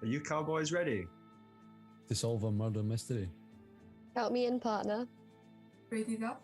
Are you cowboys ready? To solve a murder mystery. Count me in, partner. Ready to go?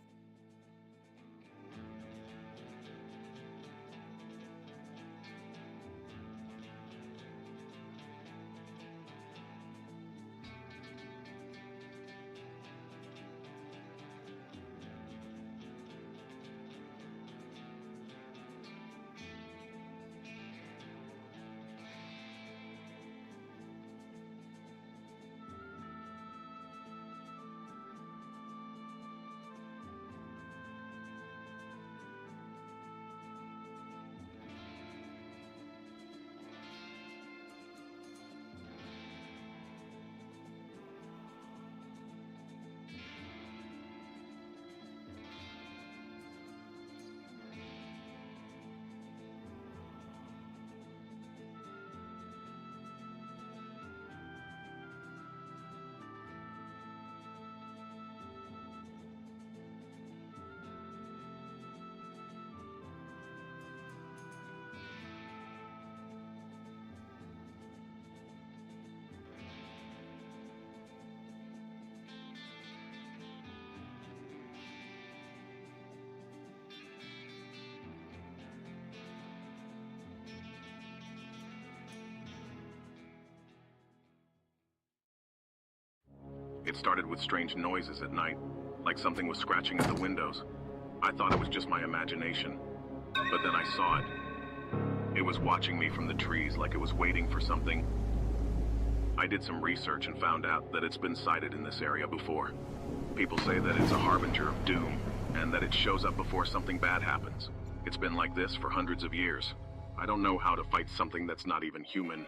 It started with strange noises at night, like something was scratching at the windows. I thought it was just my imagination, but then I saw it. It was watching me from the trees like it was waiting for something. I did some research and found out that it's been sighted in this area before. People say that it's a harbinger of doom, and that it shows up before something bad happens. It's been like this for hundreds of years. I don't know how to fight something that's not even human.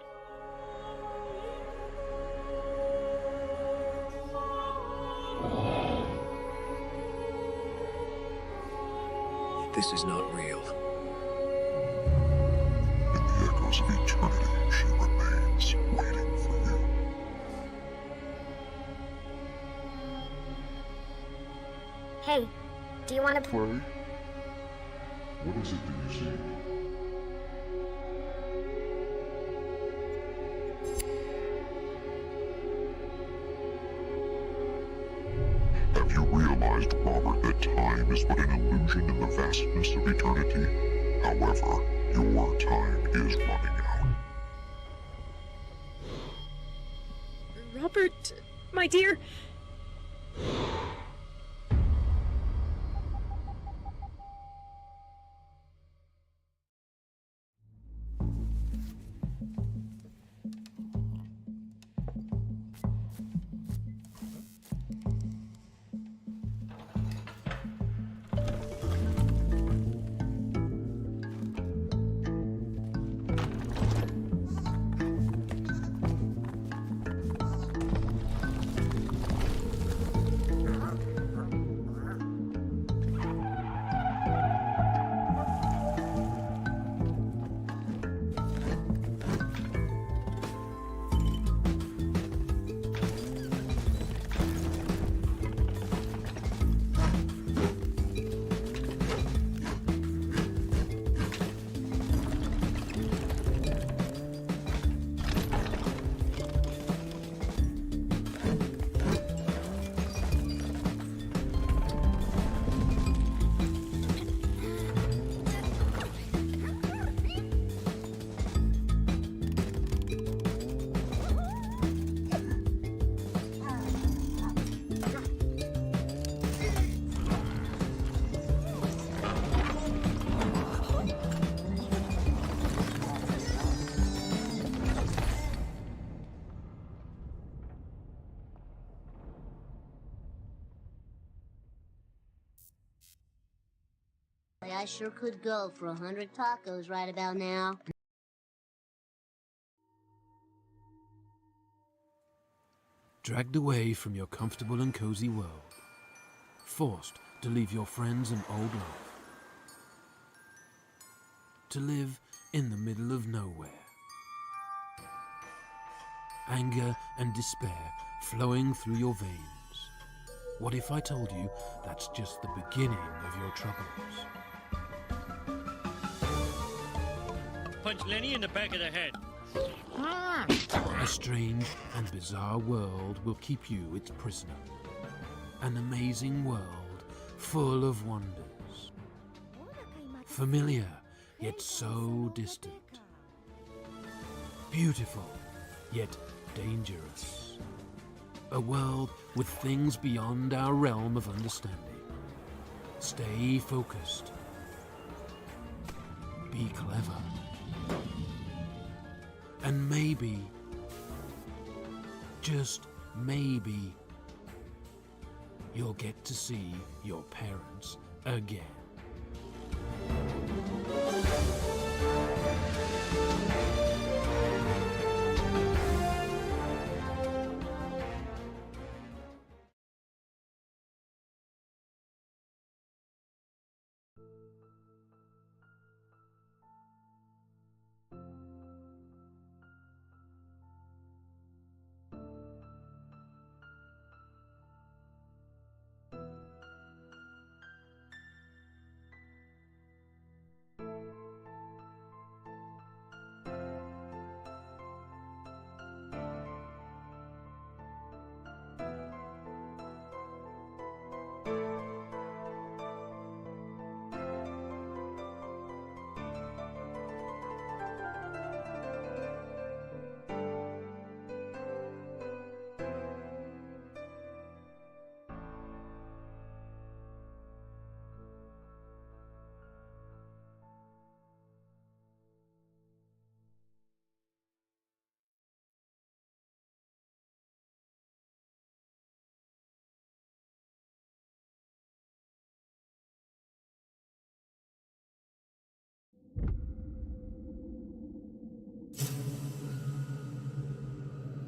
This is not real. In the echoes of eternity, she remains, waiting for you. Hey, do you want to Play? What is it that you see? Have you realized, Robert, that time is but an illusion in the vastness of eternity? However, your time is running out. Robert, my dear. I sure could go for 100 tacos right about now. Dragged away from your comfortable and cozy world, forced to leave your friends and old life, to live in the middle of nowhere. Anger and despair flowing through your veins. What if I told you that's just the beginning of your troubles? Punch Lenny in the back of the head. A strange and bizarre world will keep you its prisoner. An amazing world full of wonders. Familiar, yet so distant. Beautiful, yet dangerous. A world with things beyond our realm of understanding. Stay focused. Be clever. And maybe, just maybe, you'll get to see your parents again.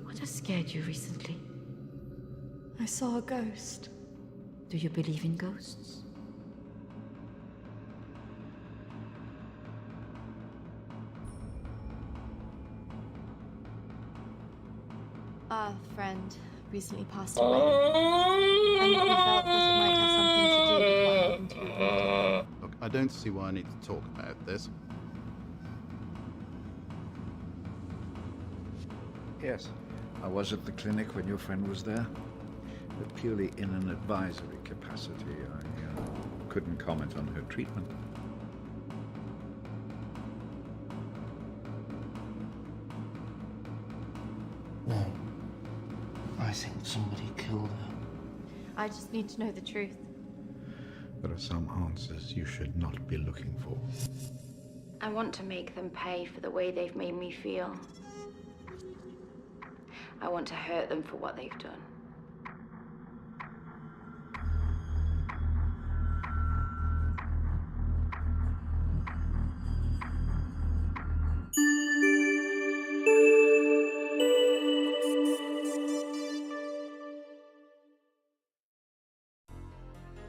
What has scared you recently? I saw a ghost. Do you believe in ghosts? Our friend recently passed away. And we felt that it might have something to do with what happened to you. Look, I don't see why I need to talk about this. Yes, I was at the clinic when your friend was there, but purely in an advisory capacity. I couldn't comment on her treatment. No. I think somebody killed her. I just need to know the truth. There are some answers you should not be looking for. I want to make them pay for the way they've made me feel. I want to hurt them for what they've done.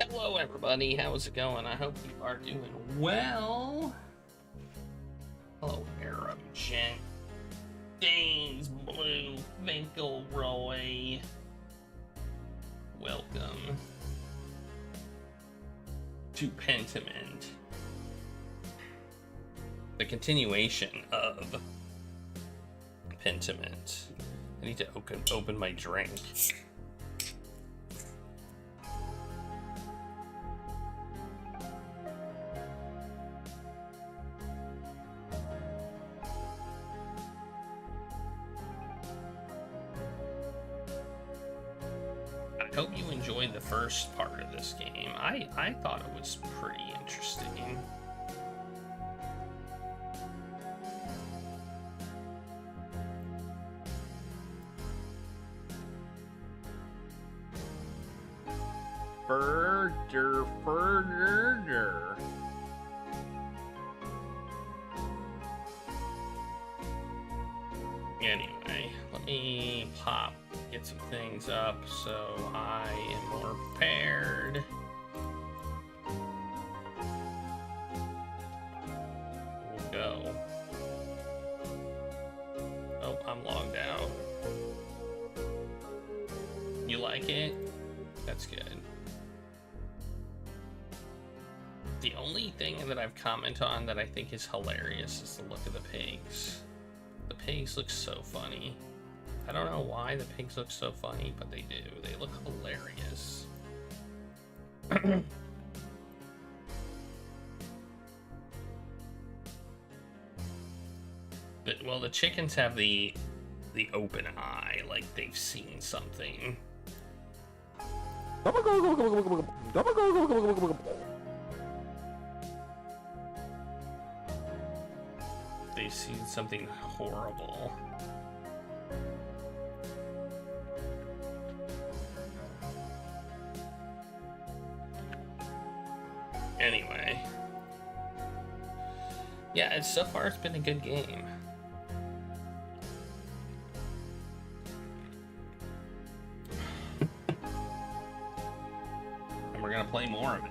Hello everybody, how's it going? I hope you are doing well. Hello Arab Gent, Danes Blue, Finkelroy. Welcome to Pentiment. The continuation of Pentiment. I need to open my drink. I hope you enjoyed the first part of this game. I thought it was pretty interesting. Further. get some things up so I am more prepared. We'll go. Oh, I'm logged out. You like it? That's good. The only thing that I've commented on that I think is hilarious is the look of the pigs. The pigs look so funny. I don't know why the pigs look so funny, but they do. They look hilarious. But, well, the chickens have the open eye, like they've seen something. They've seen something horrible. Anyway. Yeah, so far it's been a good game. And we're gonna play more of it.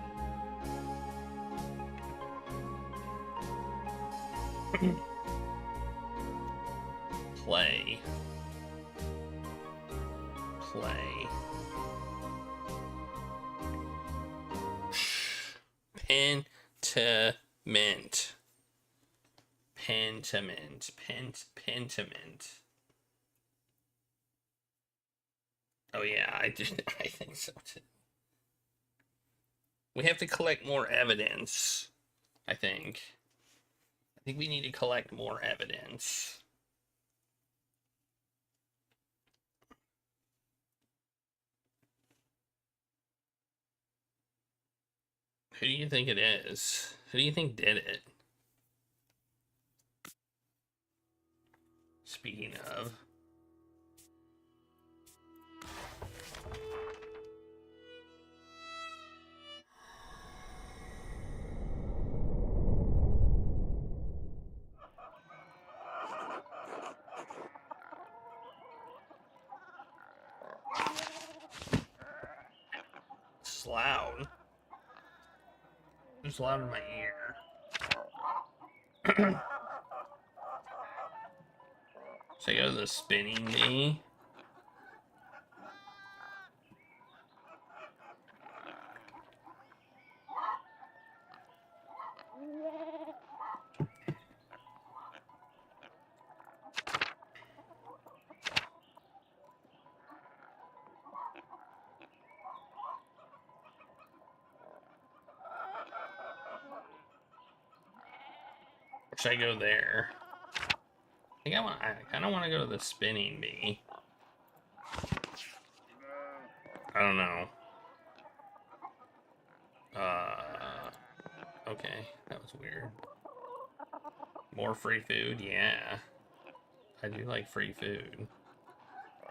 Play. Pentiment. Oh yeah, I think so too. We have to collect more evidence, I think. I think we need to collect more evidence. Who do you think it is? Who do you think did it? Speaking of. It's loud. It's loud in my ear. So I go to the spinning bee. Or should I go there? I kind of want to go to the spinning bee. I don't know. Okay, that was weird. More free food? Yeah. I do like free food.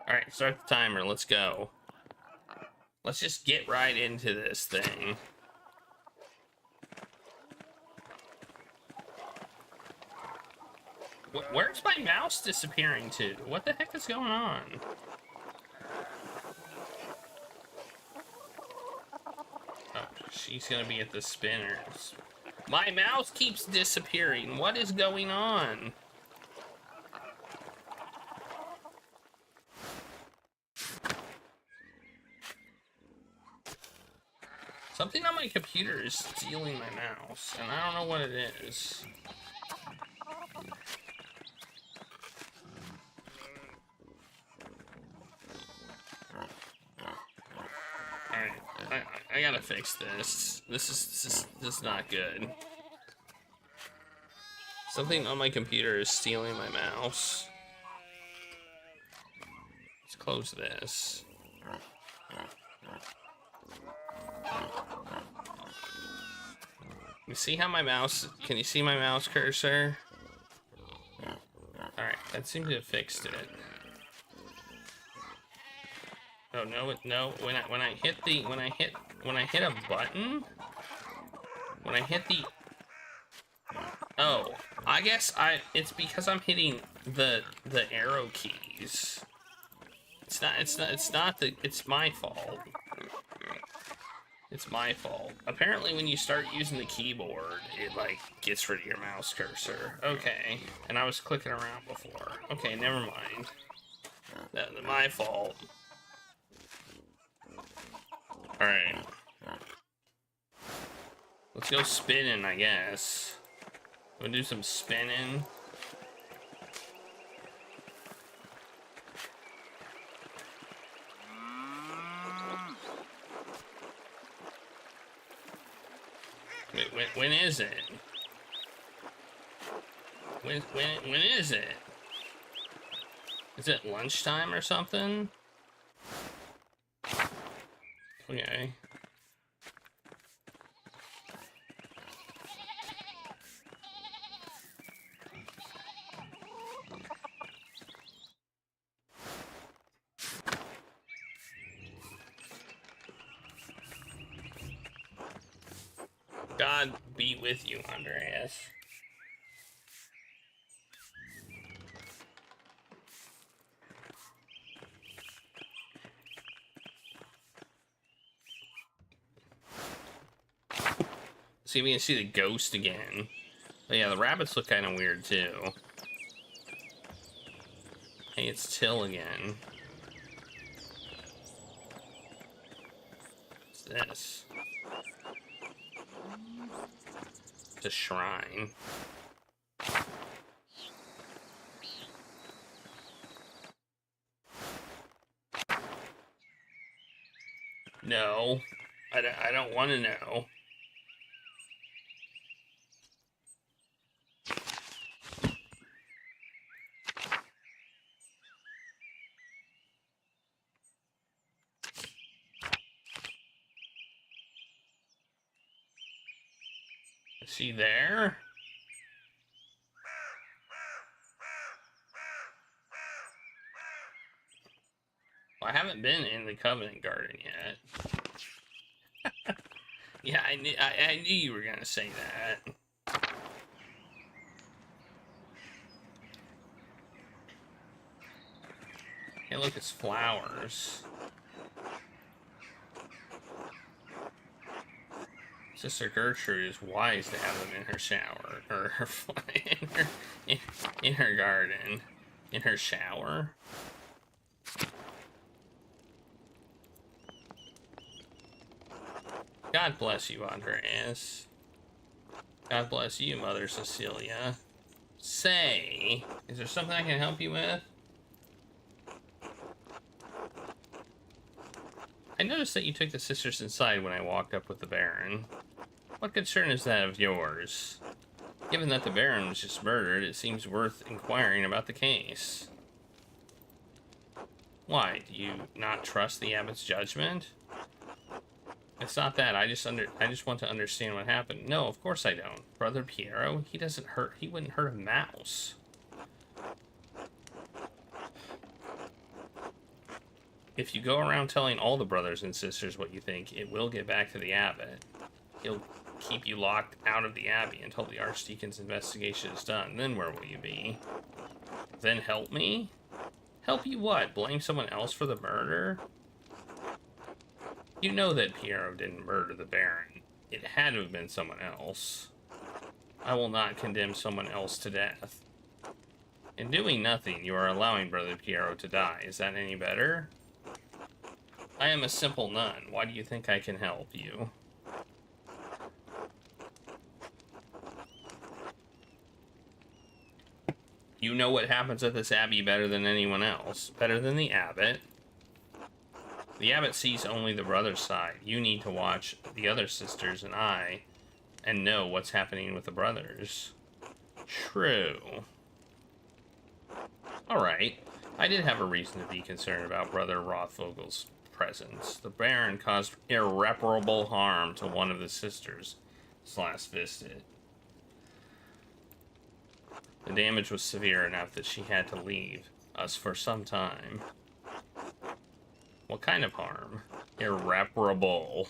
Alright, start the timer. Let's go. Let's just get right into this thing. Where's my mouse disappearing to? What the heck is going on? Oh, she's gonna be at the spinners. My mouse keeps disappearing. What is going on? Something on my computer is stealing my mouse, and I don't know what it is. I gotta fix this. This is not good. Something on my computer is stealing my mouse. Let's close this. You see how my mouse... Can you see my mouse cursor? Alright, that seemed to have fixed it. Oh no! No! When I hit a button, when I hit the... Oh, I guess it's because I'm hitting the arrow keys. It's my fault. It's my fault. Apparently when you start using the keyboard, it like gets rid of your mouse cursor. Okay. And I was clicking around before. Okay, never mind. That's my fault. Alright. Let's go spinning, I guess. We'll do some spinning. Wait, when is it? When is it? Is it lunchtime or something? Okay. God be with you, Andreas. See if we can see the ghost again. But yeah, the rabbits look kind of weird too. Hey, it's Till again. What's this? It's a shrine. No, I don't want to know. Is he there? Well, I haven't been in the Covenant Garden yet. Yeah, I knew you were gonna say that. Hey, look, it's flowers. Sister Gertrude is wise to have them in her shower, or her in her garden, in her shower. God bless you, Andreas. God bless you, Mother Cecilia. Say, is there something I can help you with? I noticed that you took the sisters inside when I walked up with the Baron. What concern is that of yours? Given that the Baron was just murdered, it seems worth inquiring about the case. Why, do you not trust the abbot's judgment? It's not that, I just want to understand what happened. No, of course I don't. Brother Piero, he wouldn't hurt a mouse. If you go around telling all the brothers and sisters what you think, it will get back to the abbot. He'll keep you locked out of the abbey until the archdeacon's investigation is done. Then where will you be? Then help me? Help you what? Blame someone else for the murder? You know that Piero didn't murder the Baron. It had to have been someone else. I will not condemn someone else to death. In doing nothing, you are allowing Brother Piero to die. Is that any better? I am a simple nun. Why do you think I can help you? You know what happens at this abbey better than anyone else. Better than the abbot. The abbot sees only the brother's side. You need to watch the other sisters and know what's happening with the brothers. True. Alright. I did have a reason to be concerned about Brother Rothvogel's presence. The Baron caused irreparable harm to one of the sisters his last visit. The damage was severe enough that she had to leave us for some time. What kind of harm? Irreparable.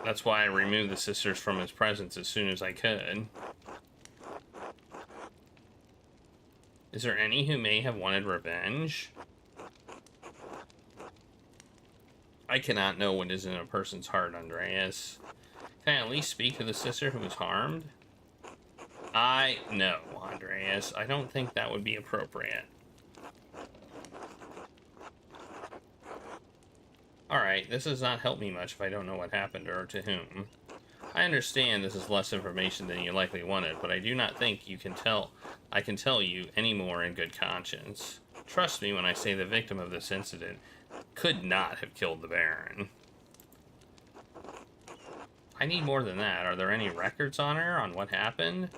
That's why I removed the sisters from his presence as soon as I could. Is there any who may have wanted revenge? I cannot know what is in a person's heart, Andreas. Can I at least speak to the sister who was harmed? No, Andreas. I don't think that would be appropriate. Alright, this does not help me much if I don't know what happened or to whom. I understand this is less information than you likely wanted, but I do not think I can tell you any more in good conscience. Trust me when I say the victim of this incident could not have killed the Baron. I need more than that. Are there any records on her, on what happened?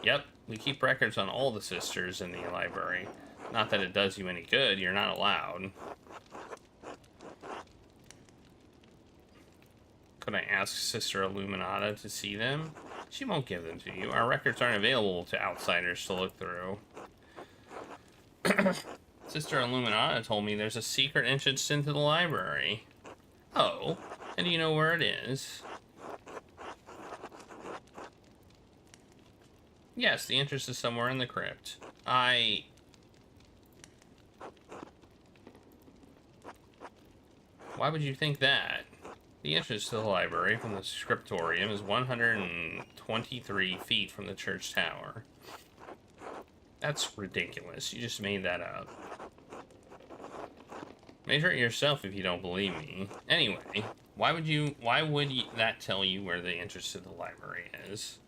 Yep, we keep records on all the sisters in the library. Not that it does you any good, you're not allowed. Could I ask Sister Illuminata to see them? She won't give them to you. Our records aren't available to outsiders to look through. Sister Illuminata told me there's a secret entrance into the library. Oh, and do you know where it is? Yes, the entrance is somewhere in the crypt. Why would you think that? The entrance to the library from the scriptorium is 123 feet from the church tower. That's ridiculous. You just made that up. Measure it yourself if you don't believe me. Anyway, why would that tell you where the entrance to the library is?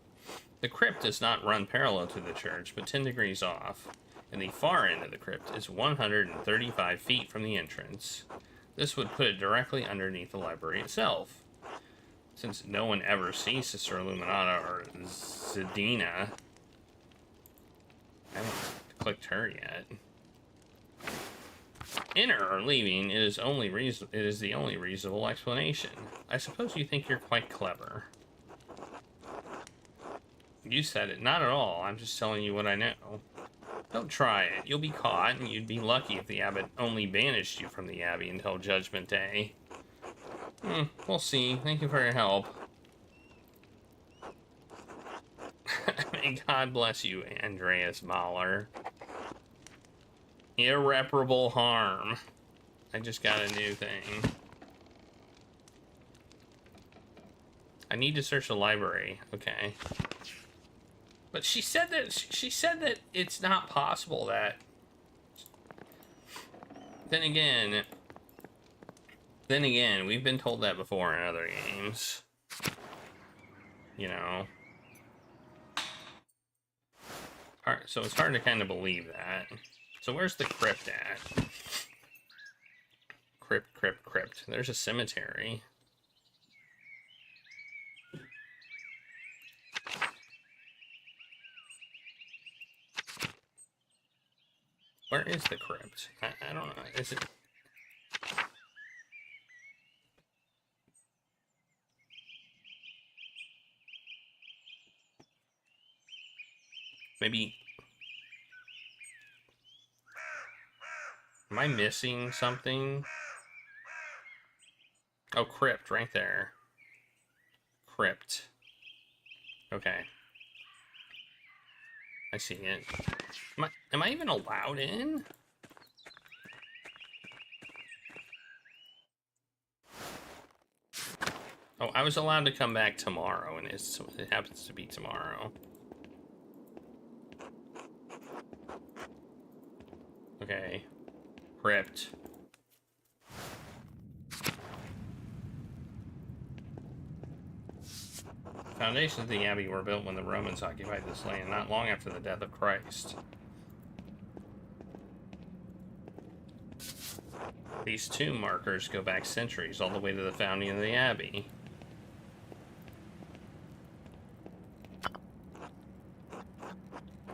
The crypt does not run parallel to the church, but 10 degrees off, and the far end of the crypt is 135 feet from the entrance. This would put it directly underneath the library itself. Since no one ever sees Sister Illuminata or Zadina, I haven't clicked her yet. Enter or leaving, it is the only reasonable explanation. I suppose you think you're quite clever. You said it. Not at all. I'm just telling you what I know. Don't try it. You'll be caught, and you'd be lucky if the abbot only banished you from the abbey until Judgment Day. We'll see. Thank you for your help. May God bless you, Andreas Mahler. Irreparable harm. I just got a new thing. I need to search the library. Okay. But she said that it's not possible that. Then again, we've been told that before in other games. You know. Alright, so it's hard to kind of believe that. So where's the crypt at? Crypt. There's a cemetery. Where is the crypt? I don't know. Is it... Maybe... Am I missing something? Oh, crypt, right there. Crypt. Okay. I see it. Am I even allowed in? Oh, I was allowed to come back tomorrow, and it happens to be tomorrow. Okay. Crypt. The foundations of the abbey were built when the Romans occupied this land, not long after the death of Christ. These tomb markers go back centuries, all the way to the founding of the abbey.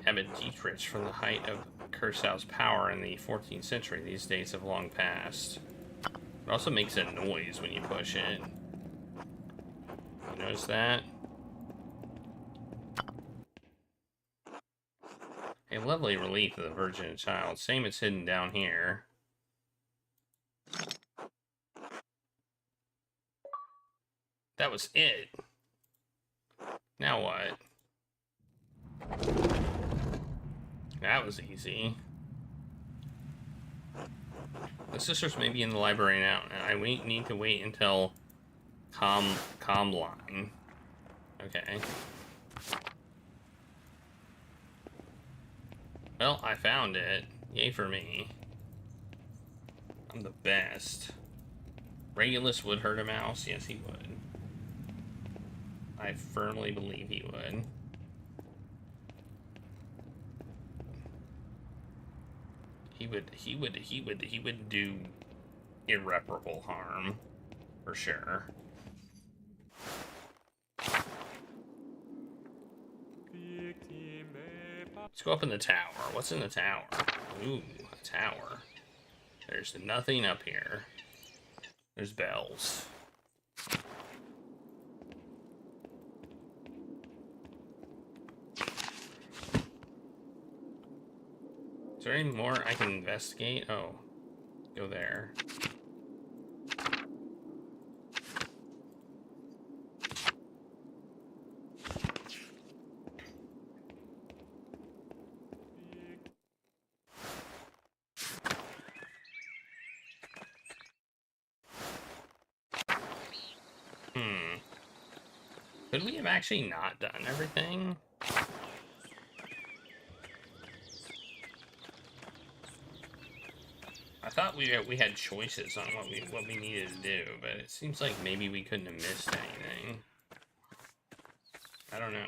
Abbot Dietrich from the height of Kursau's power in the 14th century. These days have long passed. It also makes a noise when you push it. You notice that? A lovely relief of the Virgin and Child. Same as hidden down here. That was it. Now what? That was easy. The sisters may be in the library now, and I need to wait until comm line. Okay. Well, I found it. Yay for me. I'm the best. Regulus would hurt a mouse? Yes, he would. I firmly believe he would. He would do irreparable harm. For sure. Let's go up in the tower. What's in the tower? Ooh, a tower. There's nothing up here. There's bells. Is there any more I can investigate? Oh, go there. Could we have actually not done everything? I thought we had choices on what we needed to do, but it seems like maybe we couldn't have missed anything. I don't know.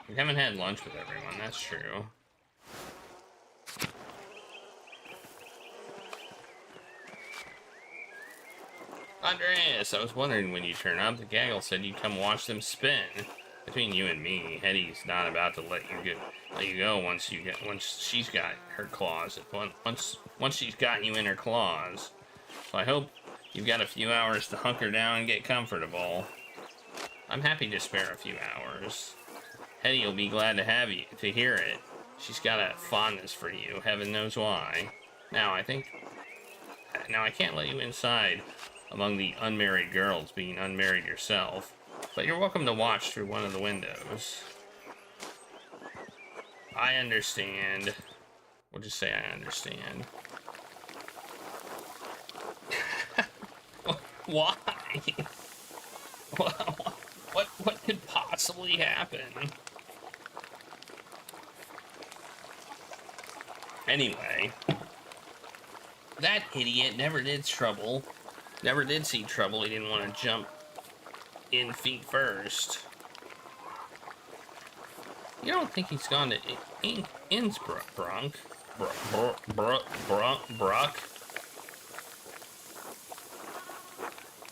We haven't had lunch with everyone, that's true. Andreas, I was wondering when you turn up. The gaggle said you'd come watch them spin. Between you and me, Hetty's not about to let you go once she's got her claws. Once she's got you in her claws. So I hope you've got a few hours to hunker down and get comfortable. I'm happy to spare a few hours. Hetty will be glad to have you to hear it. She's got a fondness for you, heaven knows why. Now I can't let you inside among the unmarried girls, being unmarried yourself, but you're welcome to watch through one of the windows. I understand. We'll just say I understand. Why? What could possibly happen? Anyway, that idiot never did see trouble. He didn't want to jump in feet first. You don't think he's gone to Innsbruck?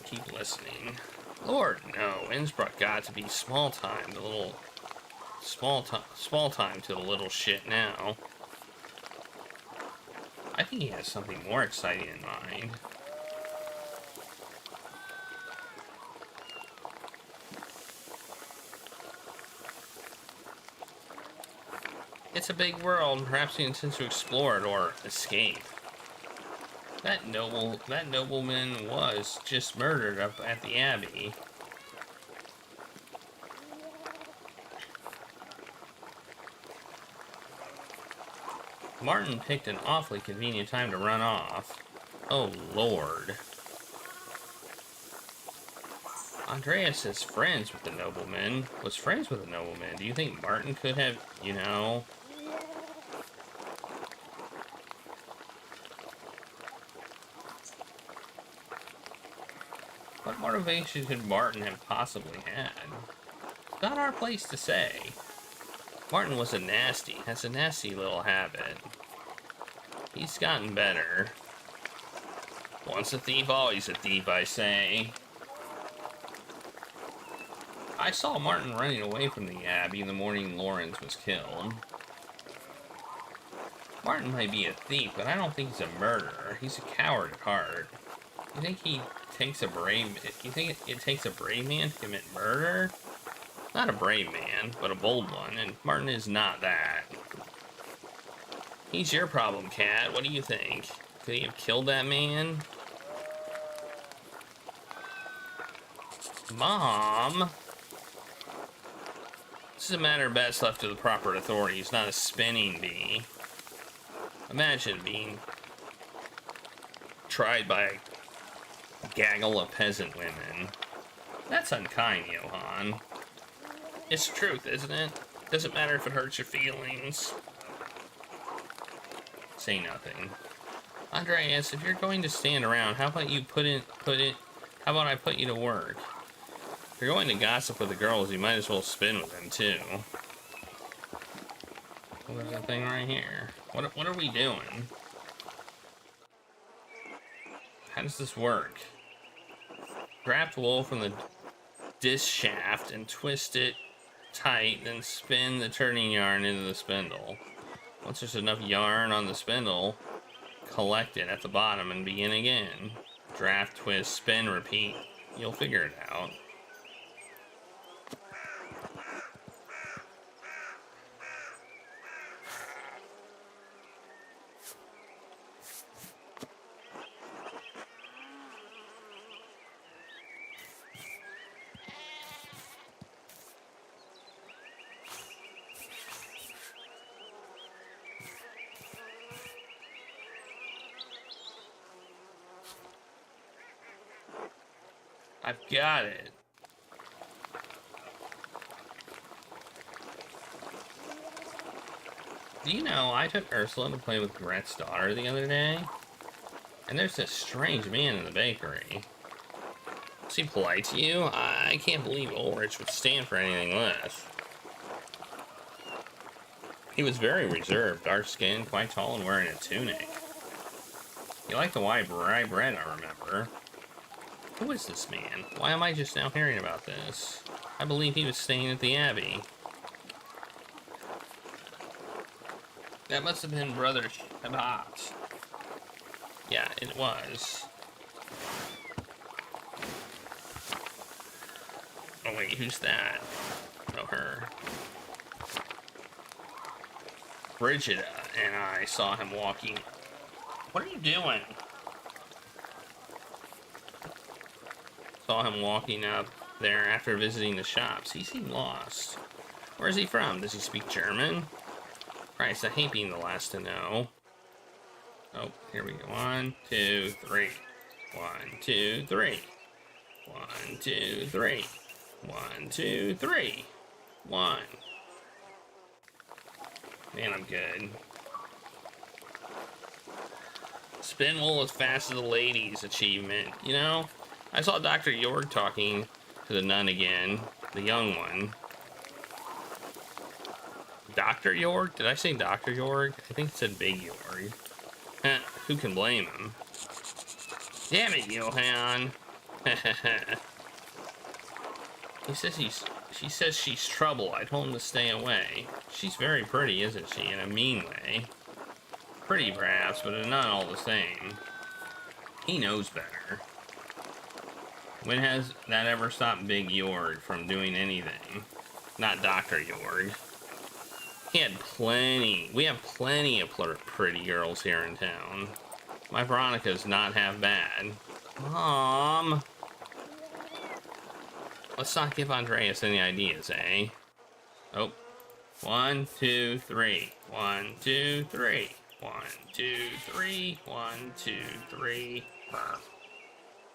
Keep listening. Lord, no. Innsbruck got to be small time. Small time to the little shit now. I think he has something more exciting in mind. It's a big world, perhaps he intends to explore it or escape. That nobleman was just murdered up at the Abbey. Martin picked an awfully convenient time to run off. Oh, Lord. Andreas is friends with the nobleman. Was friends with the nobleman. Do you think Martin could have, you know... What motivation could Martin have possibly had? Not our place to say. Martin was has a nasty little habit. He's gotten better. Once a thief, always a thief, I say. I saw Martin running away from the Abbey the morning Lawrence was killed. Martin might be a thief, but I don't think he's a murderer. He's a coward at heart. You think it takes a brave man to commit murder? Not a brave man, but a bold one, and Martin is not that. He's your problem, Cat. What do you think? Could he have killed that man? Mom? This is a matter best left to the proper authorities, not a spinning bee. Imagine being tried by a gaggle of peasant women. That's unkind, Johann. It's the truth, isn't it? Doesn't matter if it hurts your feelings. Say nothing. Andreas, if you're going to stand around, how about you how about I put you to work? If you're going to gossip with the girls, you might as well spin with them too. Well, there's that thing right here. What are we doing? How does this work? Grab wool from the disc shaft and twist it tight, then spin the turning yarn into the spindle. Once there's enough yarn on the spindle, collect it at the bottom and begin again. Draft, twist, spin, repeat. You'll figure it out. I've got it. Do you know, I took Ursula to play with Gret's daughter the other day, and there's this strange man in the bakery. Is he polite to you? I can't believe Ulrich would stand for anything less. He was very reserved, dark-skinned, quite tall, and wearing a tunic. He liked the white rye bread, I remember. Who is this man? Why am I just now hearing about this? I believe he was staying at the Abbey. That must have been Brother Shabat. Yeah, it was. Oh wait, who's that? Oh, her. Brigida and I saw him walking. What are you doing? Saw him walking up there after visiting the shops. He seemed lost. Where is he from? Does he speak German? Christ, I hate being the last to know. Oh, here we go. 1, 2, 3. 1, 2, 3. 1, 2, 3. 1, 2, 3. 1. Man, I'm good. Spin wool as fast as the ladies achievement. You know, I saw Dr. Jorg talking to the nun again, the young one. Dr. Jorg? Did I say Dr. Jorg? I think it said Big Jorg. Who can blame him? Damn it, Johann. She says she's trouble. I told him to stay away. She's very pretty, isn't she? In a mean way. Pretty, perhaps, but not all the same. He knows better. When has that ever stopped Big Jorg from doing anything? Not Dr. Jorg. He had plenty. We have plenty of pretty girls here in town. My Veronica's not half bad. Mom! Let's not give Andreas any ideas, eh? Oh. 1, 2, 3. 1, 2, 3. 1, 2, 3. 1, 2, 3.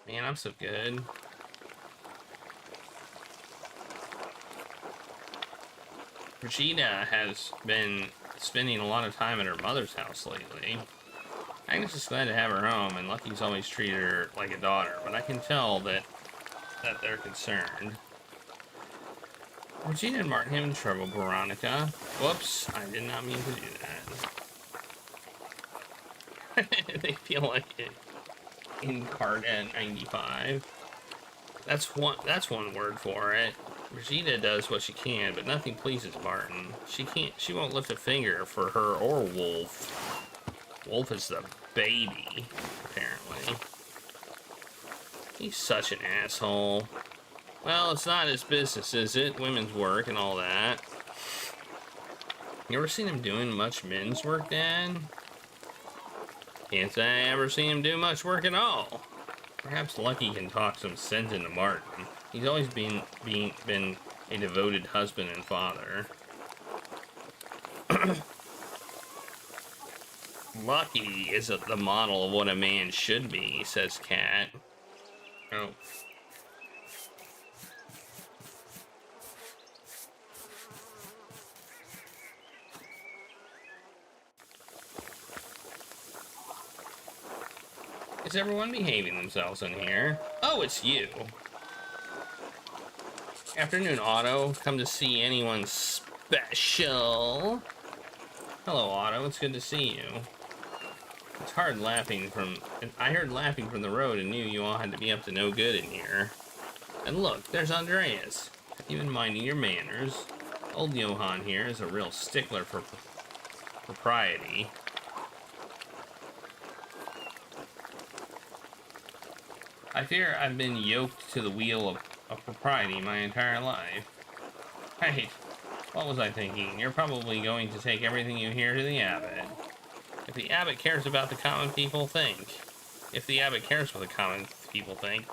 Man, I'm so good. Regina has been spending a lot of time at her mother's house lately. Agnes is glad to have her home, and Lucky's always treated her like a daughter, but I can tell that they're concerned. Regina and Martin having trouble, Veronica. Whoops, I did not mean to do that. They feel like it in Cardet 95. That's one word for it. Regina does what she can, but nothing pleases Martin. She won't lift a finger for her or Wolf. Wolf is the baby, apparently. He's such an asshole. Well, it's not his business, is it? Women's work and all that. You ever seen him doing much men's work, Dad? Can't say I ever seen him do much work at all. Perhaps Lucky can talk some sense into Martin. He's always been a devoted husband and father. Lucky is the model of what a man should be, says Kat. Oh. Is everyone behaving themselves in here? Oh, it's you. Afternoon, Otto. Come to see anyone special? Hello, Otto. It's good to see you. It's hard laughing from... I heard laughing from the road and knew you all had to be up to no good in here. And look, there's Andreas. Have you been minding your manners? Old Johann here is a real stickler for propriety. I fear I've been yoked to the wheel of propriety my entire life. Hey, what was I thinking? You're probably going to take everything you hear to the abbot. If the abbot cares about the common people, think. If the abbot cares what the common people think,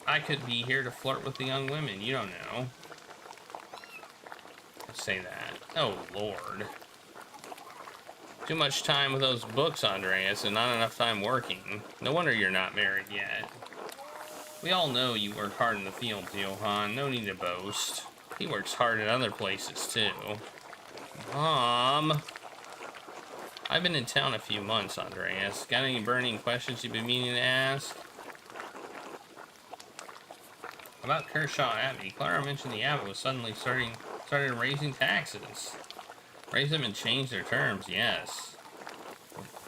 I could be here to flirt with the young women. You don't know. Let's say that. Oh, Lord. Too much time with those books, Andreas, and not enough time working. No wonder you're not married yet. We all know you work hard in the fields, Johann. No need to boast. He works hard in other places, too. Mom! I've been in town a few months, Andreas. Got any burning questions you've been meaning to ask? About Kershaw Abbey, Clara mentioned the abbot was suddenly started raising taxes. Raise them and change their terms, yes.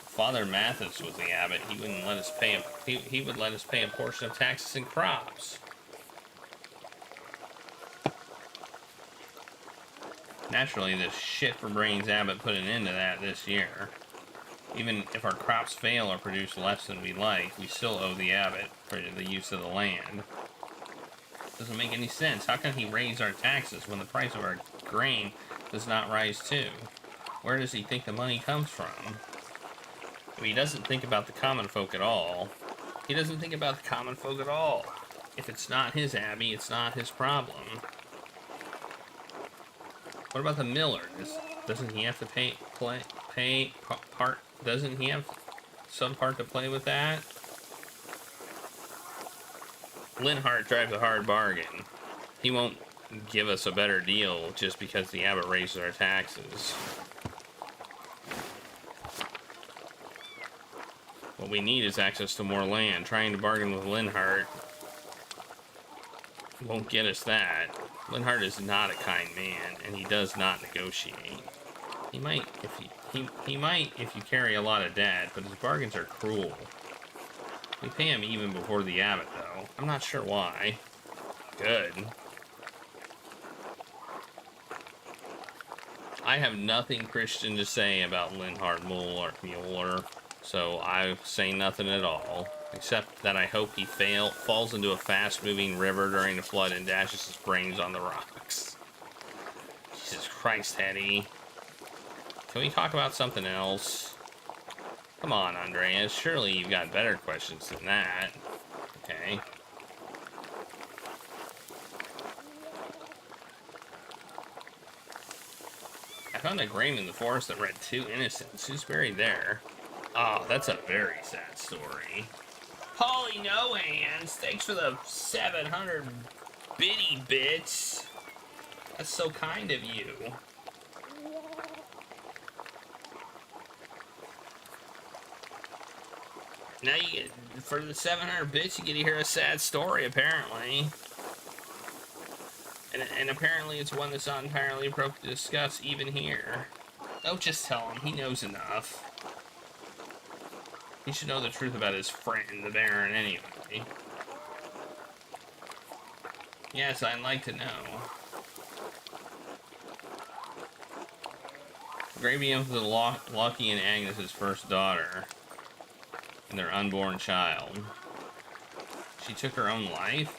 Father Mathis was the abbot. He wouldn't let us pay he would let us pay a portion of taxes and crops. Naturally, the shit for brains abbot put an end to that this year. Even if our crops fail or produce less than we like, we still owe the abbot for the use of the land. Doesn't make any sense. How can he raise our taxes when the price of our grain does not rise too? Where does he think the money comes from? If he doesn't think about the common folk at all. He doesn't think about the common folk at all. If it's not his abbey, it's not his problem. What about the miller? Doesn't he have to doesn't he have some part to play with that? Linhart drives a hard bargain. He won't give us a better deal just because the abbot raises our taxes. What we need is access to more land. Trying to bargain with Linhart won't get us that. Linhart is not a kind man, and he does not negotiate. He might if you carry a lot of debt, but his bargains are cruel. We pay him even before the abbot, though. I'm not sure why. Good. I have nothing Christian to say about Linhart Mueller, so I say nothing at all. Except that I hope he falls into a fast-moving river during the flood and dashes his brains on the rocks. Jesus Christ, Hetty. Can we talk about something else? Come on, Andreas. Surely you've got better questions than that. Okay. I found a grave in the forest that read 2 innocents. Who's buried there? Oh, that's a very sad story. Holy no hands! Thanks for the 700 bitty bits. That's so kind of you. Now you get, for the 700 bits, you get to hear a sad story, apparently. And apparently it's one that's not entirely appropriate to discuss, even here. Oh, just tell him. He knows enough. He should know the truth about his friend, the Baron, anyway. Yes, I'd like to know. Gravy of the Lucky and Agnes's first daughter. And their unborn child. She took her own life?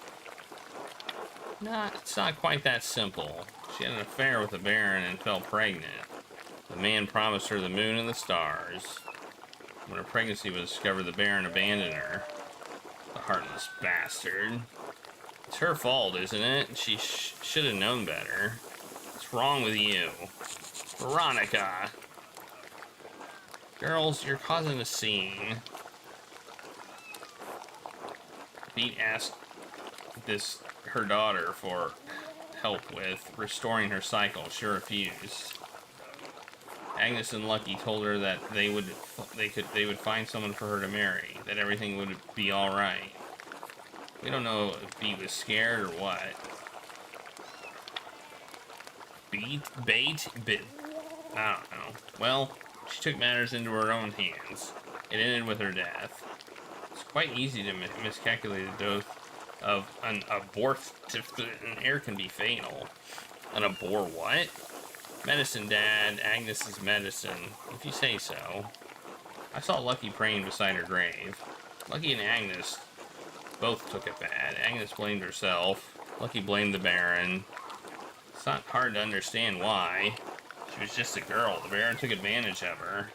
It's not quite that simple. She had an affair with the Baron and fell pregnant. The man promised her the moon and the stars. When her pregnancy was discovered, the Baron abandoned her. The heartless bastard. It's her fault, isn't it? She should have known better. What's wrong with you? Veronica! Girls, you're causing a scene. Pete asked her daughter for help with restoring her cycle. She refused. Agnes and Lucky told her that they would find someone for her to marry, that everything would be all right. We don't know if Pete was scared or what. Bait? I don't know. Well, she took matters into her own hands. It ended with her death. It's quite easy to miscalculate the dose of an abort. An error can be fatal. An abor what? Medicine, Dad. Agnes's medicine. If you say so. I saw Lucky praying beside her grave. Lucky and Agnes both took it bad. Agnes blamed herself. Lucky blamed the Baron. It's not hard to understand why. She was just a girl. The Baron took advantage of her.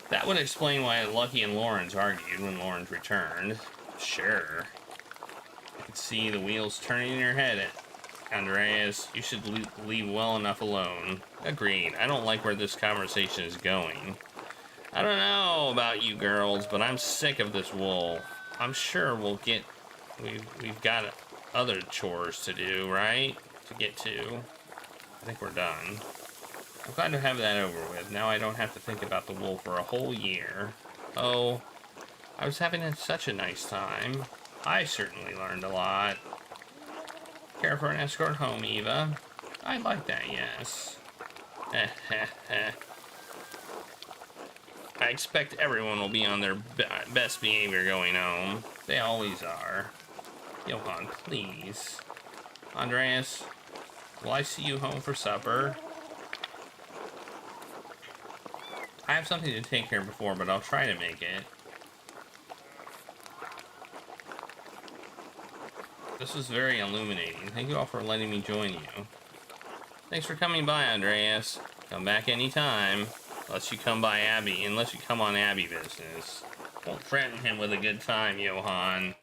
That would explain why Lucky and Lawrence argued when Lawrence returned. Sure. I could see the wheels turning in your head. Andreas, you should leave well enough alone. Agreed. I don't like where this conversation is going. I don't know about you girls, but I'm sick of this wolf. I'm sure we've got other chores to do, right? To get to. I think we're done. I'm glad to have that over with. Now I don't have to think about the wolf for a whole year. Oh, I was having such a nice time. I certainly learned a lot. Care for an escort home, Eva? I'd like that, yes. I expect everyone will be on their best behavior going home. They always are. Johann, please. Andreas, will I see you home for supper? I have something to take care of before, but I'll try to make it. This was very illuminating. Thank you all for letting me join you. Thanks for coming by, Andreas. Come back anytime. Unless you come on Abby business. Don't threaten him with a good time, Johann.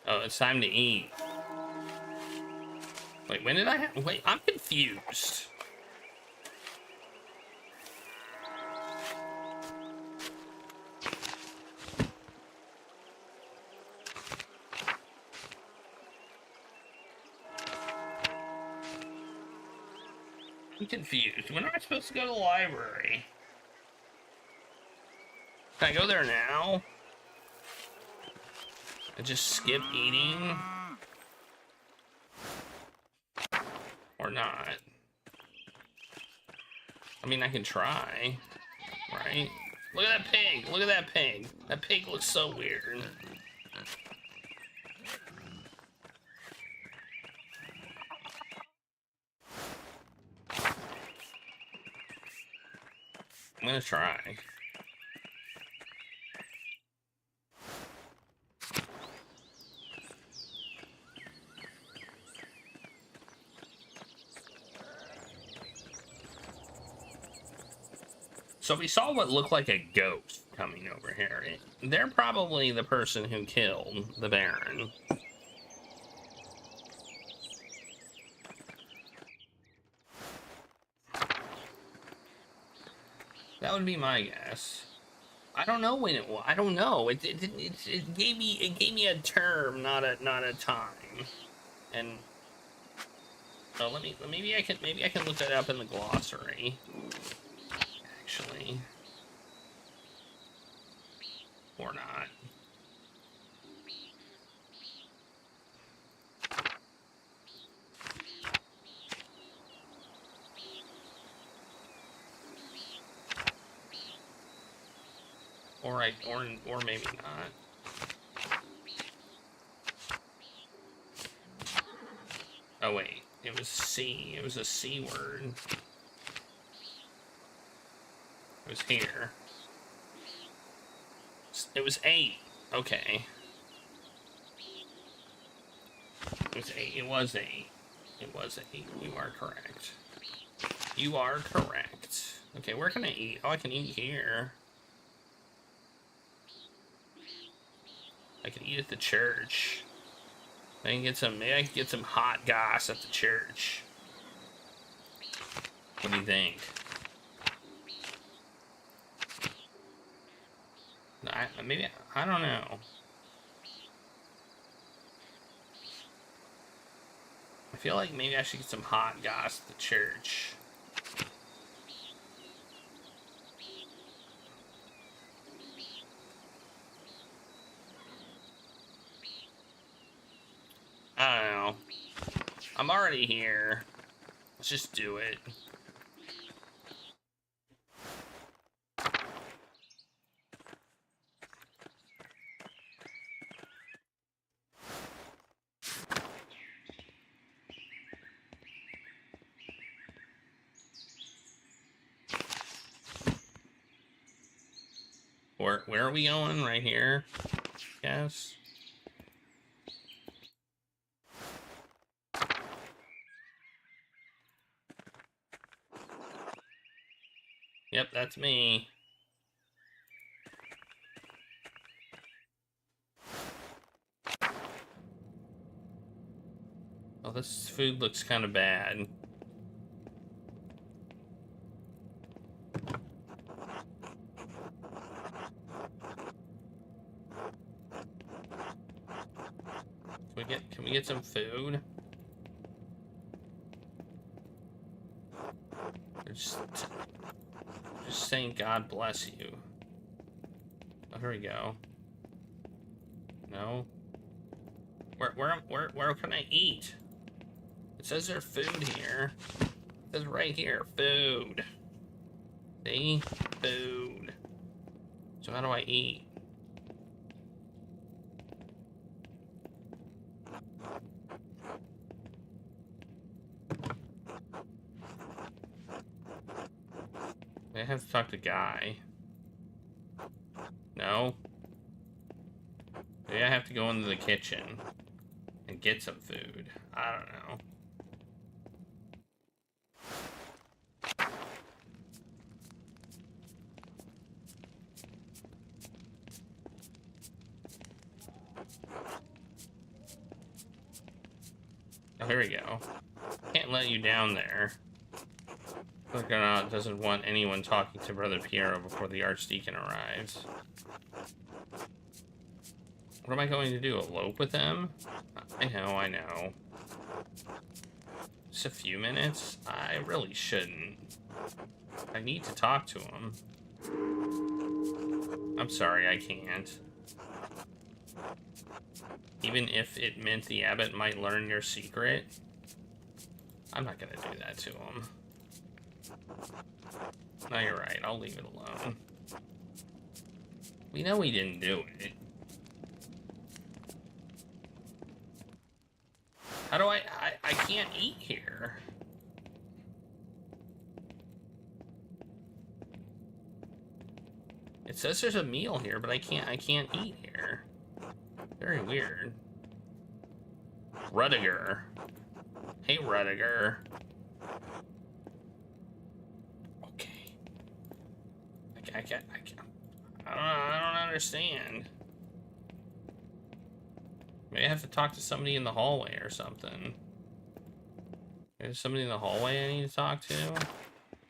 Oh, it's time to eat. Wait, when did wait, I'm confused. I'm confused. When am I supposed to go to the library? Can I go there now? I just skip eating? Or not? I mean, I can try. Right? Look at that pig! Look at that pig! That pig looks so weird. I'm gonna try. So we saw what looked like a ghost coming over here. They're probably the person who killed the Baron. That would be my guess. I don't know when it was. I don't know. It gave me a term, not a time. And so maybe I can look that up in the glossary. Actually, or not. Or maybe not. Oh wait, it was C. It was a C word. It was here. It was 8. Okay. It was 8. It was 8. It was 8. You are correct. You are correct. Okay, where can I eat? Oh, I can eat here. I can eat at the church. I can get some, maybe I can get some hot goss at the church. What do you think? Maybe, I don't know. I feel like maybe I should get some hot goss at the church. I don't know. I'm already here. Let's just do it. Where are we going? Right here? Yes. Yep, that's me. Oh, this food looks kind of bad. Can we get some food? Just saying God bless you. Oh, here we go. No. Where can I eat? It says there's food here. It says right here, food. See? Food. So how do I eat? I have to talk to Guy. No? Maybe I have to go into the kitchen and get some food. I don't know. Oh, here we go. Can't let you down there. Argonaut doesn't want anyone talking to Brother Piero before the Archdeacon arrives. What am I going to do? Elope with them? I know. Just a few minutes? I really shouldn't. I need to talk to him. I'm sorry, I can't. Even if it meant the abbot might learn your secret, I'm not gonna do that to him. No, you're right. I'll leave it alone. We know he didn't do it. How do I can't eat here. It says there's a meal here, but I can't eat here. Very weird. Rudiger. Hey, Rudiger. Okay. I don't understand. Maybe I have to talk to somebody in the hallway or something. There's somebody in the hallway I need to talk to?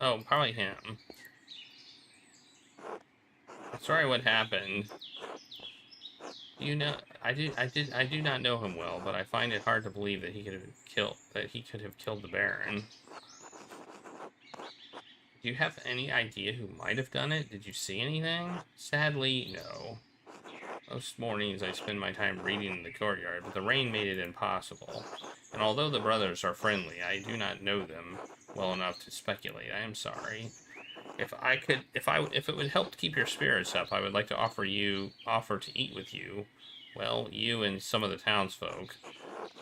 Oh, probably him. Sorry what happened. You know, I do not know him well, but I find it hard to believe that he could have killed the Baron. Do you have any idea who might have done it? Did you see anything? Sadly, no. Most mornings I spend my time reading in the courtyard, but the rain made it impossible. And although the brothers are friendly, I do not know them well enough to speculate. I am sorry. If it would help to keep your spirits up, I would like to offer to eat with you. Well, you and some of the townsfolk.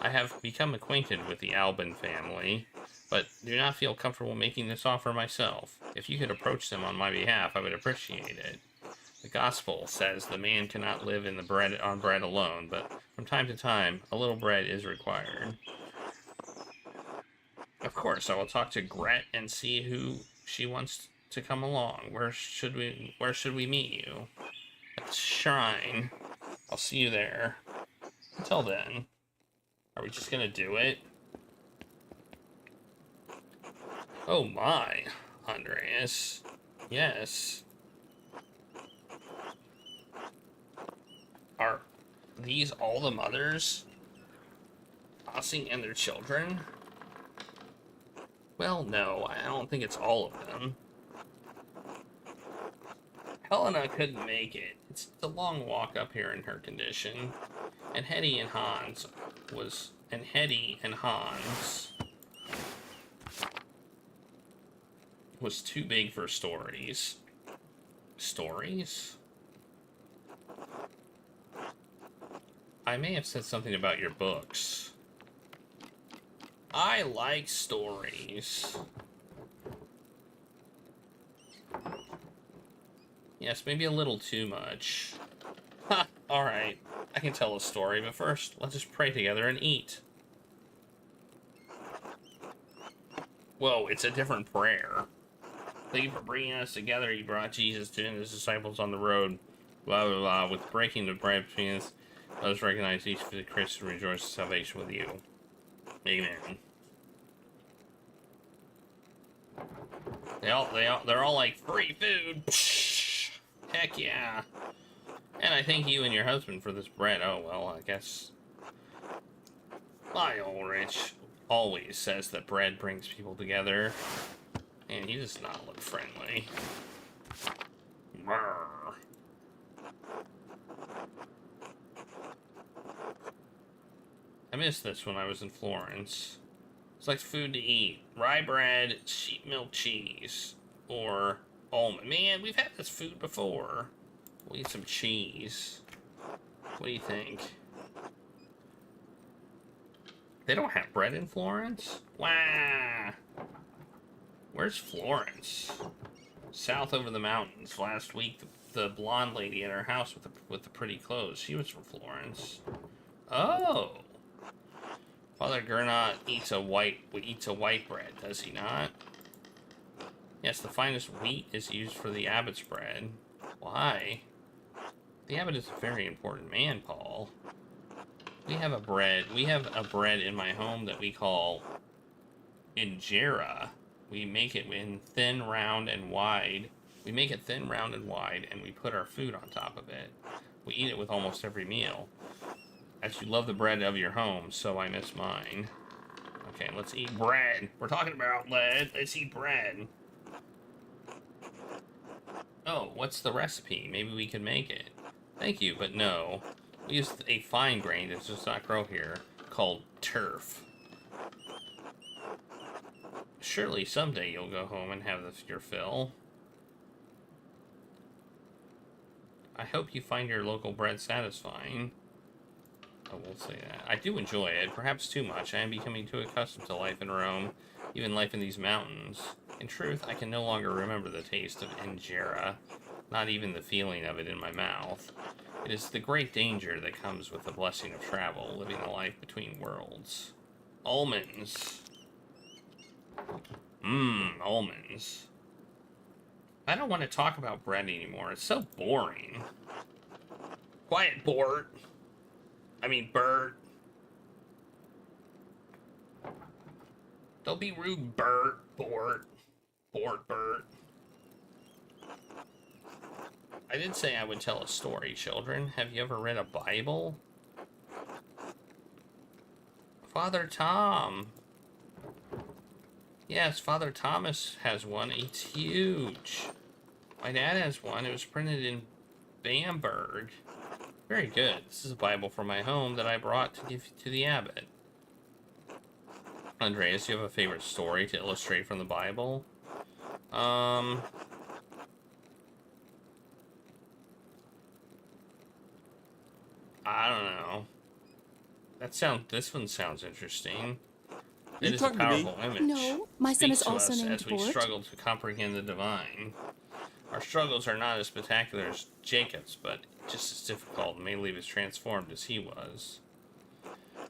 I have become acquainted with the Albin family, but do not feel comfortable making this offer myself. If you could approach them on my behalf, I would appreciate it. The gospel says the man cannot live on bread alone, but from time to time, a little bread is required. course, I will talk to Gret and see who she wants to come along. Where should we meet you? At the shrine. I'll see you there. Until then, are we just gonna do it? Oh my, Andreas. Yes. Are these all the mothers tossing and their children? Well, no, I don't think it's all of them. Helena couldn't make it. It's a long walk up here in her condition. And Hetty and Hans was too big for stories. Stories? I may have said something about your books. I like stories. Yes, maybe a little too much. Ha! Alright, I can tell a story, but first, let's just pray together and eat. Whoa, it's a different prayer. Thank you for bringing us together. You brought Jesus to his disciples on the road. Blah, blah, blah. With breaking the bread between us, let us recognize each for the Christ and rejoice in salvation with you. Amen. They're all like, free food. Psh, heck yeah. And I thank you and your husband for this bread. Oh, well, I guess. My Ulrich always says that bread brings people together. And he does not look friendly. Brr. I missed this when I was in Florence. It's like food to eat. Rye bread, sheep milk cheese, or almond. Man, we've had this food before. We'll eat some cheese. What do you think? They don't have bread in Florence? Wow. Where's Florence? South over the mountains. Last week, the blonde lady at our house with the pretty clothes, she was from Florence. Oh. Father Gernot eats a white bread, does he not? Yes, the finest wheat is used for the abbot's bread. Why? The abbot is a very important man, Paul. We have a bread in my home that we call injera. We make it in thin, round, and wide. We make it thin, round, and wide, and we put our food on top of it. We eat it with almost every meal. As you love the bread of your home, so I miss mine. Okay, let's eat bread. We're talking about lead. Let's eat bread. Oh, what's the recipe? Maybe we can make it. Thank you, but no. We use a fine grain that does not grow here, called turf. Surely someday you'll go home and have your fill. I hope you find your local bread satisfying. I will say that. I do enjoy it, perhaps too much. I am becoming too accustomed to life in Rome, even life in these mountains. In truth, I can no longer remember the taste of injera, not even the feeling of it in my mouth. It is the great danger that comes with the blessing of travel, living a life between worlds. Almonds. Almonds. I don't want to talk about bread anymore. It's so boring. Quiet, Bert. Bert. Don't be rude, Bert. Bert. I did say I would tell a story, children. Have you ever read a Bible? Father Tom. Yes, Father Thomas has one. It's huge. My dad has one. It was printed in Bamberg. Very good. This is a Bible from my home that I brought to give to the abbot. Andreas, do you have a favorite story to illustrate from the Bible? I don't know. This one sounds interesting. It is a powerful image. No, my son is also named as we struggle to comprehend the divine. Our struggles are not as spectacular as Jacob's, but just as difficult and may leave as transformed as he was.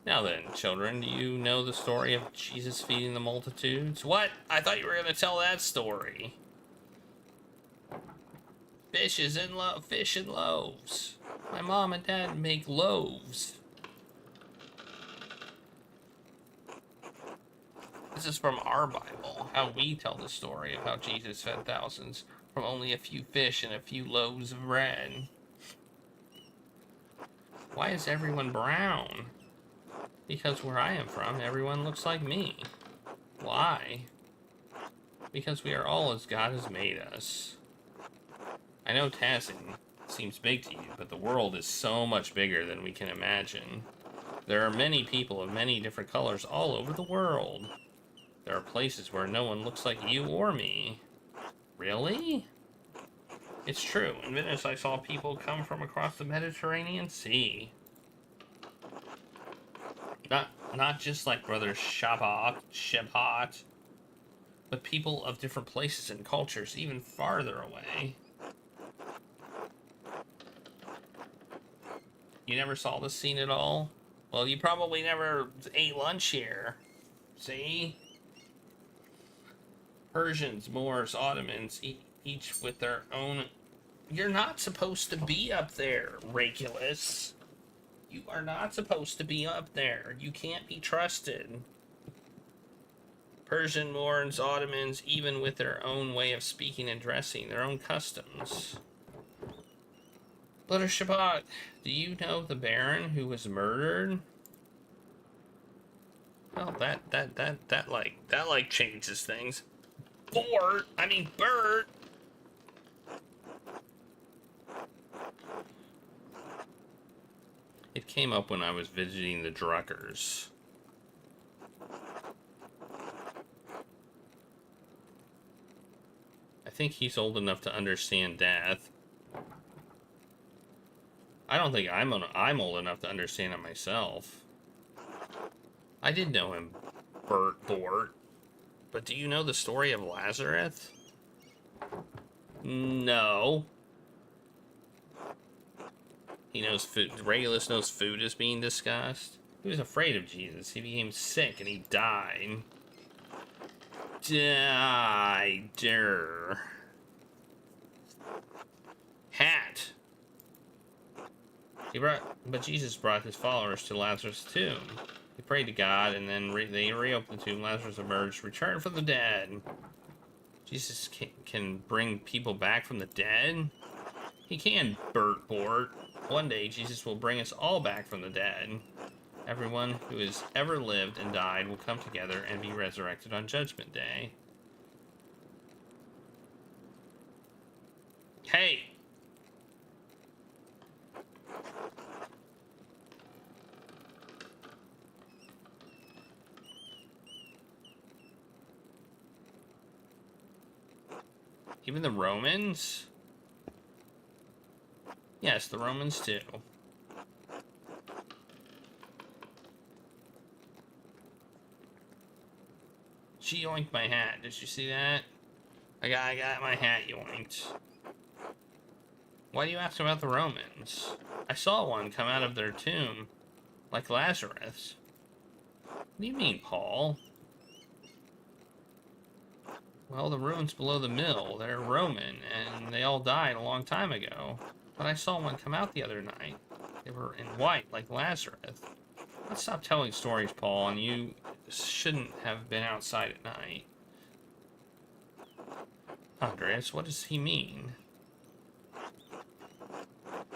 Now then, children, do you know the story of Jesus feeding the multitudes? What? I thought you were going to tell that story. Fish and loaves. My mom and dad make loaves. This is from our Bible, how we tell the story of how Jesus fed thousands from only a few fish and a few loaves of bread. Why is everyone brown? Because where I am from, everyone looks like me. Why? Because we are all as God has made us. I know Tassin seems big to you, but the world is so much bigger than we can imagine. There are many people of many different colors all over the world. There are places where no one looks like you or me. Really? It's true. In Venice, I saw people come from across the Mediterranean Sea. Not just like Brother Shabbat, but people of different places and cultures, even farther away. You never saw this scene at all? Well, you probably never ate lunch here. See? Persians, Moors, Ottomans, each with their own... You're not supposed to be up there, Regulus. You are not supposed to be up there. You can't be trusted. Persian, Moors, Ottomans, even with their own way of speaking and dressing, their own customs. Brother Shabbat, do you know the Baron who was murdered? Well, that changes things. Bert! It came up when I was visiting the Druckers. I think he's old enough to understand death. I don't think I'm old enough to understand it myself. I did know him, Bort. But do you know the story of Lazarus? No. He knows food. Regulus knows food is being discussed. He was afraid of Jesus. He became sick and he died. Hat. But Jesus brought his followers to Lazarus' tomb. He prayed to God, and then they reopened the tomb. Lazarus emerged, returned from the dead. Jesus can bring people back from the dead? He can, Bort. One day, Jesus will bring us all back from the dead. Everyone who has ever lived and died will come together and be resurrected on Judgment Day. Hey! Even the Romans? Yes, the Romans too. She yoinked my hat. Did you see that? I got my hat yoinked. Why do you ask about the Romans? I saw one come out of their tomb, like Lazarus. What do you mean, Paul? Well, the ruins below the mill, they're Roman, and they all died a long time ago. But I saw one come out the other night. They were in white, like Lazarus. Let's stop telling stories, Paul, and you shouldn't have been outside at night. Andreas, what does he mean?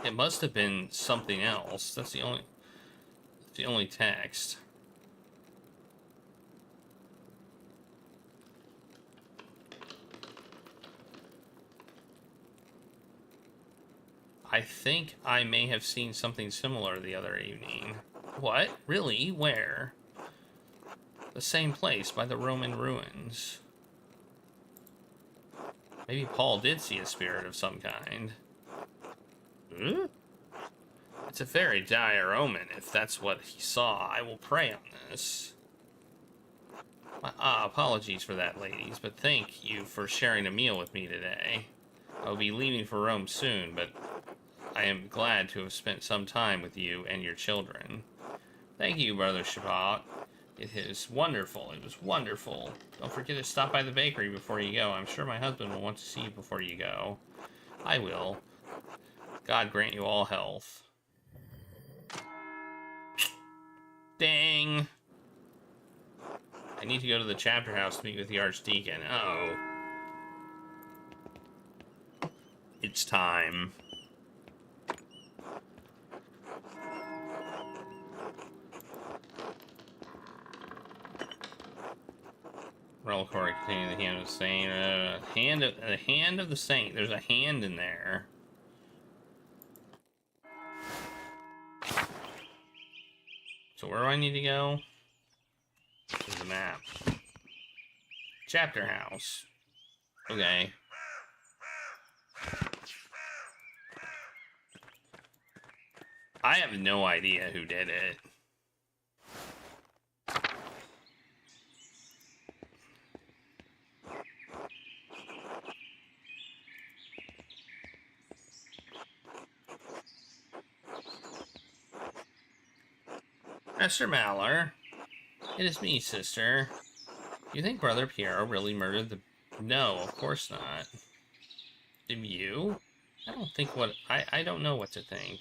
It must have been something else. That's the only text. I think I may have seen something similar the other evening. What? Really? Where? The same place, by the Roman ruins. Maybe Paul did see a spirit of some kind. Huh? It's a very dire omen, if that's what he saw. I will pray on this. Apologies for that, ladies, but thank you for sharing a meal with me today. I will be leaving for Rome soon, but I am glad to have spent some time with you and your children. Thank you, Brother Shabbat. It is wonderful. It was wonderful. Don't forget to stop by the bakery before you go. I'm sure my husband will want to see you before you go. I will. God grant you all health. Dang. I need to go to the chapter house to meet with the Archdeacon. Uh-oh. It's time. Reliquary containing the hand of the saint. The hand of the saint. There's a hand in there. So where do I need to go? To the map. Chapter house. Okay. I have no idea who did it. Master Malor, it is me, sister. You think Brother Piero really murdered the... No, of course not. Did you? I don't think what... I don't know what to think.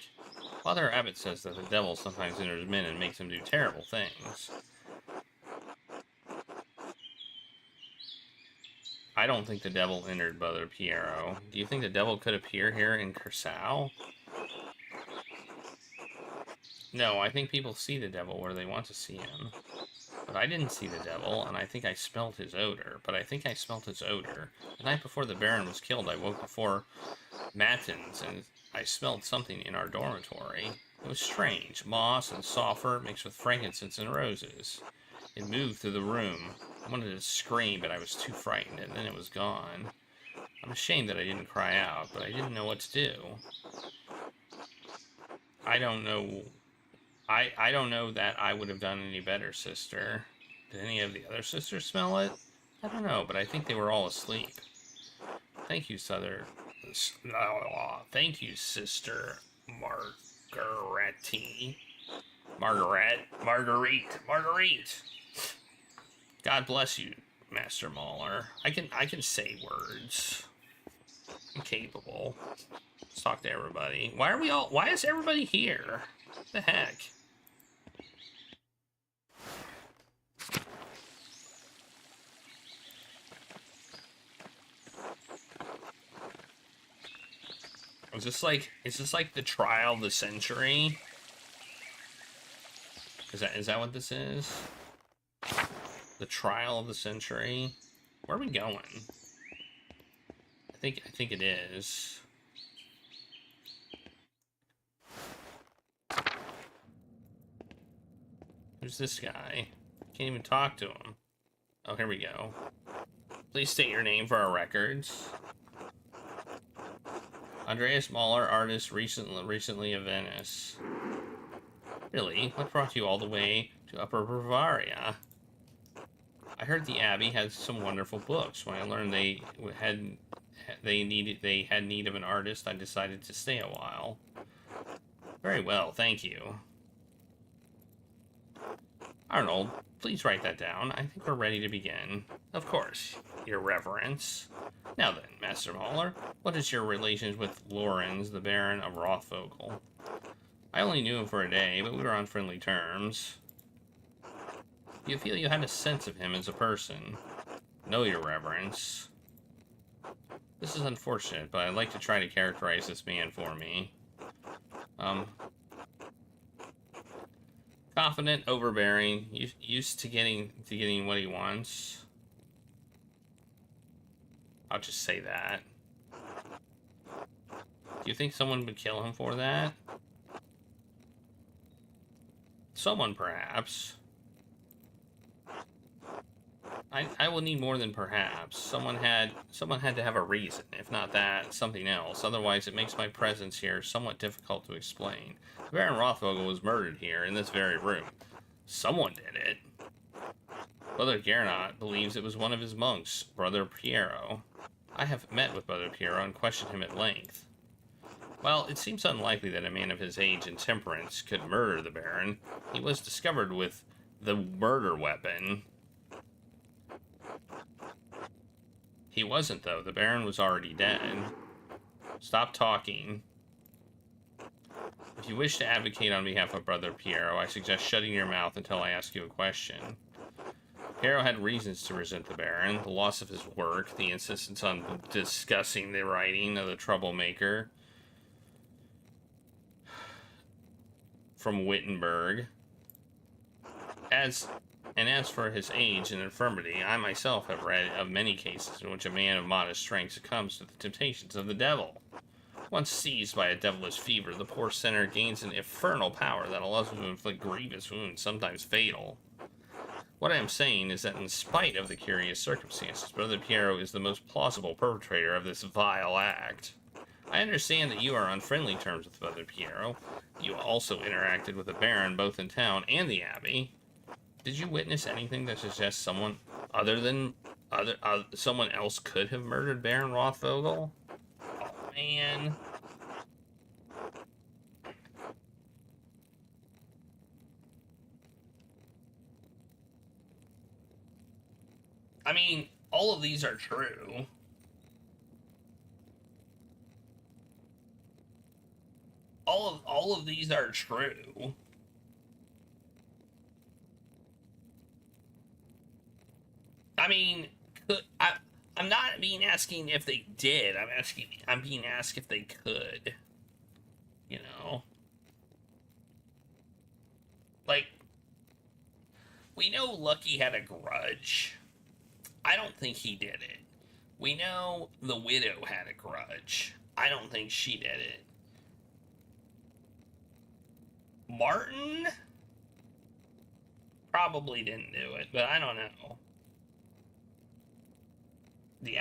Father Abbot says that the devil sometimes enters men and makes them do terrible things. I don't think the devil entered Brother Piero. Do you think the devil could appear here in Curacao? No, I think people see the devil where they want to see him. But I didn't see the devil, and I think I smelled his odor. The night before the Baron was killed, I woke before Matins, and I smelled something in our dormitory. It was strange. Moss and sulfur mixed with frankincense and roses. It moved through the room. I wanted to scream, but I was too frightened, and then it was gone. I'm ashamed that I didn't cry out, but I didn't know what to do. I don't know that I would have done any better, sister. Did any of the other sisters smell it? I don't know, but I think they were all asleep. Thank you, Thank you, Sister Marguerite. Marguerite. God bless you, Master Mauler. I can say words. I'm capable. Let's talk to everybody. Why is everybody here? What the heck? Is this like the trial of the century? Is that what this is? The trial of the century? Where are we going? I think it is. Who's this guy? Can't even talk to him. Oh, here we go. Please state your name for our records. Andreas Mahler, artist, recently of Venice. Really? What brought you all the way to Upper Bavaria? I heard the Abbey had some wonderful books. When I learned they had need of an artist, I decided to stay a while. Very well, thank you. Arnold, please write that down. I think we're ready to begin. Of course, Your Reverence. Now then, Master Mahler, what is your relations with Lorenz, the Baron of Rothvogel? I only knew him for a day, but we were on friendly terms. Do you feel you had a sense of him as a person? No, Your Reverence. This is unfortunate, but I'd like to try to characterize this man for me. Confident, overbearing, used to getting what he wants. I'll just say that. Do you think someone would kill him for that? Someone, perhaps. I will need more than perhaps. Someone had to have a reason, if not that, something else. Otherwise, it makes my presence here somewhat difficult to explain. Baron Rothvogel was murdered here in this very room. Someone did it. Brother Gernot believes it was one of his monks, Brother Piero. I have met with Brother Piero and questioned him at length. Well, it seems unlikely that a man of his age and temperance could murder the Baron. He was discovered with the murder weapon. He wasn't, though. The Baron was already dead. Stop talking. If you wish to advocate on behalf of Brother Piero, I suggest shutting your mouth until I ask you a question. Piero had reasons to resent the Baron, the loss of his work, the insistence on discussing the writing of the troublemaker from Wittenberg. As for his age and infirmity, I myself have read of many cases in which a man of modest strength succumbs to the temptations of the devil. Once seized by a devilish fever, the poor sinner gains an infernal power that allows him to inflict grievous wounds, sometimes fatal. What I am saying is that in spite of the curious circumstances, Brother Piero is the most plausible perpetrator of this vile act. I understand that you are on friendly terms with Brother Piero. You also interacted with the Baron both in town and the Abbey. Did you witness anything that suggests someone someone else could have murdered Baron Rothvogel? Oh, man. I mean, all of these are true. All of these are true. I mean, I'm not being asking if they did. I'm being asked if they could. You know? Like, we know Lucky had a grudge. I don't think he did it. We know the widow had a grudge. I don't think she did it. Martin probably didn't do it, but I don't know. The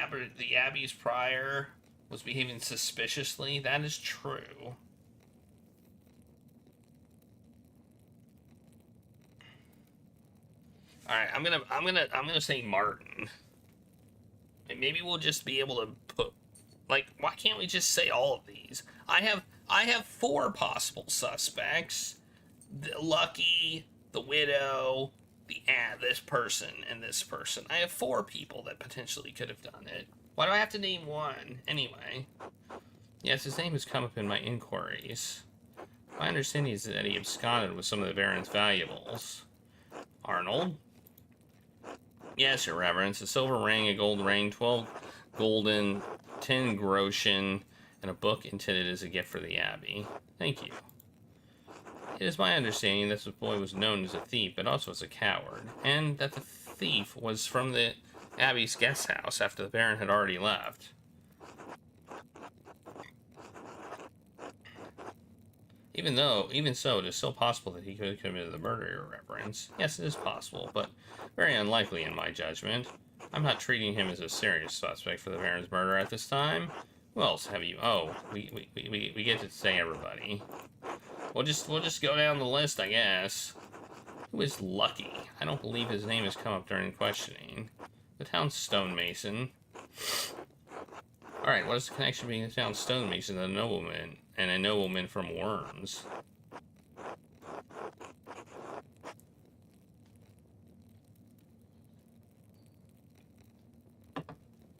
Abbey's prior was behaving suspiciously. That is true. All right, I'm gonna say Martin. And maybe we'll just be able to put, like, why can't we just say all of these? I have 4 possible suspects: the Lucky, the widow, this person, and this person. I have 4 people that potentially could have done it. Why do I have to name one anyway? Yes, his name has come up in my inquiries. My understanding is that he absconded with some of the Baron's valuables. Arnold? Yes, Your Reverence. A silver ring, a gold ring, 12 golden, 10 groschen, and a book intended as a gift for the Abbey. Thank you. It is my understanding that this boy was known as a thief, but also as a coward, and that the thief was from the Abbey's guest house after the Baron had already left. Even so, it is still possible that he could have committed the murder, Your Reverence. Yes, it is possible, but very unlikely in my judgment. I'm not treating him as a serious suspect for the Baron's murder at this time. Who else have you? Oh, we get to say everybody. We'll just go down the list, I guess. Who is Lucky? I don't believe his name has come up during questioning. The town's stonemason. Alright, what is the connection between the town's stonemason and a nobleman from Worms?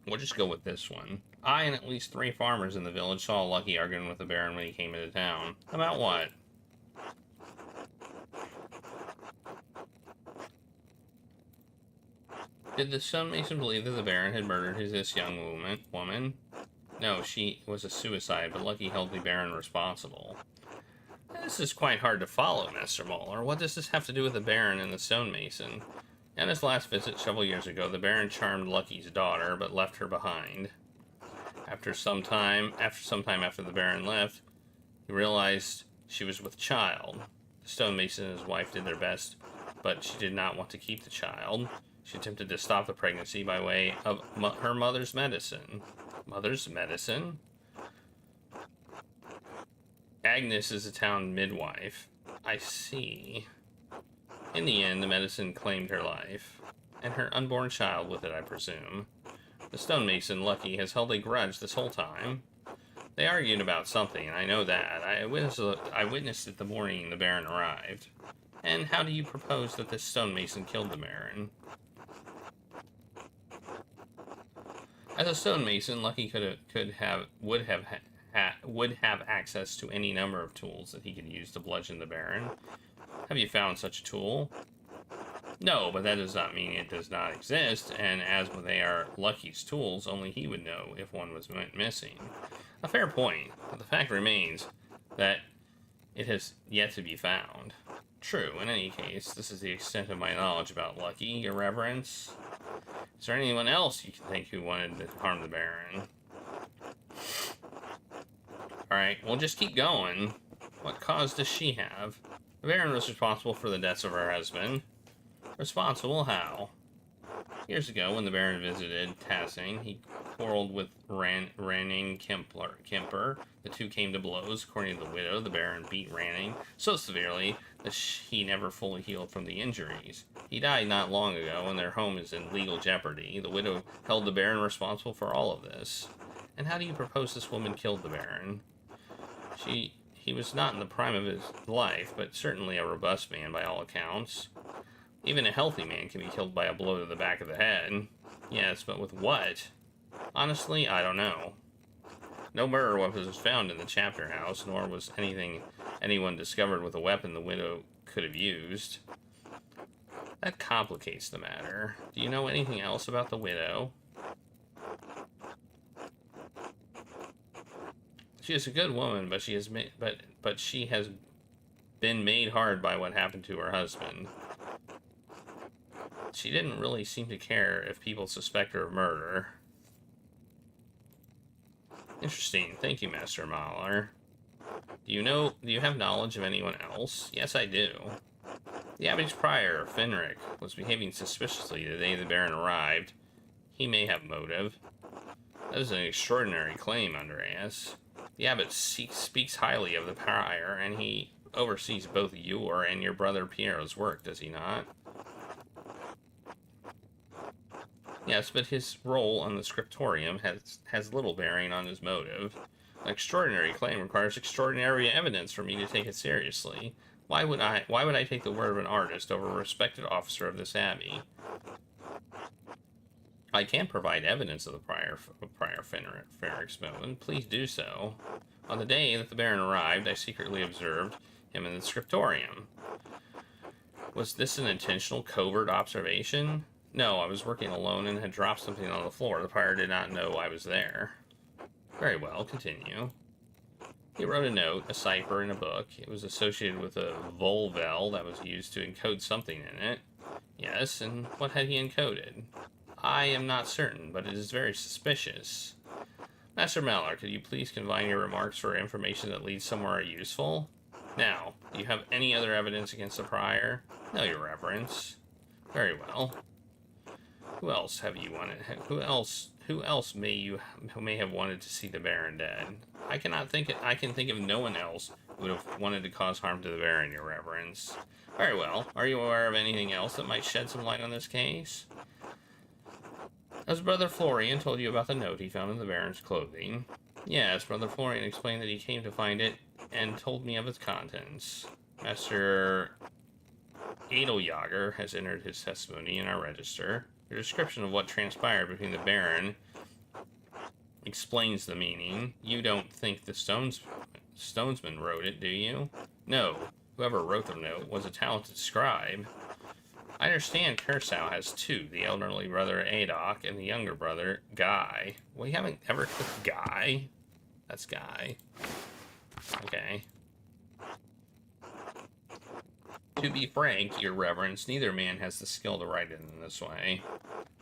We'll just go with this one. I and at least 3 farmers in the village saw Lucky arguing with the Baron when he came into town. About what? Did the stonemason believe that the Baron had murdered this young woman? No, she was a suicide, but Lucky held the Baron responsible. This is quite hard to follow, Master Muller. What does this have to do with the Baron and the stonemason? On his last visit several years ago, the Baron charmed Lucky's daughter, but left her behind. After some time after the Baron left, he realized she was with child. The stonemason and his wife did their best, but she did not want to keep the child. She attempted to stop the pregnancy by way of her mother's medicine. Mother's medicine? Agnes is a town midwife. I see. In the end, the medicine claimed her life, and her unborn child with it, I presume. The stonemason, Lucky, has held a grudge this whole time. They argued about something, I know that. I witnessed it the morning the Baron arrived. And how do you propose that this stonemason killed the Baron? As a stonemason, Lucky would have access to any number of tools that he could use to bludgeon the Baron. Have you found such a tool? No, but that does not mean it does not exist, and as they are Lucky's tools, only he would know if one was missing. A fair point, but the fact remains that it has yet to be found. True, in any case, this is the extent of my knowledge about Lucky, Your Reverence. Is there anyone else you can think who wanted to harm the Baron? Alright, we'll just keep going. What cause does she have? The Baron was responsible for the deaths of her husband. Responsible how? Years ago, when the Baron visited Tassing, he quarreled with Ranning Kemper. The two came to blows. According to the widow, the Baron beat Ranning so severely that he never fully healed from the injuries. He died not long ago, and their home is in legal jeopardy. The widow held the Baron responsible for all of this. And how do you propose this woman killed the Baron? He was not in the prime of his life, but certainly a robust man by all accounts. Even a healthy man can be killed by a blow to the back of the head. Yes, but with what? Honestly, I don't know. No murder weapon was found in the chapter house, nor was anyone discovered with a weapon the widow could have used. That complicates the matter. Do you know anything else about the widow? She is a good woman, but she has been made hard by what happened to her husband. She didn't really seem to care if people suspect her of murder. Interesting. Thank you, Master Mahler. Do you have knowledge of anyone else? Yes, I do. The Abbey's prior, Fenric, was behaving suspiciously the day the Baron arrived. He may have motive. That is an extraordinary claim, Andreas. The Abbot speaks highly of the prior, and he oversees both your and your brother Piero's work, does he not? Yes, but his role on the scriptorium has little bearing on his motive. An extraordinary claim requires extraordinary evidence for me to take it seriously. Why would I take the word of an artist over a respected officer of this abbey? I can provide evidence of the prior Ferric's movement. Please do so. On the day that the Baron arrived, I secretly observed him in the scriptorium. Was this an intentional, covert observation? No, I was working alone and had dropped something on the floor. The prior did not know I was there. Very well, continue. He wrote a note, a cipher, in a book. It was associated with a volvel that was used to encode something in it. Yes, and what had he encoded? I am not certain, but it is very suspicious. Master Mallar, could you please confine your remarks for information that leads somewhere useful? Now, do you have any other evidence against the prior? No, Your Reverence. Very well. Who else have you wanted? Who else may have wanted to see the Baron dead? I can think of no one else who would have wanted to cause harm to the Baron, Your Reverence. Very well. Are you aware of anything else that might shed some light on this case? Has Brother Florian told you about the note he found in the Baron's clothing? Yes, Brother Florian explained that he came to find it and told me of its contents. Master Edeljager has entered his testimony in our register. Your description of what transpired between the Baron explains the meaning. You don't think the Stonesman wrote it, do you? No. Whoever wrote the note was a talented scribe. I understand Cursow has two, the elderly brother Adok and the younger brother Guy. We haven't ever clicked Guy. That's Guy. Okay. To be frank, Your Reverence, neither man has the skill to write it in this way.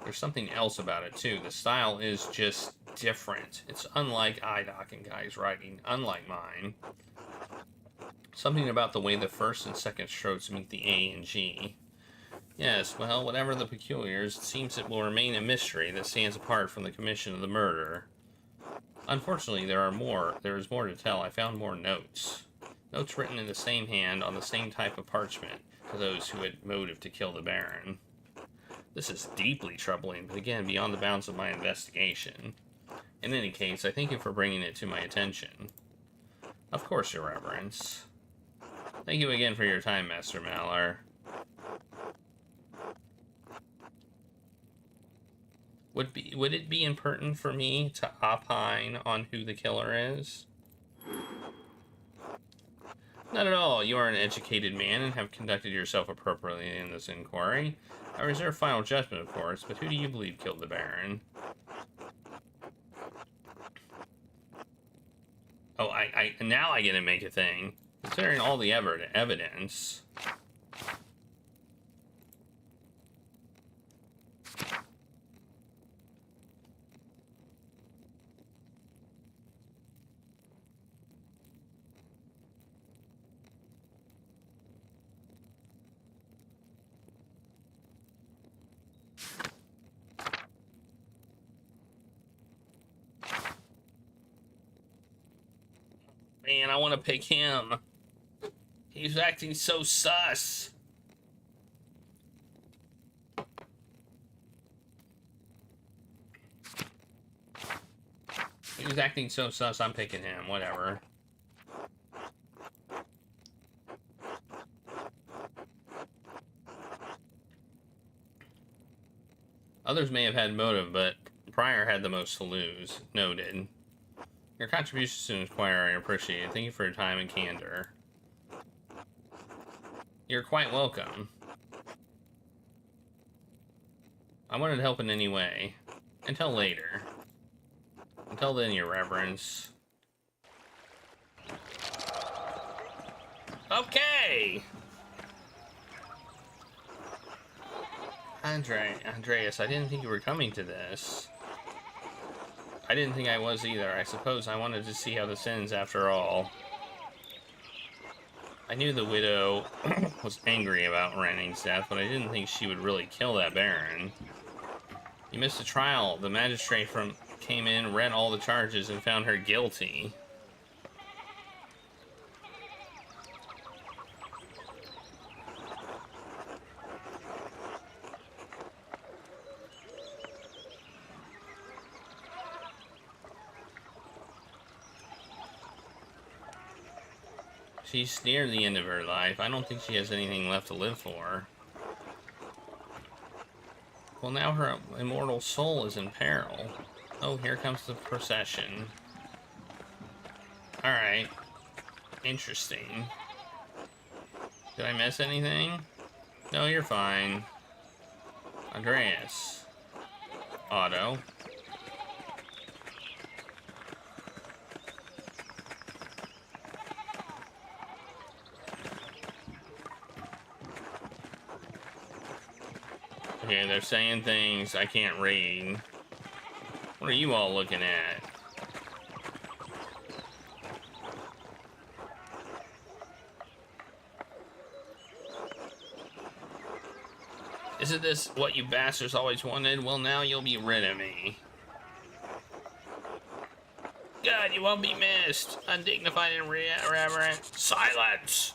There's something else about it, too. The style is just different. It's unlike Idok and Guy's writing, unlike mine. Something about the way the first and second strokes meet the A and G. Yes, well, whatever the peculiars, it seems it will remain a mystery that stands apart from the commission of the murder. Unfortunately, there is more to tell. I found more notes. Notes written in the same hand on the same type of parchment to those who had motive to kill the Baron. This is deeply troubling, but again, beyond the bounds of my investigation. In any case, I thank you for bringing it to my attention. Of course, Your Reverence. Thank you again for your time, Master Malar. Would it be impertinent for me to opine on who the killer is? Not at all. You are an educated man and have conducted yourself appropriately in this inquiry. I reserve final judgment, of course, but who do you believe killed the Baron? Oh, now I get to make a thing. Considering all the evidence. Man, I want to pick him. He's acting so sus. He's acting so sus, I'm picking him. Whatever. Others may have had motive, but Pryor had the most to lose. Noted. Your contributions to the Inquirer I appreciate. Thank you for your time and candor. You're quite welcome. I wanted to help in any way. Until later. Until then, Your Reverence. Okay! Andreas, I didn't think you were coming to this. I didn't think I was either. I suppose I wanted to see how this ends after all. I knew the widow was angry about Ranning's death, but I didn't think she would really kill that Baron. You missed the trial. The magistrate came in, read all the charges, and found her guilty. She's near the end of her life. I don't think she has anything left to live for. Well, now her immortal soul is in peril. Oh, here comes the procession. Alright. Interesting. Did I miss anything? No, you're fine. Andreas. Otto. Okay, they're saying things I can't read. What are you all looking at? Isn't this what you bastards always wanted? Well, now you'll be rid of me. God, you won't be missed. Undignified and irreverent. Silence!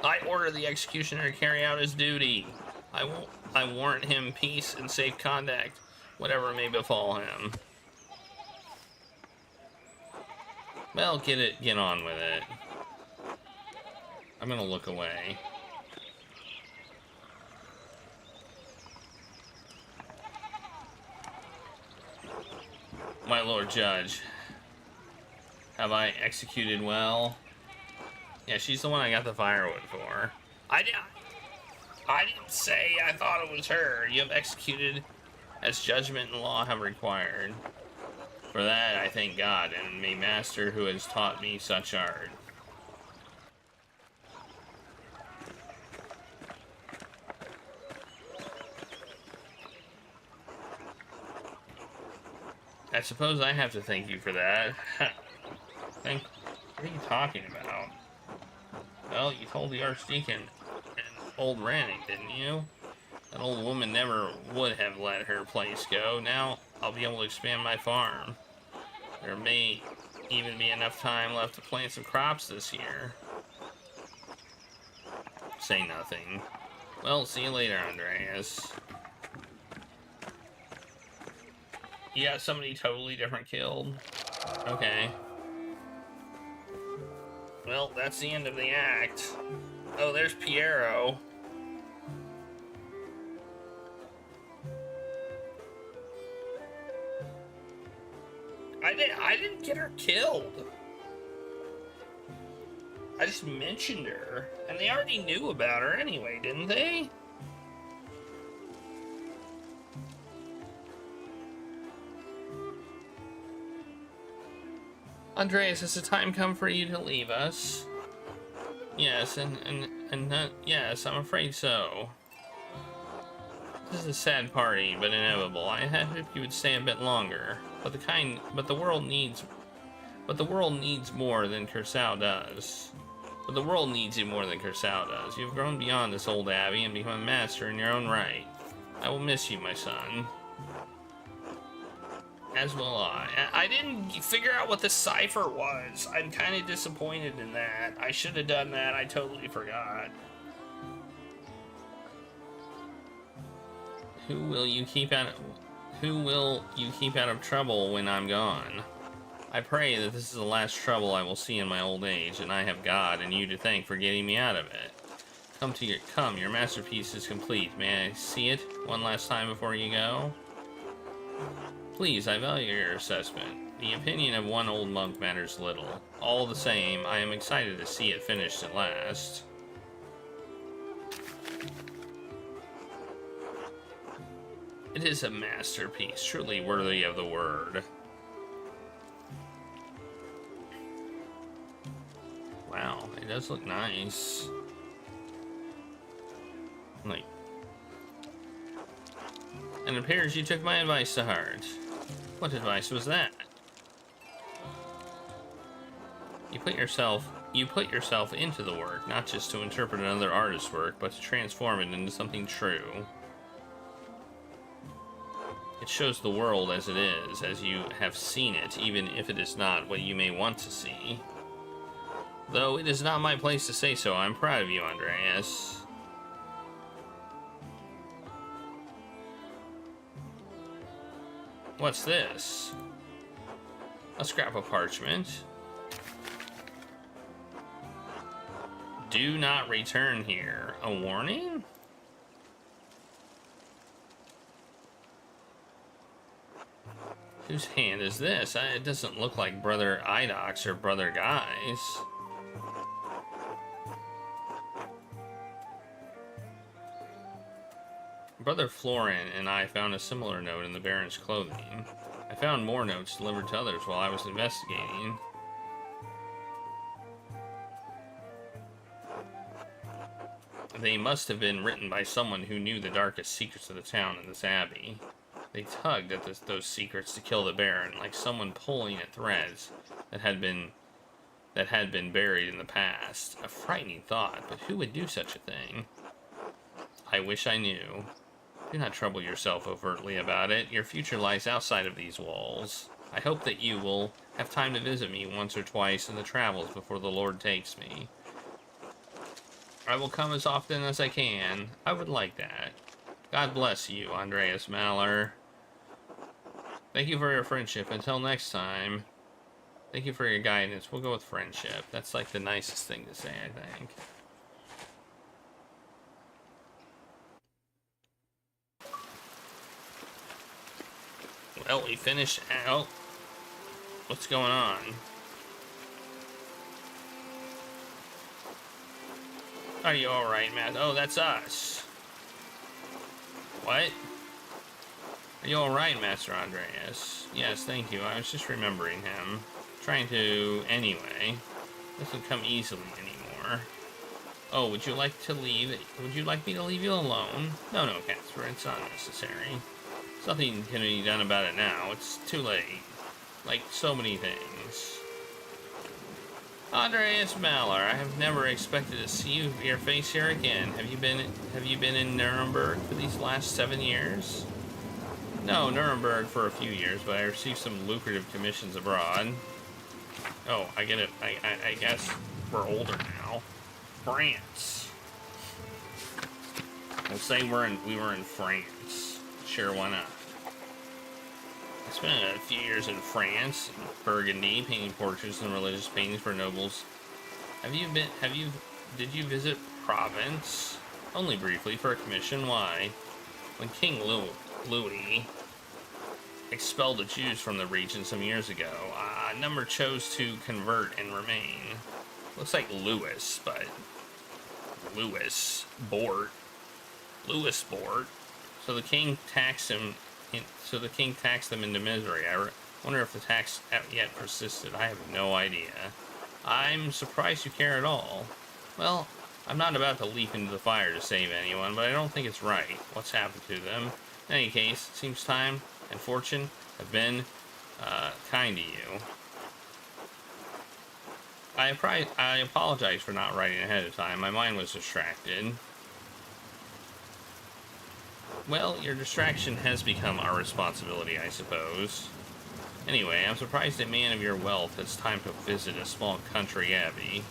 I order the executioner to carry out his duty. I warrant him peace and safe conduct, whatever may befall him. Well, get on with it. I'm gonna look away. My Lord Judge, have I executed well? Yeah, she's the one I got the firewood for. I didn't say I thought it was her. You have executed as judgment and law have required. For that, I thank God and my master who has taught me such art. I suppose I have to thank you for that. What are you talking about? Well, you told the Archdeacon and old Ranning, didn't you? That old woman never would have let her place go. Now I'll be able to expand my farm. There may even be enough time left to plant some crops this year. Say nothing. Well, see you later, Andreas. You got somebody totally different killed? Okay. Well, that's the end of the act. Oh, there's Piero. I didn't get her killed. I just mentioned her. And they already knew about her anyway, didn't they? Andreas, has the time come for you to leave us? Yes, yes, I'm afraid so. This is a sad party, but inevitable. I had hoped you would stay a bit longer. But the world needs more than Curacao does. But the world needs you more than Curacao does. You've grown beyond this old abbey and become a master in your own right. I will miss you, my son. As will I. I didn't figure out what the cipher was. I'm kind of disappointed in that. I should have done that. I totally forgot. Who will you keep out of trouble when I'm gone? I pray that this is the last trouble I will see in my old age, and I have God and you to thank for getting me out of it. Come, your masterpiece is complete. May I see it one last time before you go? Please, I value your assessment. The opinion of one old monk matters little. All the same, I am excited to see it finished at last. It is a masterpiece, truly worthy of the word. Wow, it does look nice. Like, and it appears you took my advice to heart. What advice was that? You put yourself into the work, not just to interpret another artist's work, but to transform it into something true. It shows the world as it is, as you have seen it, even if it is not what you may want to see. Though it is not my place to say so, I'm proud of you, Andreas. What's this? A scrap of parchment. Do not return here. A warning? Whose hand is this? It doesn't look like Brother Idox or Brother Guy's. Brother Florin and I found a similar note in the Baron's clothing. I found more notes delivered to others while I was investigating. They must have been written by someone who knew the darkest secrets of the town and this abbey. They tugged at those secrets to kill the Baron, like someone pulling at threads that had been buried in the past. A frightening thought, but who would do such a thing? I wish I knew. Do not trouble yourself overtly about it. Your future lies outside of these walls. I hope that you will have time to visit me once or twice in the travels before the Lord takes me. I will come as often as I can. I would like that. God bless you, Andreas Maller. Thank you for your friendship. Until next time. Thank you for your guidance. We'll go with friendship. That's like the nicest thing to say, I think. Well, we finished out. What's going on? Are you alright, Matt? Oh, that's us. What? Are you alright, Master Andreas? Yes, thank you. I was just remembering him. Trying to... Anyway. This doesn't come easily anymore. Oh, would you like to leave? Would you like me to leave you alone? No, Casper. It's not necessary. Nothing can be done about it now. It's too late. Like so many things. Andreas Maller, I have never expected to see your face here again. Have you been in Nuremberg for these last 7 years? No, Nuremberg for a few years, but I received some lucrative commissions abroad. Oh, I get it. I guess we're older now. France. We'll say we were in France. Sure, why not? I spent a few years in France, Burgundy, painting portraits and religious paintings for nobles. Did you visit Provence? Only briefly for a commission. Why? When King Louis expelled the Jews from the region some years ago, a number chose to convert and remain. Looks like Louis, but Louis Bort. So the king taxed them into misery. I wonder if the tax yet persisted. I have no idea. I'm surprised you care at all. Well, I'm not about to leap into the fire to save anyone, but I don't think it's right. What's happened to them? In any case, it seems time and fortune have been kind to you. I apologize for not writing ahead of time. My mind was distracted. Well, your distraction has become our responsibility, I suppose. Anyway, I'm surprised a man of your wealth has time to visit a small country abbey.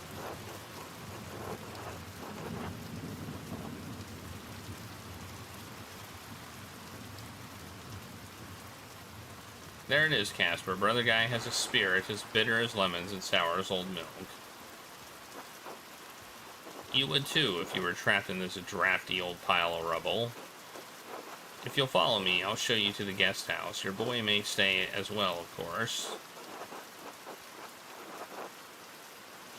There it is, Casper. Brother Guy has a spirit as bitter as lemons and sour as old milk. You would too if you were trapped in this drafty old pile of rubble. If you'll follow me, I'll show you to the guest house. Your boy may stay as well, of course.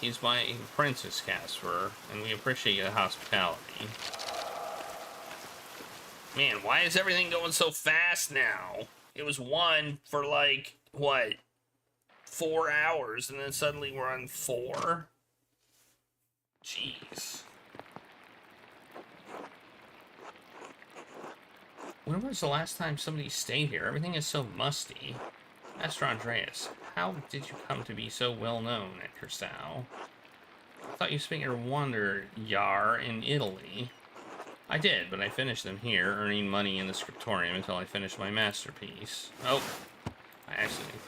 He's my apprentice, Casper, and we appreciate your hospitality. Man, why is everything going so fast now? It was 1 for like, what, 4 hours, and then suddenly we're on 4? Jeez. When was the last time somebody stayed here? Everything is so musty. Master Andreas, how did you come to be so well known at Curacao? I thought you spent your wander year in Italy. I did, but I finished them here, earning money in the scriptorium until I finished my masterpiece. Oh, I accidentally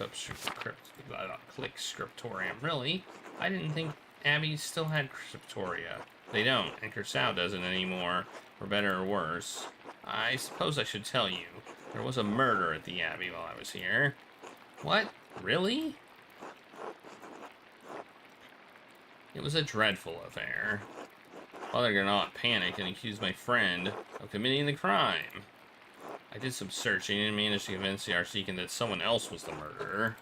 clicked scriptorium. Really? I didn't think abbeys still had scriptoria. They don't, and Curacao doesn't anymore, for better or worse. I suppose I should tell you, there was a murder at the abbey while I was here. What? Really? It was a dreadful affair. Father Gernot panicked and accused my friend of committing the crime. I did some searching and managed to convince the Archdeacon that someone else was the murderer.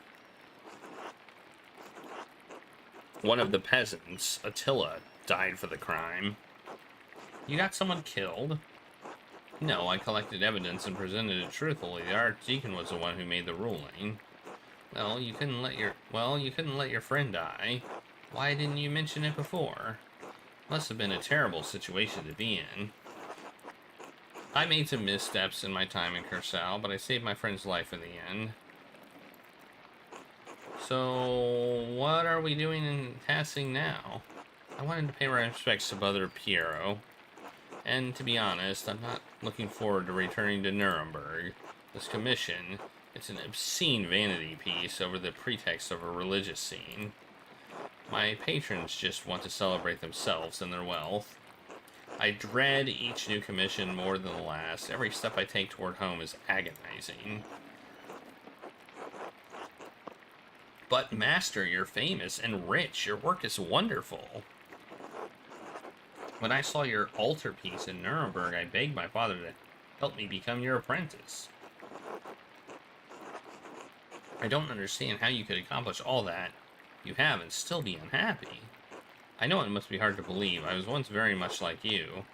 One of the peasants, Attila, died for the crime. You got someone killed? No, I collected evidence and presented it truthfully. The Archdeacon was the one who made the ruling. Well, you couldn't let your friend die. Why didn't you mention it before? Must have been a terrible situation to be in. I made some missteps in my time in Curacao, but I saved my friend's life in the end. So, what are we doing in passing now? I wanted to pay my respects to Brother Piero. And to be honest, I'm not looking forward to returning to Nuremberg. This commission, it's an obscene vanity piece over the pretext of a religious scene. My patrons just want to celebrate themselves and their wealth. I dread each new commission more than the last. Every step I take toward home is agonizing. But, Master, you're famous and rich. Your work is wonderful. When I saw your altarpiece in Nuremberg, I begged my father to help me become your apprentice. I don't understand how you could accomplish all that you have and still be unhappy. I know it must be hard to believe. I was once very much like you.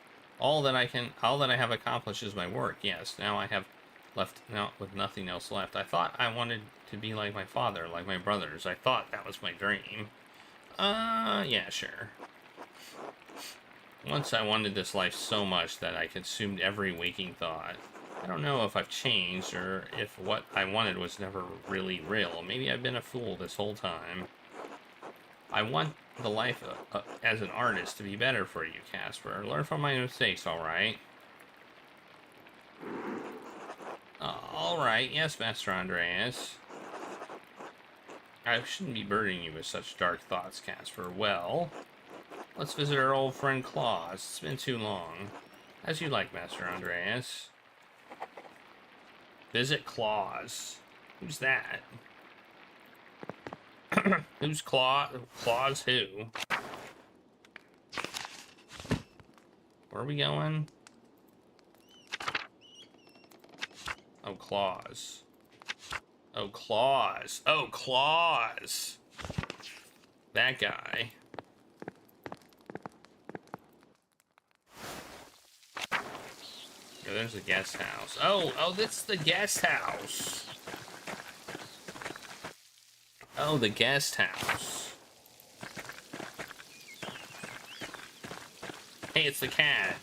All that I have accomplished is my work. Yes, now I have left now with nothing else left. I thought I wanted to be like my father, like my brothers. I thought that was my dream. Yeah, sure. Once I wanted this life so much that I consumed every waking thought. I don't know if I've changed or if what I wanted was never really real. Maybe I've been a fool this whole time. I want the life as an artist to be better for you, Casper. Learn from my mistakes, alright? Alright, yes, Master Andreas. I shouldn't be burdening you with such dark thoughts, Casper. Well, let's visit our old friend Claus. It's been too long. As you like, Master Andreas. Visit Claus. Who's that? Who's Claws who? Where are we going? Oh, Claws. Oh, Claws. Oh, Claws. That guy. Oh, there's a guest house. Oh, that's the guest house. Oh, the guest house. Hey, it's the cat.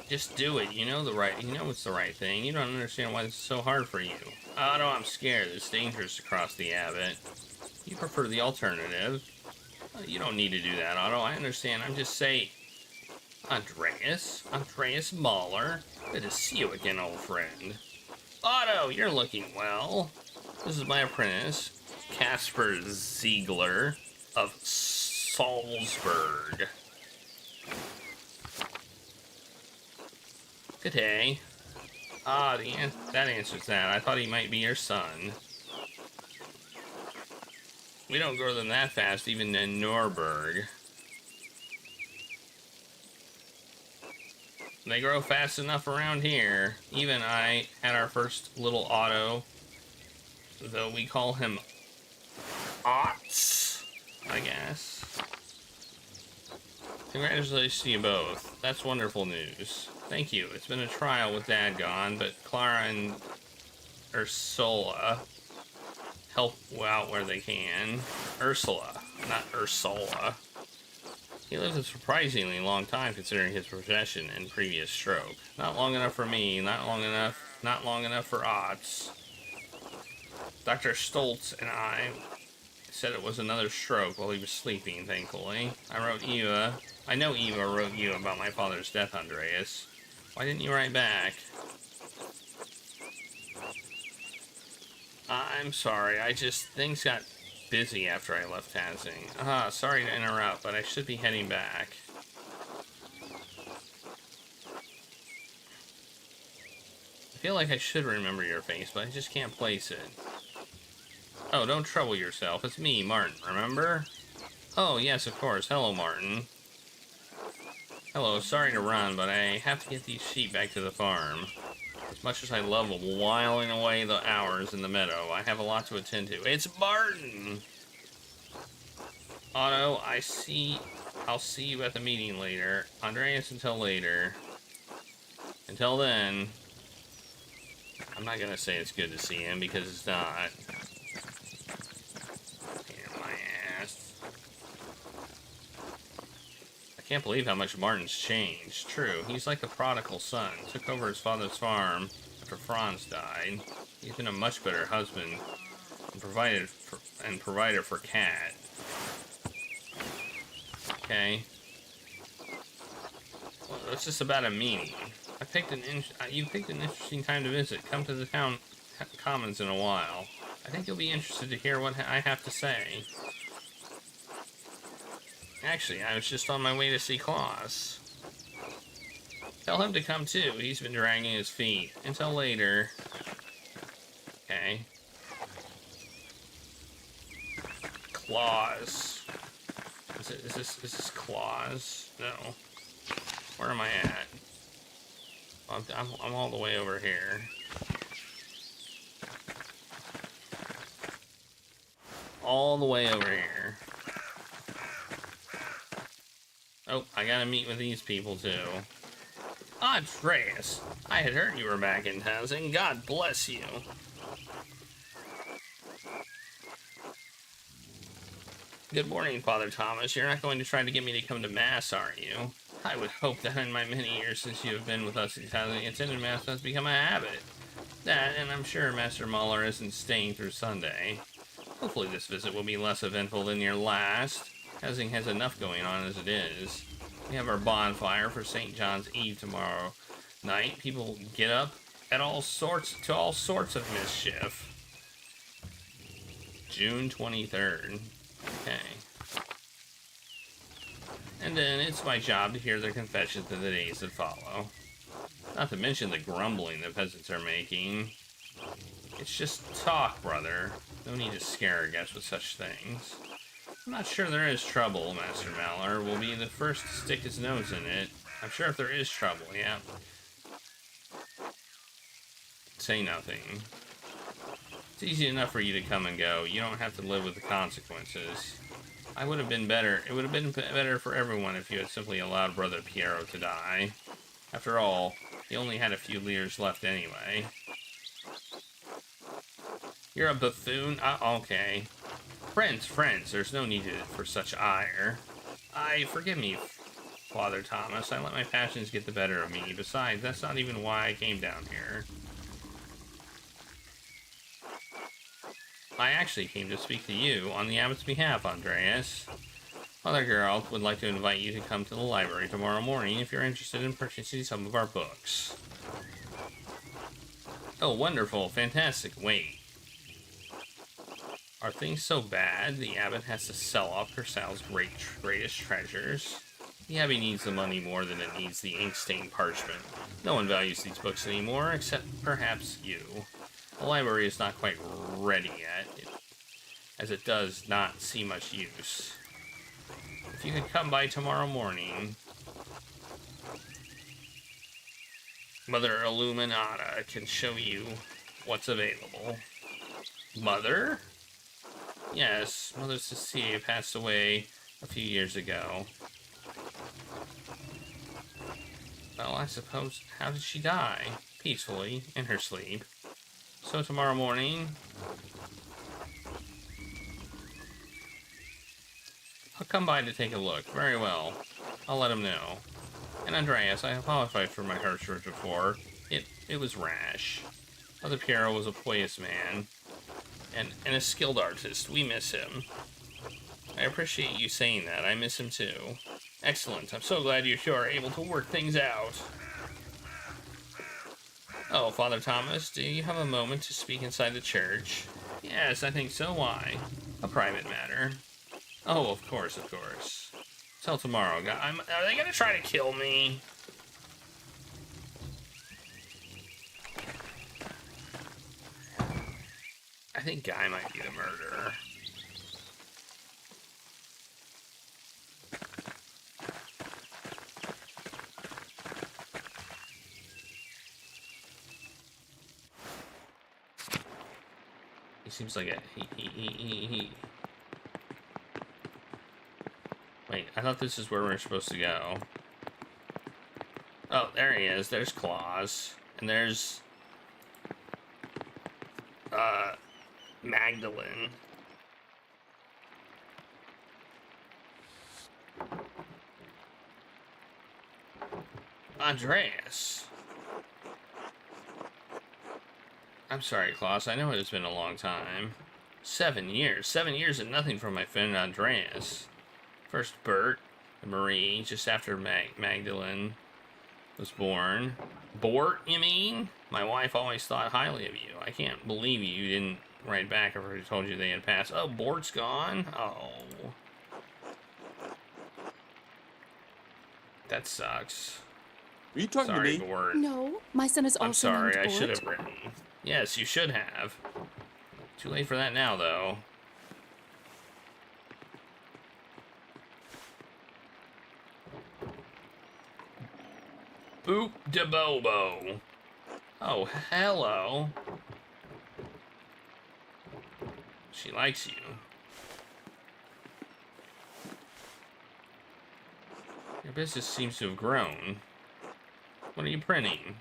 Just do it. You know it's the right thing. You don't understand why it's so hard for you. Oh no, I'm scared. It's dangerous to cross the Abbot. You prefer the alternative. You don't need to do that, Otto. I understand. I'm just saying. Andreas Mahler. Good to see you again, old friend. Otto, you're looking well. This is my apprentice, Casper Ziegler of Salzburg. Good day. Ah, that answers that. I thought he might be your son. We don't grow them that fast, even in Nuremberg. They grow fast enough around here. Even I had our first little Otto, though we call him Otts, I guess. Congratulations to you both. That's wonderful news. Thank you. It's been a trial with Dad gone, but Clara and Ursula help out where they can. Ursula, not Ursula. He lived a surprisingly long time considering his profession and previous stroke. Not long enough for me, not long enough for Otts. Dr. Stoltz and I said it was another stroke while he was sleeping, thankfully. I know Eva wrote you about my father's death, Andreas. Why didn't you write back? I'm sorry, things got busy after I left Tazing. Sorry to interrupt, but I should be heading back. I feel like I should remember your face, but I just can't place it. Oh, don't trouble yourself. It's me, Martin, remember? Oh, yes, of course. Hello, Martin. Hello, sorry to run, but I have to get these sheep back to the farm. As much as I love whiling away the hours in the meadow, I have a lot to attend to. It's Martin! Otto, I'll see you at the meeting later. Andreas, until later. Until then, I'm not gonna say it's good to see him, because it's not. I can't believe how much Martin's changed. True, he's like the prodigal son. Took over his father's farm after Franz died. He's been a much better husband and provider for Kat. Okay. Well, it's just about a meeting. You picked an interesting time to visit. Come to the town commons in a while. I think you'll be interested to hear what I have to say. Actually, I was just on my way to see Klaus. Tell him to come too. He's been dragging his feet. Until later. Okay. Klaus. Is this Klaus? No. Where am I at? I'm all the way over here. All the way over here. Oh, I gotta meet with these people too. Andreas, I had heard you were back in Tazing. God bless you. Good morning, Father Thomas. You're not going to try to get me to come to Mass, are you? I would hope that in my many years since you have been with us in Tazing, attending Mass has become a habit. That, and I'm sure Master Muller isn't staying through Sunday. Hopefully this visit will be less eventful than your last. Tazing has enough going on as it is. We have our bonfire for St. John's Eve tomorrow night. People get up to all sorts of mischief. June 23rd. Okay. And then it's my job to hear their confessions in the days that follow. Not to mention the grumbling the peasants are making. It's just talk, brother. No need to scare a guest with such things. I'm not sure there is trouble, Master Malor will be the first to stick his nose in it. I'm sure if there is trouble, yeah. Say nothing. It's easy enough for you to come and go. You don't have to live with the consequences. It would have been better for everyone if you had simply allowed Brother Piero to die. After all, he only had a few years left anyway. You're a buffoon? Okay. Friends, there's no need for such ire. Forgive me, Father Thomas. I let my passions get the better of me. Besides, that's not even why I came down here. I actually came to speak to you on the abbot's behalf, Andreas. Father Geralt would like to invite you to come to the library tomorrow morning if you're interested in purchasing some of our books. Oh, wonderful, fantastic, wait. Are things so bad the abbot has to sell off Kursal's greatest treasures? The abbey needs the money more than it needs the ink-stained parchment. No one values these books anymore, except perhaps you. The library is not quite ready yet, as it does not see much use. If you could come by tomorrow morning, Mother Illuminata can show you what's available. Mother? Yes, Mother Cecilia passed away a few years ago. Well, I suppose, how did she die? Peacefully, in her sleep. So tomorrow morning, I'll come by to take a look. Very well. I'll let him know. And Andreas, I apologize for my harsh words before. It was rash. Father Piero was a pious man, and a skilled artist. We miss him. I appreciate you saying that. I miss him too. Excellent. I'm so glad you two are able to work things out. Oh, Father Thomas, do you have a moment to speak inside the church? Yes, I think so. Why? A private matter. Oh, of course. Till tomorrow. Are they gonna try to kill me? I think Guy might be the murderer. He seems like a he. Wait, I thought this is where we're supposed to go. Oh, there he is. There's Claus. And there's Magdalene. Andreas. I'm sorry, Klaus. I know it has been a long time. 7 years. 7 years and nothing from my friend Andreas. First Bert and Marie, just after Magdalene was born. Bort, you mean? My wife always thought highly of you. I can't believe you didn't write back after I told you they had passed. Oh, Bort's gone? Oh. That sucks. Are you talking sorry, to me? Bort. No, my son is also I'm sorry, named I should Bort. have written. Yes, you should have. Too late for that now, though. Boop de Bobo. Oh, hello. She likes you. Your business seems to have grown. What are you printing?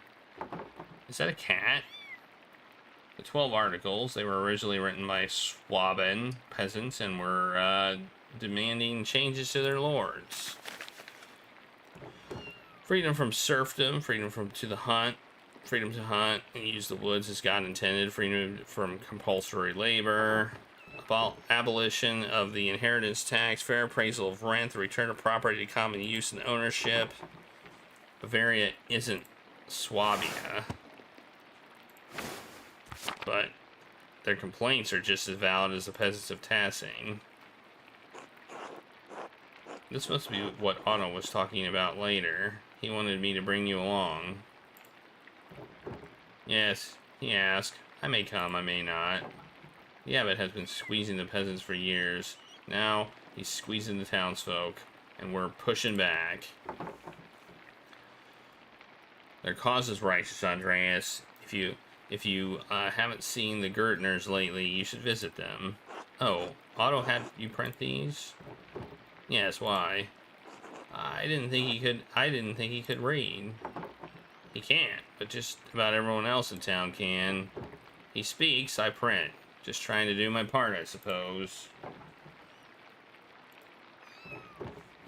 Is that a cat? The 12 articles, they were originally written by Swaben peasants and were demanding changes to their lords. Freedom from serfdom, freedom to hunt and use the woods as God intended, freedom from compulsory labor, abolition of the inheritance tax, fair appraisal of rent, the return of property to common use and ownership. Bavaria isn't Swabia. but their complaints are just as valid as the peasants of Tassing. This must be what Otto was talking about later. He wanted me to bring you along. Yes, he asked. I may come, I may not. The abbot has been squeezing the peasants for years. Now, he's squeezing the townsfolk, and we're pushing back. Their cause is righteous, Andreas. If you haven't seen the Gertners lately, you should visit them. Oh, Otto had you print these? Yes, why? I didn't think he could read. He can't, but just about everyone else in town can. He speaks, I print. Just trying to do my part, I suppose.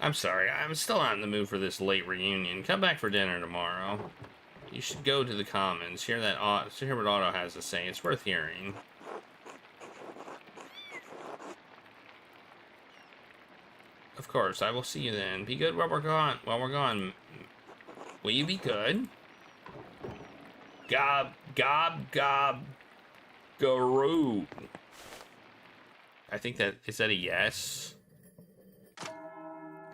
I'm sorry, I'm still not in the mood for this late reunion. Come back for dinner tomorrow. You should go to the Commons, hear what Otto has to say. It's worth hearing. Of course, I will see you then. Be good while we're gone. Will you be good? Gob, gob, gob, garoo. I think is that a yes?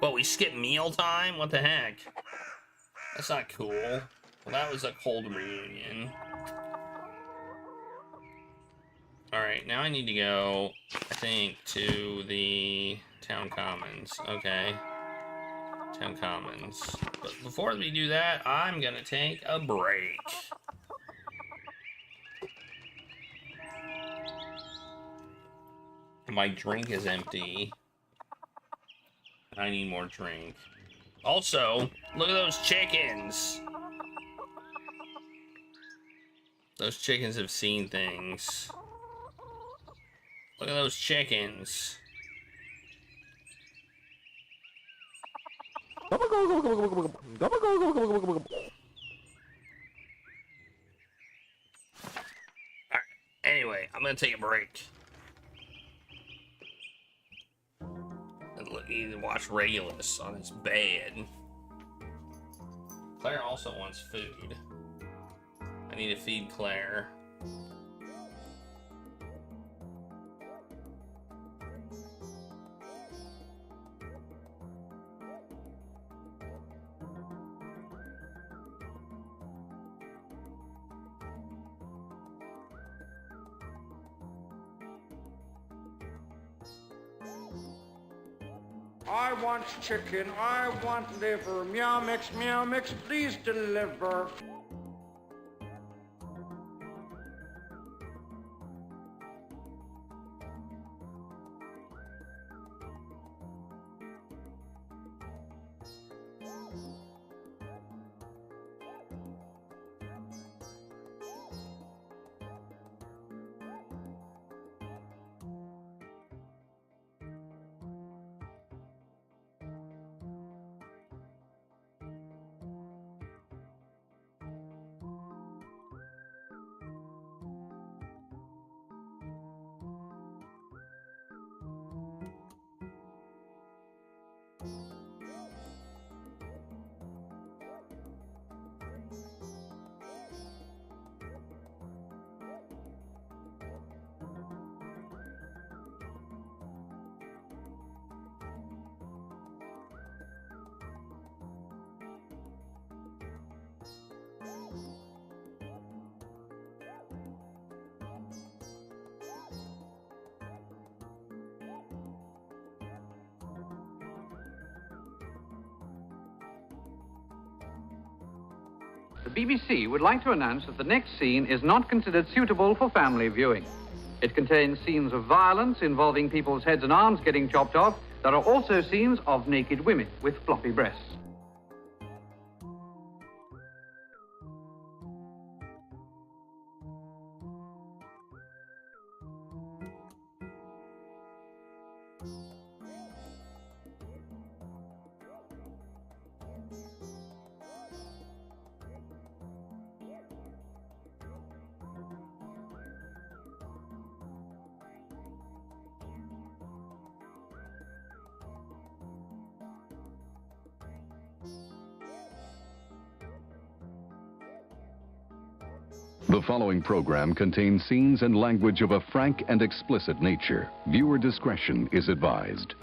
Well, we skipped mealtime? What the heck? That's not cool. Well, that was a cold reunion. Alright, now I need to go, I think, to the Town Commons. Okay. Town Commons. But before we do that, I'm gonna take a break. My drink is empty. I need more drink. Also, look at those chickens. Those chickens have seen things. Look at those chickens. Alright, anyway, I'm gonna take a break. And watch Regulus on his bed. Claire also wants food. I need to feed Claire. I want chicken, I want liver, meow mix, please deliver. The BBC would like to announce that the next scene is not considered suitable for family viewing. It contains scenes of violence involving people's heads and arms getting chopped off. There are also scenes of naked women with floppy breasts. The following program contains scenes and language of a frank and explicit nature. Viewer discretion is advised.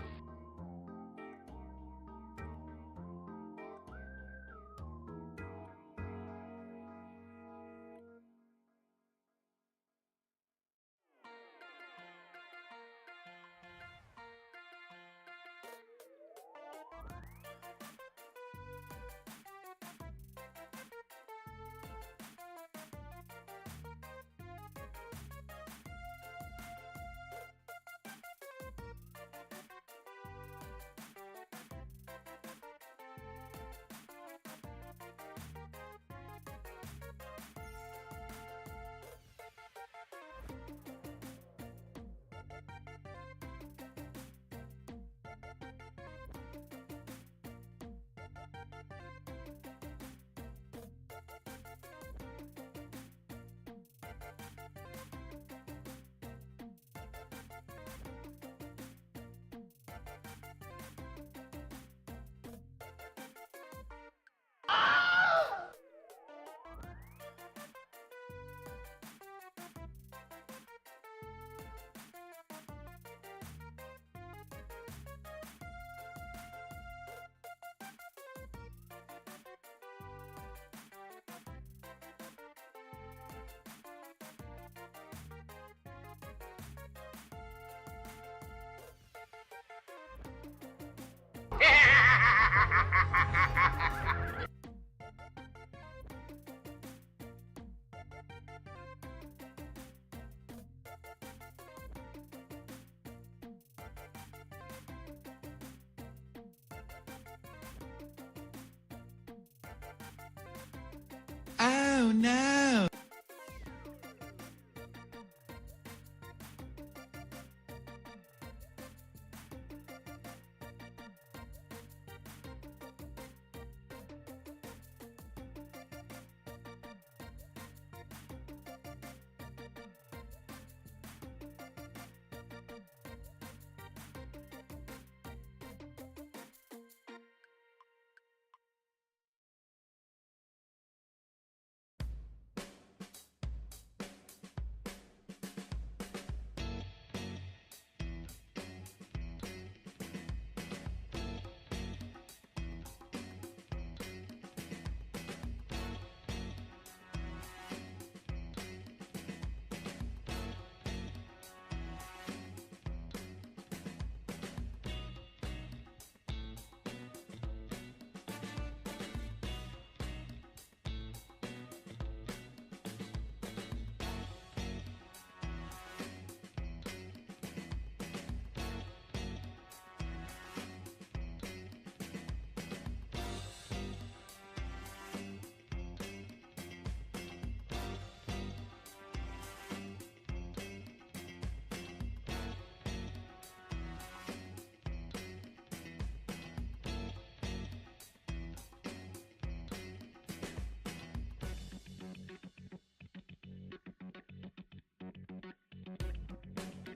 Oh no!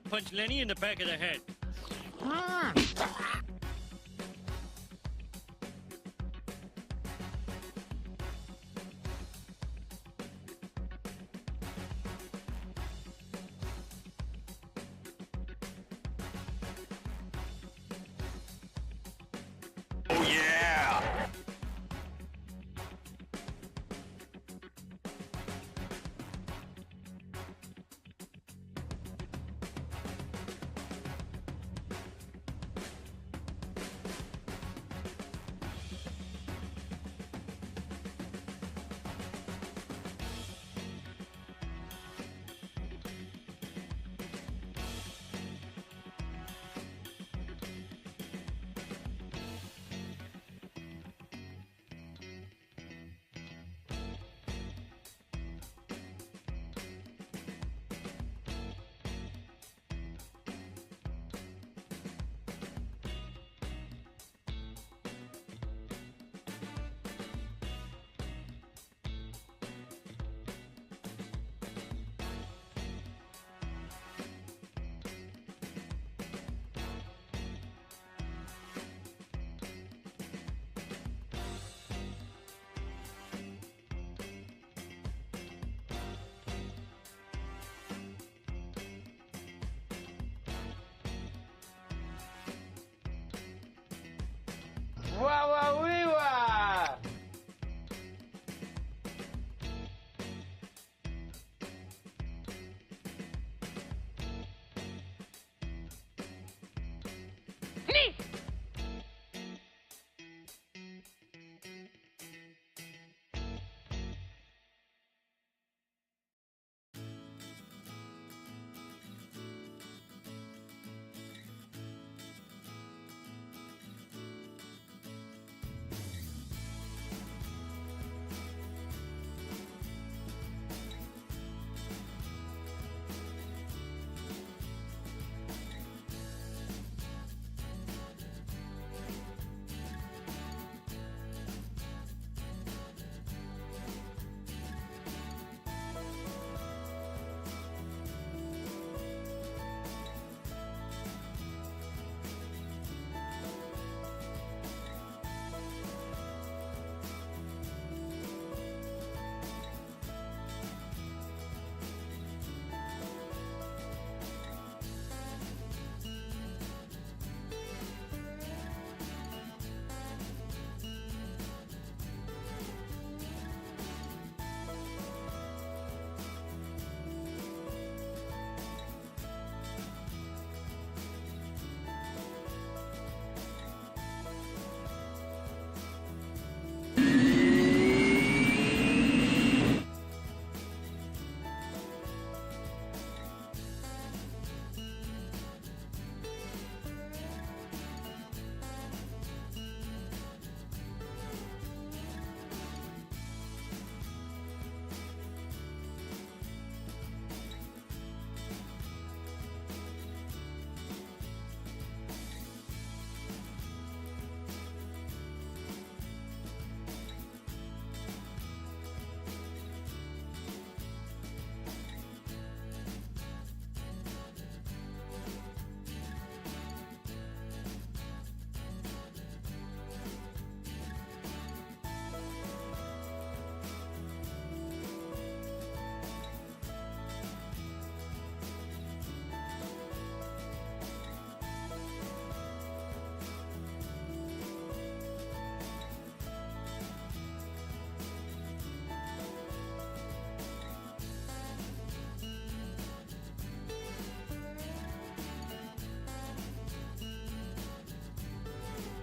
Punch Lenny in the back of the head. Oh yeah!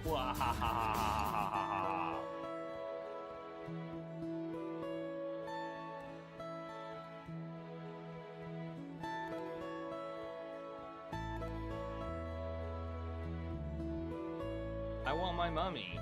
Wahahaha. I want my mummy.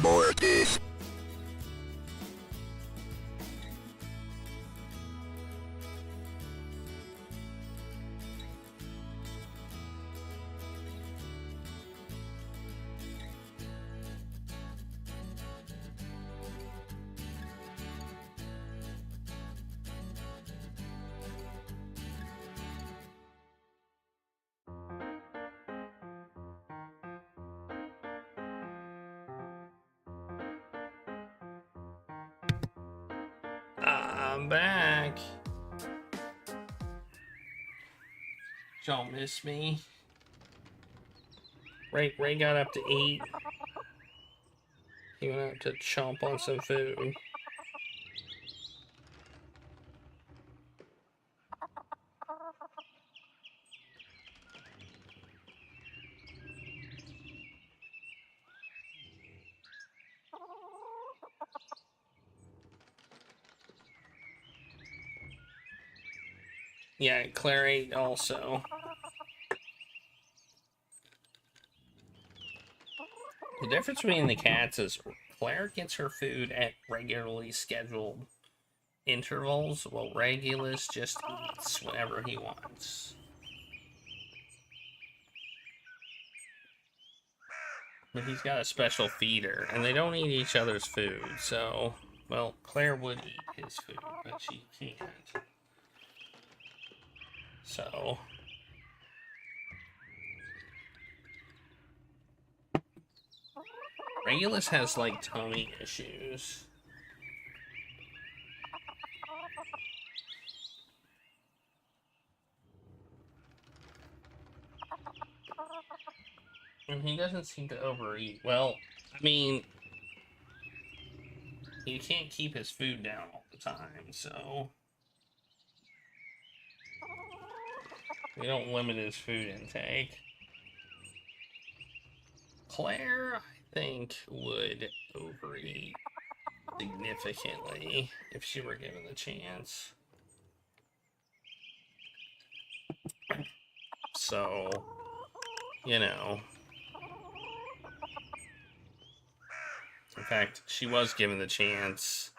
Mortis. I'm back. Don't miss me. Ray got up to eat. He went out to chomp on some food. Yeah, Claire ate also. The difference between the cats is Claire gets her food at regularly scheduled intervals, while Regulus just eats whenever he wants. But he's got a special feeder, and they don't eat each other's food, so, well, Claire would eat his food, but she can't. So... Regulus has, like, tummy issues. And he doesn't seem to overeat. Well, I mean, he can't keep his food down all the time, so... we don't limit his food intake. Claire, I think, would overeat significantly if she were given the chance. So, you know. In fact, she was given the chance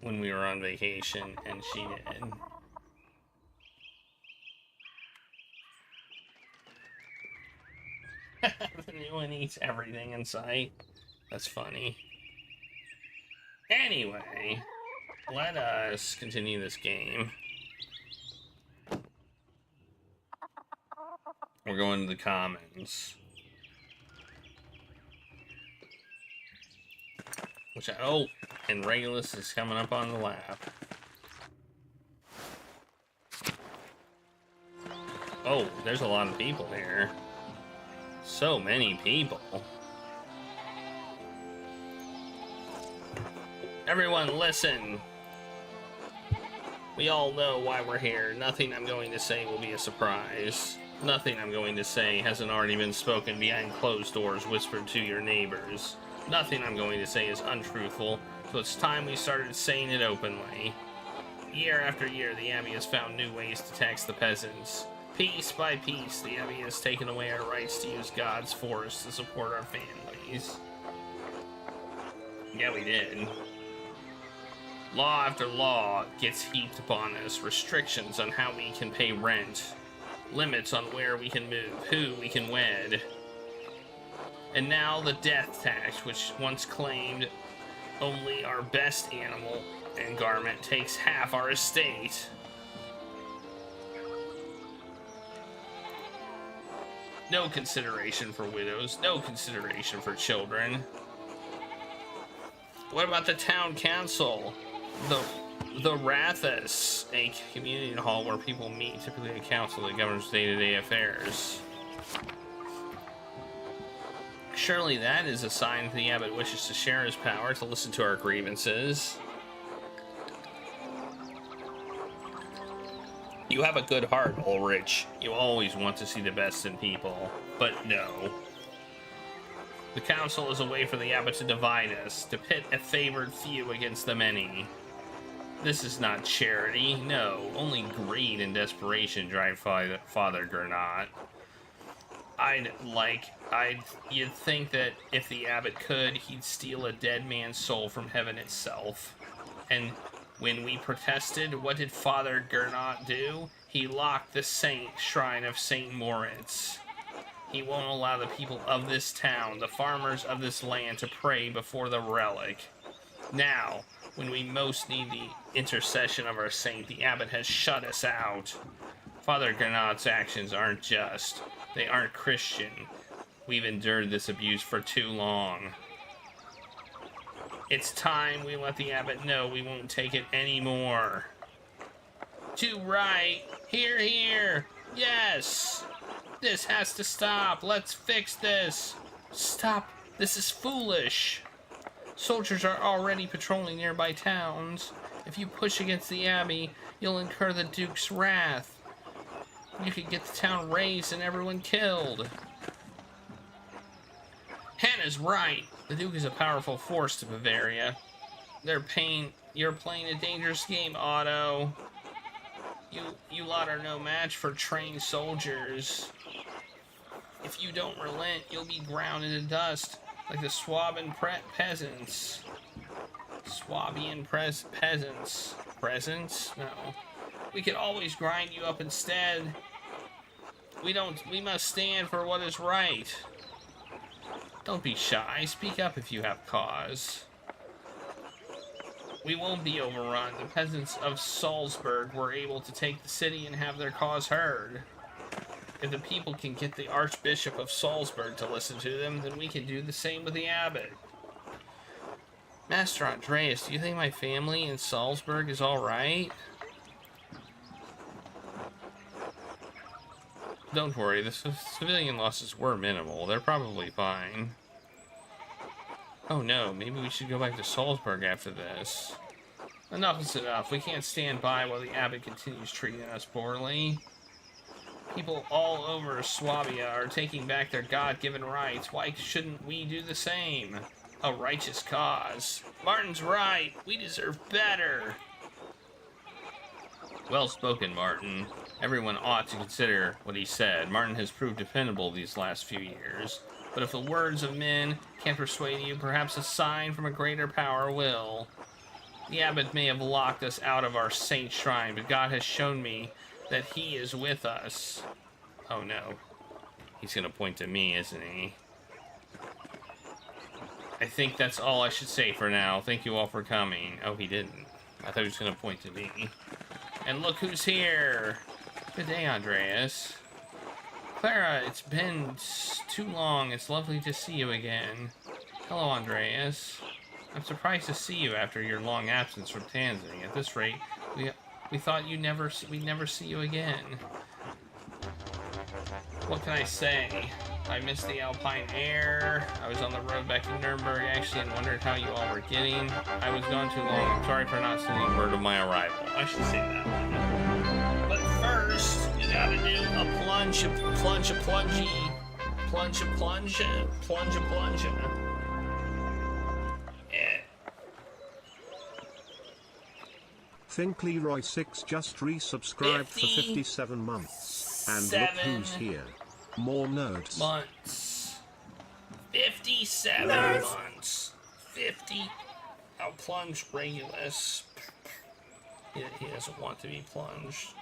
when we were on vacation, and she did. The new one eats everything in sight. That's funny. Anyway, let us continue this game. We're going to the commons. Which oh, and Regulus is coming up on the lap. Oh, there's a lot of people here. So many people. Everyone listen. We all know why we're here. Nothing I'm going to say will be a surprise. Nothing I'm going to say hasn't already been spoken behind closed doors, whispered to your neighbors. Nothing I'm going to say is untruthful, so it's time we started saying it openly. Year after year, the Abbey has found new ways to tax the peasants. Piece by piece, the Abbey has taken away our rights to use God's forests to support our families. Yeah, we did. Law after law gets heaped upon us. Restrictions on how we can pay rent. Limits on where we can move, who we can wed. And now the death tax, which once claimed only our best animal and garment, takes half our estate. No consideration for widows, no consideration for children. What about the town council? The Rathus, a community hall where people meet, typically a council that governs day-to-day affairs. Surely that is a sign that the abbot wishes to share his power, to listen to our grievances. You have a good heart, Ulrich. You always want to see the best in people. But no. The council is a way for the abbot to divide us, to pit a favored few against the many. This is not charity, no. Only greed and desperation drive Father Gernot. You'd think that if the abbot could, he'd steal a dead man's soul from heaven itself. And when we protested, what did Father Gernot do? He locked the saint shrine of St. Moritz. He won't allow the people of this town, the farmers of this land, to pray before the relic. Now, when we most need the intercession of our saint, the abbot has shut us out. Father Gernot's actions aren't just. They aren't Christian. We've endured this abuse for too long. It's time we let the abbot know we won't take it anymore. Too right. Hear, hear. Yes. This has to stop. Let's fix this. Stop. This is foolish. Soldiers are already patrolling nearby towns. If you push against the abbey, you'll incur the Duke's wrath. You could get the town razed and everyone killed. Hannah's right. The Duke is a powerful force to Bavaria. You're playing a dangerous game, Otto. You lot are no match for trained soldiers. If you don't relent, you'll be ground into dust, like the Swabian peasants. Swabian peasants. Presents? No. We could always grind you up instead. We must stand for what is right. Don't be shy. Speak up if you have cause. We won't be overrun. The peasants of Salzburg were able to take the city and have their cause heard. If the people can get the Archbishop of Salzburg to listen to them, then we can do the same with the abbot. Master Andreas, do you think my family in Salzburg is all right? Don't worry, the civilian losses were minimal. They're probably fine. Oh no, maybe we should go back to Salzburg after this. Enough is enough. We can't stand by while the abbot continues treating us poorly. People all over Swabia are taking back their God-given rights. Why shouldn't we do the same? A righteous cause. Martin's right. We deserve better. Well spoken, Martin. Everyone ought to consider what he said. Martin has proved dependable these last few years. But if the words of men can't persuade you, perhaps a sign from a greater power will. The abbot may have locked us out of our saint shrine, but God has shown me that he is with us. Oh no. He's gonna point to me, isn't he? I think that's all I should say for now. Thank you all for coming. Oh, he didn't. I thought he was gonna point to me. And look who's here! Good day, Andreas. Clara, it's been too long. It's lovely to see you again. Hello, Andreas. I'm surprised to see you after your long absence from Tanzing. At this rate, we thought we'd never see you again. What can I say? I missed the Alpine air. I was on the road back to Nuremberg, actually, and wondered how you all were getting. I was gone too long. I'm sorry for not sending word of my arrival. I should say that one. But first, we gotta do plunge, plunge, plungy, plunge, plunge, plunge, plunge. Yeah. Think Leroy 6 just resubscribed for 57 months. And look who's here. More nerds. Months. 57 months. 50. I'll plunge Regulus. He doesn't want to be plunged.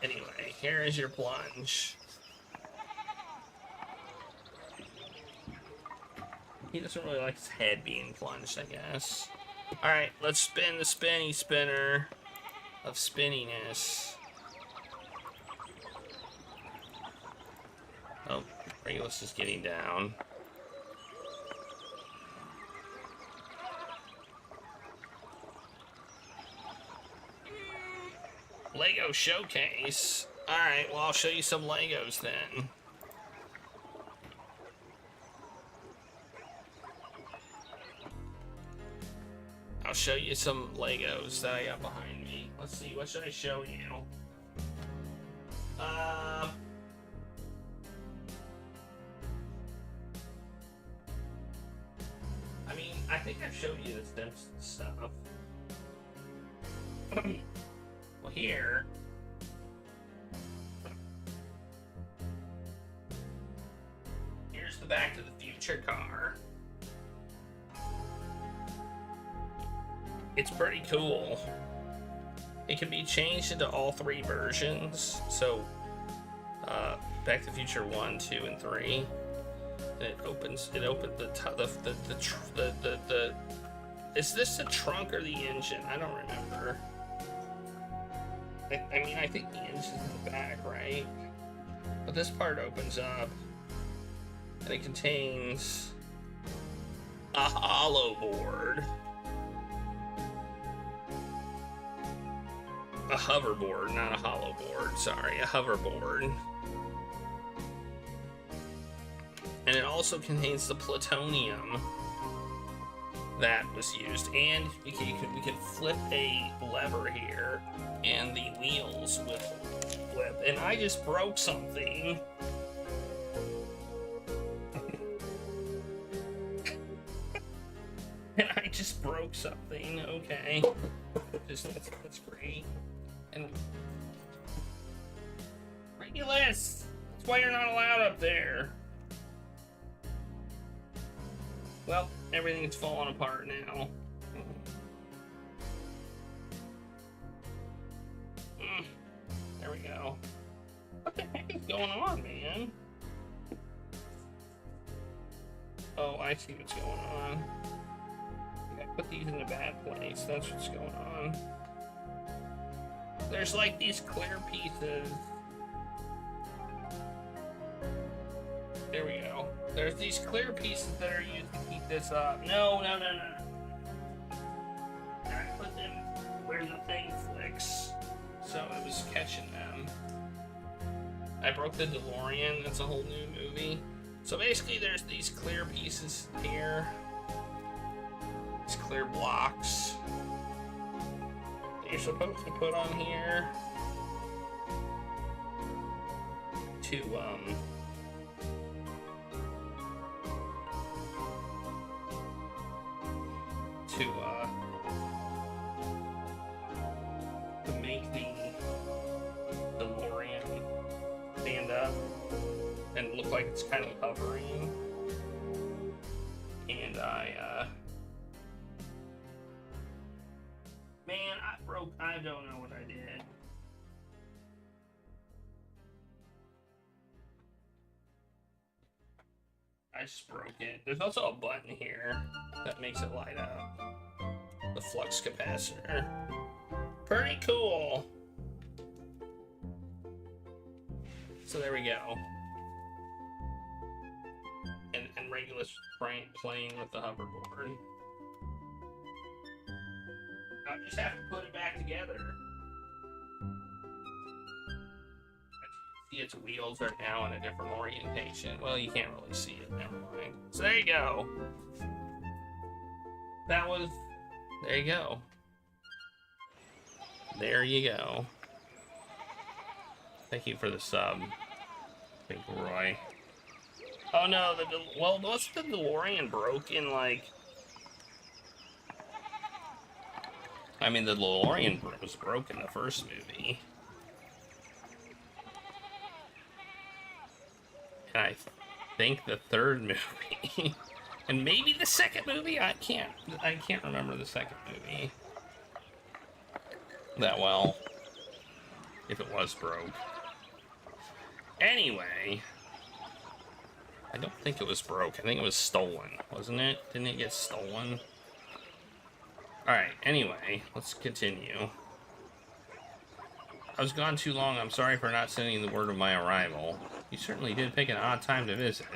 Anyway, here is your plunge. He doesn't really like his head being plunged, I guess. Alright, let's spin the spinny spinner of spinniness. Oh, Regulus is getting down. Lego showcase. Alright, well, I'll show you some Legos then. I'll show you some Legos that I got behind me. Let's see, what should I show you? I mean, I think I've showed you the Simpsons stuff. Well, here. Here's the Back to the Future car. It's pretty cool. It can be changed into all three versions. So, Back to the Future 1, 2, and 3. And it opens the is this the trunk or the engine? I don't remember. I mean, I think the engine's in the back, right? But this part opens up, and it contains a hollow board. A hoverboard, not a hollow board, sorry, a hoverboard. And it also contains the plutonium that was used, and we could flip a lever here, and the wheels will flip. And I just broke something. And I just broke something. Okay, that's great. And Regulus, that's why you're not allowed up there. Well, everything's falling apart now. There we go. What the heck is going on, man? Oh, I see what's going on. I gotta put these in a bad place. That's what's going on. There's like these clear pieces. There we go. There's these clear pieces that are used to keep this up. No. I put them where the thing flicks, so it was catching them. I broke the DeLorean. That's a whole new movie. So basically, there's these clear pieces here. These clear blocks that you're supposed to put on here to make the DeLorean stand up and look like it's kind of hovering. And man, I don't know what I did. I just broke it. There's also a button here that makes it light up. The flux capacitor. Pretty cool. So there we go. And Regulus playing with the hoverboard. I just have to put it back together. See, its wheels are now in a different orientation. Well, you can't really see it. Never mind. So there you go. There you go. There you go. Thank you for the sub, Big Roy. Oh no, well, wasn't the DeLorean broken, like... I mean, the DeLorean was broken in the first movie. And I think the third movie. And maybe the second movie? I can't remember the second movie that well. If it was broke. Anyway. I don't think it was broke. I think it was stolen, wasn't it? Didn't it get stolen? Alright, anyway, let's continue. I was gone too long. I'm sorry for not sending the word of my arrival. You certainly did pick an odd time to visit.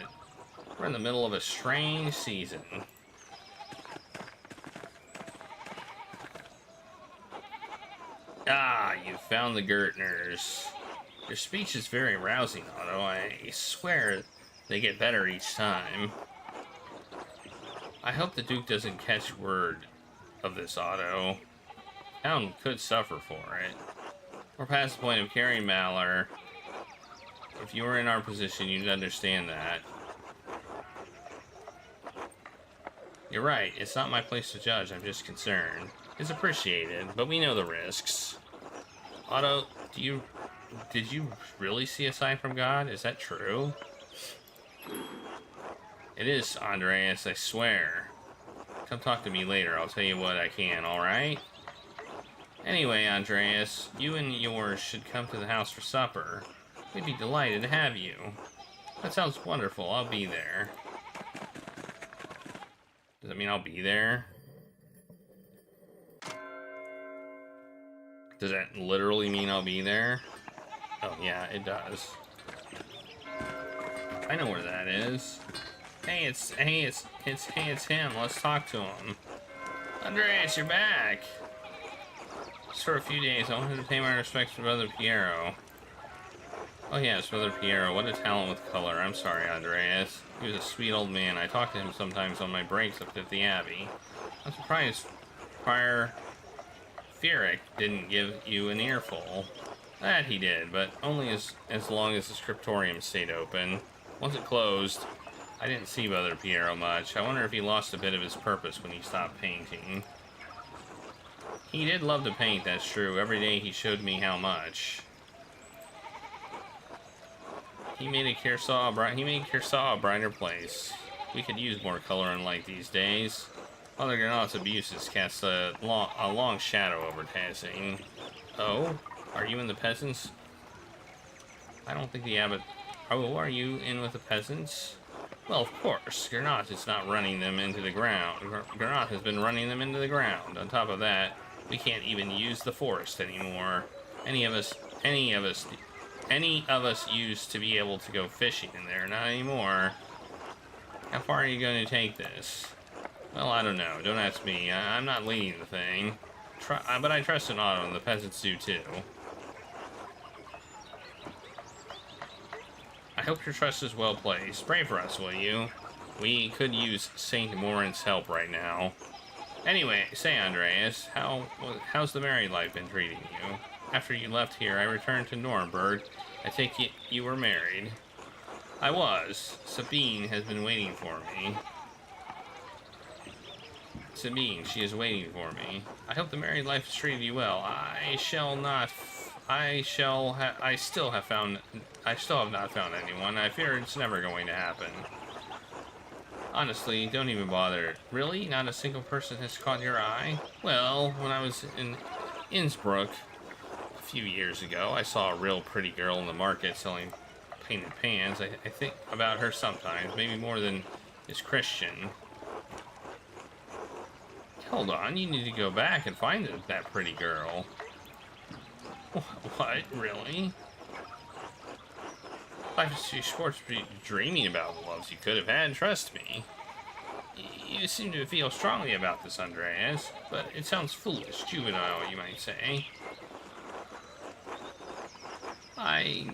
We're in the middle of a strange season. Ah, you found the Gertners. Your speech is very rousing, Otto. I swear they get better each time. I hope the Duke doesn't catch word of this, Otto. Town could suffer for it. We're past the point of carrying Malor. If you were in our position, you'd understand that. You're right, it's not my place to judge, I'm just concerned. It's appreciated, but we know the risks. Otto, did you really see a sign from God? Is that true? It is, Andreas, I swear. Come talk to me later, I'll tell you what I can, alright? Anyway, Andreas, you and yours should come to the house for supper. We'd be delighted to have you. That sounds wonderful, I'll be there. Does that mean I'll be there? Does that literally mean I'll be there? Oh yeah, it does. I know where that is. Hey, it's him. Let's talk to him. Andreas, you're back. Just for a few days, I wanted to pay my respects to Brother Piero. Oh yes, Brother Piero, what a talent with color. I'm sorry, Andreas. He was a sweet old man. I talk to him sometimes on my breaks up at the Abbey. I'm surprised Prior Fieric didn't give you an earful. That he did, but only as long as the scriptorium stayed open. Once it closed, I didn't see Brother Piero much. I wonder if he lost a bit of his purpose when he stopped painting. He did love to paint, that's true. Every day he showed me how much. He made Kershaw a brighter place. We could use more color and light these days. Father Gernot's abuses cast a long shadow over Tassing. Oh? Are you in the peasants? I don't think the abbot... Oh, are you in with the peasants? Well, of course. Gernot is not running them into the ground. Gernot has been running them into the ground. On top of that, we can't even use the forest anymore. Any of us used to be able to go fishing in there. Not anymore. How far are you going to take this? Well, I don't know. Don't ask me. I'm not leading the thing. But I trust in Otto, and the peasants do too. I hope your trust is well placed. Pray for us, will you? We could use St. Morin's help right now. Anyway, say, Andreas, how's the married life been treating you? After you left here, I returned to Nuremberg. I take it you were married. I was. Sabine has been waiting for me. Sabine, she is waiting for me. I hope the married life has treated you well. I still have not found anyone. I fear it's never going to happen. Honestly, don't even bother. Really? Not a single person has caught your eye? Well, when I was in Innsbruck a few years ago, I saw a real pretty girl in the market selling painted pans. I think about her sometimes, maybe more than is Christian. Hold on, you need to go back and find that pretty girl. What? Really? Life is too short to be dreaming about the loves you could have had, trust me. You seem to feel strongly about this, Andreas, but it sounds foolish, juvenile, you might say. I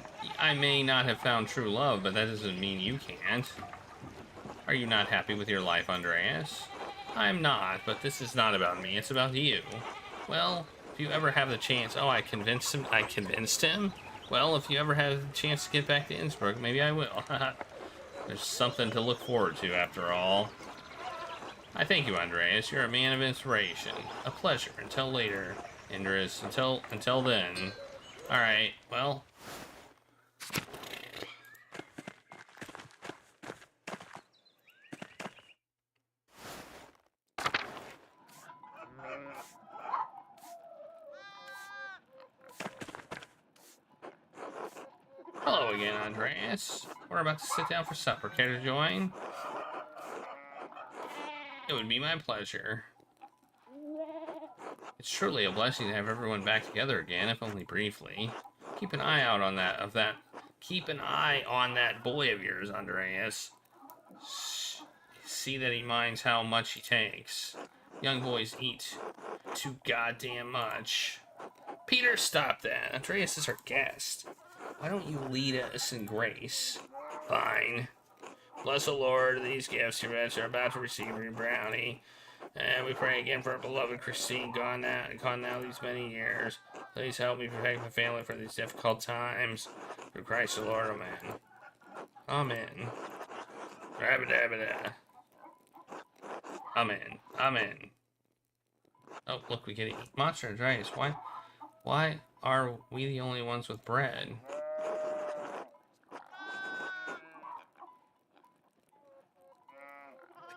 may not have found true love, but that doesn't mean you can't. Are you not happy with your life, Andreas? I'm not, but this is not about me, it's about you. Well, If you ever have the chance... Oh, I convinced him? Well, if you ever have the chance to get back to Innsbruck, maybe I will. There's something to look forward to, after all. I thank you, Andreas. You're a man of inspiration. A pleasure. Until later, Andreas. Until then. Alright, well... Hello again, Andreas. We're about to sit down for supper. Care to join? It would be my pleasure. It's truly a blessing to have everyone back together again, if only briefly. Keep an eye out on Keep an eye on that boy of yours, Andreas. See that he minds how much he takes. Young boys eat too goddamn much. Peter, stop that. Andreas is our guest. Why don't you lead us in grace? Fine. Bless the Lord, these gifts your vets are about to receive from your brownie. And we pray again for our beloved Christine, gone now these many years. Please help me protect my family for these difficult times. Through Christ the Lord, amen. Amen. Rabba-dabba-da. Amen. Amen. Oh, look, we get to eat. Monster Andreas, why are we the only ones with bread?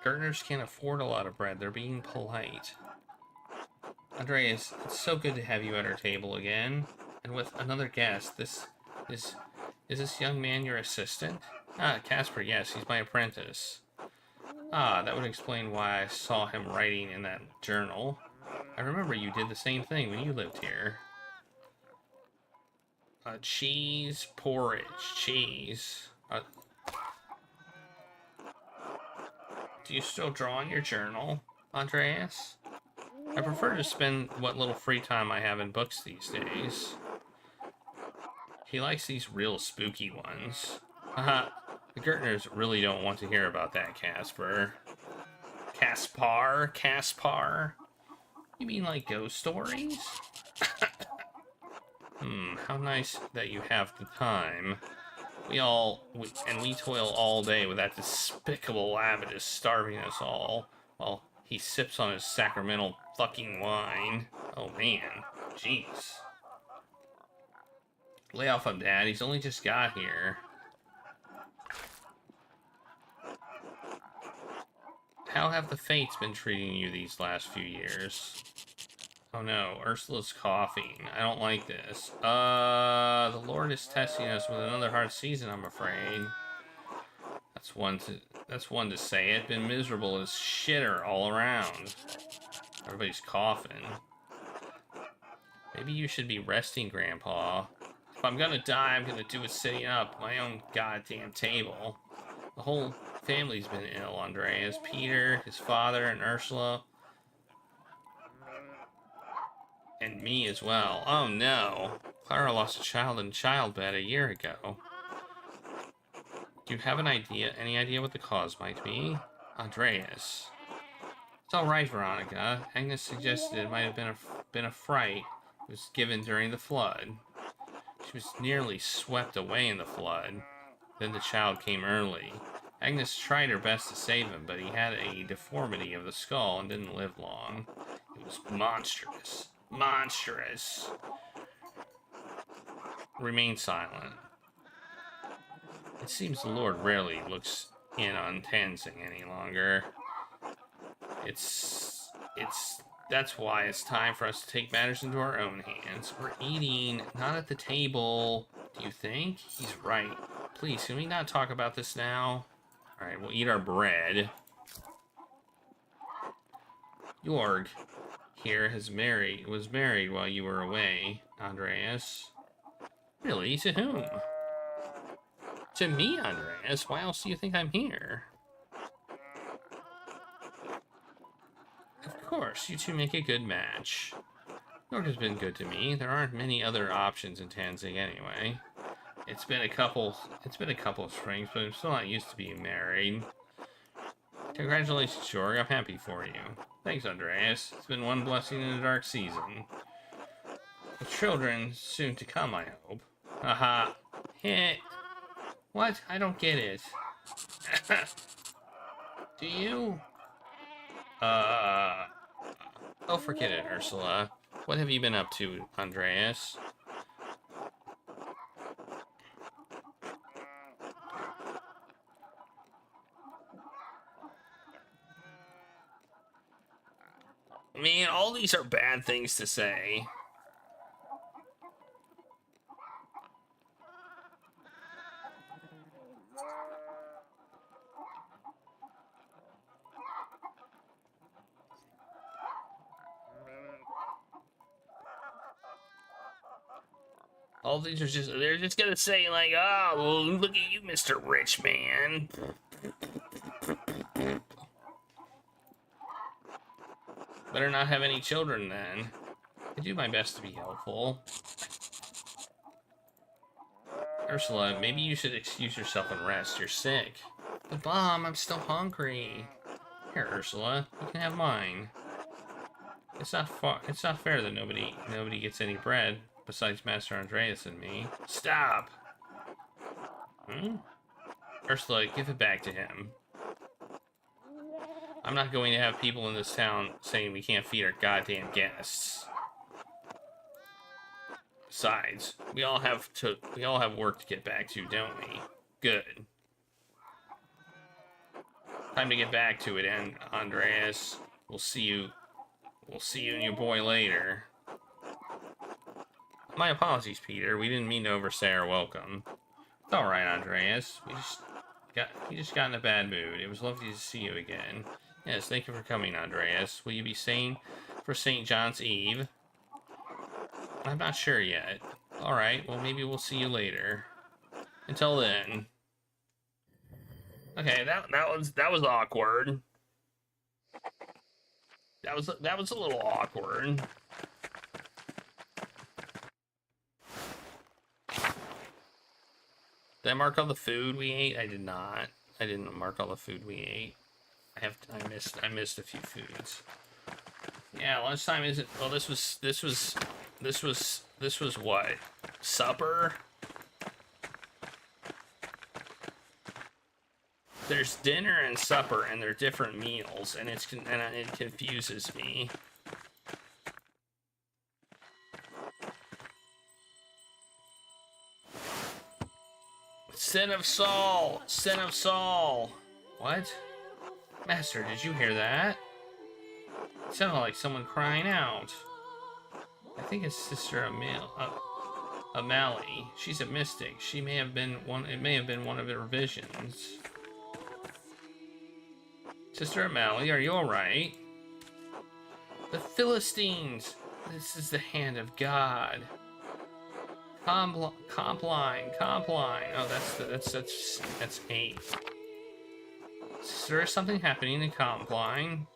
The Gertners can't afford a lot of bread. They're being polite. Andreas, it's so good to have you at our table again. And with another guest, is this young man your assistant? Ah, Casper, yes, he's my apprentice. Ah, that would explain why I saw him writing in that journal. I remember you did the same thing when you lived here. Cheese porridge. Cheese. Do you still draw in your journal, Andreas? I prefer to spend what little free time I have in books these days. He likes these real spooky ones. Haha, the Gertners really don't want to hear about that, Casper. Caspar? You mean like ghost stories? How nice that you have the time. We toil all day with that despicable Abbott starving us all, while he sips on his sacramental fucking wine. Oh man, jeez. Lay off him, Dad. He's only just got here. How have the fates been treating you these last few years? Oh no, Ursula's coughing. I don't like this. The Lord is testing us with another hard season, I'm afraid. That's one to say it. Been miserable as shitter all around. Everybody's coughing. Maybe you should be resting, Grandpa. If I'm gonna die, I'm gonna do it sitting up at my own goddamn table. The whole family's been ill, Andreas. Peter, his father, and Ursula. And me as well. Oh no. Clara lost a child in childbed a year ago. Do you have any idea what the cause might be? Andreas. It's alright, Veronica. Agnes suggested it might have been a fright. It was given during the flood. She was nearly swept away in the flood. Then the child came early. Agnes tried her best to save him, but he had a deformity of the skull and didn't live long. It was monstrous. Monstrous. Remain silent. It seems the Lord rarely looks in on Tenzing any longer. That's why it's time for us to take matters into our own hands. We're eating, not at the table. Do you think? He's right. Please, can we not talk about this now? Alright, we'll eat our bread. Jorg here was married while you were away, Andreas. Really? To whom? To me, Andreas. Why else do you think I'm here? Of course, you two make a good match. Jorg has been good to me. There aren't many other options in Tenzing anyway. It's been a couple of springs, but I'm still not used to being married. Congratulations, Jorg. I'm happy for you. Thanks, Andreas. It's been one blessing in a dark season. With children soon to come, I hope. Haha. Heh. What? I don't get it. Do you? Oh, forget it, Ursula. What have you been up to, Andreas? Man, all these are bad things to say. All these are just, they're just gonna say like, oh, well, look at you, Mr. Rich Man. Better not have any children then. I do my best to be helpful. Ursula, maybe you should excuse yourself and rest. You're sick. But Mom, I'm still hungry. Here, Ursula, you can have mine. It's not fair that nobody gets any bread besides Master Andreas and me. Stop! Ursula, give it back to him. I'm not going to have people in this town saying we can't feed our goddamn guests. Besides, we all have work to get back to, don't we? Good. Time to get back to it, and Andreas. We'll see you and your boy later. My apologies, Peter. We didn't mean to overstay our welcome. It's all right, Andreas. We just got in a bad mood. It was lovely to see you again. Yes, thank you for coming, Andreas. Will you be staying for St. John's Eve? I'm not sure yet. All right. Well, maybe we'll see you later. Until then. Okay, that was awkward. That was a little awkward. Did I mark all the food we ate? I did not. I didn't mark all the food we ate. I missed a few foods. Yeah, lunchtime isn't. Well, this was what? Supper? There's dinner and supper, and they're different meals, and it confuses me. Sin of Saul! Sin of Saul! What? Master, did you hear that? It sounded like someone crying out. I think it's Sister Amali. She's a mystic. She may have been one. It may have been one of her visions. Sister Amali, are you all right? The Philistines. This is the hand of God. Compline. Oh, that's 8. Is there something happening in Compline?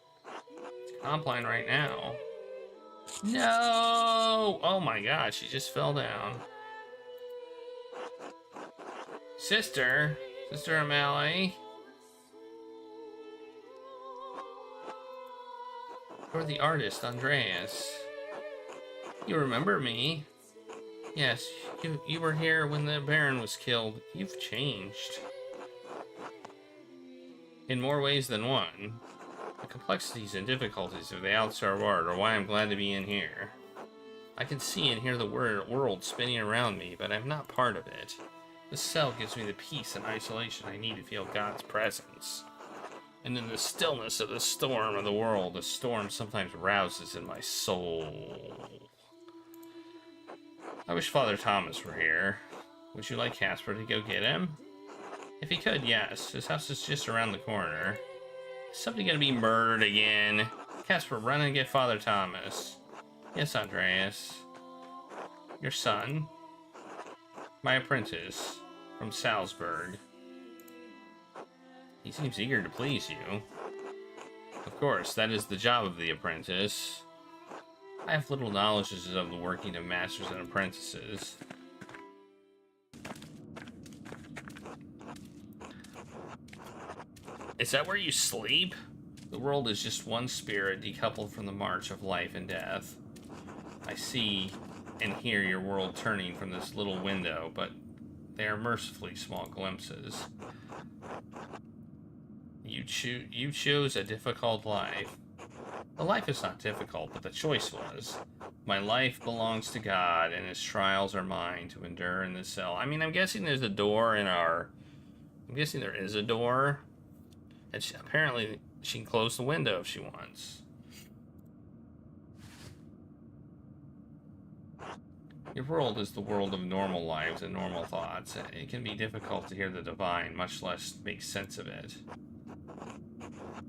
It's Compline right now. No! Oh my god, she just fell down. Sister O'Malley. You're the artist, Andreas. You remember me? Yes, you were here when the Baron was killed. You've changed. In more ways than one. The complexities and difficulties of the outside world are why I'm glad to be in here. I can see and hear the world spinning around me, but I'm not part of it. This cell gives me the peace and isolation I need to feel God's presence. And in the stillness of the storm of the world, the storm sometimes rouses in my soul. I wish Father Thomas were here. Would you like Casper to go get him? If he could, yes. His house is just around the corner. Is somebody gonna be murdered again? Casper, run and get Father Thomas. Yes, Andreas. Your son. My apprentice. From Salzburg. He seems eager to please you. Of course, that is the job of the apprentice. I have little knowledge of the working of masters and apprentices. Is that where you sleep? The world is just one spirit decoupled from the march of life and death. I see and hear your world turning from this little window, but they are mercifully small glimpses. You chose a difficult life. The life is not difficult, but the choice was. My life belongs to God, and his trials are mine to endure in this cell. I mean, I'm guessing there's a door in our... I'm guessing there is a door. And apparently, she can close the window if she wants. Your world is the world of normal lives and normal thoughts. It can be difficult to hear the divine, much less make sense of it.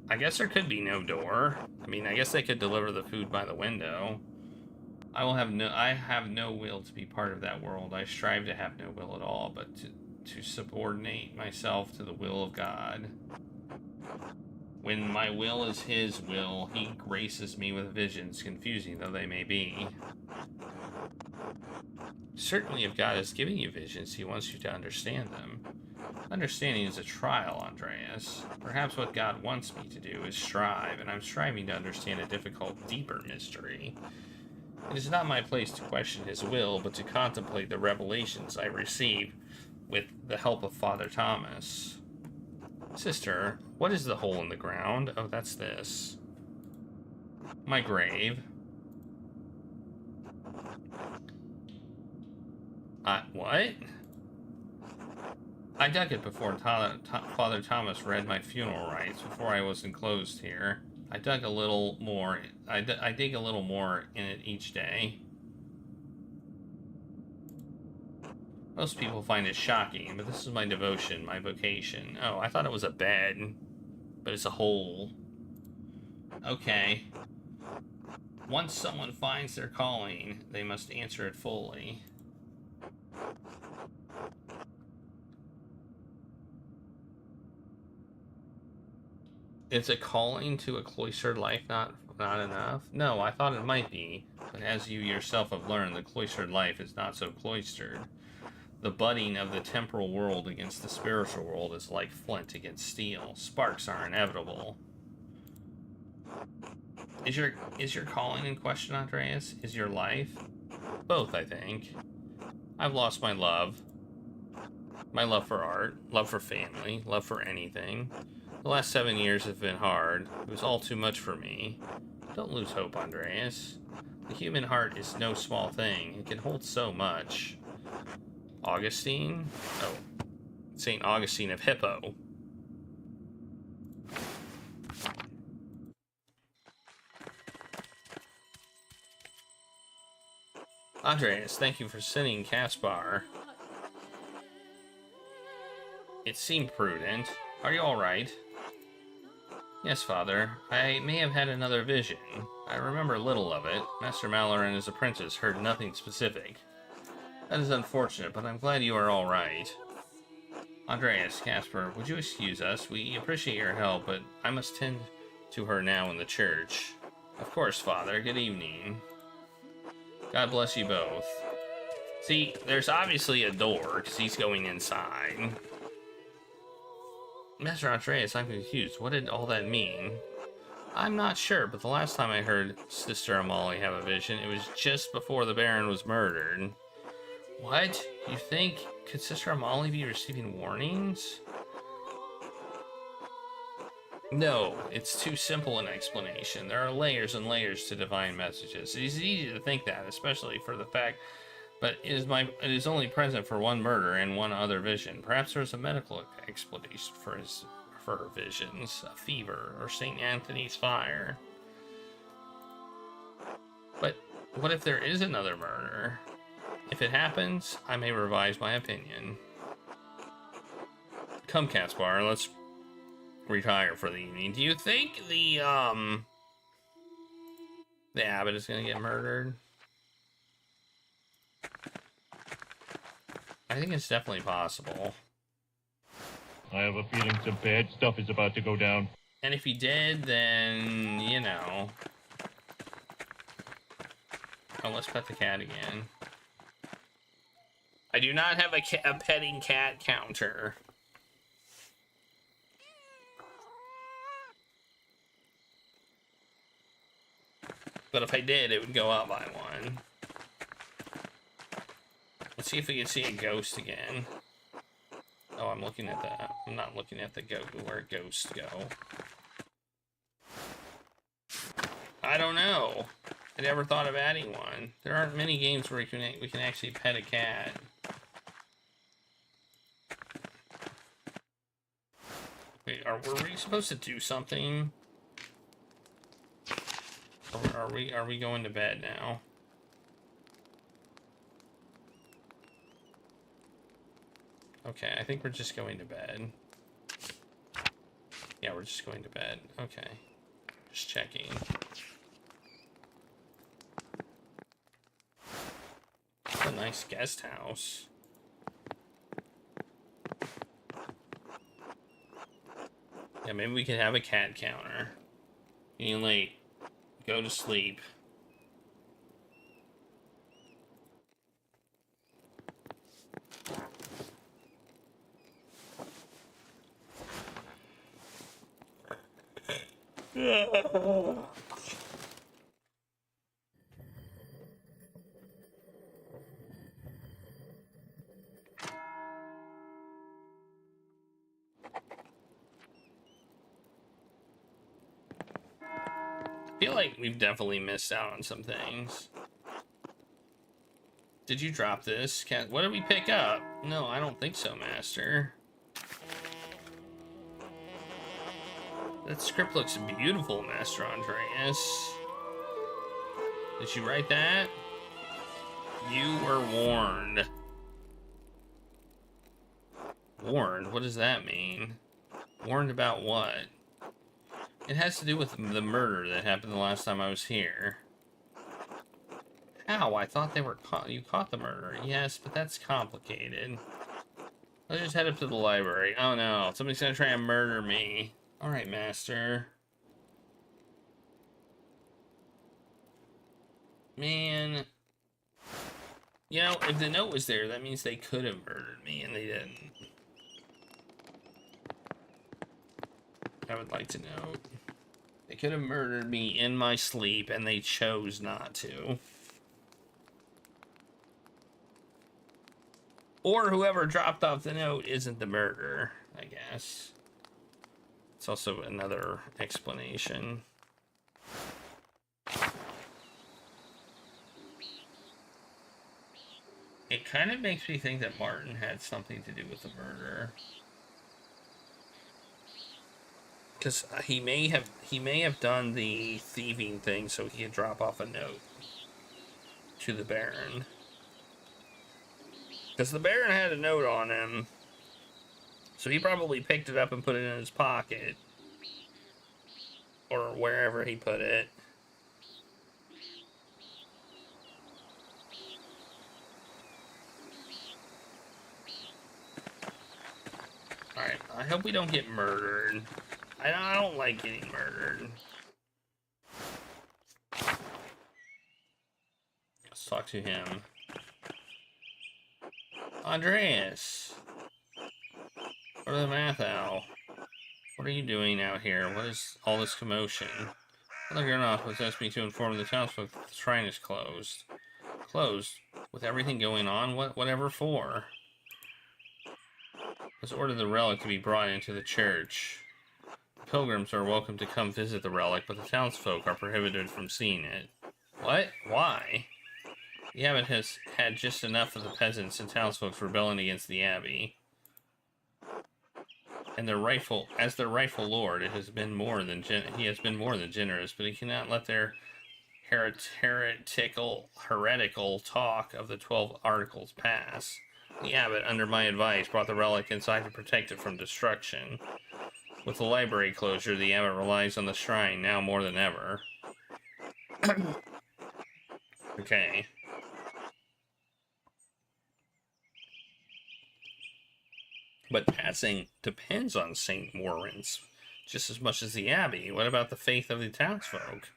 I guess there could be no door. I mean, I guess they could deliver the food by the window. I have no will to be part of that world. I strive to have no will at all, but to subordinate myself to the will of God. When my will is his will, he graces me with visions, confusing though they may be. Certainly, if God is giving you visions, he wants you to understand them. Understanding is a trial, Andreas. Perhaps what God wants me to do is strive, and I'm striving to understand a difficult, deeper mystery. It is not my place to question his will, but to contemplate the revelations I receive with the help of Father Thomas. Sister, what is the hole in the ground? Oh, that's this. My grave. What? I dug it before Father Thomas read my funeral rites, before I was enclosed here. I dug a little more. I dig a little more in it each day. Most people find it shocking, but this is my devotion, my vocation. Oh, I thought it was a bed, but it's a hole. Okay. Once someone finds their calling, they must answer it fully. Is a calling to a cloistered life not enough? No, I thought it might be, but as you yourself have learned, the cloistered life is not so cloistered. The butting of the temporal world against the spiritual world is like flint against steel. Sparks are inevitable. Is your calling in question, Andreas? Is your life? Both, I think. I've lost my love. My love for art, love for family, love for anything. The last 7 years have been hard. It was all too much for me. Don't lose hope, Andreas. The human heart is no small thing. It can hold so much. Augustine? Oh, St. Augustine of Hippo. Andreas, thank you for sending Caspar. It seemed prudent. Are you alright? Yes, Father. I may have had another vision. I remember little of it. Master Mallory and his apprentice heard nothing specific. That is unfortunate, but I'm glad you are alright. Andreas, Caspar, would you excuse us? We appreciate your help, but I must tend to her now in the church. Of course, Father. Good evening. God bless you both. See, there's obviously a door, because he's going inside. Master Andreas, I'm confused. What did all that mean? I'm not sure, but the last time I heard Sister Amalie have a vision, it was just before the Baron was murdered. What? You think? Could Sister Amalie be receiving warnings? No, it's too simple an explanation. There are layers and layers to divine messages. It is easy to think that, especially for the fact, but it is only present for one murder and one other vision. Perhaps there's a medical explanation for her visions, a fever, or St. Anthony's fire. But what if there is another murder? If it happens, I may revise my opinion. Come, Caspar, let's retire for the evening. Do you think the abbot is gonna get murdered? I think it's definitely possible. I have a feeling some bad stuff is about to go down. And if he did, then, you know. Oh, let's pet the cat again. I do not have a petting cat counter. But if I did, it would go up by one. Let's see if we can see a ghost again. Oh, I'm looking at that. I'm not looking at the where ghosts go. I don't know. I never thought of adding one. There aren't many games where we can actually pet a cat. Wait, were we supposed to do something? Or are we going to bed now? Okay, I think we're just going to bed. Yeah, we're just going to bed. Okay. Just checking. It's a nice guest house. Yeah, maybe we could have a cat counter. Getting late. Go to sleep. I feel like we've definitely missed out on some things. Did you drop this? What did we pick up? No, I don't think so, Master. That script looks beautiful, Master Andreas. Did you write that? You were warned. Warned? What does that mean? Warned about what? It has to do with the murder that happened the last time I was here. How? I thought they were caught. You caught the murderer. Yes, but that's complicated. Let's just head up to the library. Oh no, somebody's gonna try and murder me. Alright, Master. Man. You know, if the note was there, that means they could have murdered me, and they didn't. I would like to know. They could have murdered me in my sleep, and they chose not to. Or whoever dropped off the note isn't the murderer, I guess. It's also another explanation. It kind of makes me think that Martin had something to do with the murder. Because he may have done the thieving thing so he could drop off a note to the Baron. Because the Baron had a note on him, so he probably picked it up and put it in his pocket, or wherever he put it. Alright, I hope we don't get murdered. I don't like getting murdered. Let's talk to him. Andreas! Brother Mathau, what are you doing out here? What is all this commotion? Mother Gernoff possessed me to inform the townsfolk that the shrine is closed. Closed? With everything going on? Whatever for? Let's order the relic to be brought into the church. The pilgrims are welcome to come visit the relic, but the townsfolk are prohibited from seeing it. What? Why? The abbot has had just enough of the peasants and townsfolk rebelling against the abbey. And as their rightful lord, he has been more than generous, but he cannot let their heretical talk of the 12 articles pass. The abbot, under my advice, brought the relic inside to protect it from destruction. With the library closure, the abbot relies on the shrine now more than ever. Okay. But passing depends on St. Warrens just as much as the abbey. What about the faith of the townsfolk?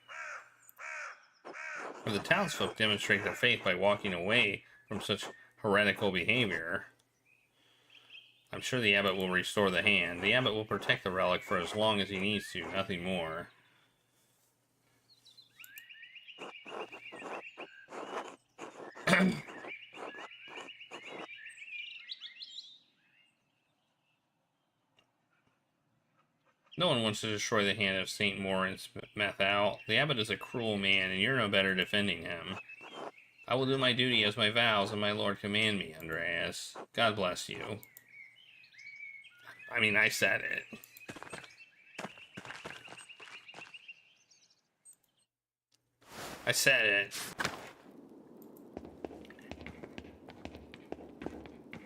For the townsfolk demonstrate their faith by walking away from such heretical behavior. I'm sure the abbot will restore the hand. The abbot will protect the relic for as long as he needs to, nothing more. No one wants to destroy the hand of St. Moritz Mathau. The abbot is a cruel man, and you're no better defending him. I will do my duty as my vows and my lord command me, Andreas. God bless you. I mean, I said it. I said it.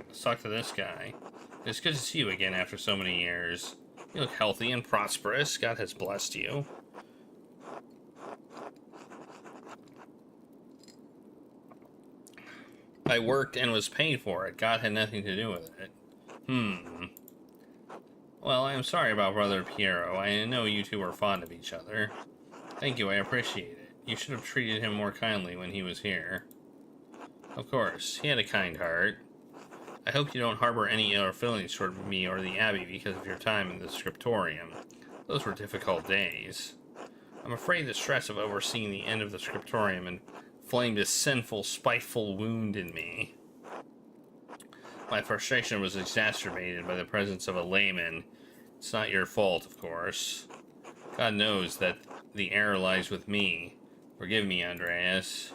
Let's talk to this guy. It's good to see you again after so many years. You look healthy and prosperous. God has blessed you. I worked and was paid for it. God had nothing to do with it. Well, I am sorry about Brother Piero. I know you two were fond of each other. Thank you, I appreciate it. You should have treated him more kindly when he was here. Of course, he had a kind heart. I hope you don't harbor any ill feelings toward me or the Abbey because of your time in the scriptorium. Those were difficult days. I'm afraid the stress of overseeing the end of the scriptorium inflamed a sinful, spiteful wound in me. My frustration was exacerbated by the presence of a layman. It's not your fault, of course. God knows that the error lies with me. Forgive me, Andreas.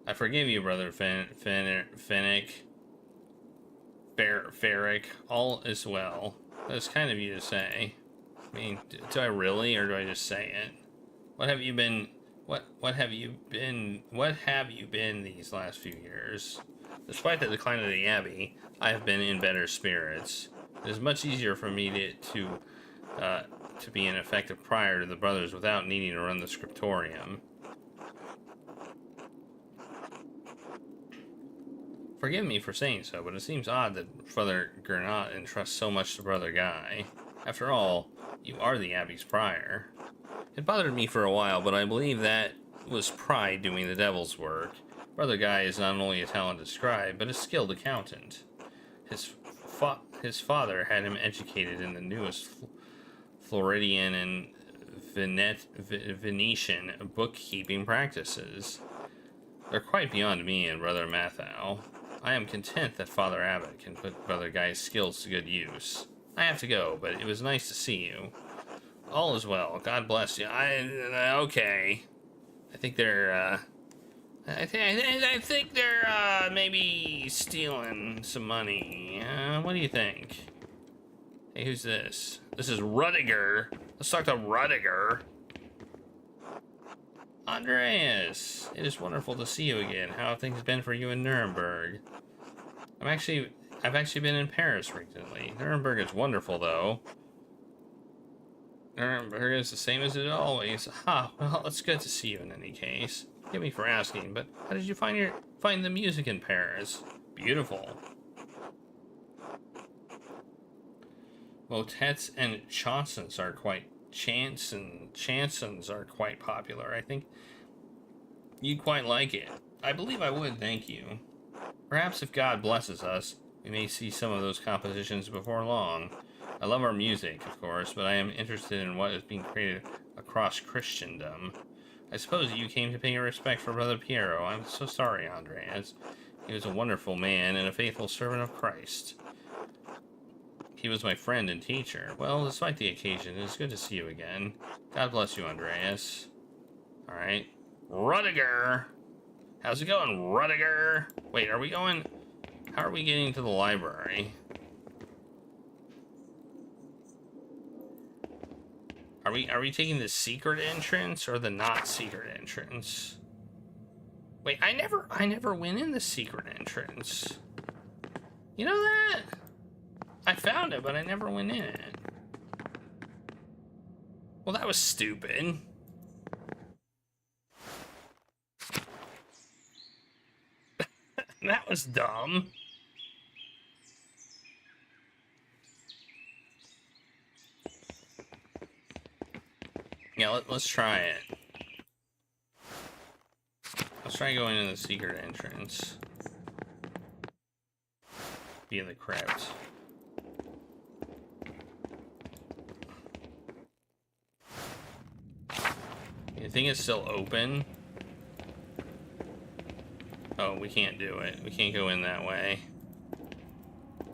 I forgive you, Brother Fennick. Ferrick. All is well. That's kind of you to say. I mean, do I really, or do I just say it? What have you been... What have you been these last few years? Despite the decline of the Abbey, I have been in better spirits. It is much easier for me to be an effective prior to the brothers without needing to run the scriptorium. Forgive me for saying so, but it seems odd that Brother Gernot entrusts so much to Brother Guy. After all, you are the Abbey's prior. It bothered me for a while, but I believe that was pride doing the devil's work. Brother Guy is not only a talented scribe, but a skilled accountant. His father had him educated in the newest Floridian and Venetian bookkeeping practices. They're quite beyond me and Brother Mathau. I am content that Father Abbot can put Brother Guy's skills to good use. I have to go, but it was nice to see you. All is well. God bless you. Okay. I think they're, I think they're, maybe stealing some money. What do you think? Hey, who's this? This is Rudiger. Let's talk to Rudiger. Andreas, it is wonderful to see you again. How have things been for you in Nuremberg? I've actually been in Paris recently. Nuremberg is wonderful, though. Nuremberg is the same as it always. Well, it's good to see you in any case. Forgive me for asking, but how did you find the music in Paris? Beautiful. Motets and chansons are quite popular. I think you'd quite like it. I believe I would, thank you. Perhaps if God blesses us, we may see some of those compositions before long. I love our music, of course, but I am interested in what is being created across Christendom. I suppose you came to pay your respect for Brother Piero. I'm so sorry, Andreas. He was a wonderful man and a faithful servant of Christ. He was my friend and teacher. Well, despite the occasion, it is good to see you again. God bless you, Andreas. Alright. Rudiger! How's it going, Rudiger? Wait, are we going... How are we getting to the library? Are we taking the secret entrance or the not secret entrance? Wait, I never went in the secret entrance. You know that? I found it, but I never went in it. Well, that was stupid. That was dumb. Yeah, let's try it. Let's try going in the secret entrance. Via the crypt. You think it's still open? Oh. no, we can't do it. We can't go in that way.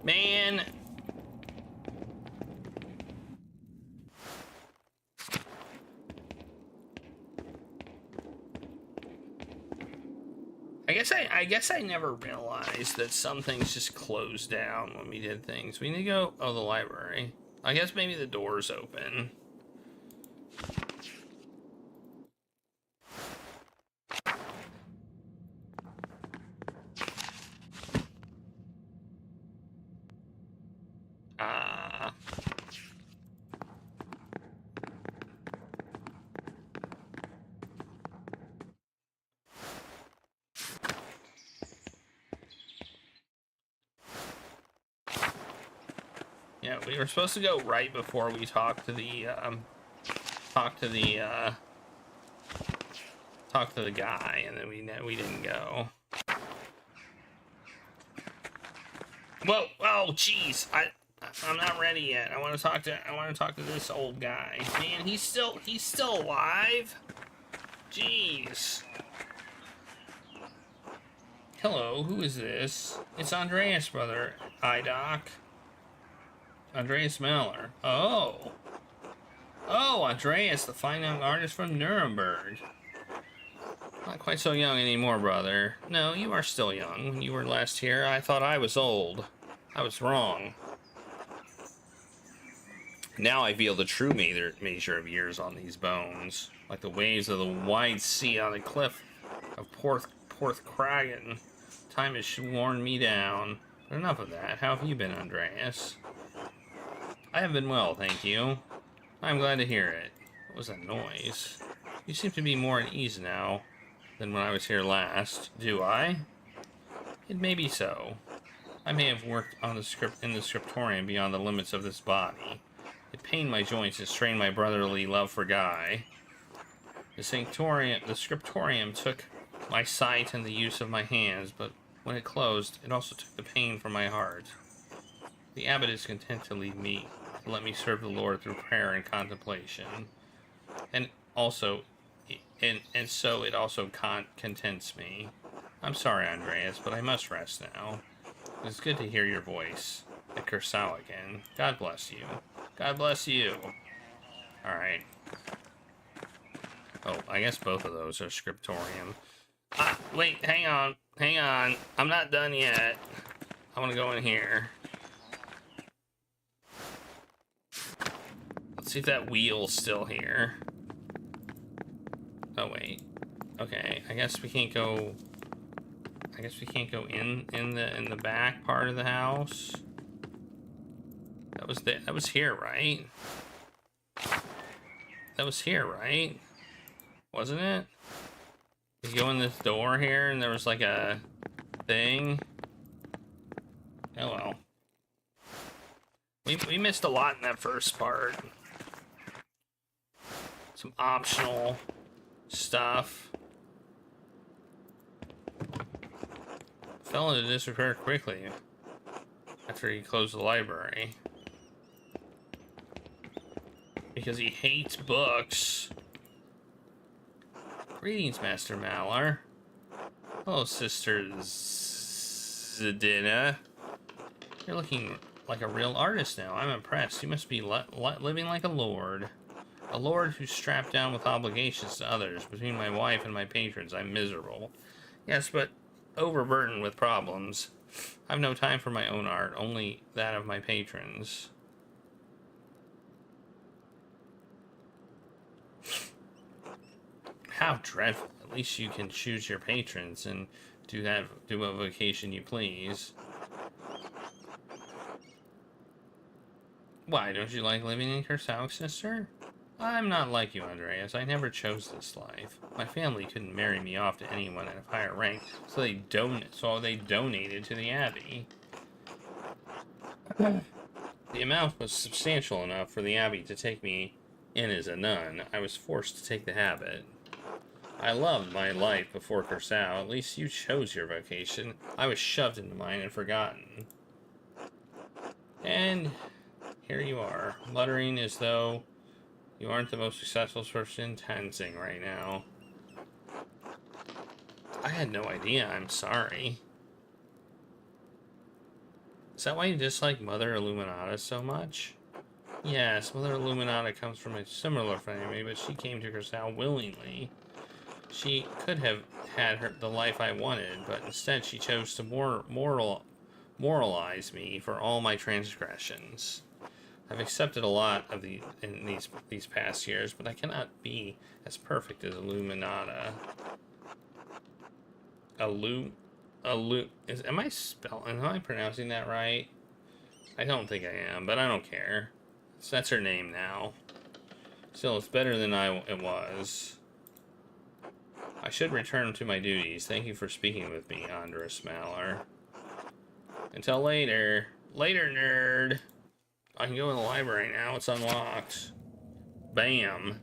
Man! I guess I never realized that some things just closed down when we did things. We need to go... Oh, the library. I guess maybe the door's open. Yeah, we were supposed to go right before we talk to the guy, and then we didn't go. Whoa! Oh, jeez! I'm not ready yet. I want to talk to this old guy. Man, he's still alive. Jeez. Hello, who is this? It's Andreas, brother. Hi, Doc. Andreas Meller. Oh. Oh, Andreas, the fine young artist from Nuremberg. Not quite so young anymore, brother. No, you are still young. When you were last here, I thought I was old. I was wrong. Now I feel the true measure of years on these bones, like the waves of the wide sea on the cliff of Porthcragen. Time has worn me down. But enough of that. How have you been, Andreas? I have been well, thank you. I'm glad to hear it. What was that noise? You seem to be more at ease now than when I was here last. Do I? It may be so. I may have worked on the in the scriptorium beyond the limits of this body. It pained my joints and strained my brotherly love for Guy. The scriptorium took my sight and the use of my hands, but when it closed, it also took the pain from my heart. The abbot is content to leave me, to let me serve the Lord through prayer and contemplation, and so it also contents me. I'm sorry, Andreas, but I must rest now. It's good to hear your voice at Curacao again. God bless you. God bless you. All right. Oh, I guess both of those are scriptorium. Wait, hang on. I'm not done yet. I want to go in here. Let's see if that wheel's still here. Oh wait. Okay, I guess we can't go in the back part of the house. That was here, right? That was here, right? Wasn't it? You go in this door here and there was like a thing. Oh well. We missed a lot in that first part. Some optional stuff. Fell into disrepair quickly after he closed the library. Because he hates books. Greetings, Master Maller. Hello, Sister Zdena. You're looking like a real artist now. I'm impressed. You must be living like a lord. A lord who's strapped down with obligations to others. Between my wife and my patrons, I'm miserable. Yes, but overburdened with problems. I've no time for my own art, only that of my patrons. How dreadful. At least you can choose your patrons and do a vocation you please. Why, don't you like living in Curacao, sister? I'm not like you, Andreas. I never chose this life. My family couldn't marry me off to anyone of higher rank, so they donated to the abbey. The amount was substantial enough for the abbey to take me in as a nun. I was forced to take the habit. I loved my life before Curacao. At least you chose your vocation. I was shoved into mine and forgotten. And here you are, muttering as though you aren't the most successful person in Tenzing right now. I had no idea. I'm sorry. Is that why you dislike Mother Illuminata so much? Yes, Mother Illuminata comes from a similar family, but she came to Cristal willingly. She could have had the life I wanted, but instead she chose to moralize me for all my transgressions. I've accepted a lot of in these past years, but I cannot be as perfect as Illuminata. Am I pronouncing that right? I don't think I am, but I don't care. So that's her name now. Still, it's better than it was. I should return to my duties. Thank you for speaking with me, Andres Maller. Until later. Later, nerd. I can go in the library now. It's unlocked. Bam.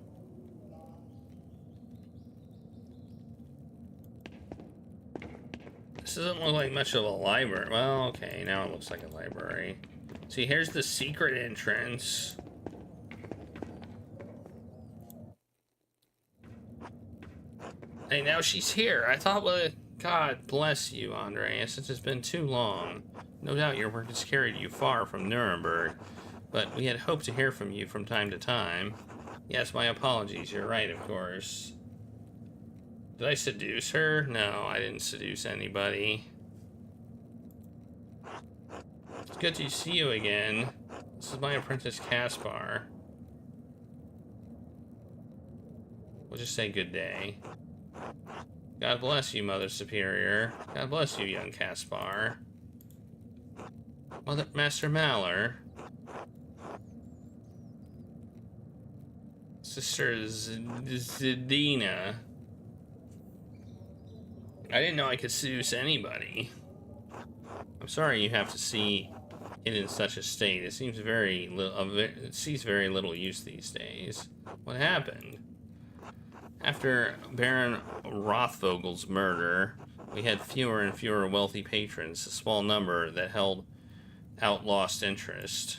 This doesn't look like much of a library. Well, okay, now it looks like a library. See, here's the secret entrance. Hey, now she's here. I thought, well, God bless you, Andreas. It has been too long. No doubt your work has carried you far from Nuremberg, but we had hoped to hear from you from time to time. Yes, my apologies. You're right, of course. Did I seduce her? No, I didn't seduce anybody. It's good to see you again. This is my apprentice, Caspar. We'll just say good day. God bless you, Mother Superior. God bless you, young Caspar. Master Maller. Sister Zidina. I didn't know I could seduce anybody. I'm sorry you have to see it in such a state. It seems it sees very little use these days. What happened? After Baron Rothvogel's murder, we had fewer and fewer wealthy patrons, a small number that held out lost interest.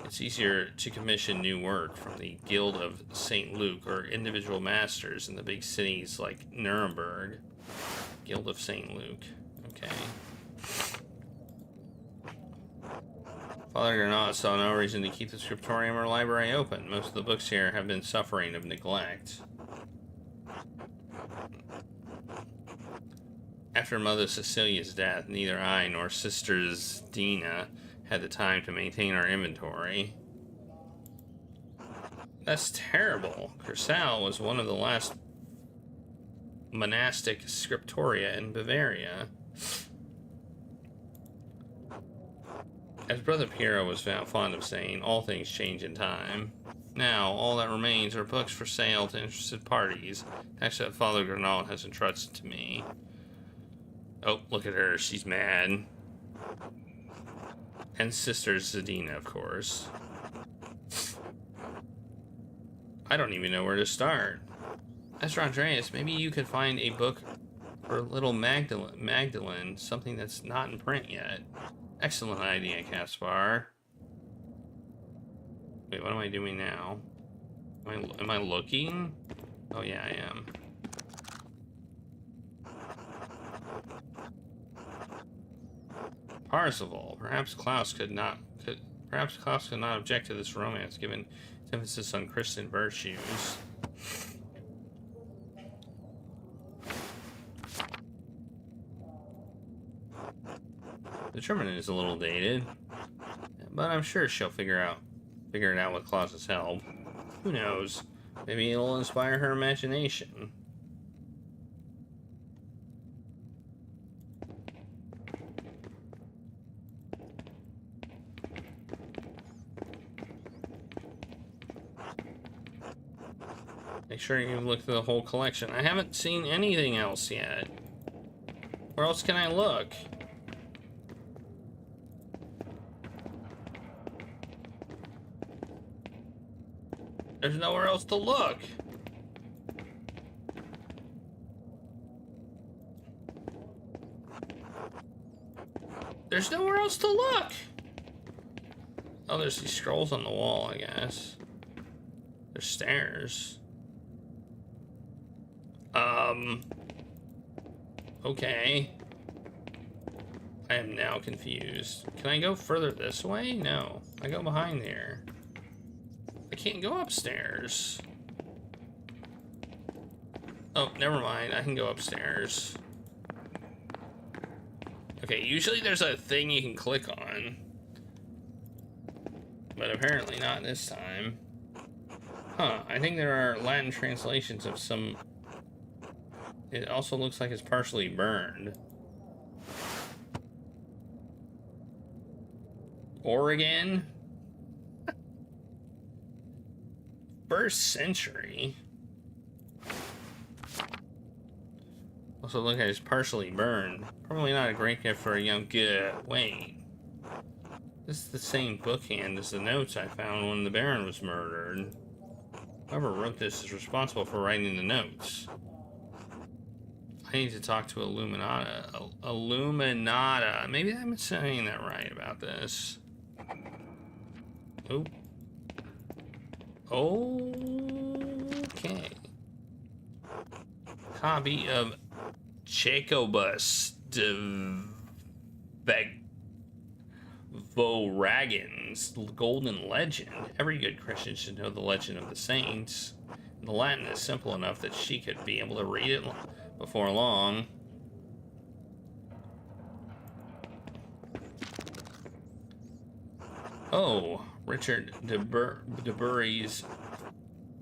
It's easier to commission new work from the Guild of St. Luke or individual masters in the big cities like Nuremberg. Guild of St. Luke. Okay. Father Granat saw no reason to keep the scriptorium or library open. Most of the books here have been suffering of neglect. After Mother Cecilia's death, neither I nor Sisters Dina had the time to maintain our inventory. That's terrible. Cristal was one of the last monastic scriptoria in Bavaria. As Brother Piero was fond of saying, all things change in time. Now, all that remains are books for sale to interested parties, except Father Granat has entrusted to me. Oh, look at her. She's mad. And Sister Zadina, of course. I don't even know where to start. Master Andreas, maybe you could find a book for little Magdalene, something that's not in print yet. Excellent idea, Caspar. Wait, what am I doing now? Am I looking? Oh yeah, I am. Parzival. Perhaps Klaus could not object to this romance, given its emphasis on Christian virtues. The German is a little dated, but I'm sure she'll figure it out with Klaus's help. Who knows? Maybe it'll inspire her imagination. Make sure you look through the whole collection. I haven't seen anything else yet. Where else can I look? There's nowhere else to look. There's nowhere else to look. Oh, there's these scrolls on the wall, I guess. There's stairs. Okay. I am now confused. Can I go further this way? No. I go behind there. I can't go upstairs. Oh, never mind. I can go upstairs. Okay, usually there's a thing you can click on. But apparently not this time. Huh, I think there are Latin translations of some... It also looks like it's partially burned. Oregon? 1st century? Also look like it's partially burned. Probably not a great gift for a young kid. Wait. This is the same bookhand as the notes I found when the Baron was murdered. Whoever wrote this is responsible for writing the notes. I need to talk to Illuminata. Illuminata. Maybe I'm saying that right about this. Oh. Okay. Copy of Jacobus de Voragan's Golden Legend. Every good Christian should know the legend of the saints. The Latin is simple enough that she could be able to read it before long. Oh, Richard de Bury's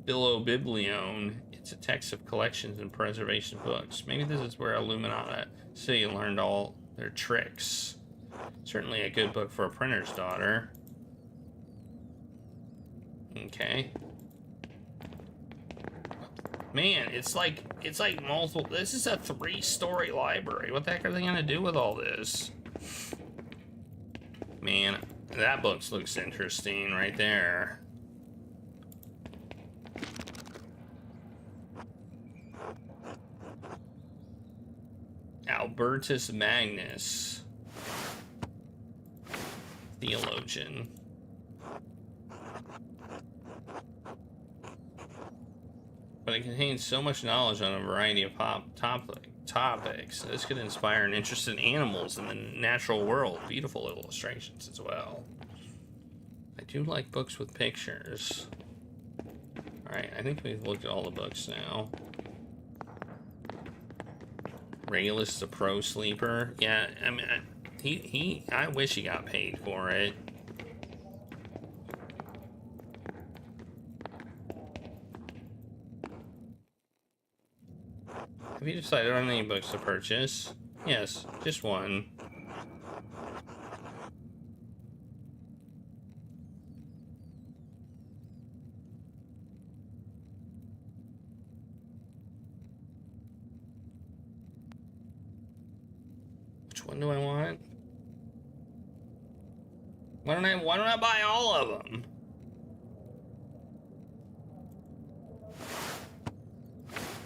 Biblion. It's a text of collections and preservation books. Maybe this is where Illuminata City learned all their tricks. Certainly a good book for a printer's daughter. Okay. Man, it's like multiple. This is a 3-story library. What the heck are they gonna do with all this? Man, that book looks interesting right there. Albertus Magnus, theologian. But it contains so much knowledge on a variety of topics. This could inspire an interest in animals and the natural world. Beautiful illustrations as well. I do like books with pictures. Alright, I think we've looked at all the books now. Regulus the pro sleeper. Yeah, I mean, I wish he got paid for it. Have you decided on any books to purchase? Yes, just one. Which one do I want? Why don't I buy all of them?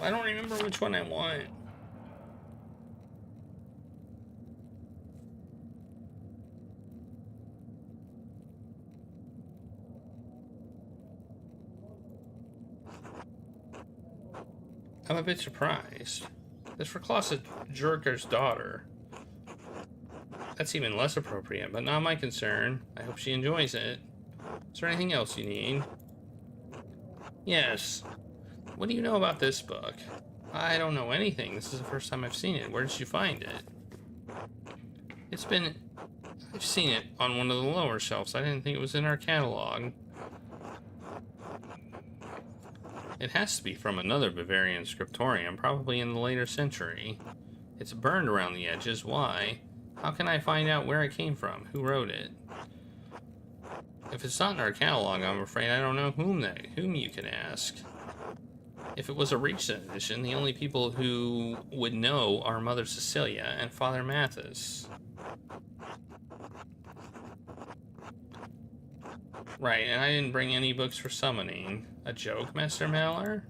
I don't remember which one I want. I'm a bit surprised. This for Klaus Jerker's daughter. That's even less appropriate, but not my concern. I hope she enjoys it. Is there anything else you need? Yes. What do you know about this book? I don't know anything. This is the first time I've seen it. Where did you find it? I've seen it on one of the lower shelves. I didn't think it was in our catalog. It has to be from another Bavarian scriptorium, probably in the later century. It's burned around the edges. Why? How can I find out where it came from? Who wrote it? If it's not in our catalog, I'm afraid I don't know whom you can ask. If it was a recent edition, the only people who would know are Mother Cecilia and Father Mathis. Right, and I didn't bring any books for summoning. A joke, Master Mallor?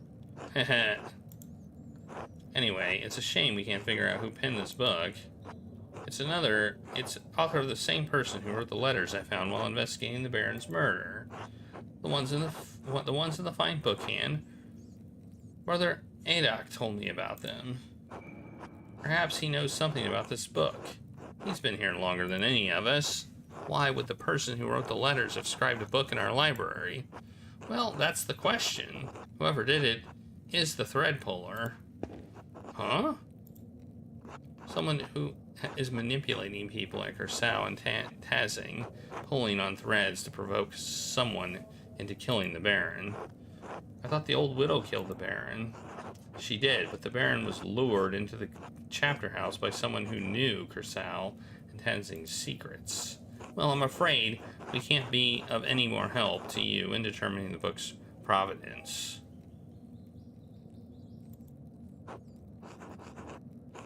Heh. Anyway, it's a shame we can't figure out who penned this book. It's author of the same person who wrote the letters I found while investigating the Baron's murder. The ones in the fine bookhand. Brother Adok told me about them. Perhaps he knows something about this book. He's been here longer than any of us. Why would the person who wrote the letters have scribed a book in our library? Well, that's the question. Whoever did it is the thread puller. Huh? Someone who is manipulating people like Ursao and Tazing, pulling on threads to provoke someone into killing the Baron. I thought the old widow killed the Baron. She did, but the Baron was lured into the chapter house by someone who knew Ursao and Tazing's secrets. Well, I'm afraid we can't be of any more help to you in determining the book's provenance.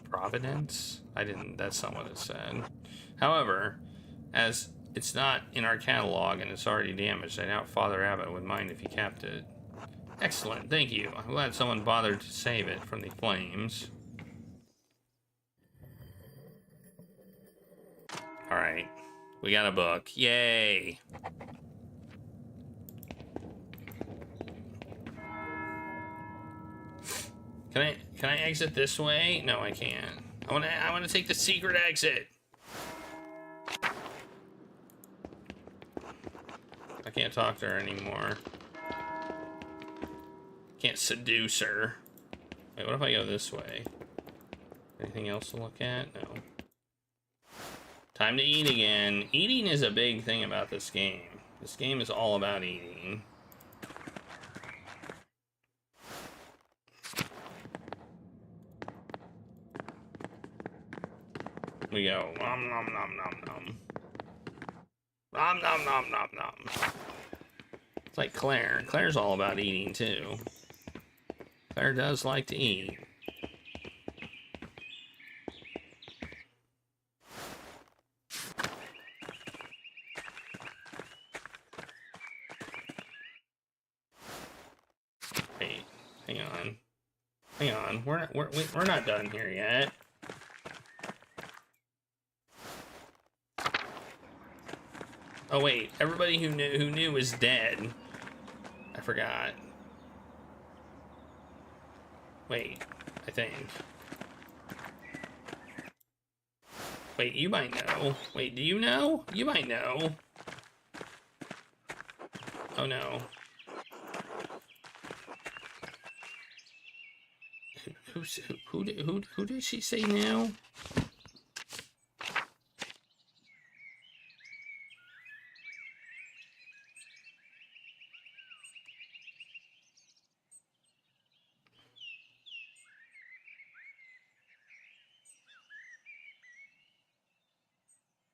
Providence? That's not what it said. However, as it's not in our catalog and it's already damaged, I doubt Father Abbott would mind if he kept it. Excellent, thank you. I'm glad someone bothered to save it from the flames. Alright, we got a book. Yay! Can I exit this way? No, I can't. I wanna take the secret exit. I can't talk to her anymore. Can't seduce her. Wait, what if I go this way? Anything else to look at? No. Time to eat again. Eating is a big thing about this game. This game is all about eating. We go. Nom nom nom nom nom. Nom nom nom nom nom. It's like Claire. Claire's all about eating too. Claire does like to eat. Wait, hang on. Hang on. We're not done here yet. Oh wait, everybody who knew was dead. I forgot. Wait, I think. Wait, you might know. Wait, do you know? You might know. Oh no. Who did she say now?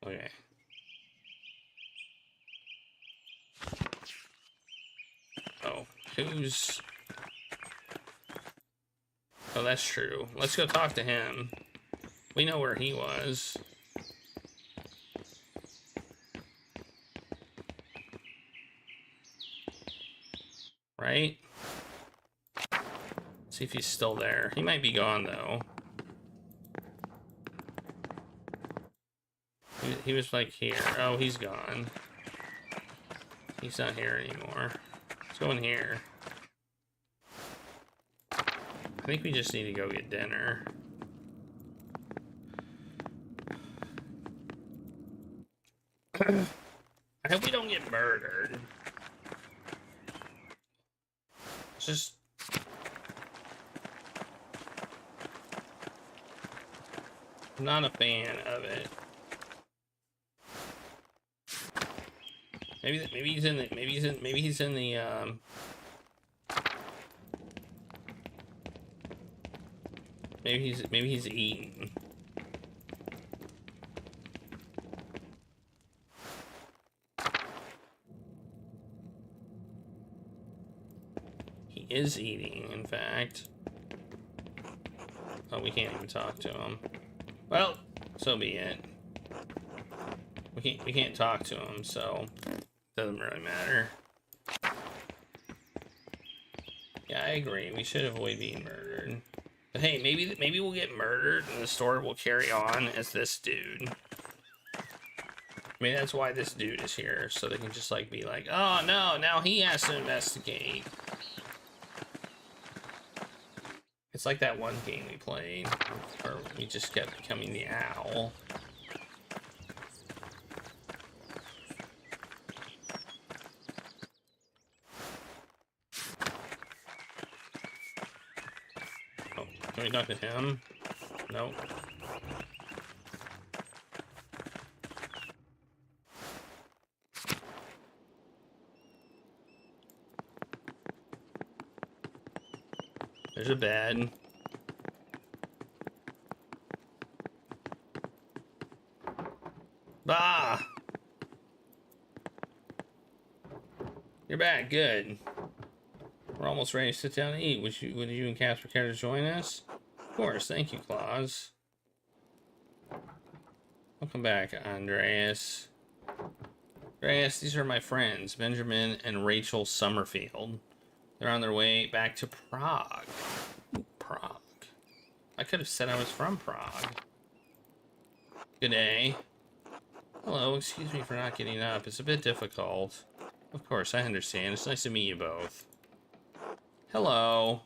Okay. Oh, who's... Oh, that's true. Let's go talk to him. We know where he was. Right? See if he's still there. He might be gone, though. He was like here. Oh, he's gone. He's not here anymore. Let's go in here. I think we just need to go get dinner. I hope we don't get murdered. It's just... I'm not a fan of it. Maybe he's in the maybe he's in the maybe he's eating. He is eating, in fact. Oh, we can't even talk to him. Well, so be it. We can't talk to him, so doesn't really matter. Yeah, I agree. We should avoid being murdered. But hey, maybe we'll get murdered and the story will carry on as this dude. Maybe that's why this dude is here, so they can just like be like, oh no, now he has to investigate. It's like that one game we played, where we just kept becoming the owl. Oh, can we talk to him? Nope. There's a bed. Bah! You're back. Good. We're almost ready to sit down and eat. Would you and Casper care to join us? Of course. Thank you, Claus. Welcome back, Andreas. Andreas, these are my friends, Benjamin and Rachel Summerfield. They're on their way back to Prague. Ooh, Prague. I could have said I was from Prague. Good day. Hello, excuse me for not getting up. It's a bit difficult. Of course, I understand. It's nice to meet you both. Hello.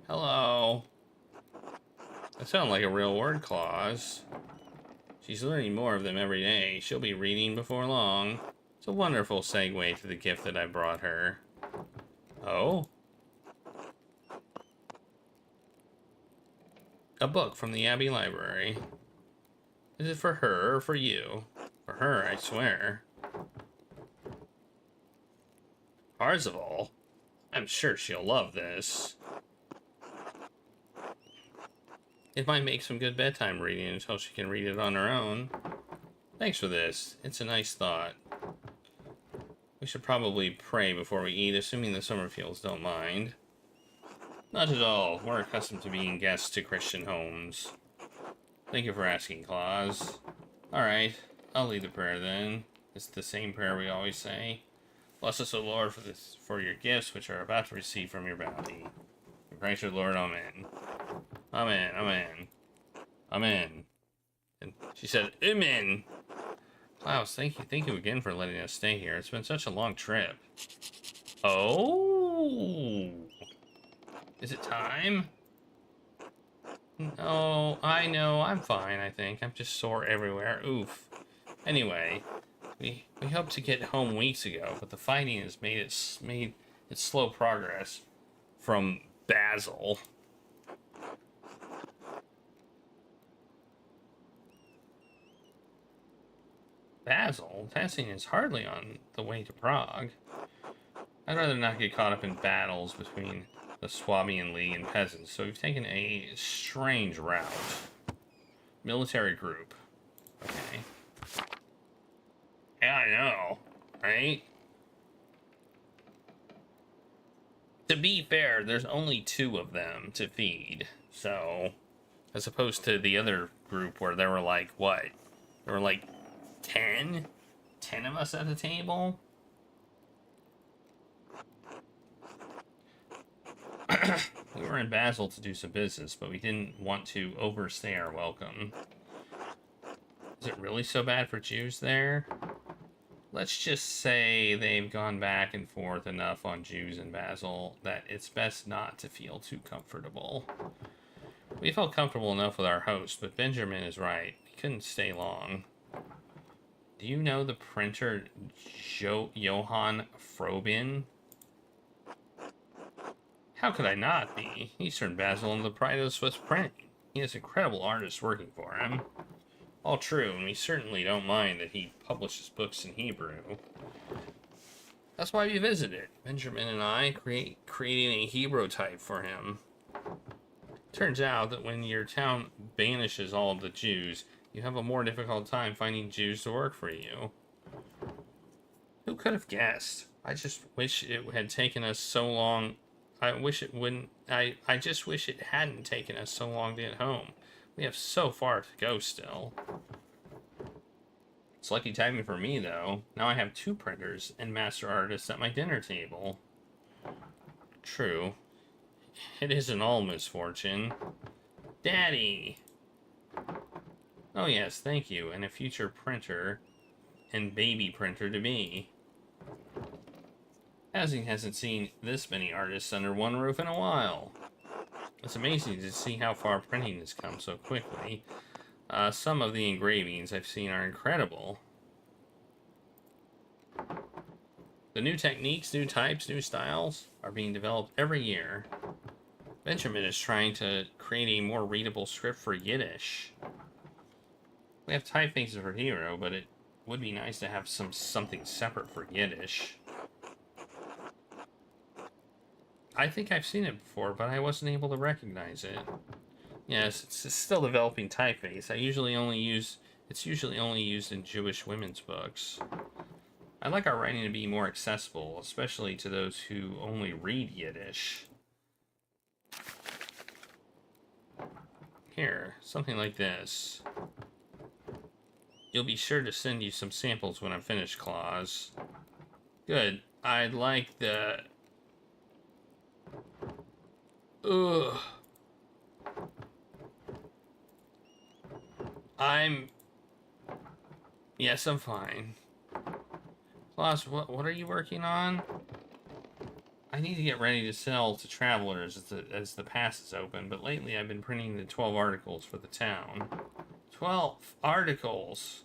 Hello. That sounds like a real word, Claus. She's learning more of them every day. She'll be reading before long. It's a wonderful segue to the gift that I brought her. Oh? A book from the Abbey Library. Is it for her or for you? For her, I swear. Parzival? I'm sure she'll love this. It might make some good bedtime reading until she can read it on her own. Thanks for this. It's a nice thought. We should probably pray before we eat, assuming the Summerfields don't mind. Not at all. We're accustomed to being guests to Christian homes. Thank you for asking, Claus. Alright, I'll lead the prayer then. It's the same prayer we always say. Bless us, O Lord, for your gifts which are about to receive from your bounty. We pray to the Lord, Amen. Amen, Amen. Amen. And she said, Amen. Klaus, thank you again for letting us stay here. It's been such a long trip. Oh! Is it time? No, I know, I'm fine, I think. I'm just sore everywhere. Oof. Anyway, we hoped to get home weeks ago, but the fighting has made it slow progress from Basel. Basel? Passing is hardly on the way to Prague. I'd rather not get caught up in battles between the Swabian League and peasants, so we've taken a strange route. Military group. Okay. Yeah, I know, right? To be fair, there's only 2 of them to feed, so... As opposed to the other group where there were like, what? There were like 10? 10 of us at the table? We were in Basel to do some business, but we didn't want to overstay our welcome. Is it really so bad for Jews there? Let's just say they've gone back and forth enough on Jews in Basel that it's best not to feel too comfortable. We felt comfortable enough with our host, but Benjamin is right. He couldn't stay long. Do you know the printer Johann Frobin? How could I not be? He's turned Basel into the pride of Swiss printing. He has incredible artists working for him. All true, and we certainly don't mind that he publishes books in Hebrew. That's why we visited. Benjamin and I creating a Hebrew type for him. Turns out that when your town banishes all of the Jews, you have a more difficult time finding Jews to work for you. Who could have guessed? I just wish it had taken us so long. I just wish it hadn't taken us so long to get home. We have so far to go still. It's lucky timing for me, though. Now I have 2 printers and master artists at my dinner table. True. It isn't all misfortune. Daddy! Oh yes, thank you, and a future printer and baby printer to be. Housing hasn't seen this many artists under one roof in a while. It's amazing to see how far printing has come so quickly. Some of the engravings I've seen are incredible. The new techniques, new types, new styles are being developed every year. Pentiment is trying to create a more readable script for Yiddish. We have typefaces for Hero, but it would be nice to have something separate for Yiddish. I think I've seen it before, but I wasn't able to recognize it. Yes, it's still developing typeface. It's usually only used in Jewish women's books. I'd like our writing to be more accessible, especially to those who only read Yiddish. Here, something like this. You'll be sure to send you some samples when I'm finished, Claus. Good. I'd like the... Ugh. Yes, I'm fine. Claus, what are you working on? I need to get ready to sell to travelers as the pass is open, but lately I've been printing the 12 articles for the town. 12 articles!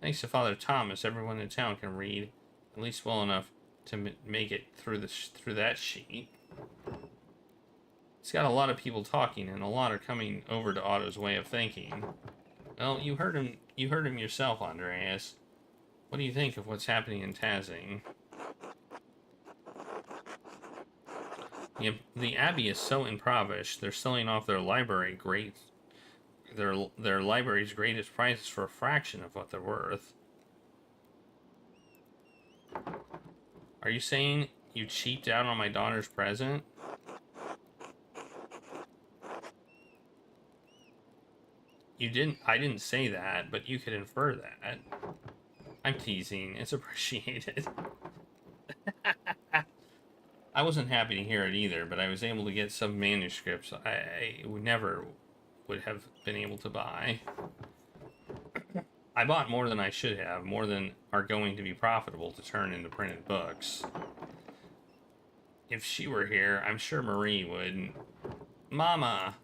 Thanks to Father Thomas, everyone in town can read, at least well enough to make it through that sheet. It's got a lot of people talking, and a lot are coming over to Otto's way of thinking. Well, you heard him yourself, Andreas. What do you think of what's happening in Tazing? The Abbey is so impoverished, they're selling off their library's greatest prizes for a fraction of what they're worth. Are you saying you cheaped out on my daughter's present? I didn't say that, but you could infer that. I'm teasing. It's appreciated. I wasn't happy to hear it either, but I was able to get some manuscripts I never would have been able to buy. I bought more than I should have, more than are going to be profitable to turn into printed books. If she were here, I'm sure Marie would. Mama!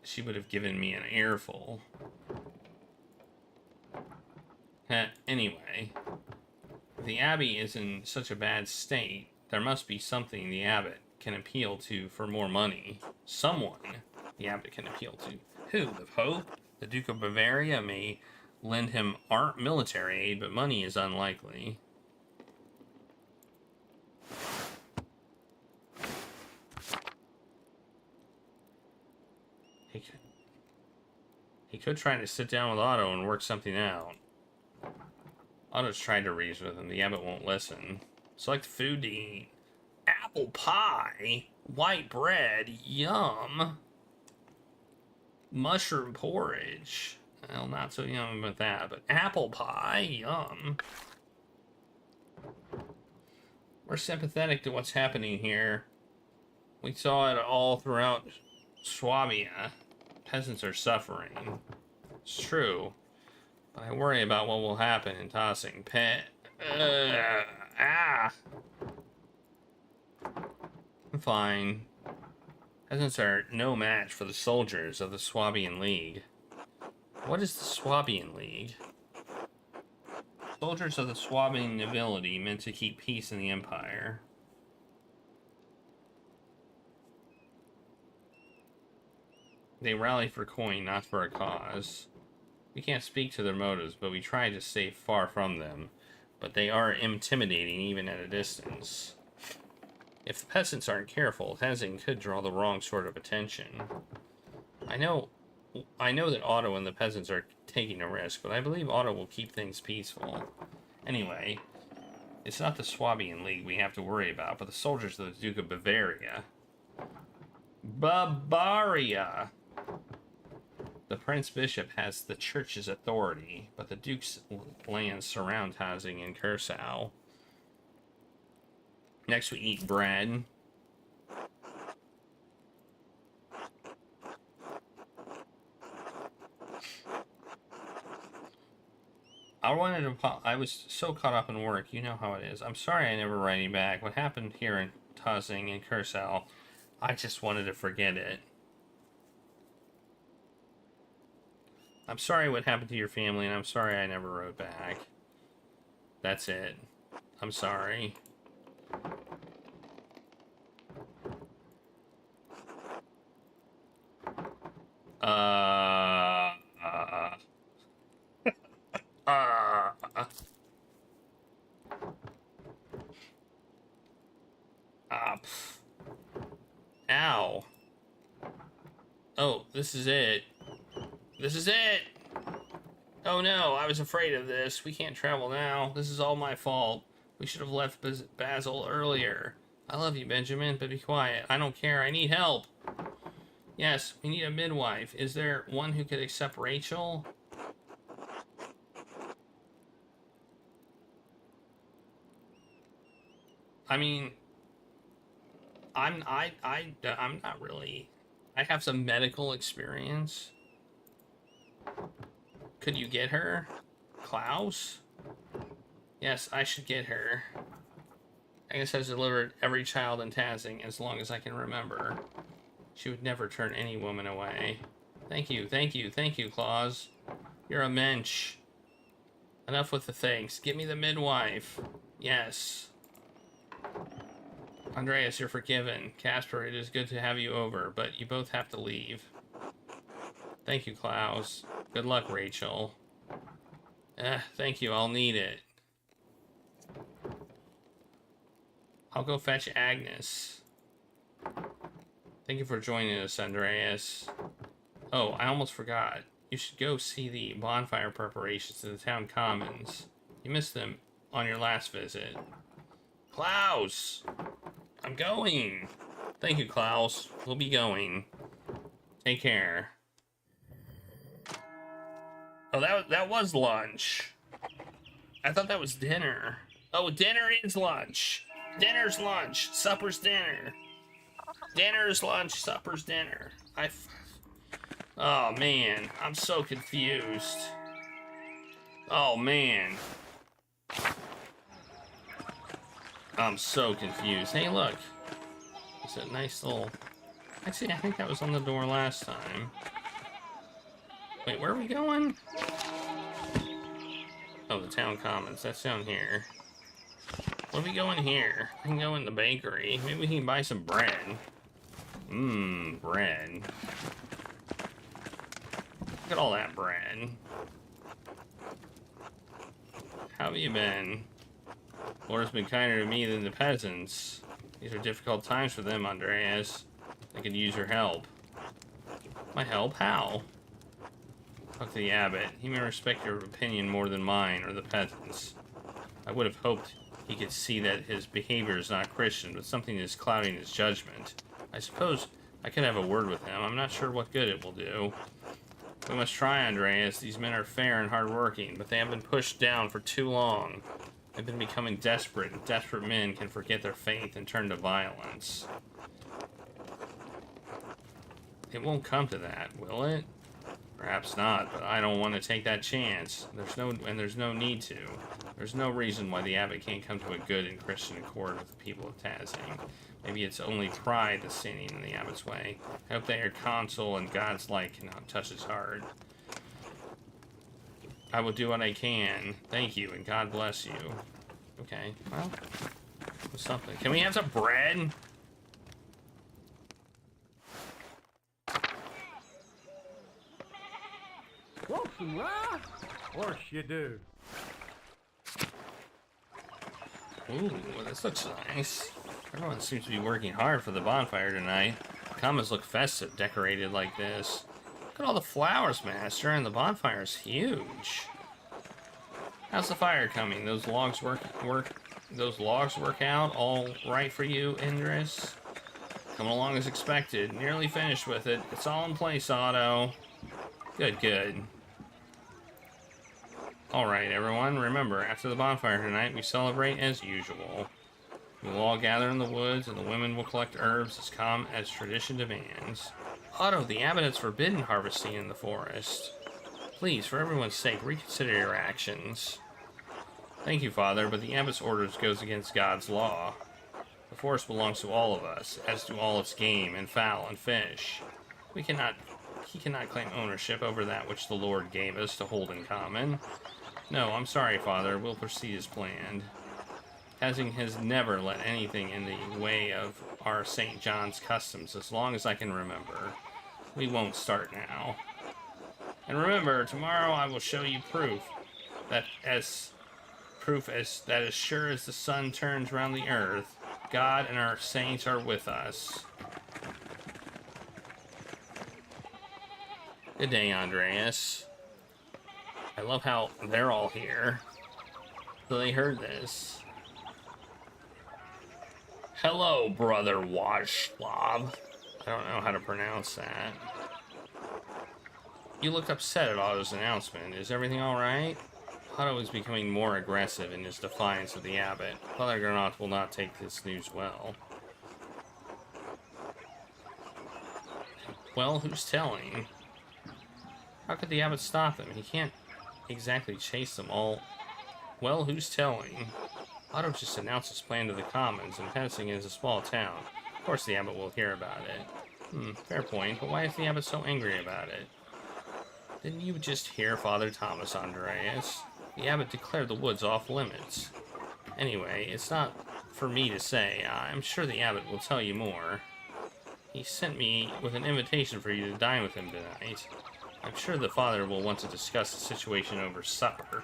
She would have given me an earful. Anyway, the Abbey is in such a bad state, there must be something the Abbot can appeal to for more money. Someone the Abbot can appeal to. Who? The Pope? The Duke of Bavaria may lend him military aid, but money is unlikely. He could try to sit down with Otto and work something out. Otto's tried to reason with him. The Abbot won't listen. Select food to eat. Apple pie? White bread? Yum. Mushroom porridge. Well, not so yum with that, but apple pie? Yum. We're sympathetic to what's happening here. We saw it all throughout Swabia. Peasants are suffering. It's true. But I worry about what will happen in tossing I'm fine. Peasants are no match for the soldiers of the Swabian League. What is the Swabian League? Soldiers of the Swabian nobility meant to keep peace in the empire. They rally for coin, not for a cause. We can't speak to their motives, but we try to stay far from them. But they are intimidating even at a distance. If the peasants aren't careful, Tazing could draw the wrong sort of attention. I know that Otto and the peasants are taking a risk, but I believe Otto will keep things peaceful. Anyway, it's not the Swabian League we have to worry about, but the soldiers of the Duke of Bavaria. Bavaria! The Prince Bishop has the church's authority, but the Duke's lands surround Tazing and Curacao. Next we eat bread. I was so caught up in work. You know how it is. I'm sorry I never write you back. What happened here in Tozing and Curacao, I just wanted to forget it. I'm sorry what happened to your family, and I'm sorry I never wrote back. That's it. I'm sorry. Ow. Oh, this is it. This is it! Oh no, I was afraid of this. We can't travel now. This is all my fault. We should have left Basil earlier. I love you, Benjamin, but be quiet. I don't care. I need help. Yes, we need a midwife. Is there one who could accept Rachel? I mean, I'm not really. I have some medical experience. Could you get her? Klaus? Yes, I should get her. Agnes has delivered every child in Tazing as long as I can remember. She would never turn any woman away. Thank you, thank you, thank you, Claus. You're a mensch. Enough with the thanks. Give me the midwife. Yes. Andreas, you're forgiven. Casper, it is good to have you over, but you both have to leave. Thank you, Klaus. Good luck, Rachel. Thank you, I'll need it. I'll go fetch Agnes. Thank you for joining us, Andreas. Oh, I almost forgot. You should go see the bonfire preparations in the town commons. You missed them on your last visit. Klaus! I'm going! Thank you, Klaus. We'll be going. Take care. Oh, that was lunch. I thought that was dinner. Oh, dinner is lunch. Dinner's lunch. Supper's dinner. Dinner's lunch. Supper's dinner. Oh, man. I'm so confused. Oh, man. I'm so confused. Hey, look. It's a nice little... Actually, I think that was on the door last time. Wait, where are we going? Oh, the town commons. That's down here. What are we going here? I can go in the bakery. Maybe we can buy some bread. Mmm, bread. Look at all that bread. How have you been? Lord's been kinder to me than the peasants. These are difficult times for them, Andreas. I could use your help. My help? How? Talk to the abbot. He may respect your opinion more than mine or the peasants. I would have hoped he could see that his behavior is not Christian, but something is clouding his judgment. I suppose I could have a word with him. I'm not sure what good it will do. We must try, Andreas. These men are fair and hardworking, but they have been pushed down for too long. They've been becoming desperate, and desperate men can forget their faith and turn to violence. It won't come to that, will it? Perhaps not, but I don't want to take that chance. There's no need to. There's no reason why the abbot can't come to a good and Christian accord with the people of Tazing. Maybe it's only pride that's standing in the abbot's way. I hope that your counsel and God's light cannot touch his heart. I will do what I can. Thank you, and God bless you. Okay, well, something. Can we have some bread? Want some rice? Of course you do. Ooh, this looks nice. Everyone seems to be working hard for the bonfire tonight. The commons look festive, decorated like this. Look at all the flowers, Master, and the bonfire is huge. How's the fire coming? Those logs work out all right for you, Indris? Coming along as expected. Nearly finished with it. It's all in place, Otto. Good, good. Alright, everyone, remember, after the bonfire tonight, we celebrate as usual. We will all gather in the woods, and the women will collect herbs as tradition demands. Otto, the abbot has forbidden harvesting in the forest. Please, for everyone's sake, reconsider your actions. Thank you, Father, but the abbot's orders goes against God's law. The forest belongs to all of us, as do all its game and fowl and fish. He cannot claim ownership over that which the Lord gave us to hold in common. No, I'm sorry, Father, we'll proceed as planned. Hazing has never let anything in the way of our St. John's customs as long as I can remember. We won't start now. And remember, tomorrow I will show you proof that as sure as the sun turns round the earth, God and our saints are with us. Good day, Andreas. I love how they're all here. So they heard this. Hello, Brother Wajslav. I don't know how to pronounce that. You look upset at Otto's announcement. Is everything alright? Otto is becoming more aggressive in his defiance of the abbot. Father Granat will not take this news well. Well, who's telling? How could the abbot stop them? He can't exactly chase them all. Well, who's telling? Otto just announced his plan to the commons, and Pensing is a small town. Of course the abbot will hear about it. Fair point, but why is the abbot so angry about it? Didn't you just hear Father Thomas, Andreas? The abbot declared the woods off limits. Anyway, it's not for me to say. I'm sure the abbot will tell you more. He sent me with an invitation for you to dine with him tonight. I'm sure the father will want to discuss the situation over supper.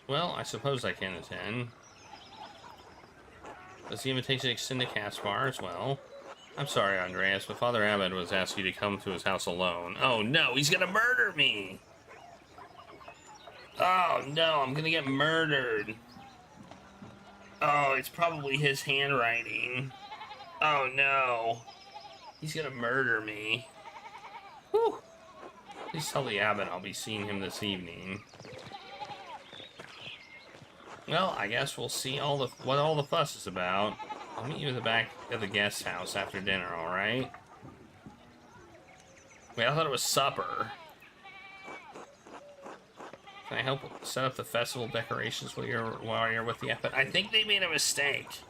Well, I suppose I can attend. Does the invitation extend to Caspar as well? I'm sorry, Andreas, but Father Abbot was asked you to come to his house alone. Oh no, he's gonna murder me! Oh no, I'm gonna get murdered. Oh, it's probably his handwriting. Oh no. He's gonna murder me. Whew. Please tell the abbot I'll be seeing him this evening. Well, I guess we'll see what all the fuss is about. I'll meet you at the back of the guest house after dinner, alright? Wait, I thought it was supper. Can I help set up the festival decorations while you're with the abbot? I think they made a mistake.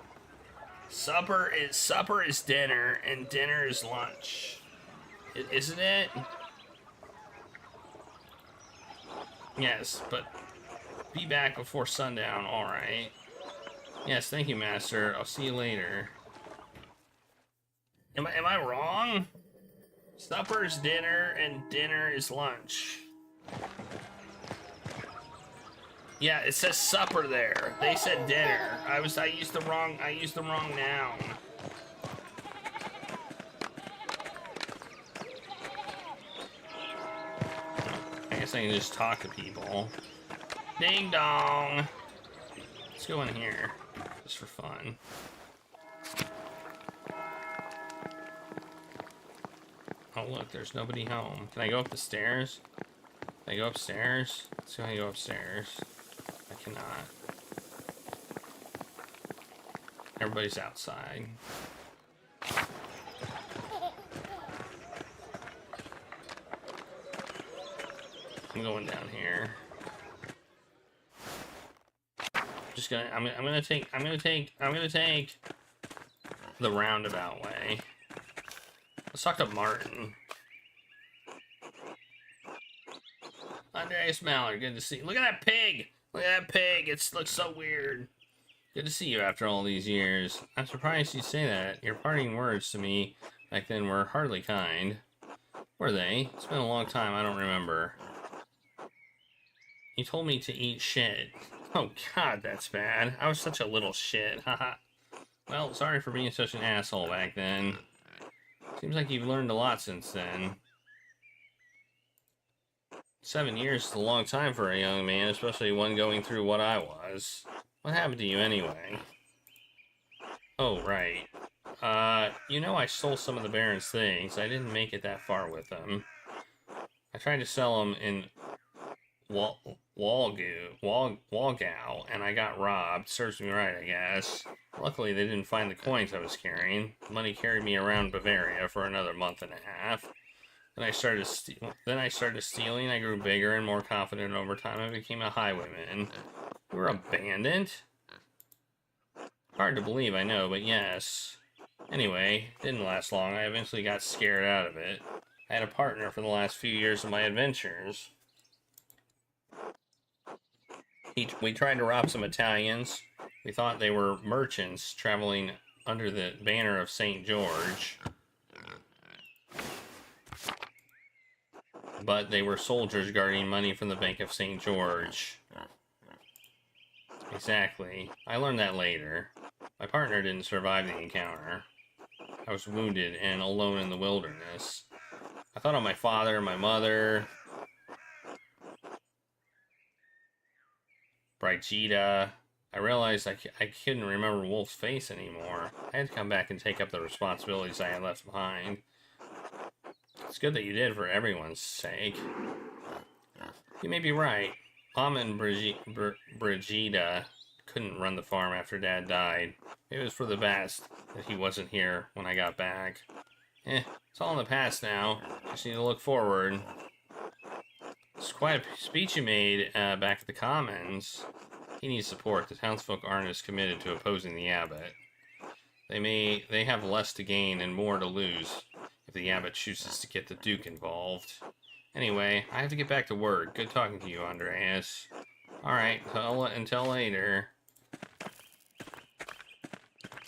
Supper is dinner, and dinner is lunch. Isn't it? Yes, but be back before sundown, alright. Yes, thank you, Master. I'll see you later. Am I wrong? Supper is dinner, and dinner is lunch. Yeah, it says supper there. They said dinner. I used the wrong noun. I guess I can just talk to people. Ding dong. Let's go in here, just for fun. Oh look, there's nobody home. Can I go up the stairs? Can I go upstairs? Let's see how I go upstairs. I cannot. Everybody's outside. I'm going down here. I'm gonna take the roundabout way. Let's talk to Martin. Andreas Mallard, good to see you. Look at that pig! Look at that pig! It looks so weird. Good to see you after all these years. I'm surprised you say that. Your parting words to me back then were hardly kind. Were they? It's been a long time, I don't remember. You told me to eat shit. Oh god, that's bad. I was such a little shit, haha. Well, sorry for being such an asshole back then. Seems like you've learned a lot since then. 7 years is a long time for a young man, especially one going through what I was. What happened to you anyway? Oh, right. You know I stole some of the Baron's things. I didn't make it that far with them. I tried to sell them in Walgau, and I got robbed. Serves me right, I guess. Luckily, they didn't find the coins I was carrying. The money carried me around Bavaria for another month and a half. Then I started stealing. I grew bigger and more confident over time. I became a highwayman. We were abandoned? Hard to believe, I know, but yes. Anyway, didn't last long. I eventually got scared out of it. I had a partner for the last few years of my adventures. We tried to rob some Italians. We thought they were merchants traveling under the banner of St. George. But they were soldiers guarding money from the Bank of St. George. Exactly. I learned that later. My partner didn't survive the encounter. I was wounded and alone in the wilderness. I thought of my father, my mother, Brigida. I realized I couldn't remember Wolf's face anymore. I had to come back and take up the responsibilities I had left behind. It's good that you did for everyone's sake. You may be right. Mom and Brigida couldn't run the farm after Dad died. It was for the best that he wasn't here when I got back. It's all in the past now. Just need to look forward. It's quite a speech you made back at the Commons. He needs support. The townsfolk aren't as committed to opposing the abbot. They have less to gain and more to lose if the abbot chooses to get the Duke involved. Anyway, I have to get back to work. Good talking to you, Andreas. Alright, until later.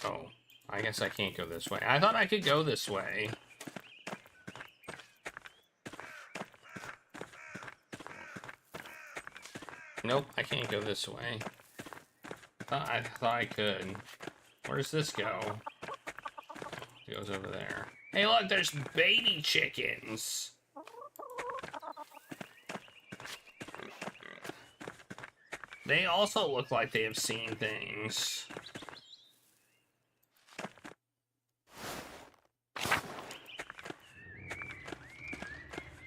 Oh, I guess I can't go this way. I thought I could go this way. Nope, I can't go this way. I thought I could. Where does this go? It goes over there. Hey, look, there's baby chickens. They also look like they have seen things.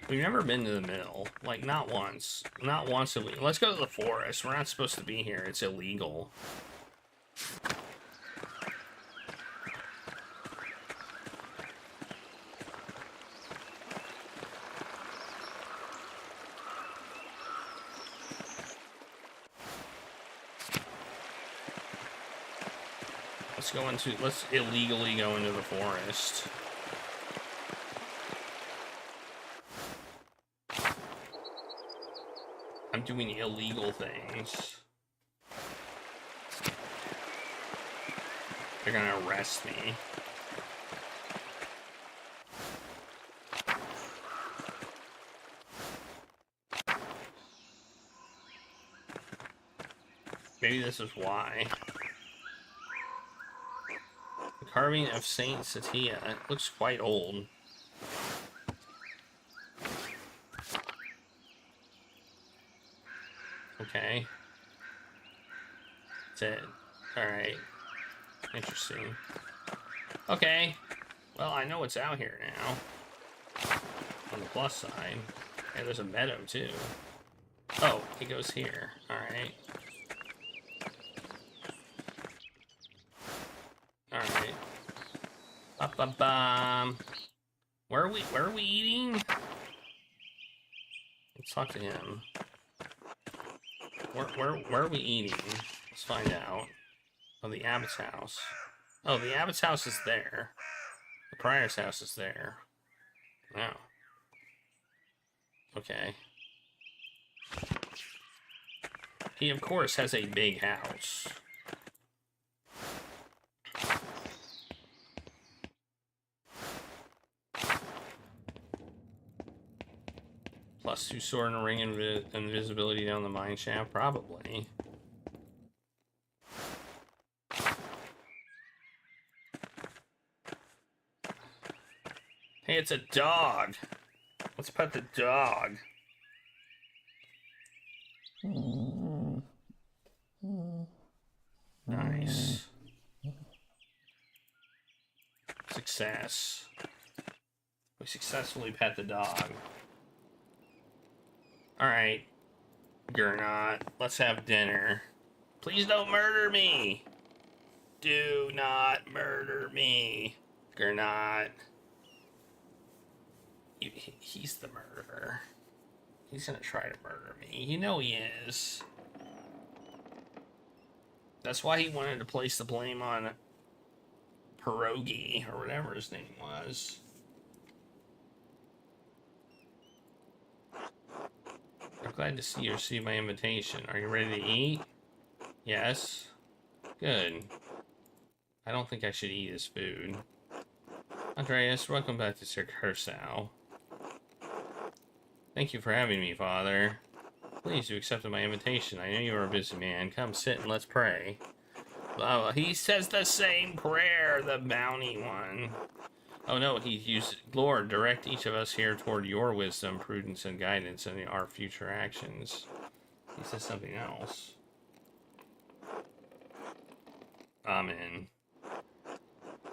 We've never been to the mill. Like, not once. Not once have we. Let's go to the forest. We're not supposed to be here. It's illegal. Let's illegally go into the forest. I'm doing illegal things. They're gonna arrest me. Maybe this is why. Carving of Saint Satia. It looks quite old. Okay. That's it. Alright. Interesting. Okay. Well, I know what's out here now. On the plus side. Hey, there's a meadow, too. Oh, it goes here. Alright. Alright. Ba-ba-bum. Where are we eating? Let's talk to him. Where are we eating? Let's find out. Oh, the abbot's house. Oh, the abbot's house is there. The prior's house is there. Wow. Okay. He, of course, has a big house. +2 sword and ring invisibility down the mine shaft? Probably. Hey, it's a dog. Let's pet the dog. Nice. Success. We successfully pet the dog. Alright. Gernot, let's have dinner. Please don't murder me. Do not murder me. Gernot. He's the murderer. He's gonna try to murder me. You know he is. That's why he wanted to place the blame on Pierogi, or whatever his name was. I'm glad to see you receive my invitation. Are you ready to eat? Yes. Good. I don't think I should eat his food. Andreas, welcome back to Sir Cursow. Thank you for having me, Father. Please, you accepted my invitation. I know you are a busy man. Come sit and let's pray. Oh, he says the same prayer, the bounty one. Oh no, he used, Lord, direct each of us here toward your wisdom, prudence, and guidance in our future actions. He says something else. Amen.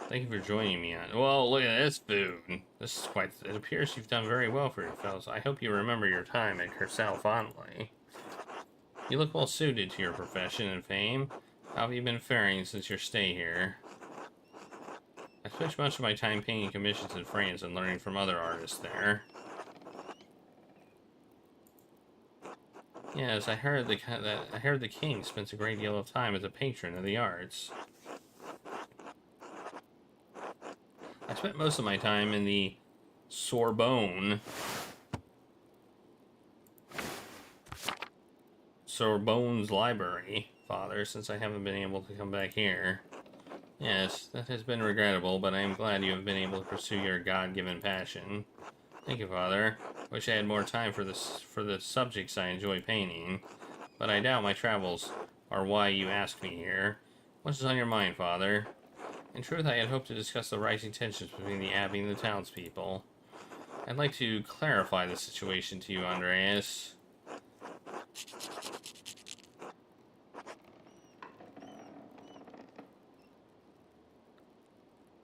Thank you for joining me on. Well, look at this food. This is quite. It appears you've done very well for yourselves. I hope you remember your time at Cursow fondly. You look well suited to your profession and fame. How have you been faring since your stay here? I spent much of my time painting commissions in France and learning from other artists there. Yes, I heard the king spends a great deal of time as a patron of the arts. I spent most of my time in the Sorbonne's library, Father, since I haven't been able to come back here. Yes, that has been regrettable, but I am glad you have been able to pursue your God-given passion. Thank you, Father. Wish I had more time for the subjects I enjoy painting, but I doubt my travels are why you asked me here. What is on your mind, Father? In truth, I had hoped to discuss the rising tensions between the Abbey and the townspeople. I'd like to clarify the situation to you, Andreas.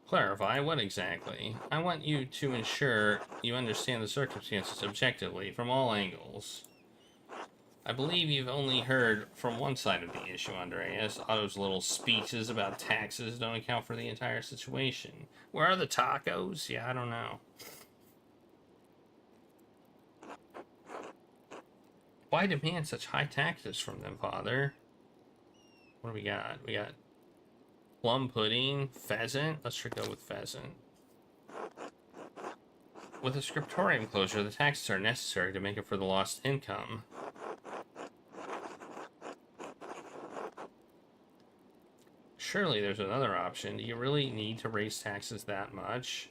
Clarify? What exactly? I want you to ensure you understand the circumstances objectively, from all angles. I believe you've only heard from one side of the issue, Andreas. Otto's little speeches about taxes don't account for the entire situation. Where are the tacos? Yeah, I don't know. Why demand such high taxes from them, Father? What do we got? We got plum pudding, pheasant. Let's go with pheasant. With the scriptorium closure, the taxes are necessary to make up for the lost income. Surely there's another option. Do you really need to raise taxes that much?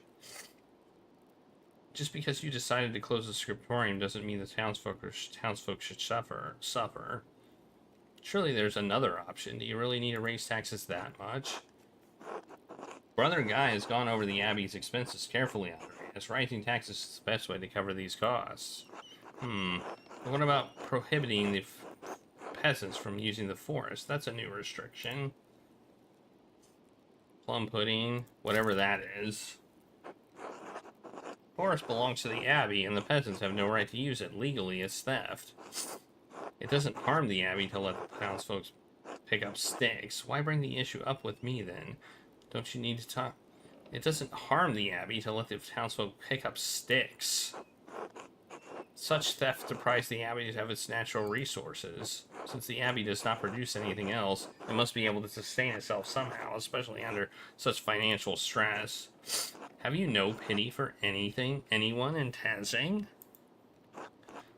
Just because you decided to close the scriptorium doesn't mean the townsfolk should suffer. Surely there's another option. Do you really need to raise taxes that much? Brother Guy has gone over the Abbey's expenses carefully, Andreas. Raising taxes is the best way to cover these costs. But what about prohibiting the peasants from using the forest? That's a new restriction. Plum pudding, whatever that is. The forest belongs to the Abbey, and the peasants have no right to use it. Legally, it's theft. It doesn't harm the Abbey to let the townsfolk pick up sticks. Why bring the issue up with me, then? Don't you need to talk? It doesn't harm the Abbey to let the townsfolk pick up sticks. Such theft deprives the Abbey of its natural resources. Since the Abbey does not produce anything else, it must be able to sustain itself somehow, especially under such financial stress. Have you no pity for anyone in Tazing?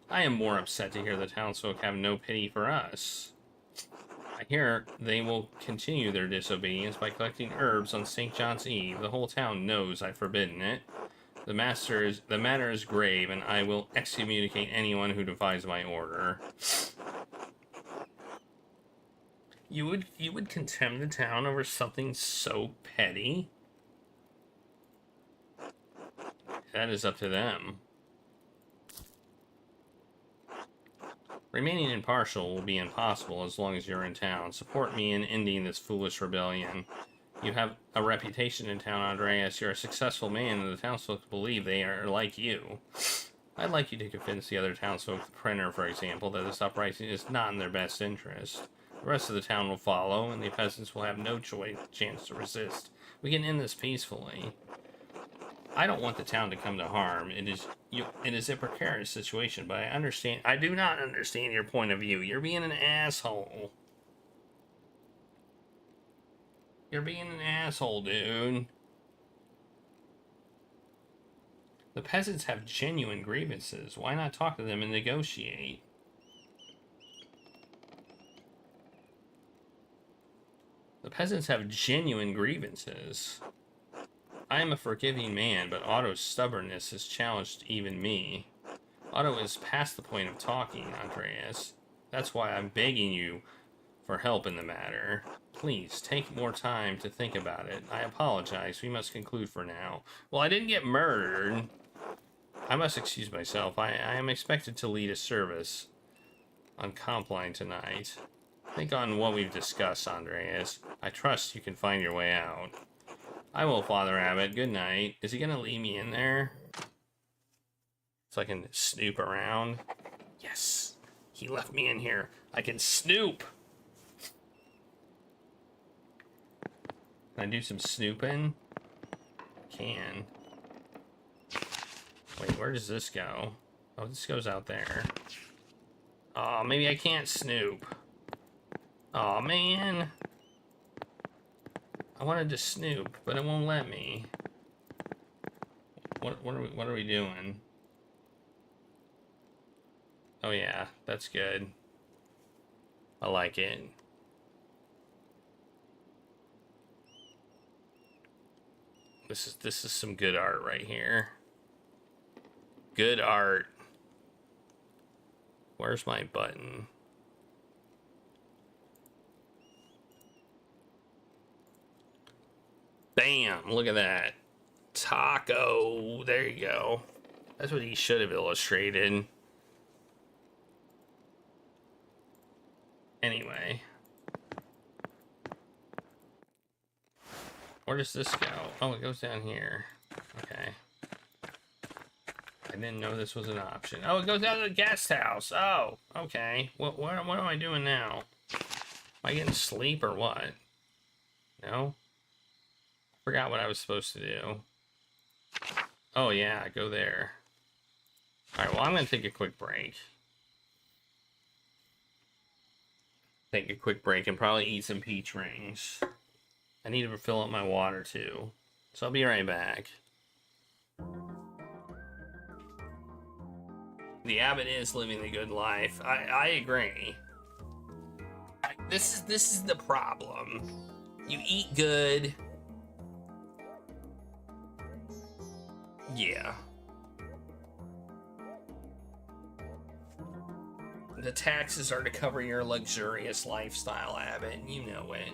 I am more upset to hear the townsfolk have no pity for us. I hear they will continue their disobedience by collecting herbs on St. John's Eve. The whole town knows I've forbidden it. The matter is grave, and I will excommunicate anyone who defies my order. You would condemn the town over something so petty? That is up to them. Remaining impartial will be impossible as long as you're in town. Support me in ending this foolish rebellion. You have a reputation in town, Andreas. You're a successful man, and the townsfolk believe they are like you. I'd like you to convince the other townsfolk, the printer, for example, that this uprising is not in their best interest. The rest of the town will follow, and the peasants will have no chance to resist. We can end this peacefully. I don't want the town to come to harm. It is a precarious situation, but I do not understand your point of view. You're being an asshole. You're being an asshole, dude. The peasants have genuine grievances. Why not talk to them and negotiate? The peasants have genuine grievances. I am a forgiving man, but Otto's stubbornness has challenged even me. Otto is past the point of talking, Andreas. That's why I'm begging you for help in the matter. Please, take more time to think about it. I apologize. We must conclude for now. Well, I didn't get murdered. I must excuse myself. I am expected to lead a service on Compline tonight. Think on what we've discussed, Andreas. I trust you can find your way out. I will, Father Abbot. Good night. Is he gonna leave me in there? So I can snoop around? Yes. He left me in here. I can snoop. Can I do some snooping? Can. Wait, where does this go? Oh, this goes out there. Oh, maybe I can't snoop. Oh, man. I wanted to snoop, but it won't let me. What are we doing? Oh yeah, that's good. I like it. This is some good art right here. Good art. Where's my button? Bam! Look at that. Taco. There you go. That's what he should have illustrated. Anyway. Where does this go? Oh, it goes down here. Okay. I didn't know this was an option. Oh, it goes down to the guest house. Oh, okay. What am I doing now? Am I getting sleep or what? No? Forgot what I was supposed to do. Oh yeah, go there. Alright, well I'm gonna take a quick break. Take a quick break and probably eat some peach rings. I need to fill up my water too. So I'll be right back. The abbot is living the good life. I agree. This is the problem. You eat good. Yeah. The taxes are to cover your luxurious lifestyle, Abbott. You know it.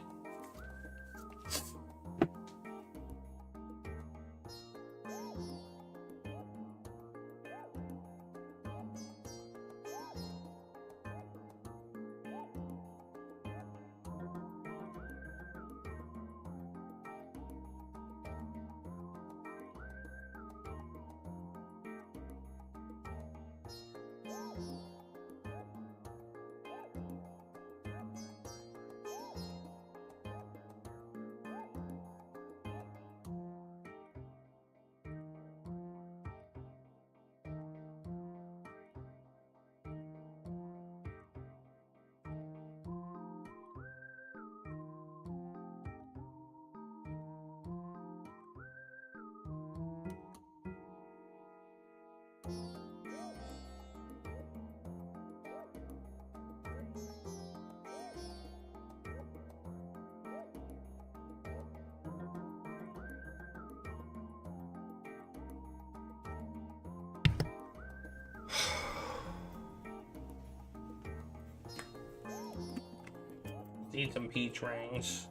Eat some peach rings.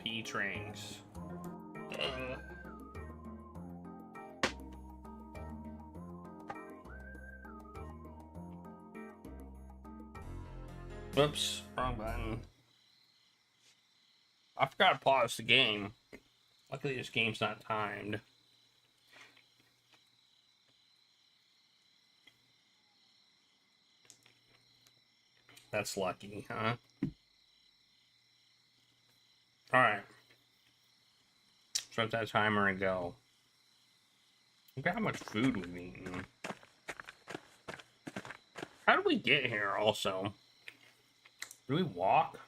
Peach rings. Whoops, wrong button. I forgot to pause the game. Luckily, this game's not timed. That's lucky, huh? Alright. Set that timer and go. Look at how much food we've eaten. How did we get here, also? Do we walk?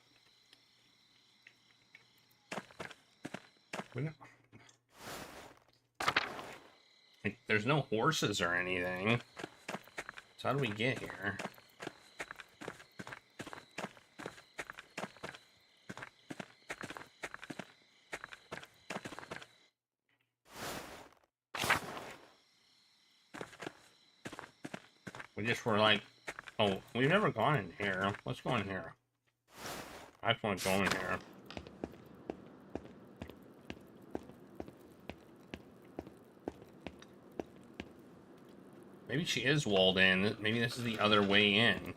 Like, there's no horses or anything. So how do we get here? We just were like, oh, we've never gone in here. Let's go in here. I just want to go in here. Maybe she is walled in. Maybe this is the other way in.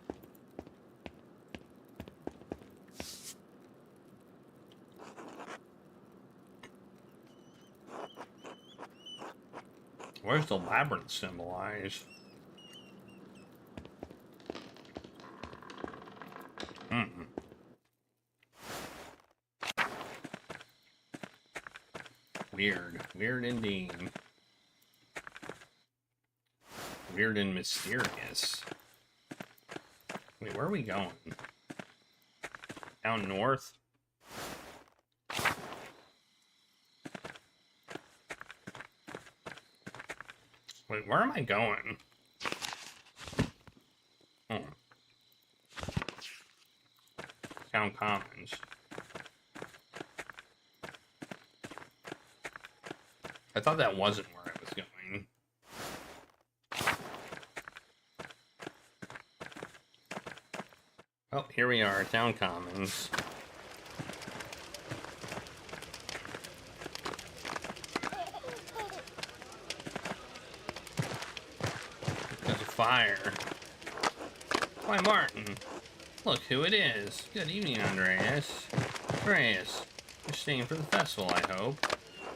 Where's the labyrinth symbolized? Weird. Weird indeed. Weird and mysterious. Wait, where are we going? Down north? Wait, where am I going? Oh. Town Commons. I thought that wasn't where I was going. Oh, here we are, Town Commons. There's a fire. Why, Martin. Look who it is. Good evening, Andreas. Andreas, you're staying for the festival, I hope.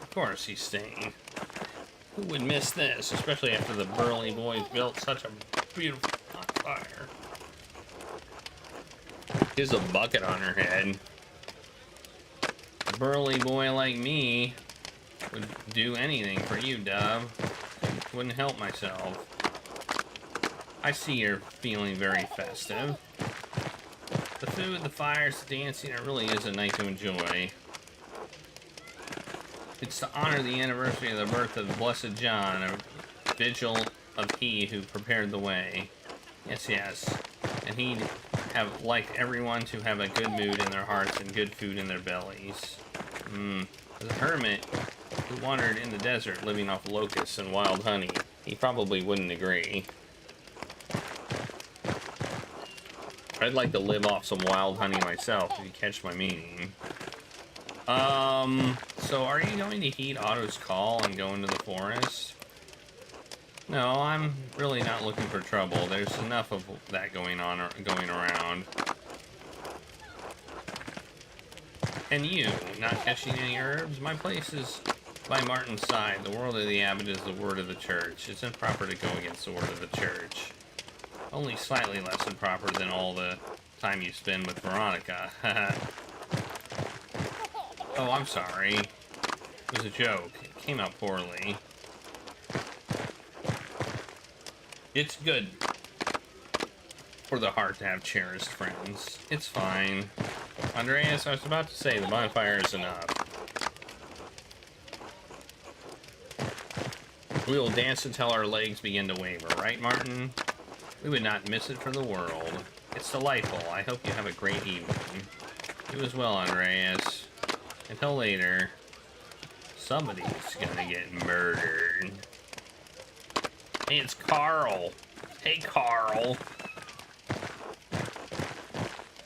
Of course he's staying. Who would miss this, especially after the burly boys built such a beautiful bonfire? There's a bucket on her head. A burly boy like me would do anything for you, Dove. Wouldn't help myself. I see you're feeling very festive. The food, the fires, the dancing, it really is a night to enjoy. It's to honor the anniversary of the birth of Blessed John, a vigil of he who prepared the way. Yes, yes. And he'd have liked everyone to have a good mood in their hearts and good food in their bellies. As a hermit who wandered in the desert living off locusts and wild honey, he probably wouldn't agree. I'd like to live off some wild honey myself, if you catch my meaning. So are you going to heed Otto's call and go into the forest? No, I'm really not looking for trouble. There's enough of that going around. And you, not catching any herbs? My place is by Martin's side. The word of the abbot is the word of the church. It's improper to go against the word of the church. Only slightly less improper than all the time you spend with Veronica. Oh, I'm sorry. It was a joke. It came out poorly. It's good for the heart to have cherished friends. It's fine. Andreas, I was about to say, the bonfire is enough. We will dance until our legs begin to waver, right, Martin? We would not miss it for the world. It's delightful. I hope you have a great evening. You as well, Andreas. Until later, somebody's gonna get murdered. Hey, it's Carl. Hey, Carl.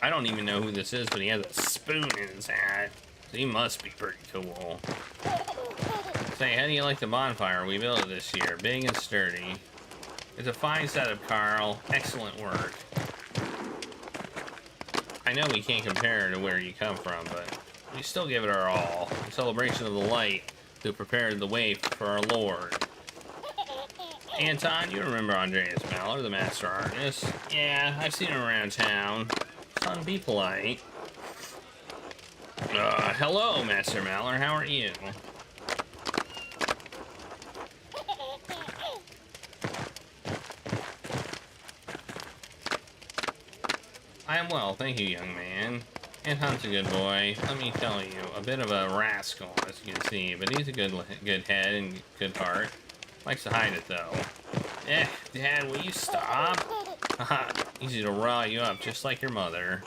I don't even know who this is, but he has a spoon in his hat. So he must be pretty cool. Say, how do you like the bonfire we built this year? Big and sturdy. It's a fine setup, Carl. Excellent work. I know we can't compare to where you come from, but we still give it our all. In celebration of the light to prepare the way for our Lord. Anton, you remember Andreas Mallor, the master artist? Yeah, I've seen him around town. Son, be polite. Hello, Master Mallor, how are you? I am well, thank you, young man. Anton's a good boy. Let me tell you, a bit of a rascal, as you can see, but he's a good head and good heart. Likes to hide it, though. Dad, will you stop? Haha, easy to rile you up, just like your mother.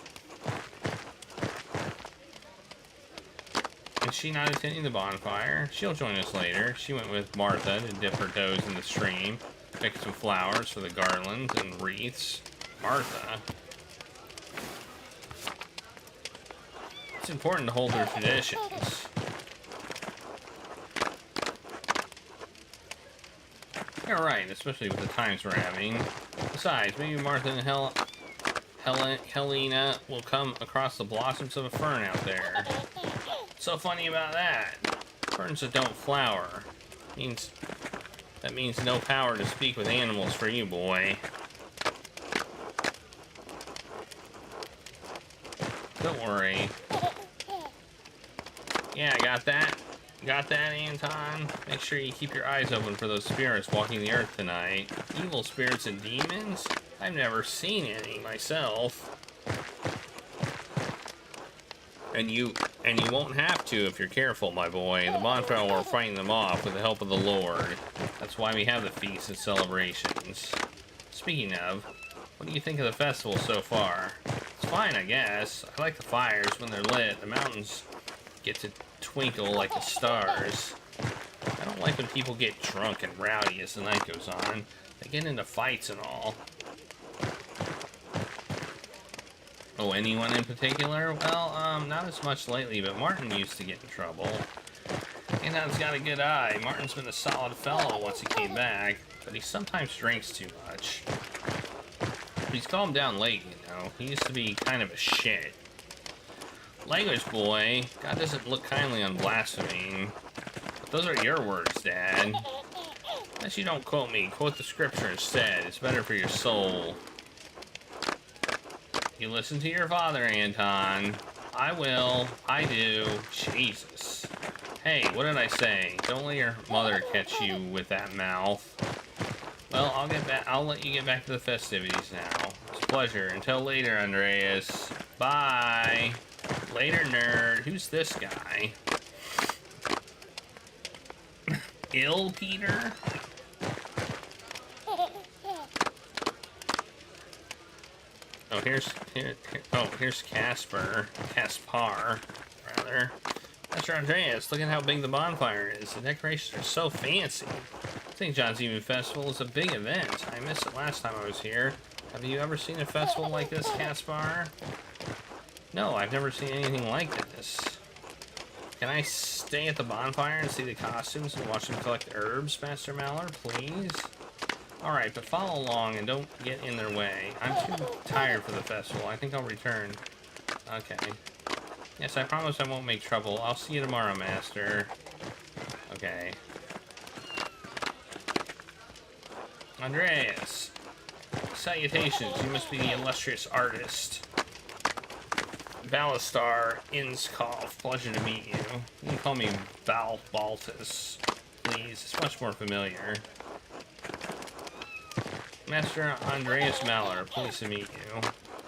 Is she not attending the bonfire? She'll join us later. She went with Martha to dip her toes in the stream, pick some flowers for the garlands and wreaths. Martha? It's important to hold their traditions. You're right, especially with the times we're having. Besides, maybe Martha and Helena will come across the blossoms of a fern out there. What's so funny about that? Ferns that don't flower. That means no power to speak with animals for you, boy. Don't worry. Yeah, got that? Got that, Anton? Make sure you keep your eyes open for those spirits walking the earth tonight. Evil spirits and demons? I've never seen any myself. And you won't have to if you're careful, my boy. The bonfire will fight them off with the help of the Lord. That's why we have the feasts and celebrations. Speaking of, what do you think of the festival so far? It's fine, I guess. I like the fires when they're lit. The mountains get to twinkle like the stars. I don't like when people get drunk and rowdy as the night goes on. They get into fights and all. Oh, anyone in particular? Well, not as much lately, but Martin used to get in trouble. Anton's got a good eye. Martin's been a solid fellow once he came back, but he sometimes drinks too much. He's calmed down lately, you know. He used to be kind of a shit. Language, boy. God doesn't look kindly on blaspheming. But those are your words, Dad. Unless you don't quote me, quote the scripture instead. It's better for your soul. You listen to your father, Anton. I will. I do. Jesus. Hey, what did I say? Don't let your mother catch you with that mouth. Well, I'll let you get back to the festivities now. It's a pleasure. Until later, Andreas. Bye. Later, nerd. Who's this guy? Ill Peter? Oh, here's Caspar, rather. Master Andreas, look at how big the bonfire is. The decorations are so fancy. St. John's Eve Festival is a big event. I missed it last time I was here. Have you ever seen a festival like this, Caspar? No, I've never seen anything like this. Can I stay at the bonfire and see the costumes and watch them collect herbs, Master Mallor, please? Alright, but follow along and don't get in their way. I'm too tired for the festival. I think I'll return. Okay. Yes, I promise I won't make trouble. I'll see you tomorrow, Master. Okay. Andreas. Salutations. You must be the illustrious artist. Ballastar Inskov. Pleasure to meet you. You can call me Baltus, please. It's much more familiar. Master Andreas Mallor, pleased to meet you.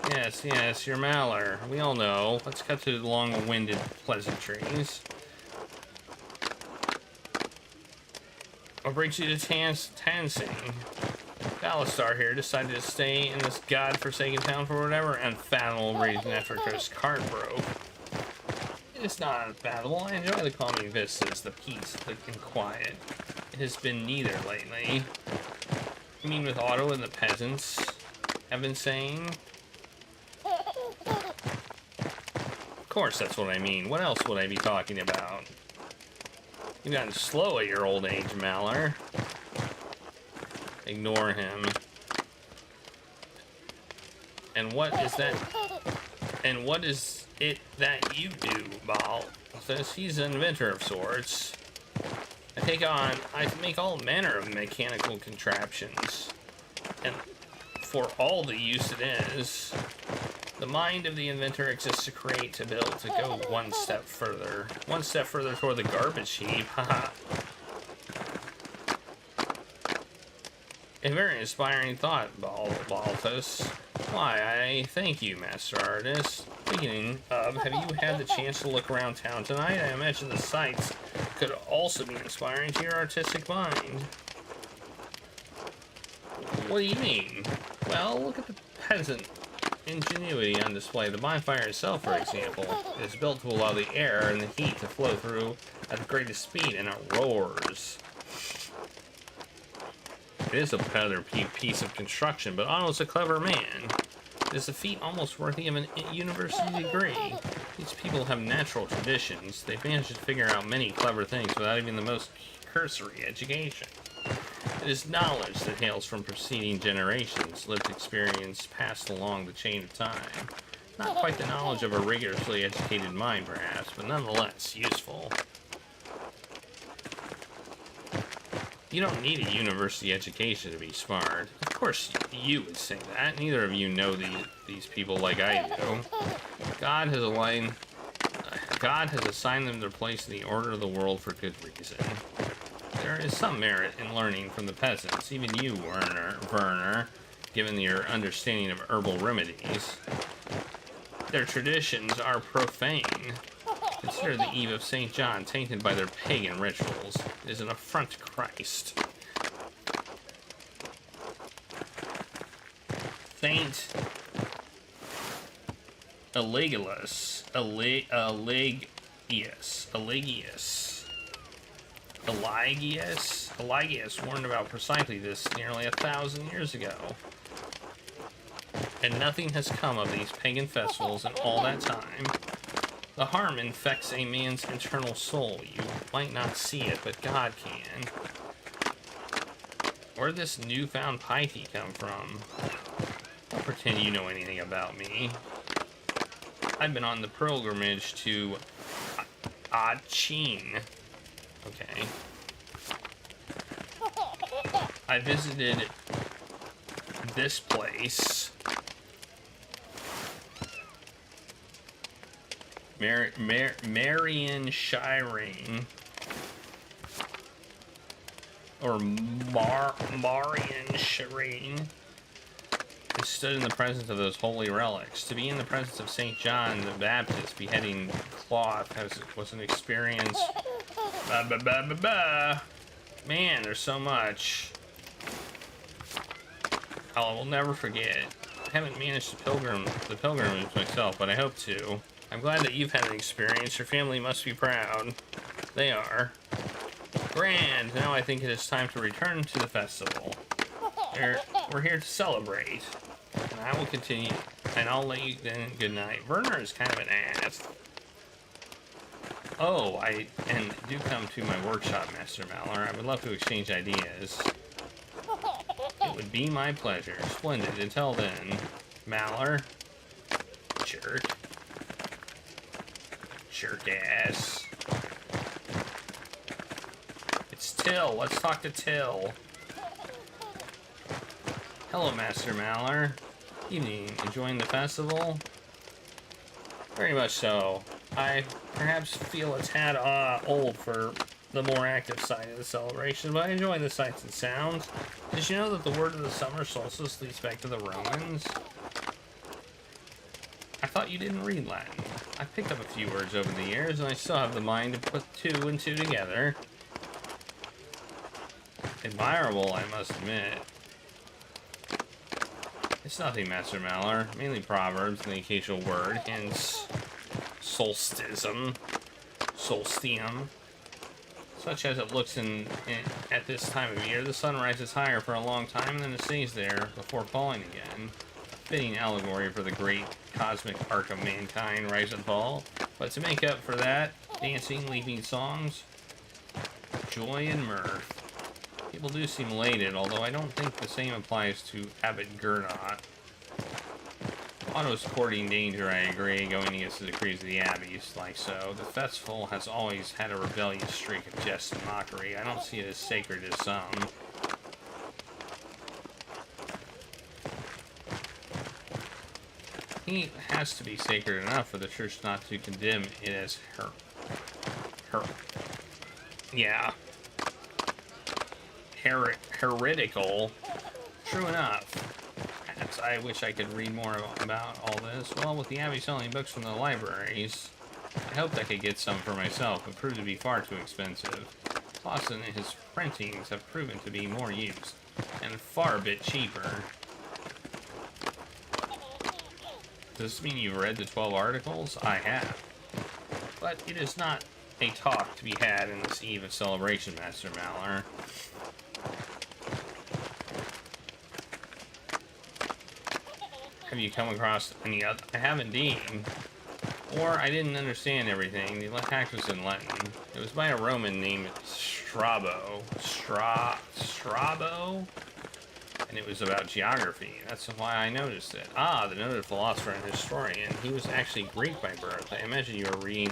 Yes, you're Mallor. We all know. Let's cut to the long-winded pleasantries. What brings you to Tansing? Ballastar here decided to stay in this godforsaken town for whatever unfathomable reason after his cart broke. It is not unfathomable. I enjoy the calming vistas, the peace, and quiet. It has been neither lately. You mean with Otto and the peasants have been saying? Of course that's what I mean. What else would I be talking about? You've gotten slow at your old age, Mallor. Ignore him. And what is that? And what is it that you do, Balthus? He's an inventor of sorts. I make all manner of mechanical contraptions, and for all the use it is, the mind of the inventor exists to create, to build, to go one step further toward the garbage heap. Haha. A very inspiring thought, Baltus. Why, I thank you, Master Artist. Speaking of, have you had the chance to look around town tonight? I imagine the sights could also be inspiring to your artistic mind. What do you mean? Well, look at the peasant ingenuity on display. The bonfire itself, for example, is built to allow the air and the heat to flow through at the greatest speed, and it roars. It is a better piece of construction, but Otto's a clever man. It is a feat almost worthy of a university degree. These people have natural traditions. They've managed to figure out many clever things without even the most cursory education. It is knowledge that hails from preceding generations, lived experience passed along the chain of time. Not quite the knowledge of a rigorously educated mind, perhaps, but nonetheless useful. You don't need a university education to be smart. Of course you would say that. Neither of you know these people like I do. God has assigned them their place in the order of the world for good reason. There is some merit in learning from the peasants, even you, Werner, given your understanding of herbal remedies. Their traditions are profane. Consider the Eve of St. John tainted by their pagan rituals. It is an affront to Christ. Saint Eligius warned about precisely this nearly 1,000 years ago. And nothing has come of these pagan festivals in all that time. The harm infects a man's internal soul. You might not see it, but God can. Where did this newfound piety come from? Don't pretend you know anything about me. I've been on the pilgrimage to Achin. Okay. I visited this place. Marian Shireen, or Marian Shireen, and stood in the presence of those holy relics. To be in the presence of St. John the Baptist beheading cloth was an experience. Man, there's so much. I will never forget. I haven't managed the pilgrimage myself, but I hope to. I'm glad that you've had an experience. Your family must be proud. They are. Grand! Now I think it is time to return to the festival. We're here to celebrate. And I will continue. And I'll let you then. Good night. Werner is kind of an ass. Oh, and do come to my workshop, Master Malor. I would love to exchange ideas. It would be my pleasure. Splendid. Until then, Malor. Jerk. Jerk ass. It's Till. Let's talk to Till. Hello, Master Malor. Evening. Enjoying the festival? Very much so. I perhaps feel a tad old for the more active side of the celebration, but I enjoy the sights and sounds. Did you know that the word of the summer solstice leads back to the Romans? I thought you didn't read Latin. I've picked up a few words over the years, and I still have the mind to put two and two together. Admirable, I must admit. It's nothing, Master Malor. Mainly proverbs and the occasional word, hence solsticism, solstium. Such as it looks at this time of year, the sun rises higher for a long time and then it stays there before falling again. Fitting allegory for the great cosmic arc of mankind, rise and fall. But to make up for that, dancing, leaping songs, joy and mirth. People do seem elated, although I don't think the same applies to Abbot Gernot. Otto's courting danger, I agree. Going against the decrees of the abbeys, like so. The festival has always had a rebellious streak of jest and mockery. I don't see it as sacred as some. It has to be sacred enough for the church not to condemn it as yeah. Heretical. True enough. Perhaps I wish I could read more about all this. Well, with the Abbey selling books from the libraries, I hoped I could get some for myself, but proved to be far too expensive. Clausen and his printings have proven to be more used, and far a bit cheaper. Does this mean you've read the 12 articles? I have. But it is not a talk to be had in this eve of celebration, Master Malor. Have you come across any other? I have indeed. Or I didn't understand everything. The text was in Latin. It was by a Roman named Strabo. Strabo? And it was about geography. That's why I noticed it. Ah, the noted philosopher and historian. He was actually Greek by birth. I imagine you were reading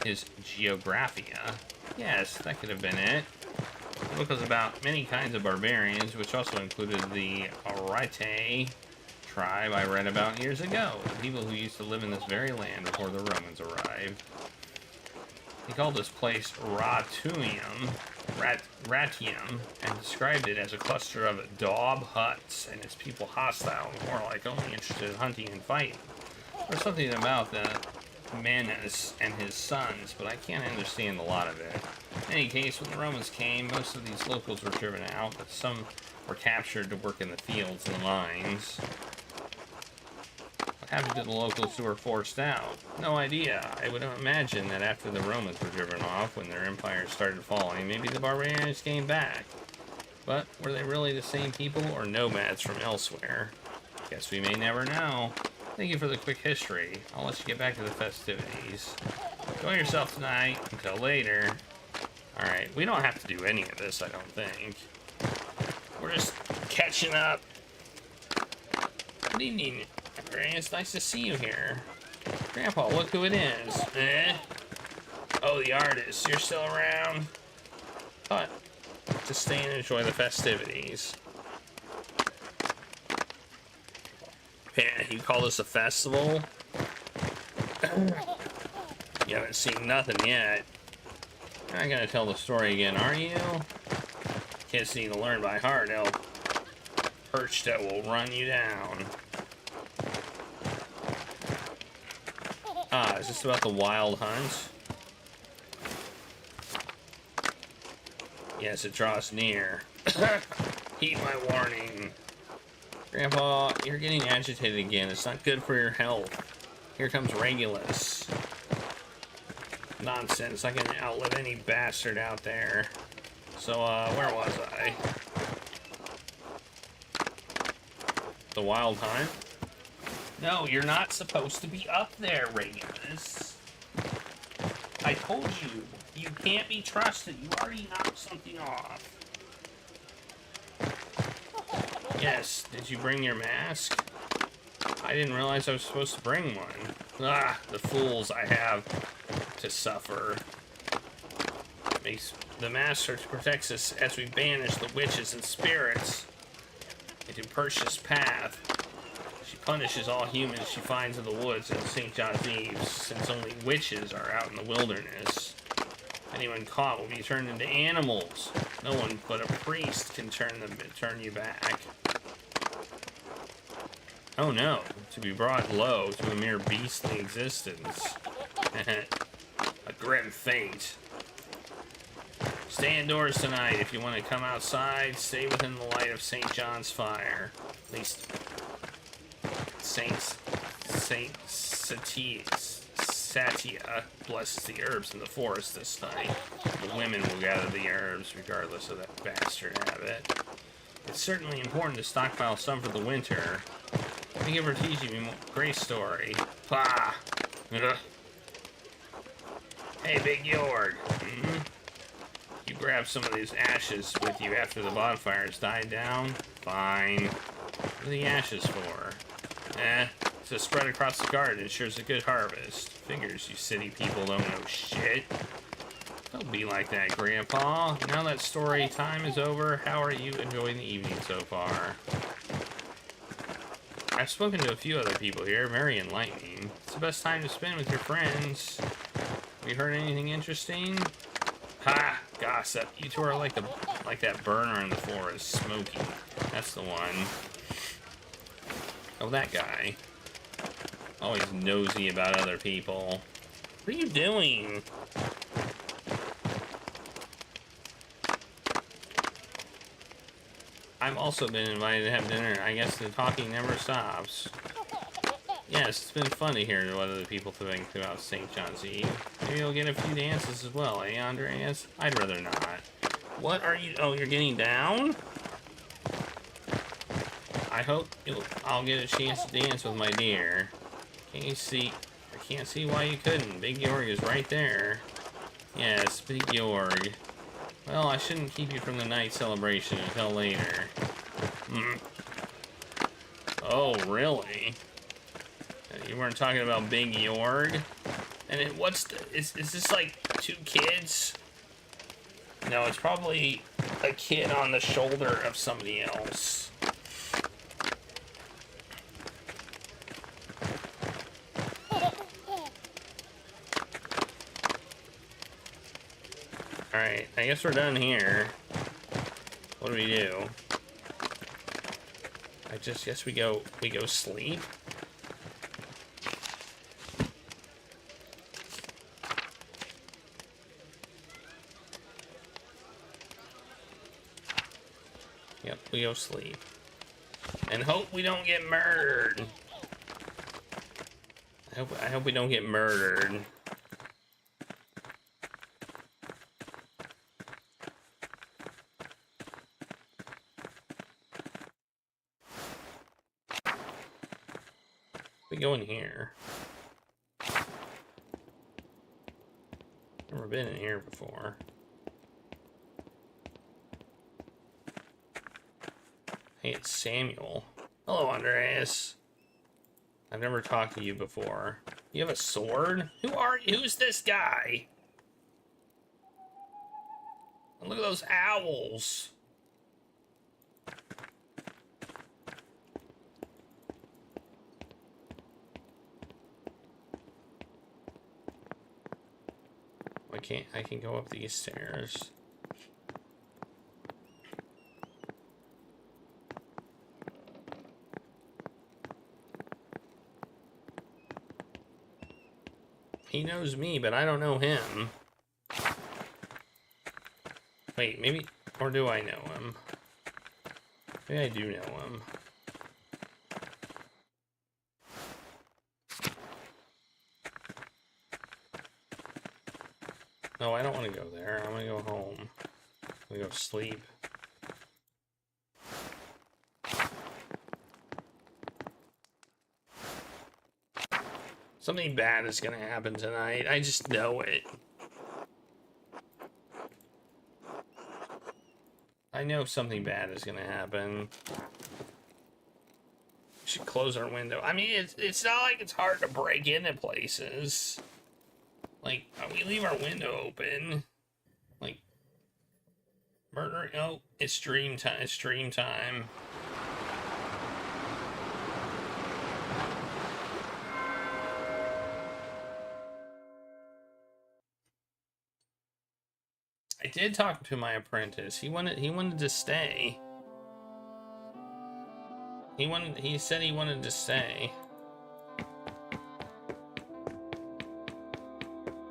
his Geographia. Yes, that could have been it. The book was about many kinds of barbarians, which also included the Arite tribe I read about years ago. The people who used to live in this very land before the Romans arrived. He called this place Ratium, and described it as a cluster of daub huts, and its people hostile and warlike, only interested in hunting and fighting. There's something about the Manus and his sons, but I can't understand a lot of it. In any case, when the Romans came, most of these locals were driven out, but some were captured to work in the fields and the mines. What happened to the locals who were forced out? No idea. I would imagine that after the Romans were driven off, when their empire started falling, maybe the barbarians came back. But were they really the same people or nomads from elsewhere? Guess we may never know. Thank you for the quick history. I'll let you get back to the festivities. Enjoy yourself tonight. Until later. Alright, we don't have to do any of this, I don't think. We're just catching up. Good evening, everyone. It's nice to see you here. Grandpa, look who it is. Eh? Oh, the artist. You're still around? But, to stay and enjoy the festivities. Yeah, you call this a festival? You haven't seen nothing yet. You're not gonna tell the story again, are you? Kids need to learn by heart, El Perch that will run you down. Ah, is this about the wild hunt? Yes, it draws near. Heed my warning. Grandpa, you're getting agitated again. It's not good for your health. Here comes Regulus. Nonsense. I can outlive any bastard out there. So, where was I? The wild hunt? No, you're not supposed to be up there, Regulus. I told you. You can't be trusted. You already knocked something off. Yes, did you bring your mask? I didn't realize I was supposed to bring one. Ah, the fools I have to suffer. The master protects us as we banish the witches and spirits into Perseus' path. She punishes all humans she finds in the woods in St. John's Eve, since only witches are out in the wilderness. Anyone caught will be turned into animals. No one but a priest can turn you back. Oh no, to be brought low to a mere beastly existence. A grim fate. Stay indoors tonight. If you want to come outside, stay within the light of St. John's fire. At least Saint Satya blesses the herbs in the forest this night. The women will gather the herbs regardless of that bastard habit. It's certainly important to stockpile some for the winter. Thank you for teaching me Grace story. Pah! Ugh. Hey, Big Yorg. You grab some of these ashes with you after the bonfires died down? Fine. What are the ashes for? to spread across the garden ensures a good harvest. Figures you city people don't know shit. Don't be like that, Grandpa. Now that story time is over, how are you enjoying the evening so far? I've spoken to a few other people here, very enlightening. It's the best time to spend with your friends. Have you heard anything interesting? Ha! Gossip. You two are like that burner in the forest, Smokey. That's the one. Oh, that guy. Always nosy about other people. What are you doing? I've also been invited to have dinner. I guess the talking never stops. Yes, it's been fun to hear what other people think about St. John's Eve. Maybe you'll get a few dances as well, eh, Andreas? I'd rather not. What are you... Oh, you're getting down? I hope I'll get a chance to dance with my dear. Can't you see... I can't see why you couldn't. Big Georg is right there. Yes, Big Georg. Well, I shouldn't keep you from the night celebration until later. Oh, really? You weren't talking about Big Georg? And is this like 2 kids? No, it's probably a kid on the shoulder of somebody else. Alright, I guess we're done here. What do we do? I just guess we go sleep. Yep, we go sleep. And hope we don't get murdered. I hope we don't get murdered. We go in here. Never been in here before. Hey, it's Samuel. Hello, Andreas. I've never talked to you before. You have a sword? Who are you? Who's this guy? And look at those owls. I can go up these stairs. He knows me, but I don't know him. Wait, maybe... Or do I know him? Maybe I do know him. No, I don't want to go there. I want to go home. I want to go sleep. Something bad is going to happen tonight. I just know it. I know something bad is going to happen. We should close our window. I mean, it's not like it's hard to break into places. Like, we leave our window open. Like, murdering. Oh, it's dream time. It's dream time. I did talk to my apprentice. He wanted to stay. He said he wanted to stay.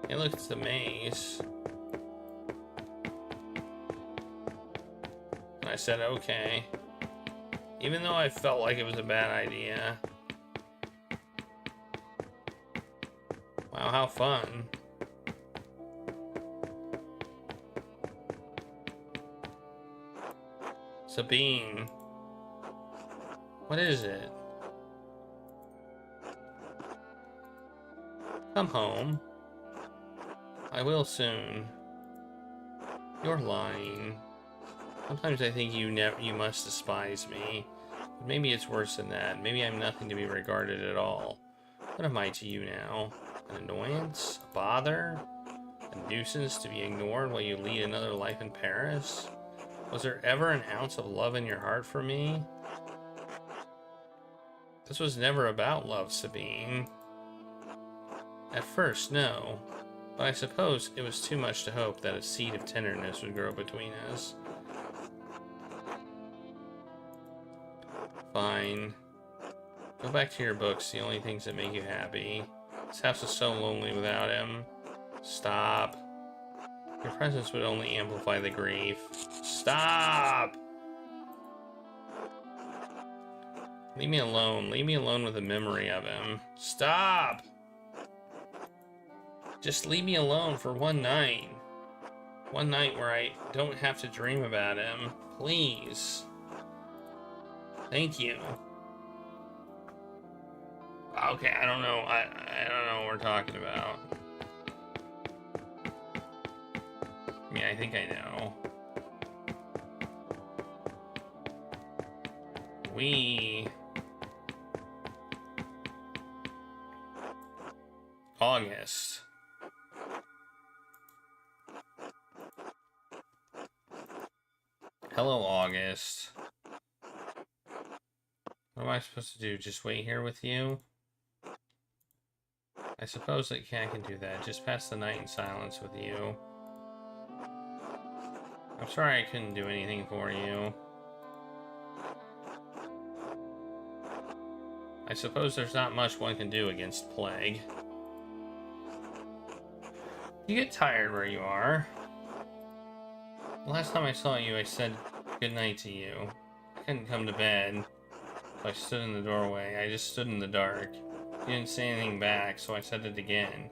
Hey, look, it's the maze. And I said, okay. Even though I felt like it was a bad idea. Wow, how fun. Sabine. What is it? Come home. I will soon. You're lying. Sometimes I think you must despise me. Maybe it's worse than that. Maybe I'm nothing to be regarded at all. What am I to you now? An annoyance? A bother? A nuisance to be ignored while you lead another life in Paris? Was there ever an ounce of love in your heart for me? This was never about love, Sabine. At first, no. But I suppose it was too much to hope that a seed of tenderness would grow between us. Fine. Go back to your books, the only things that make you happy. This house is so lonely without him. Stop. Your presence would only amplify the grief. Stop! Leave me alone. Leave me alone with the memory of him. Stop! Just leave me alone for one night. One night where I don't have to dream about him. Please. Thank you. Okay, I don't know. I don't know what we're talking about. I mean, I think I know. August. Hello, August. What am I supposed to do? Just wait here with you? I suppose I can do that. Just pass the night in silence with you. I'm sorry I couldn't do anything for you. I suppose there's not much one can do against plague. You get tired where you are. The last time I saw you, I said goodnight to you. I couldn't come to bed, so I stood in the doorway. I just stood in the dark. You didn't say anything back, so I said it again.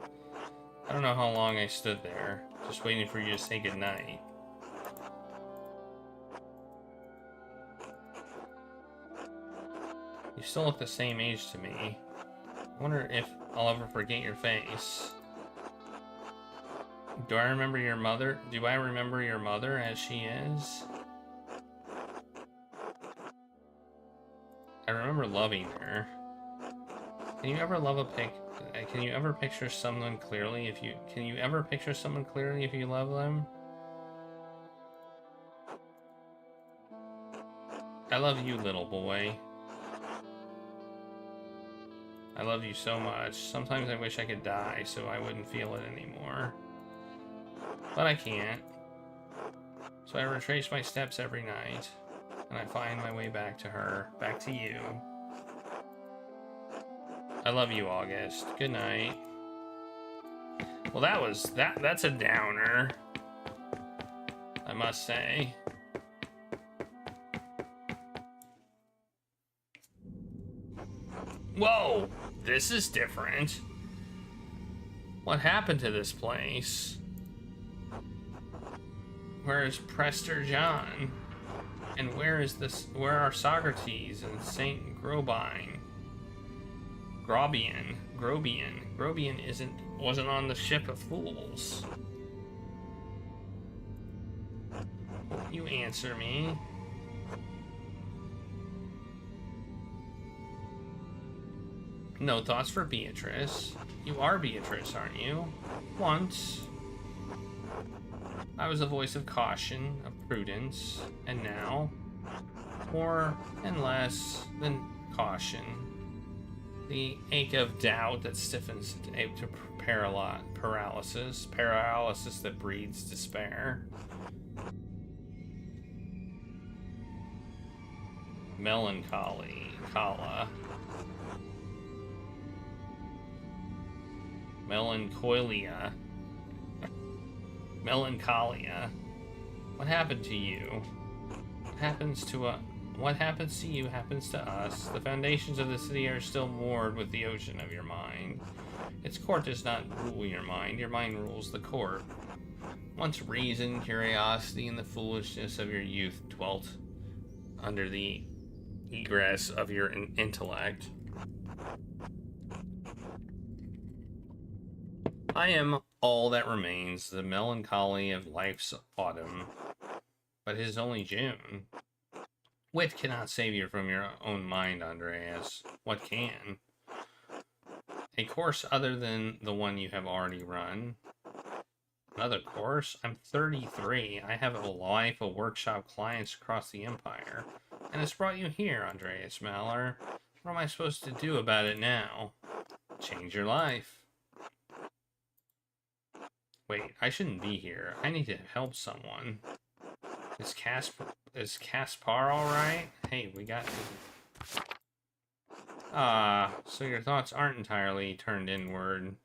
I don't know how long I stood there, just waiting for you to say goodnight. You still look the same age to me. I wonder if I'll ever forget your face. Do I remember your mother? Do I remember your mother as she is? I remember loving her. Can you ever love can you ever picture someone clearly if you ever picture someone clearly if you love them? I love you, little boy. I love you so much. Sometimes I wish I could die so I wouldn't feel it anymore. But I can't. So I retrace my steps every night, and I find my way back to her, back to you. I love you, August. Good night. Well, that's a downer, I must say. Whoa, this is different. What happened to this place? Where is Prester John? And where are Socrates and Saint Grobian? Grobian wasn't on the ship of fools. Won't you answer me? No thoughts for Beatrice. You are Beatrice, aren't you? Once. I was a voice of caution, of prudence, and now, more and less than caution. The ache of doubt that stiffens to paralysis that breeds despair. Melancholia. What happened to you? What happens to you happens to us. The foundations of the city are still moored with the ocean of your mind. Its court does not rule your mind rules the court. Once reason, curiosity, and the foolishness of your youth dwelt under the egress of your intellect. I am all that remains, the melancholy of life's autumn, but it is only June. Wit cannot save you from your own mind, Andreas. What can? A course other than the one you have already run. Another course? I'm 33. I have a life of workshop clients across the Empire. And it's brought you here, Andreas Maller. What am I supposed to do about it now? Change your life. Wait, I shouldn't be here. I need to help someone. Is Caspar alright? Hey, we got... so your thoughts aren't entirely turned inward.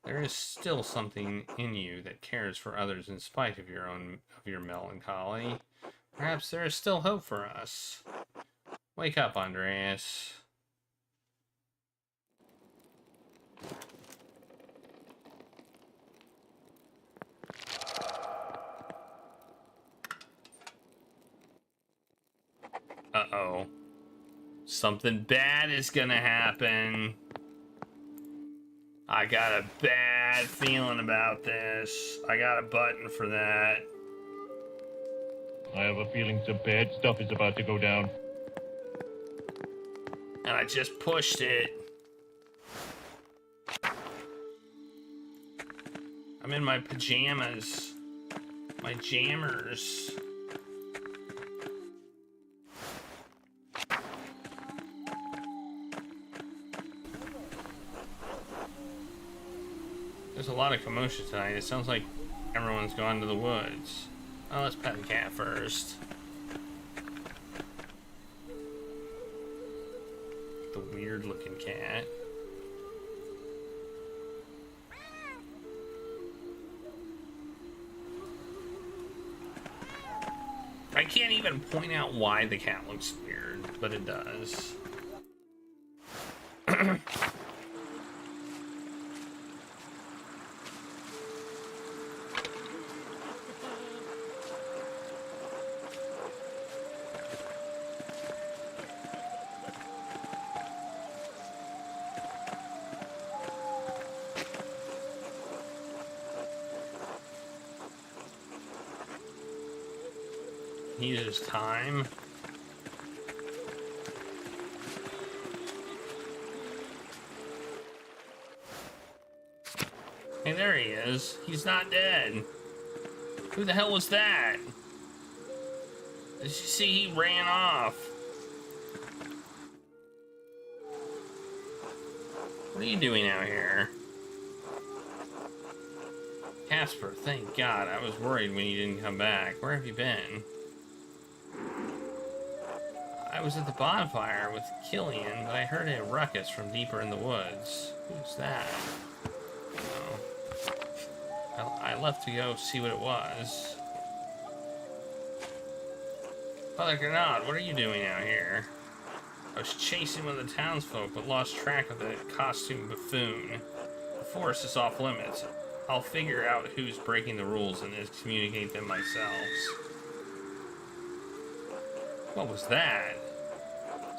There is still something in you that cares for others in spite of your melancholy. Perhaps there is still hope for us. Wake up, Andreas. Uh-oh. Something bad is gonna happen. I got a bad feeling about this. I got a button for that. I have a feeling some bad stuff is about to go down. And I just pushed it. I'm in my pajamas. My jammers. There's a lot of commotion tonight. It sounds like everyone's gone to the woods. Oh, let's pet the cat first. The weird looking cat. I can't even point out why the cat looks weird, but it does. His time. Hey, there he is. He's not dead. Who the hell was that? Did you see he ran off? What are you doing out here? Casper, thank God. I was worried when you didn't come back. Where have you been? I was at the bonfire with Killian, but I heard a ruckus from deeper in the woods. Who's that? Oh. I left to go see what it was. Father Grenade, what are you doing out here? I was chasing one of the townsfolk, but lost track of the costume buffoon. The forest is off limits. I'll figure out who's breaking the rules and excommunicate them myself. What was that?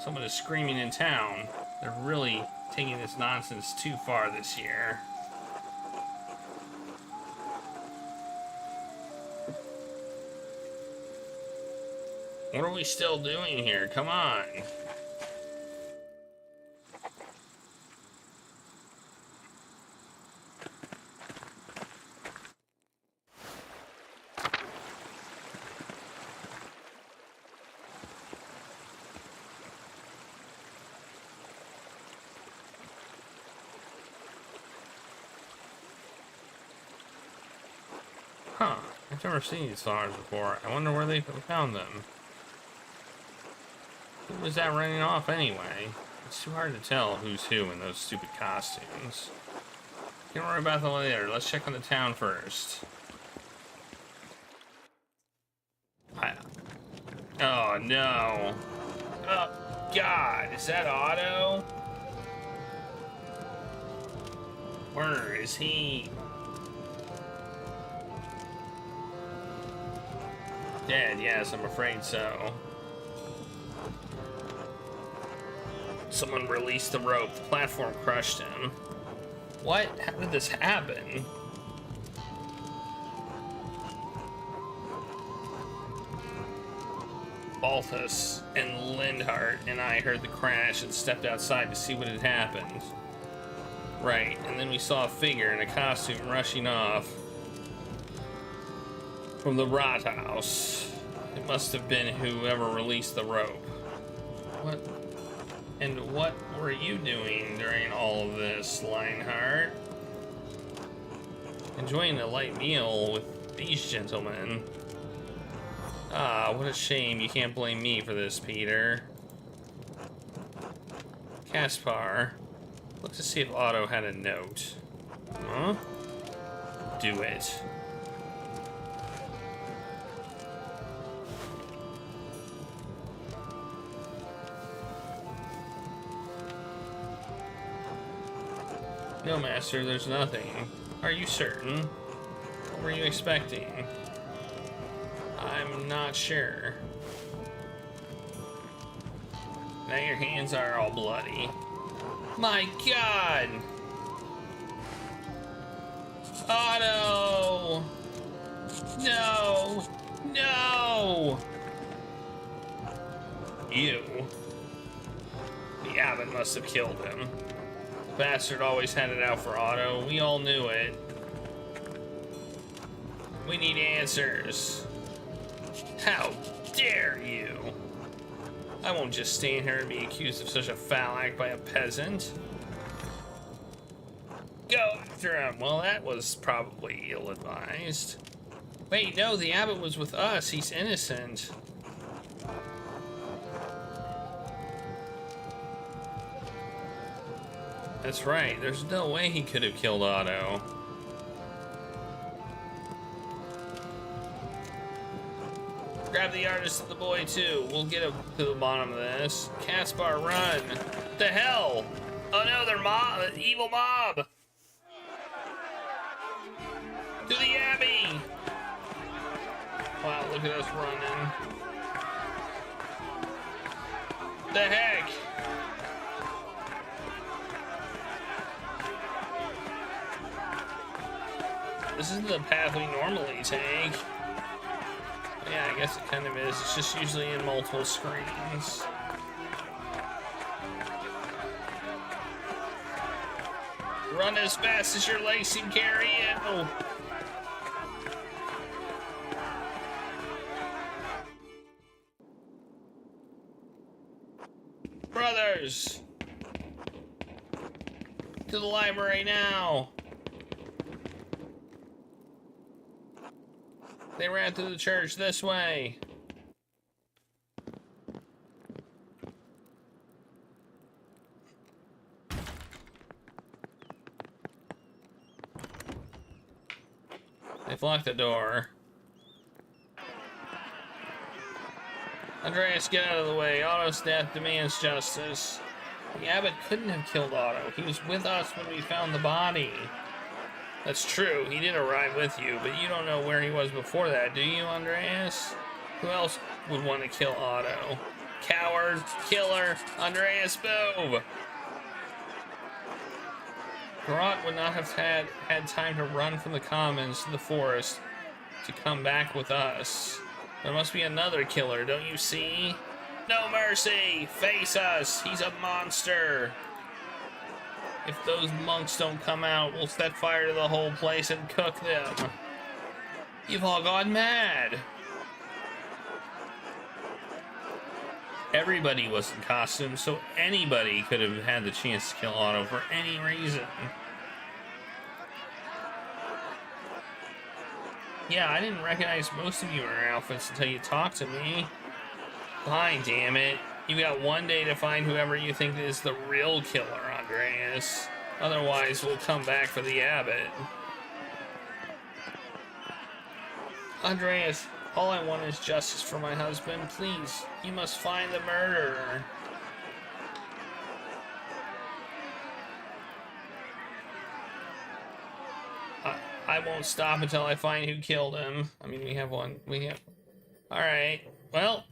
Someone is screaming in town. They're really taking this nonsense too far this year. What are we still doing here? Come on. Huh, I've never seen these flowers before. I wonder where they found them. Who was that running off anyway? It's too hard to tell who's who in those stupid costumes. Don't worry about that later. Let's check on the town first. Oh no. Oh God, is that Otto? Where is he? Dead, yes, I'm afraid so. Someone released the rope. The platform crushed him. What? How did this happen? Balthus and Lindhart and I heard the crash and stepped outside to see what had happened. Right, and then we saw a figure in a costume rushing off from the Rathaus. It must have been whoever released the rope. What? And what were you doing during all of this, Lionheart? Enjoying a light meal with these gentlemen. Ah, what a shame. You can't blame me for this, Peter. Caspar, look to see if Otto had a note. Huh? Do it. No, Master, there's nothing. Are you certain? What were you expecting? I'm not sure. Now your hands are all bloody. My God! Otto! No! No! You. The abbot must have killed him. The bastard always had it out for Otto. We all knew it. We need answers. How dare you? I won't just stand here and be accused of such a foul act by a peasant. Go after him. Well, that was probably ill-advised. Wait, no, the abbot was with us. He's innocent. That's right. There's no way he could have killed Otto. Grab the artist and the boy, too. We'll get up to the bottom of this. Caspar, run. The hell? Oh no, they're evil mob. To the Abbey. Wow, look at us running. The heck? This isn't the path we normally take. Yeah, I guess it kind of is. It's just usually in multiple screens. Run as fast as your legs can carry you. Brothers! To the library now! They ran through the church this way. They've locked the door. Andreas, get out of the way. Otto's death demands justice. The abbot couldn't have killed Otto. He was with us when we found the body. That's true, he did arrive with you, but you don't know where he was before that, do you, Andreas? Who else would want to kill Otto? Coward, killer, Andreas Bove! Garrot would not have had time to run from the commons to the forest to come back with us. There must be another killer, don't you see? No mercy! Face us! He's a monster! If those monks don't come out, we'll set fire to the whole place and cook them. You've all gone mad. Everybody was in costume, so anybody could have had the chance to kill Otto for any reason. Yeah, I didn't recognize most of you in your outfits until you talked to me. Fine, damn it. You've got one day to find whoever you think is the real killer, Andreas. Otherwise, we'll come back for the abbot. Andreas, all I want is justice for my husband. Please, you must find the murderer. I won't stop until I find who killed him. I mean, we have one. Alright, well,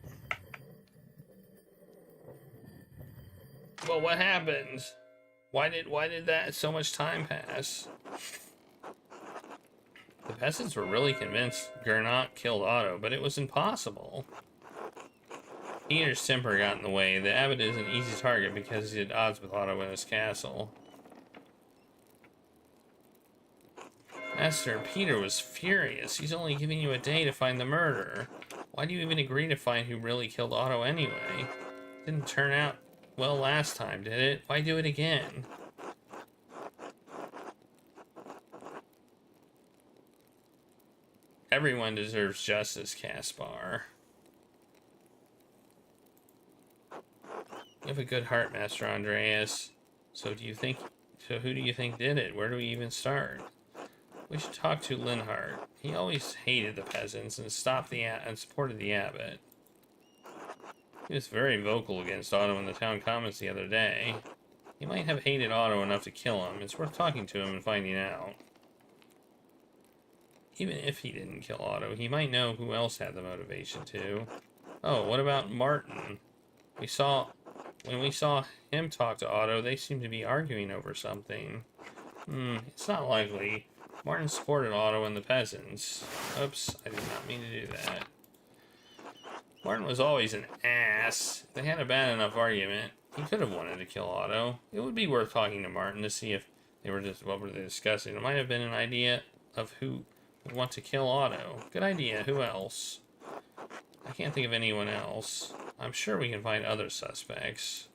what happened? Why did that so much time pass? The peasants were really convinced Gernot killed Otto, but it was impossible. Peter's temper got in the way. The abbot is an easy target because he's at odds with Otto in his castle. Master, Peter was furious. He's only giving you a day to find the murderer. Why do you even agree to find who really killed Otto anyway? Didn't turn out well last time, did it? Why do it again? Everyone deserves justice, Caspar. You have a good heart, Master Andreas. So who do you think did it? Where do we even start? We should talk to Linhart. He always hated the peasants and supported the abbot. He was very vocal against Otto in the town commons the other day. He might have hated Otto enough to kill him. It's worth talking to him and finding out. Even if he didn't kill Otto, he might know who else had the motivation to. Oh, what about Martin? When we saw him talk to Otto, they seemed to be arguing over something. It's not likely. Martin supported Otto and the peasants. Oops, I did not mean to do that. Martin was always an ass. If they had a bad enough argument, he could have wanted to kill Otto. It would be worth talking to Martin to see if what were they discussing. It might have been an idea of who would want to kill Otto. Good idea. Who else? I can't think of anyone else. I'm sure we can find other suspects.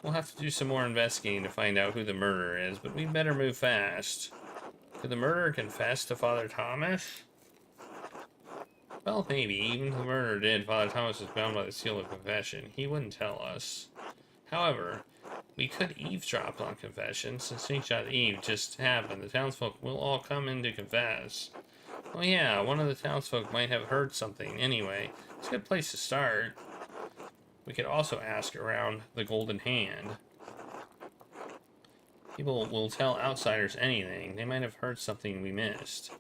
We'll have to do some more investigating to find out who the murderer is, but we'd better move fast. Could the murderer confess to Father Thomas? Well, maybe. Even if the murderer did, Father Thomas was bound by the seal of confession. He wouldn't tell us. However, we could eavesdrop on confession. Since St. John Eve just happened, the townsfolk will all come in to confess. Oh yeah, one of the townsfolk might have heard something. Anyway, it's a good place to start. We could also ask around the Golden Hand. People will tell outsiders anything. They might have heard something we missed.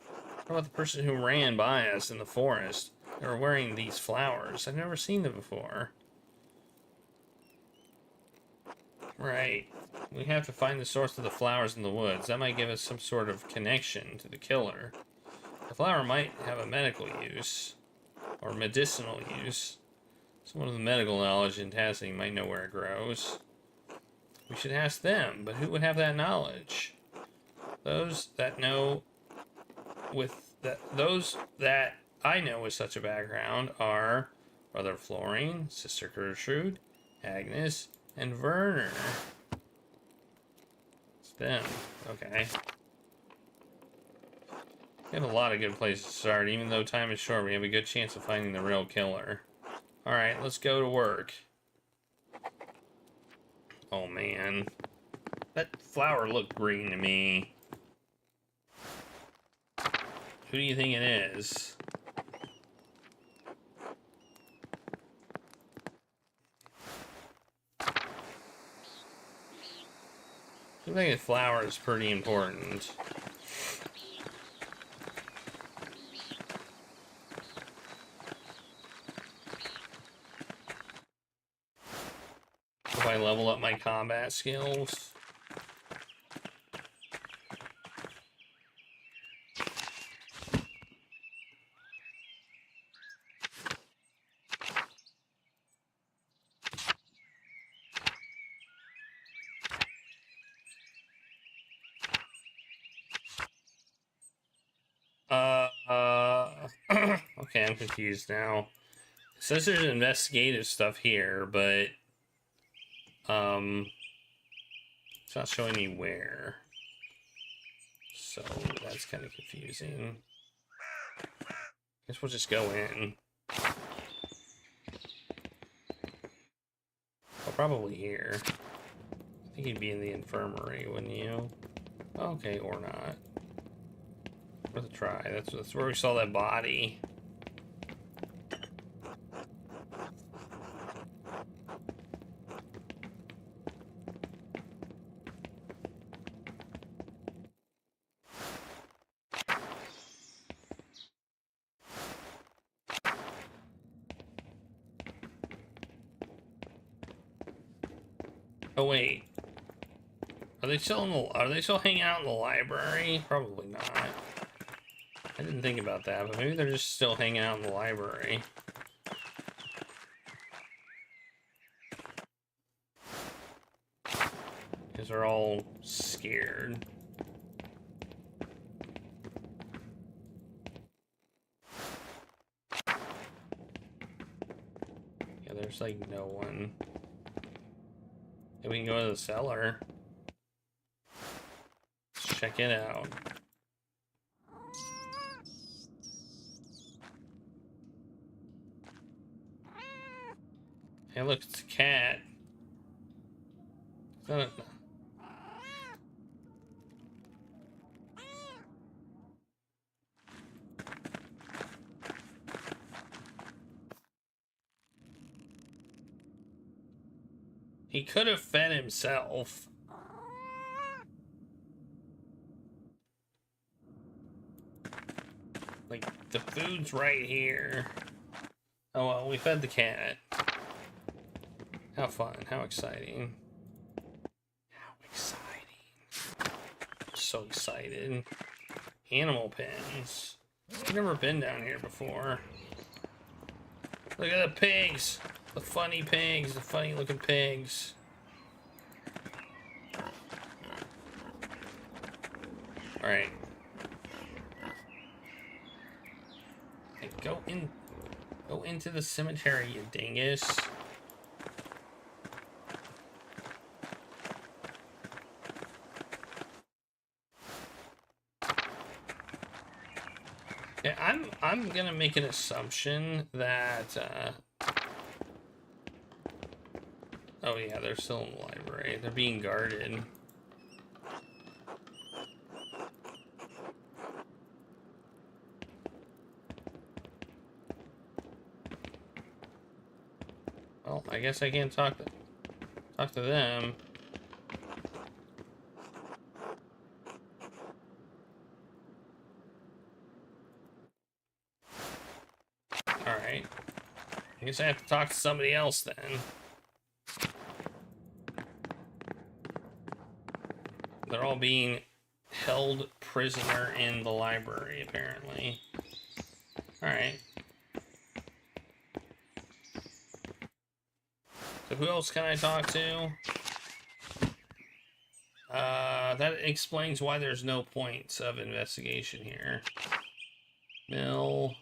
What about the person who ran by us in the forest? They were wearing these flowers. I've never seen them before. Right. We have to find the source of the flowers in the woods. That might give us some sort of connection to the killer. The flower might have a medical use. Or medicinal use. Someone with medical knowledge in Tassie might know where it grows. We should ask them, but who would have that knowledge? Those that I know with such a background are Brother Florian, Sister Gertrude, Agnes, and Werner. It's them. Okay. We have a lot of good places to start. Even though time is short, we have a good chance of finding the real killer. Alright, let's go to work. Oh man. That flower looked green to me. Who do you think it is? I think the flower is pretty important. If I level up my combat skills. Okay, I'm confused now. It says there's investigative stuff here, but it's not showing me where. So that's kind of confusing. Guess we'll just go in. Oh, probably here. I think you'd be in the infirmary, wouldn't you? Okay, or not. Worth a try. That's where we saw that body. Oh wait. Are they still hanging out in the library? Probably not. I didn't think about that, but maybe they're just still hanging out in the library. because they're all scared. Yeah, there's like no one. Maybe we can go to the cellar. Let's check it out. Hey, look, it's a cat. He could have fed himself. Like, the food's right here. Oh well, we fed the cat. How fun, how exciting. How exciting. So excited. Animal pens. I've never been down here before. Look at the pigs. The funny pigs, the funny looking pigs. Alright. Hey, go into the cemetery, you dingus. Yeah, I'm gonna make an assumption that oh yeah, they're still in the library. They're being guarded. Well, I guess I can't talk to them. Alright. I guess I have to talk to somebody else then. They're all being held prisoner in the library, apparently. Alright. So who else can I talk to? That explains why there's no points of investigation here. Mill.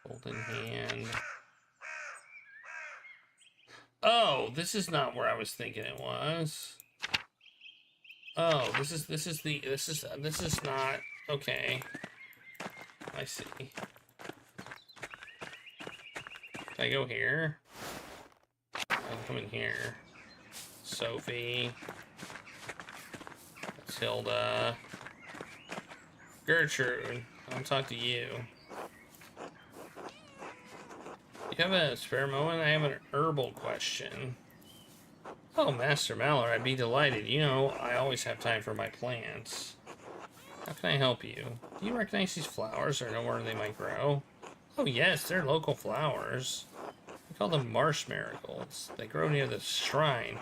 Golden hand. Oh, this is not where I was thinking it was. Oh, this is not okay. I see. Can I go here? I can come in here. Sophie. Tilda. Gertrude. I'll talk to you. You have a spare moment? I have an herbal question. Oh, Master Mallard, I'd be delighted. You know, I always have time for my plants. How can I help you? Do you recognize these flowers or know where they might grow? Oh yes, they're local flowers. We call them marsh marigolds. They grow near the shrine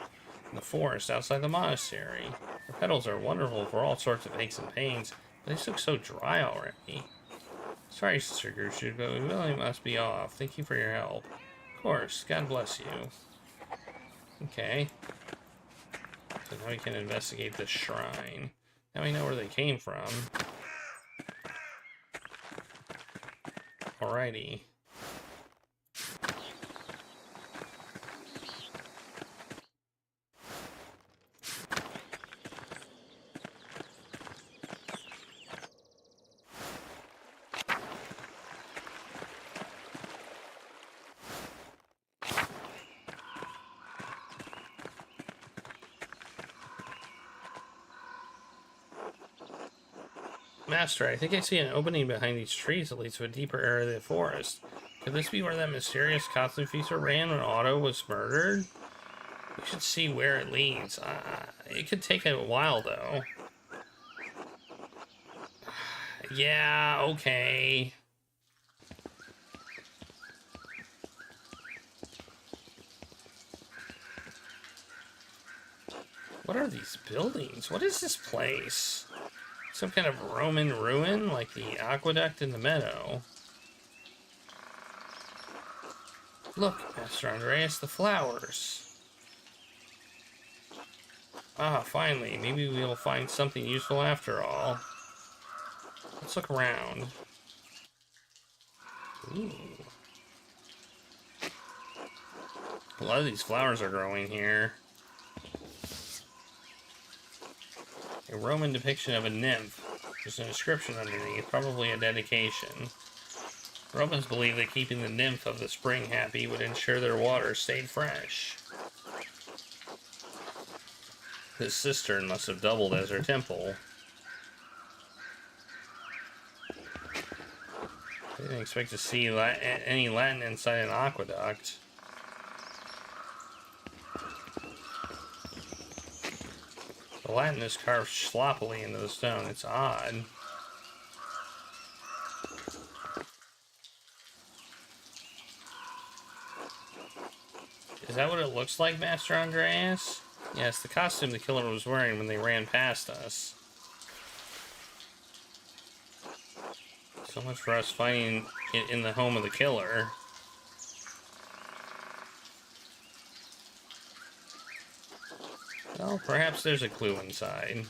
in the forest outside the monastery. Their petals are wonderful for all sorts of aches and pains, but they look so dry already. Sorry, Sister Gertrude, but we really must be off. Thank you for your help. Of course. God bless you. Okay. So now we can investigate the shrine. Now we know where they came from. Alrighty. Master, I think I see an opening behind these trees that leads to a deeper area of the forest. Could this be where that mysterious costume feature ran when Otto was murdered? We should see where it leads. It could take a while, though. Yeah, okay. What are these buildings? What is this place? Some kind of Roman ruin, like the aqueduct in the meadow. Look, Master Andreas, the flowers. Ah, finally. Maybe we'll find something useful after all. Let's look around. Ooh. A lot of these flowers are growing here. A Roman depiction of a nymph. There's an inscription underneath, probably a dedication. Romans believed that keeping the nymph of the spring happy would ensure their water stayed fresh. This cistern must have doubled as her temple. I didn't expect to see any Latin inside an aqueduct. The Latin is carved sloppily into the stone. It's odd. Is that what it looks like, Master Andreas? Yes, the costume the killer was wearing when they ran past us. So much for us finding it in the home of the killer. Well, perhaps there's a clue inside.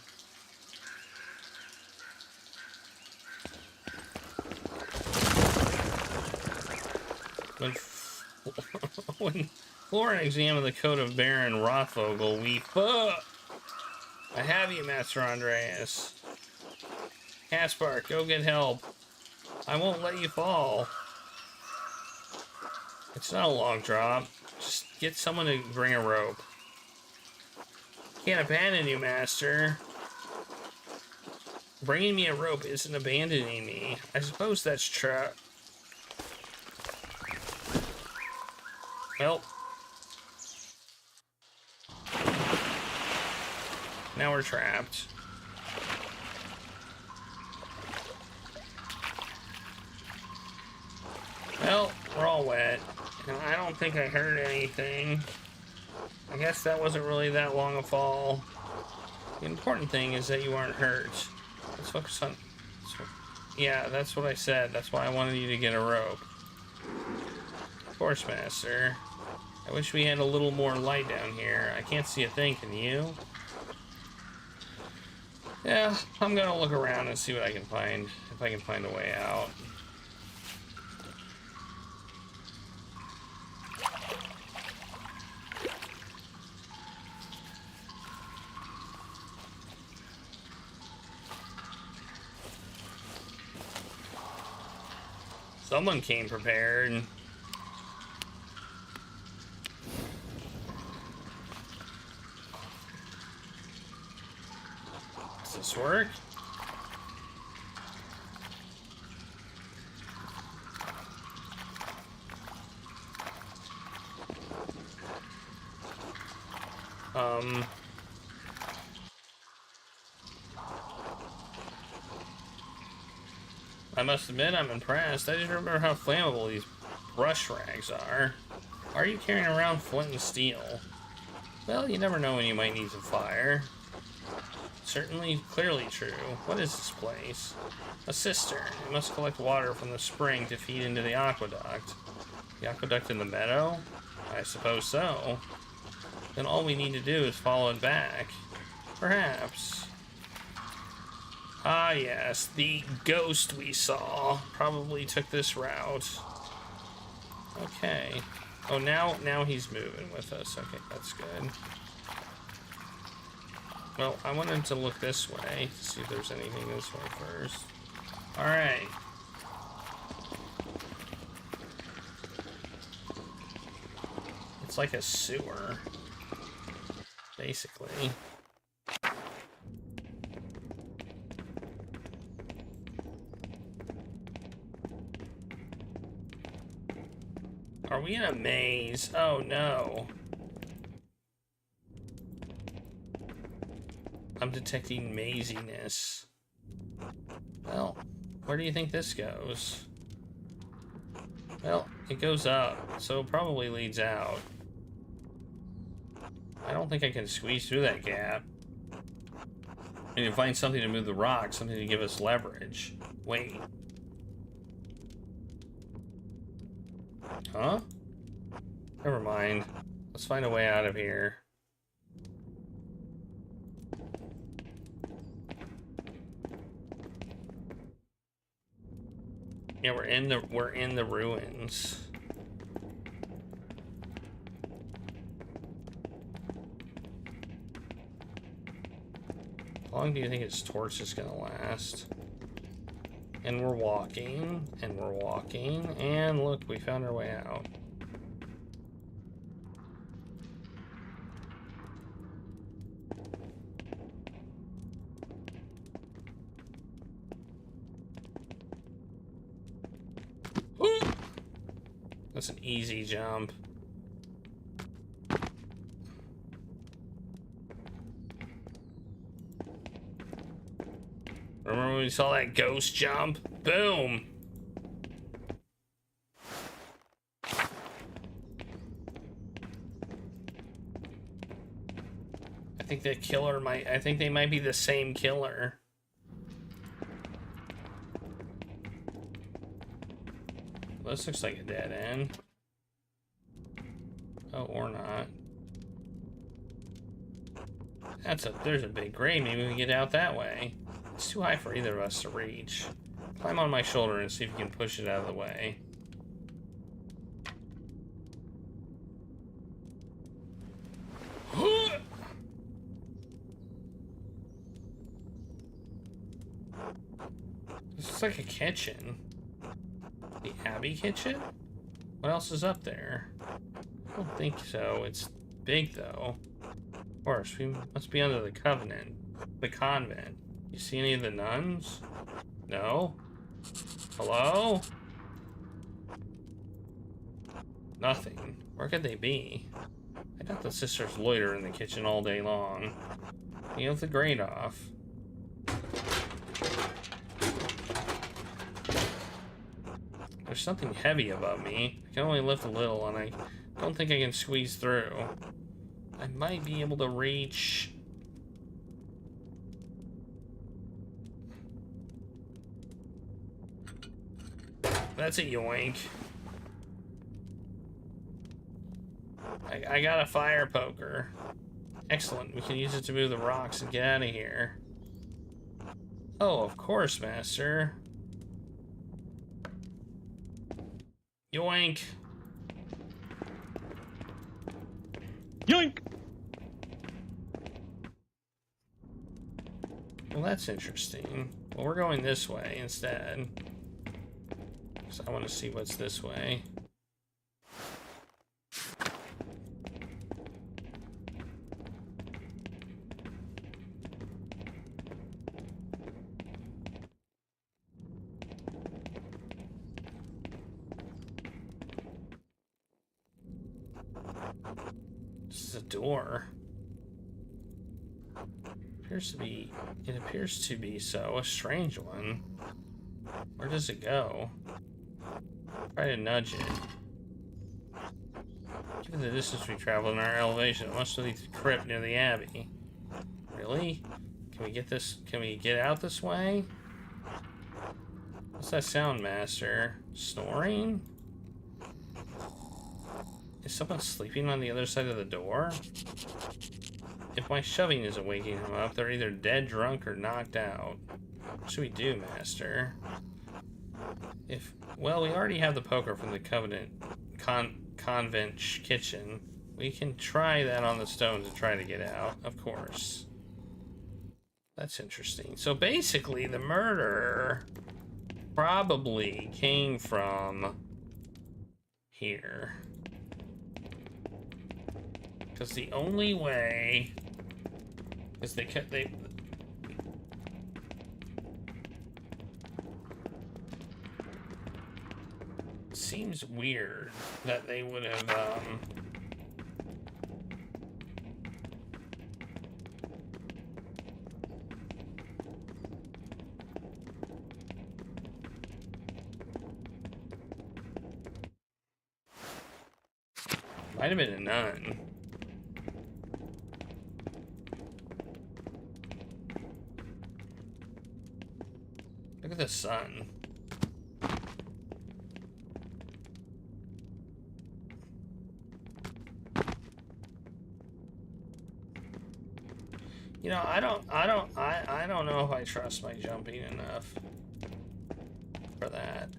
When Lauren examined the coat of Baron Rothvogel, we I have you, Master Andreas. Caspar, go get help. I won't let you fall. It's not a long drop. Just get someone to bring a rope. Can't abandon you, Master. Bringing me a rope isn't abandoning me. I suppose that's true. Well. Now we're trapped. Well, we're all wet. And I don't think I heard anything. I guess that wasn't really that long a fall. The important thing is that you aren't hurt. Let's focus on... Yeah, that's what I said. That's why I wanted you to get a rope. Of course, Master. I wish we had a little more light down here. I can't see a thing, can you? Yeah, I'm gonna look around and see what I can find. If I can find a way out. Someone came prepared. Does this work? I must admit, I'm impressed. I didn't remember how flammable these brush rags are. Why are you carrying around flint and steel? Well, you never know when you might need some fire. Certainly, clearly true. What is this place? A cistern. It must collect water from the spring to feed into the aqueduct. The aqueduct in the meadow? I suppose so. Then all we need to do is follow it back. Perhaps. Ah, yes, the ghost we saw probably took this route. Okay. Oh, now he's moving with us. Okay, that's good. Well, I wanted to look this way to see if there's anything this way first. Alright. It's like a sewer, basically. Are we in a maze? Oh no. I'm detecting maziness. Well, where do you think this goes? Well, it goes up, so it probably leads out. I don't think I can squeeze through that gap. I need to find something to move the rock, something to give us leverage. Wait. Huh? Never mind. Let's find a way out of here. Yeah, we're in the ruins. How long do you think its torch is gonna last? And we're walking, and look, we found our way out. That's an easy jump. Remember when we saw that ghost jump? Boom! I think the killer I think they might be the same killer. This looks like a dead end. Oh, or not. There's a big grave. Maybe we can get out that way. It's too high for either of us to reach. Climb on my shoulder and see if you can push it out of the way. This is like a kitchen. The Abbey kitchen? What else is up there? I don't think so. It's big though. Of course, we must be under the covenant. The convent. You see any of the nuns? No? Hello? Nothing. Where could they be? I doubt the sisters loiter in the kitchen all day long. You have the grate off. There's something heavy above me. I can only lift a little, and I don't think I can squeeze through. I might be able to reach... That's a yoink. I got a fire poker. Excellent. We can use it to move the rocks and get out of here. Oh, of course, Master. Yoink. Yoink! Well, that's interesting. Well, we're going this way instead. So I want to see what's this way. This is a door. It appears to be so. A strange one. Where does it go? Try to nudge it. Given the distance we traveled in our elevation, it must be the crypt near the Abbey. Really? Can we get this? Can we get out this way? What's that sound, Master? Snoring? Is someone sleeping on the other side of the door? If my shoving isn't waking them up, they're either dead drunk or knocked out. What should we do, Master? Well, we already have the poker from the convent kitchen. We can try that on the stone to try to get out, of course. That's interesting. So basically, the murder probably came from here. Because the only way is they seems weird that they would have might have been a nun. Look at the sun. You know, I don't know if I trust my jumping enough for that.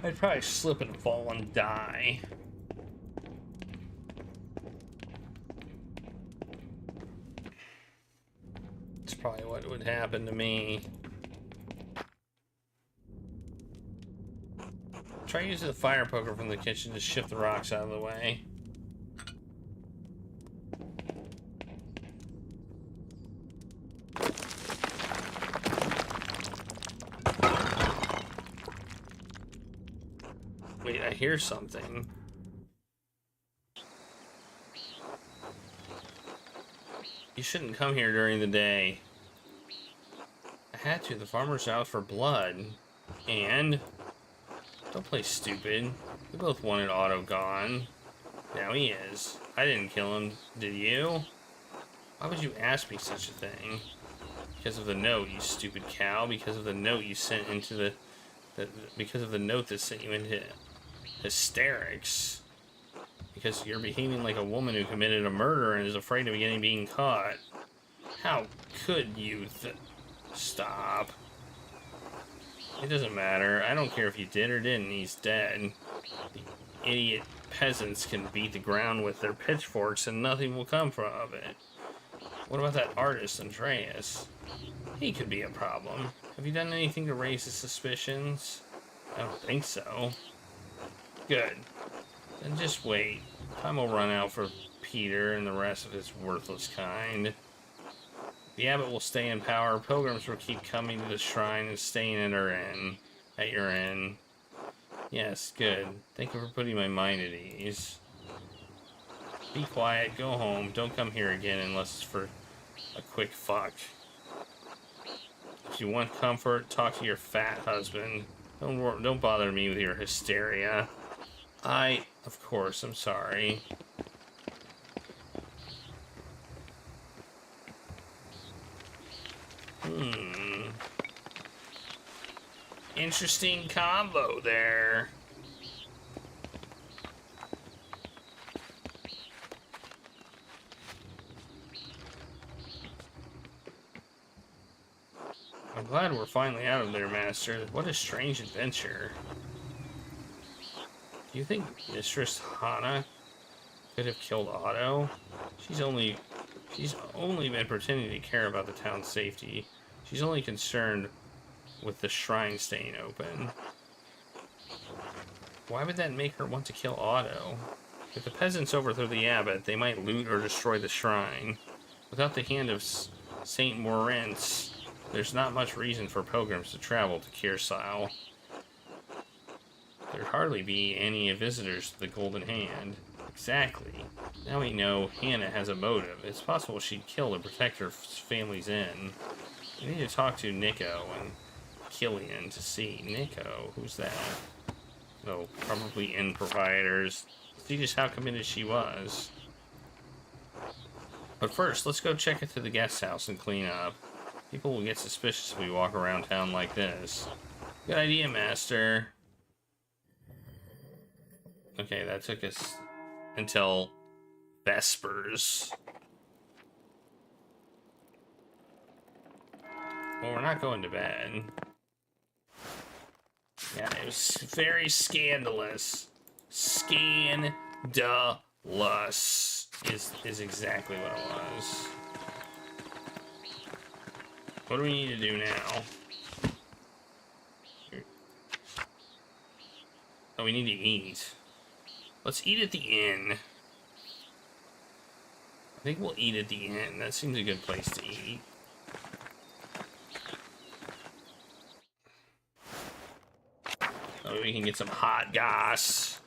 I'd probably slip and fall and die. It's probably what would happen to me. Try using the fire poker from the kitchen to shift the rocks out of the way. Wait, I hear something. You shouldn't come here during the day. I had to. The farmer's out for blood. And... don't play stupid. We both wanted Otto gone. Now he is. I didn't kill him. Did you? Why would you ask me such a thing? Because of the note, you stupid cow. Because of the note you sent into the because of the note that sent you into hysterics. Because you're behaving like a woman who committed a murder and is afraid of being caught. How could you stop? It doesn't matter. I don't care if you did or didn't. He's dead. The idiot peasants can beat the ground with their pitchforks and nothing will come of it. What about that artist, Andreas? He could be a problem. Have you done anything to raise his suspicions? I don't think so. Good. Then just wait. Time will run out for Peter and the rest of his worthless kind. The abbot will stay in power. Pilgrims will keep coming to the shrine and staying at your inn. Yes, good. Thank you for putting my mind at ease. Be quiet, go home. Don't come here again unless it's for a quick fuck. If you want comfort, talk to your fat husband. Don't bother me with your hysteria. Of course, I'm sorry. Interesting combo there. I'm glad we're finally out of there, Master. What a strange adventure. Do you think Mistress Hana could have killed Otto? She's only been pretending to care about the town's safety. She's only concerned with the shrine staying open. Why would that make her want to kill Otto? If the peasants overthrow the abbot, they might loot or destroy the shrine. Without the hand of Saint Moritz, there's not much reason for pilgrims to travel to Kiersile. There'd hardly be any visitors to the Golden Hand. Exactly. Now we know Hannah has a motive. It's possible she'd kill to protect her family's inn. We need to talk to Nico and Killian to see. Nico? Who's that? Oh, probably inn proprietors. See just how committed she was. But first, let's go check into the guest house and clean up. People will get suspicious if we walk around town like this. Good idea, Master. Okay, that took us until Vespers. Well, we're not going to bed. Yeah, it was very scandalous. Scandalous is exactly what it was. What do we need to do now? Oh, we need to eat. Let's eat at the inn. I think we'll eat at the inn. That seems a good place to eat. Oh, we can get some hot goss.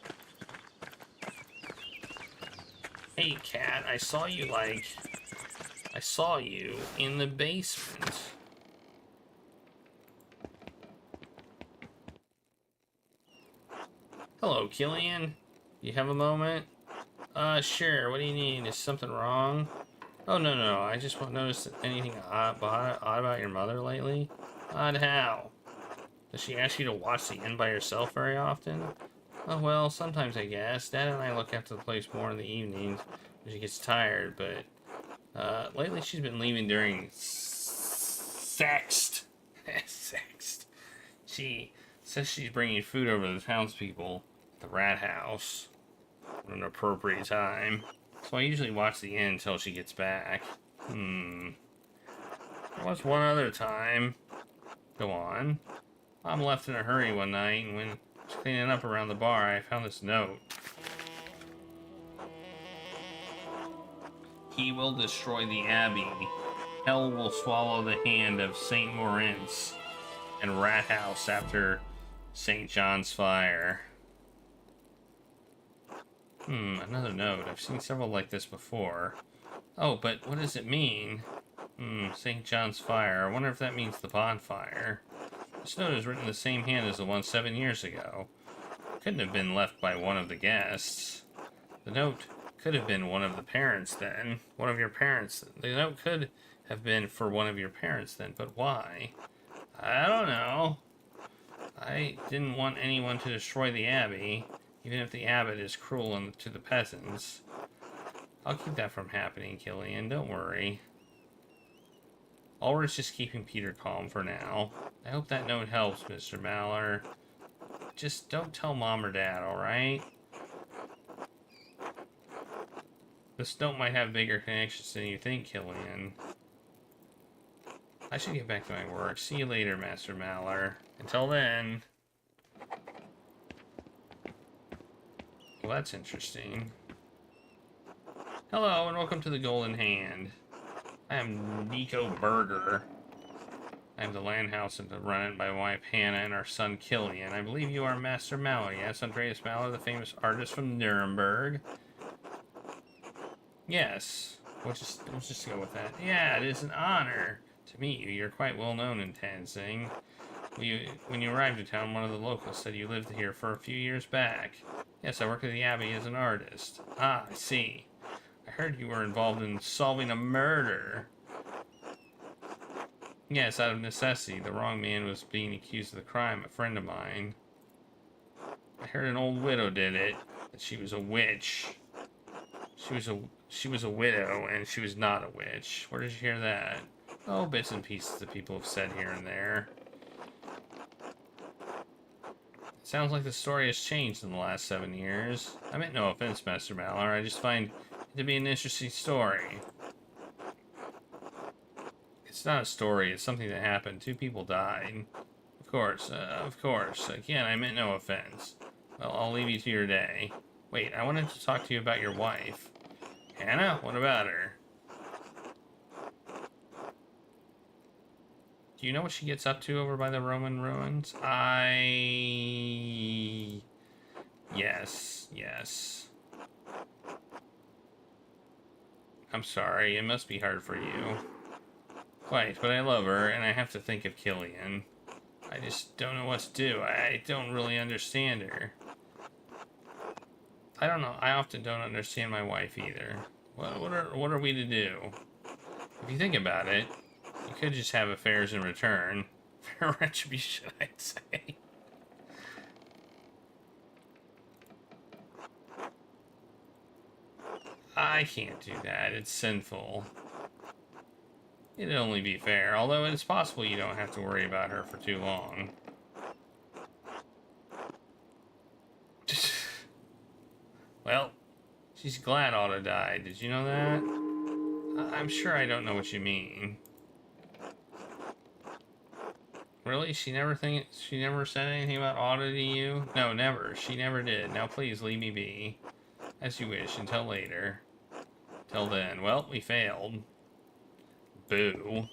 Hey, cat, I saw you in the basement. Hello, Killian. You have a moment? Sure. What do you need? Is something wrong? Oh, no. I just won't notice anything odd about your mother lately. Odd how? Does she ask you to watch the inn by herself very often? Oh, well, sometimes I guess. Dad and I look after the place more in the evenings, She gets tired, but lately she's been leaving during sext. Sext. She says she's bringing food over to the townspeople at the rat house at an appropriate time. So I usually watch the end until she gets back. There was one other time. Go on. Mom left in a hurry one night, and when I was cleaning up around the bar, I found this note. He will destroy the Abbey. Hell will swallow the hand of St. Moritz and Rat House after St. John's fire. Another note. I've seen several like this before. Oh, but what does it mean? St. John's fire. I wonder if that means the bonfire. This note is written in the same hand as the one 7 years ago. Couldn't have been left by one of the guests. The note could have been one of the parents then. One of your parents. The note could have been for one of your parents then, but why? I don't know. I didn't want anyone to destroy the Abbey, even if the abbot is cruel to the peasants. I'll keep that from happening, Killian. Don't worry. Ulrich's just keeping Peter calm for now. I hope that note helps, Mr. Maller. Just don't tell Mom or Dad, alright? This note might have bigger connections than you think, Killian. I should get back to my work. See you later, Master Maller. Until then... Well, that's interesting. Hello, and welcome to the Golden Hand. I am Nico Berger. I have the land house and to run it by my wife Hannah and our son Killian. I believe you are Master Maller. Yes, Andreas Maller, the famous artist from Nuremberg. Yes. We'll just go with that. Yeah, it is an honor to meet you. You're quite well known in Tanzing. When you arrived in town, one of the locals said you lived here for a few years back. Yes, I work at the Abbey as an artist. Ah, I see. I heard you were involved in solving a murder. Yes, out of necessity. The wrong man was being accused of the crime, a friend of mine. I heard an old widow did it, that she was a witch. She was a widow, and she was not a witch. Where did you hear that? Oh, bits and pieces that people have said here and there. It sounds like the story has changed in the last 7 years. I meant no offense, Master Maller. I just find it to be an interesting story. It's not a story, it's something that happened. 2 people died. Of course. Again, I meant no offense. Well, I'll leave you to your day. Wait, I wanted to talk to you about your wife. Hannah? What about her? Do you know what she gets up to over by the Roman ruins? Yes. I'm sorry, it must be hard for you. Quite, but I love her, and I have to think of Killian. I just don't know what to do. I don't really understand her. I don't know. I often don't understand my wife either. What are we to do? If you think about it, you could just have affairs in return. Fair retribution, I'd say. I can't do that. It's sinful. It'd only be fair, although it's possible you don't have to worry about her for too long. Well, she's glad Otto died. Did you know that? I'm sure I don't know what you mean. Really? She never said anything about Otto to you? No, never. She never did. Now please leave me be. As you wish, until later. Till then. Well, we failed. Boo.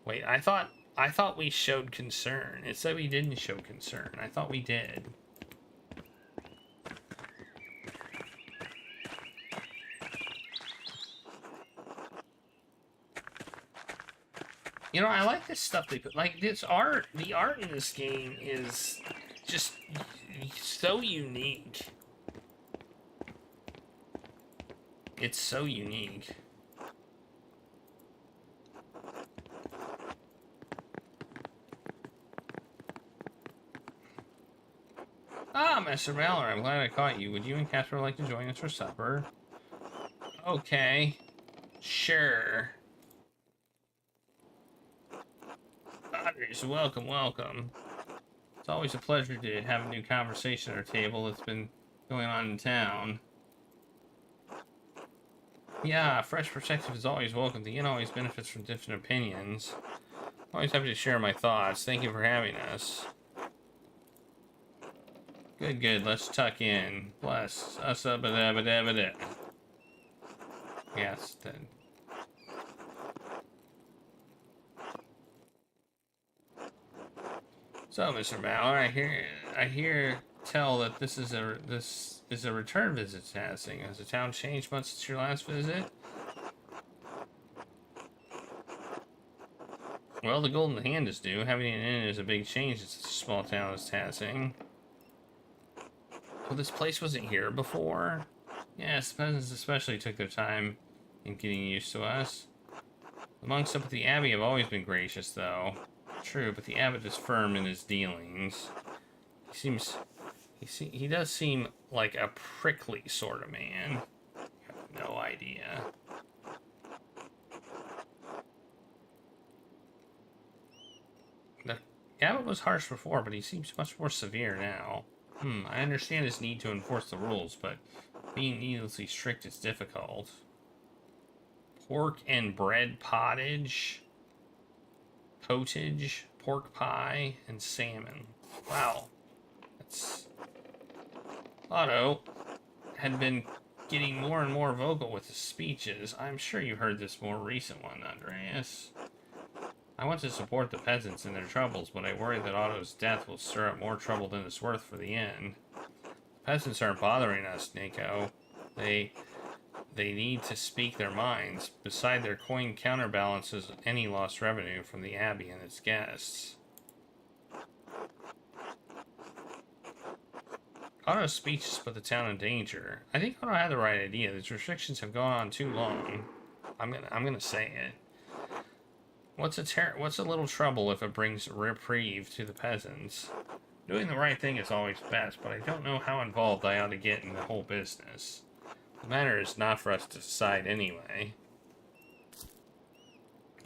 Wait, I thought we showed concern. It said we didn't show concern. I thought we did. You know, I like this stuff they put. Like, this art, the art in this game is just so unique. It's so unique. Ah, Master Maller, I'm glad I caught you. Would you and Casper like to join us for supper? Okay. Sure. Otters, welcome, welcome. It's always a pleasure to have a new conversation at our table that's been going on in town. Yeah, fresh perspective is always welcome. The inn always benefits from different opinions. Always happy to share my thoughts. Thank you for having us. Good, good. Let's tuck in. Bless us up a da ba da ba da. Yes, then. So, Mr. Mallard, I hear tell that this is a return visit to Hassing. Has the town changed much since your last visit? Well, the Golden Hand is due. Having an inn is a big change in such a small town as Hassing. Well, this place wasn't here before. Yes, the peasants especially took their time in getting used to us. The monks up at the abbey have always been gracious, though. True, but the abbot is firm in his dealings. He does seem like a prickly sort of man. I have no idea. The abbot was harsh before, but he seems much more severe now. I understand his need to enforce the rules, but being needlessly strict is difficult. Pork and bread pottage, potage, pork pie, and salmon. Wow. That's... Otto had been getting more and more vocal with his speeches. I'm sure you heard this more recent one, Andreas. I want to support the peasants in their troubles, but I worry that Otto's death will stir up more trouble than it's worth for the inn. The peasants aren't bothering us, Nico. They need to speak their minds. Beside, their coin counterbalances any lost revenue from the abbey and its guests. Otto's speech has put the town in danger. I think Otto had the right idea. These restrictions have gone on too long. I'm gonna say it. What's a little trouble if it brings reprieve to the peasants? Doing the right thing is always best, but I don't know how involved I ought to get in the whole business. The matter is not for us to decide anyway.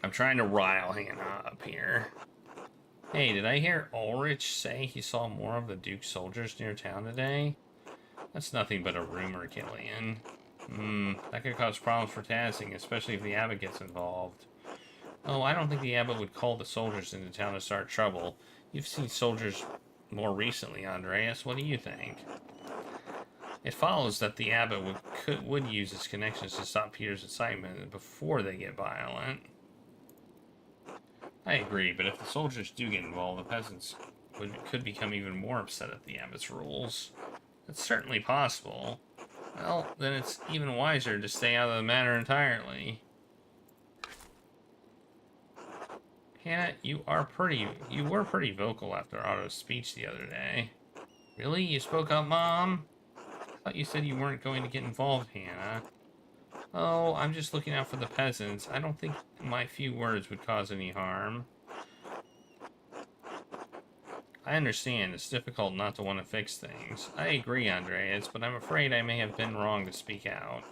I'm trying to rile Hannah up here. Hey, did I hear Ulrich say he saw more of the Duke's soldiers near town today? That's nothing but a rumor, Killian. That could cause problems for Tassing, especially if the abbot gets involved. Oh, I don't think the abbot would call the soldiers into town to start trouble. You've seen soldiers more recently, Andreas. What do you think? It follows that the abbot would use his connections to stop Peter's excitement before they get violent. I agree, but if the soldiers do get involved, the peasants could become even more upset at the abbot's rules. It's certainly possible. Well, then it's even wiser to stay out of the matter entirely. Hannah, you were pretty vocal after Otto's speech the other day. Really? You spoke up, Mom? I thought you said you weren't going to get involved, Hannah. Oh, I'm just looking out for the peasants. I don't think my few words would cause any harm. I understand. It's difficult not to want to fix things. I agree, Andreas, but I'm afraid I may have been wrong to speak out.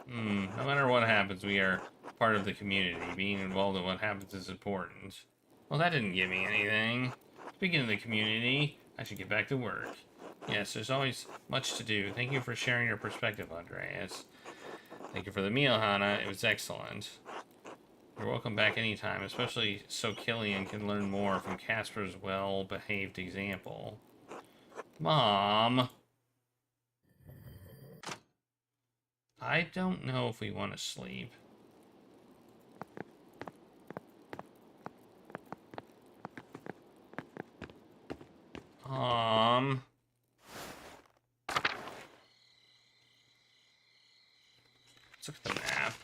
No matter what happens, we are part of the community. Being involved in what happens is important. Well, that didn't give me anything. Speaking of the community, I should get back to work. Yes, there's always much to do. Thank you for sharing your perspective, Andreas. Thank you for the meal, Hannah. It was excellent. You're welcome back anytime, especially so Killian can learn more from Casper's well-behaved example. Mom! I don't know if we want to sleep. Let's look at the map.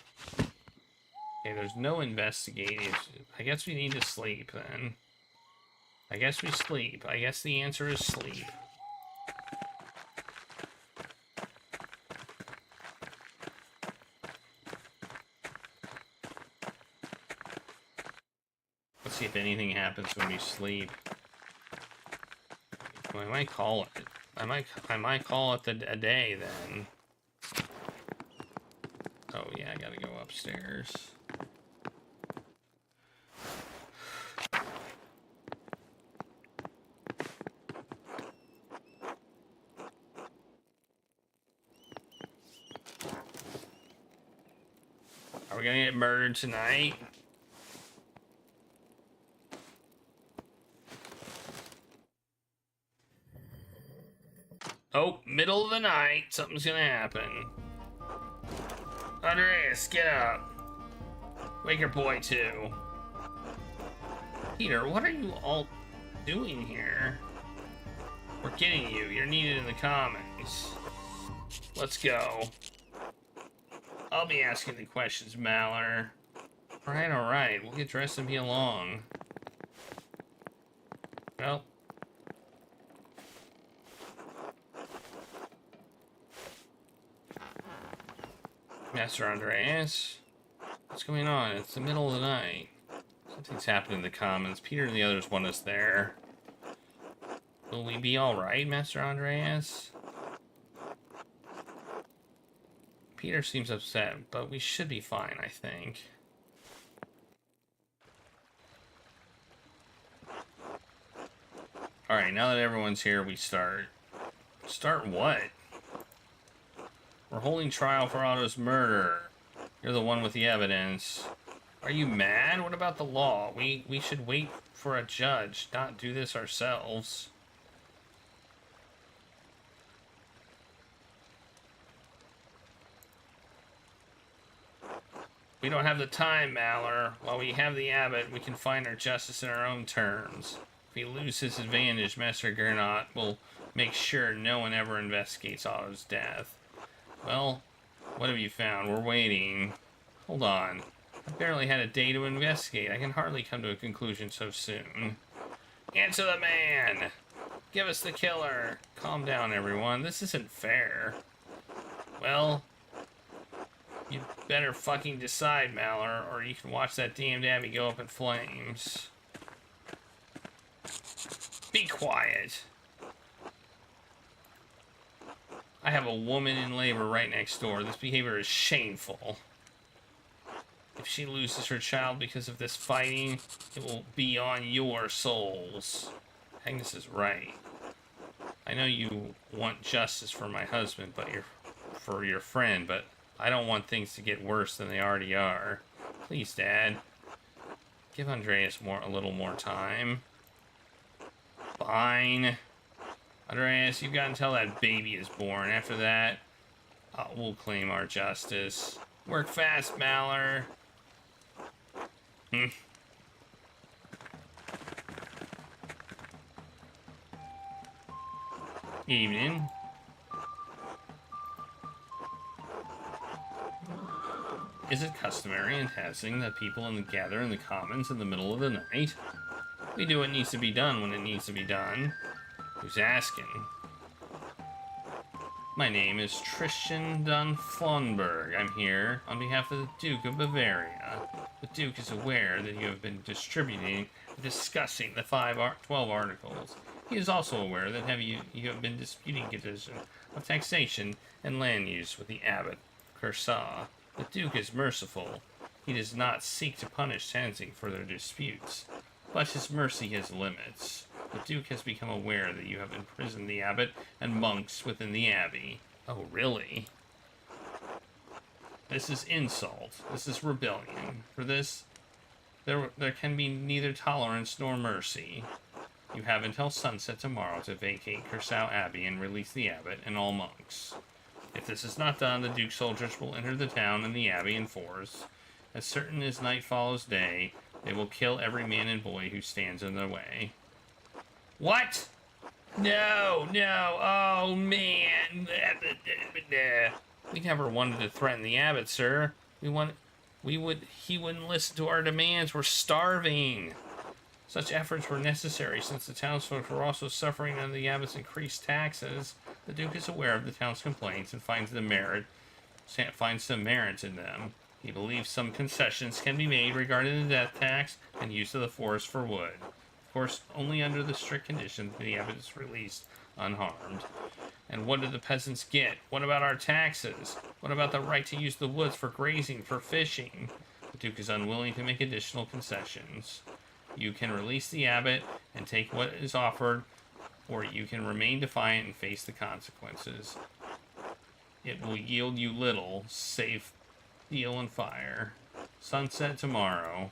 Okay, there's no investigating. I guess we need to sleep then. I guess we sleep. I guess the answer is sleep. Let's see if anything happens when we sleep. Well, I might call it. I might call it a day then. upstairs. Are we gonna get murdered tonight? Oh, middle of the night, something's gonna happen. Andreas, get up. Wake your boy too. Peter, what are you all doing here? We're getting you. You're needed in the commons. Let's go. I'll be asking the questions, Maller. Alright. We'll get dressed and be along. Well. Master Andreas? What's going on? It's the middle of the night. Something's happened in the commons. Peter and the others want us there. Will we be alright, Master Andreas? Peter seems upset, but we should be fine, I think. Alright, now that everyone's here, we start. Start what? We're holding trial for Otto's murder. You're the one with the evidence. Are you mad? What about the law? We should wait for a judge, not do this ourselves. We don't have the time, Maller. While we have the abbot, we can find our justice in our own terms. If he loses his advantage, Master Gernot will make sure no one ever investigates Otto's death. Well, what have you found? We're waiting. Hold on. I barely had a day to investigate. I can hardly come to a conclusion so soon. Answer the man! Give us the killer! Calm down, everyone. This isn't fair. Well, you better fucking decide, Maller, or you can watch that damned abbey go up in flames. Be quiet. I have a woman in labor right next door. This behavior is shameful. If she loses her child because of this fighting, it will be on your souls. Agnes is right. I know you want justice for my husband, but for your friend, but I don't want things to get worse than they already are. Please, Dad. Give Andreas a little more time. Fine. Andreas, you've got until that baby is born. After that, we'll claim our justice. Work fast, Maller. Evening. Is it customary in Helsing that people gather in the commons in the middle of the night? We do what needs to be done when it needs to be done. Who's asking? My name is Tristan von Flonberg. I'm here on behalf of the Duke of Bavaria. The Duke is aware that you have been distributing and discussing the 12 articles. He is also aware that you have been disputing conditions of taxation and land use with the abbot Cursaw. The Duke is merciful. He does not seek to punish Helsing for their disputes, but his mercy has limits. The Duke has become aware that you have imprisoned the abbot and monks within the abbey. Oh, really? This is insult. This is rebellion. For this, there can be neither tolerance nor mercy. You have until sunset tomorrow to vacate Cursaw Abbey and release the abbot and all monks. If this is not done, the Duke's soldiers will enter the town and the abbey in force. As certain as night follows day, they will kill every man and boy who stands in their way. What? No, oh man. We never wanted to threaten the abbot, sir. He wouldn't listen to our demands. We're starving. Such efforts were necessary since the townsfolk were also suffering under the abbot's increased taxes. The Duke is aware of the town's complaints and finds some merit in them. He believes some concessions can be made regarding the death tax and use of the forest for wood. Of course, only under the strict condition that the abbot is released unharmed. And what do the peasants get? What about our taxes? What about the right to use the woods for grazing, for fishing? The Duke is unwilling to make additional concessions. You can release the abbot and take what is offered, or you can remain defiant and face the consequences. It will yield you little, save steel and fire. Sunset tomorrow.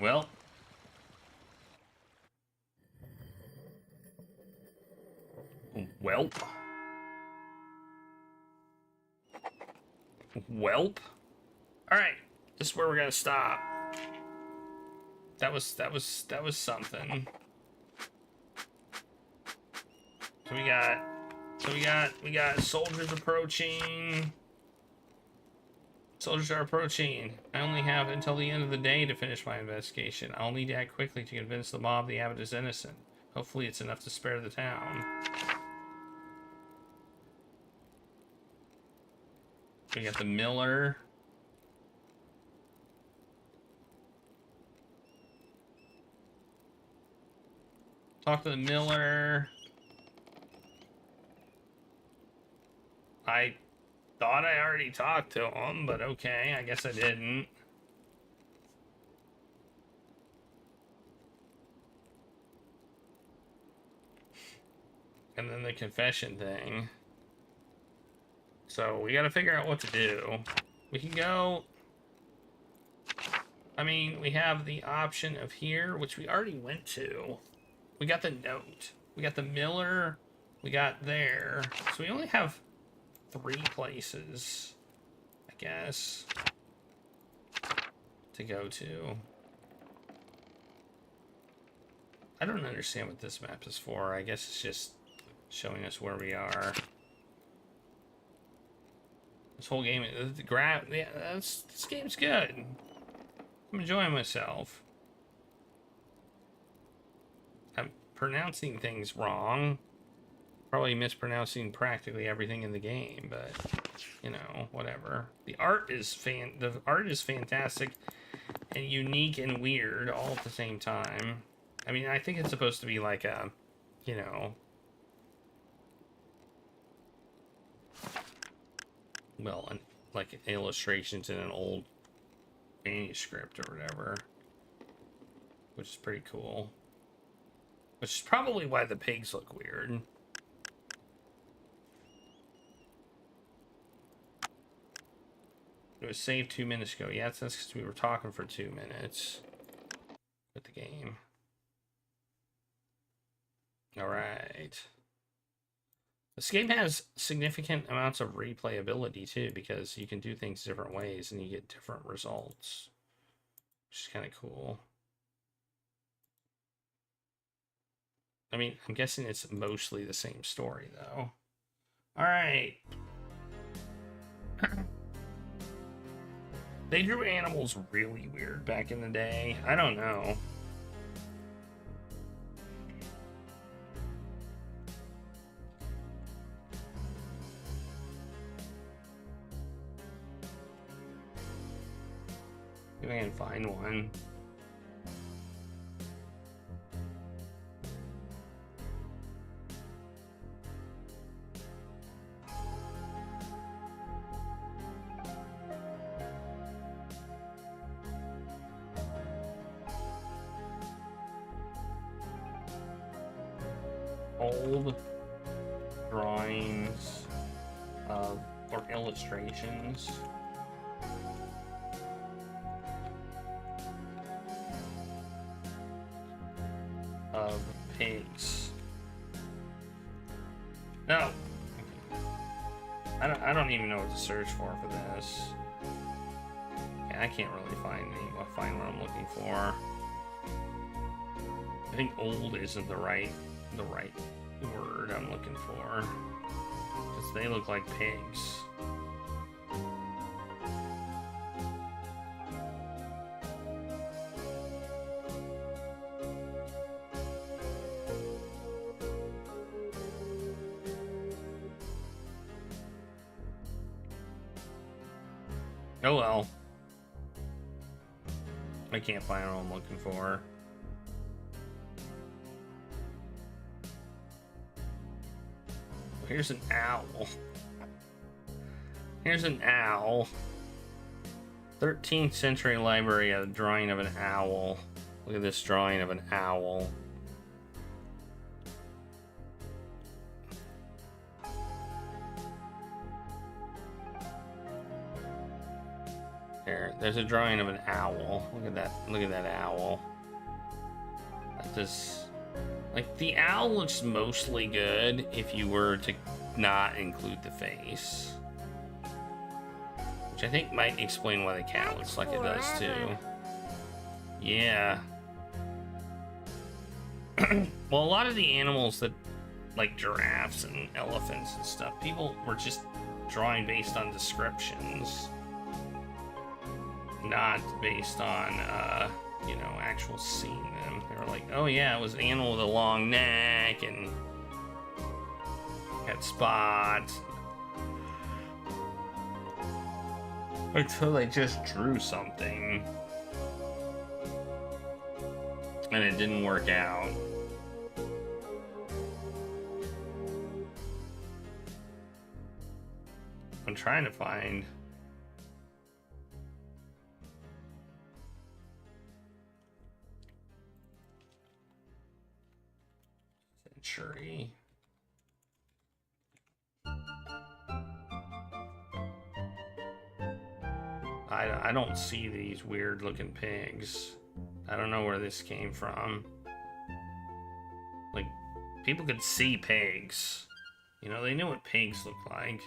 Well. Welp. Welp. Alright. This is where we're gonna stop. That was something. So we got soldiers approaching. Soldiers are approaching. I only have until the end of the day to finish my investigation. I'll need to act quickly to convince the mob the abbot is innocent. Hopefully it's enough to spare the town. We got the miller. Talk to the miller. I thought I already talked to him, but okay, I guess I didn't. And then the confession thing. So we gotta figure out what to do. We can go... I mean, we have the option of here, which we already went to. We got the note. We got the miller. We got there. So we only have 3 places, I guess, to go to. I don't understand what this map is for. I guess it's just showing us where we are. This whole game, yeah, this game's good. I'm enjoying myself. I'm pronouncing things wrong. Probably mispronouncing practically everything in the game, but you know, whatever. The art is fantastic and unique and weird all at the same time. I mean, I think it's supposed to be like a, you know, well, like illustrations in an old manuscript or whatever, which is pretty cool. Which is probably why the pigs look weird. It was saved 2 minutes ago. Yeah, that's because we were talking for 2 minutes with the game. Alright. This game has significant amounts of replayability too, because you can do things different ways and you get different results, which is kind of cool. I mean, I'm guessing it's mostly the same story though. Alright. They drew animals really weird back in the day. I don't know. If I can find one. Old drawings of or illustrations of pigs. No, I don't even know what to search for this. Yeah, I can't really find what I'm looking for. I think old isn't the right word I'm looking for, because they look like pigs. Oh well. I can't find what I'm looking for. Here's an owl. Here's an owl. 13th century library, a drawing of an owl. Look at this drawing of an owl. There's a drawing of an owl. Look at that. Look at that owl. This, like, the owl looks mostly good if you were to not include the face, which I think might explain why the cat looks like it does too. Yeah. Well, a lot of the animals that, like giraffes and elephants and stuff, people were just drawing based on descriptions, not based on, you know, actual seeing them. They were like, oh yeah, it was an animal with a long neck and had spots. Until they just drew something and it didn't work out. I'm trying to find century. I don't see these weird looking pigs. I don't know where this came from. Like, people could see pigs. You know, they knew what pigs look like.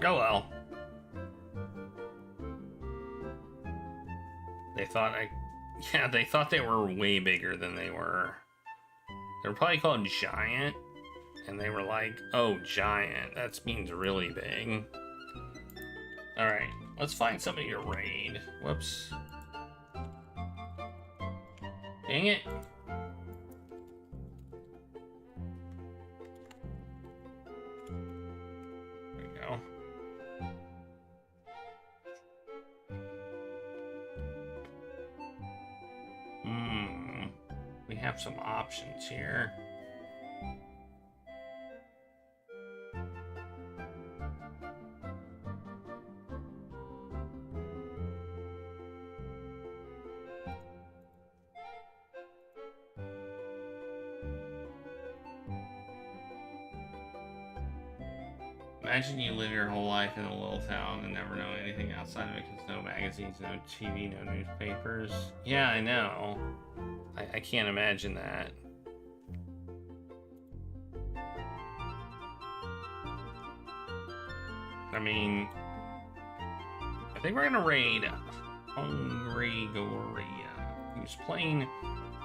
Oh well. They thought they thought they were way bigger than they were. They were probably called giant, and they were like, oh, giant, that means really big. Alright, let's find somebody to raid. Whoops. Dang it. There we go. We have some options here. Imagine you live your whole life in a little town and never know anything outside of it because no magazines, no TV, no newspapers. Yeah, I know. I can't imagine that. I mean, I think we're gonna raid Hungry Goria, who's playing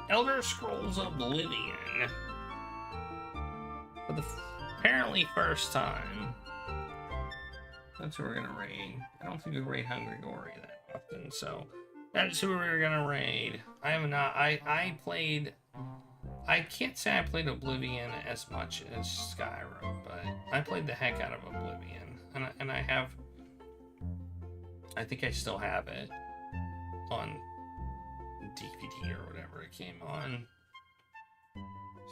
Elder Scrolls Oblivion for the apparently first time. That's who we're gonna raid. I don't think we raid Hungry Gory that often, so that's who we're gonna raid. I have not. I played. I can't say I played Oblivion as much as Skyrim, but I played the heck out of Oblivion, and I have. I think I still have it on DVD or whatever it came on.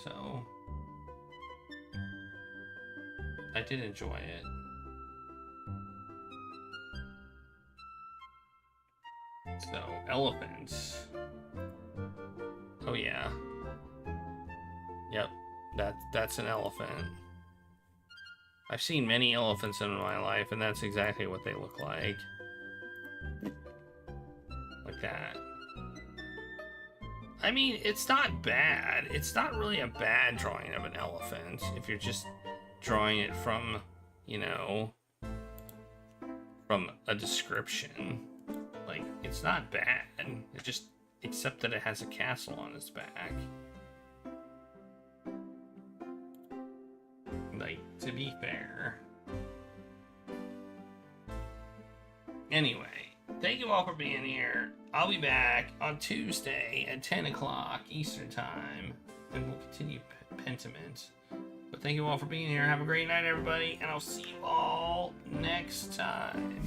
So I did enjoy it. So, elephants. Oh yeah. Yep, that's an elephant. I've seen many elephants in my life, and that's exactly what they look like. Like that. I mean, it's not bad. It's not really a bad drawing of an elephant if you're just drawing it from, you know, from a description. Like, it's not bad. It just, except that it has a castle on its back. Like, to be fair. Anyway, thank you all for being here. I'll be back on Tuesday at 10 o'clock Eastern Time, and we'll continue Pentiment. But thank you all for being here. Have a great night, everybody, and I'll see you all next time.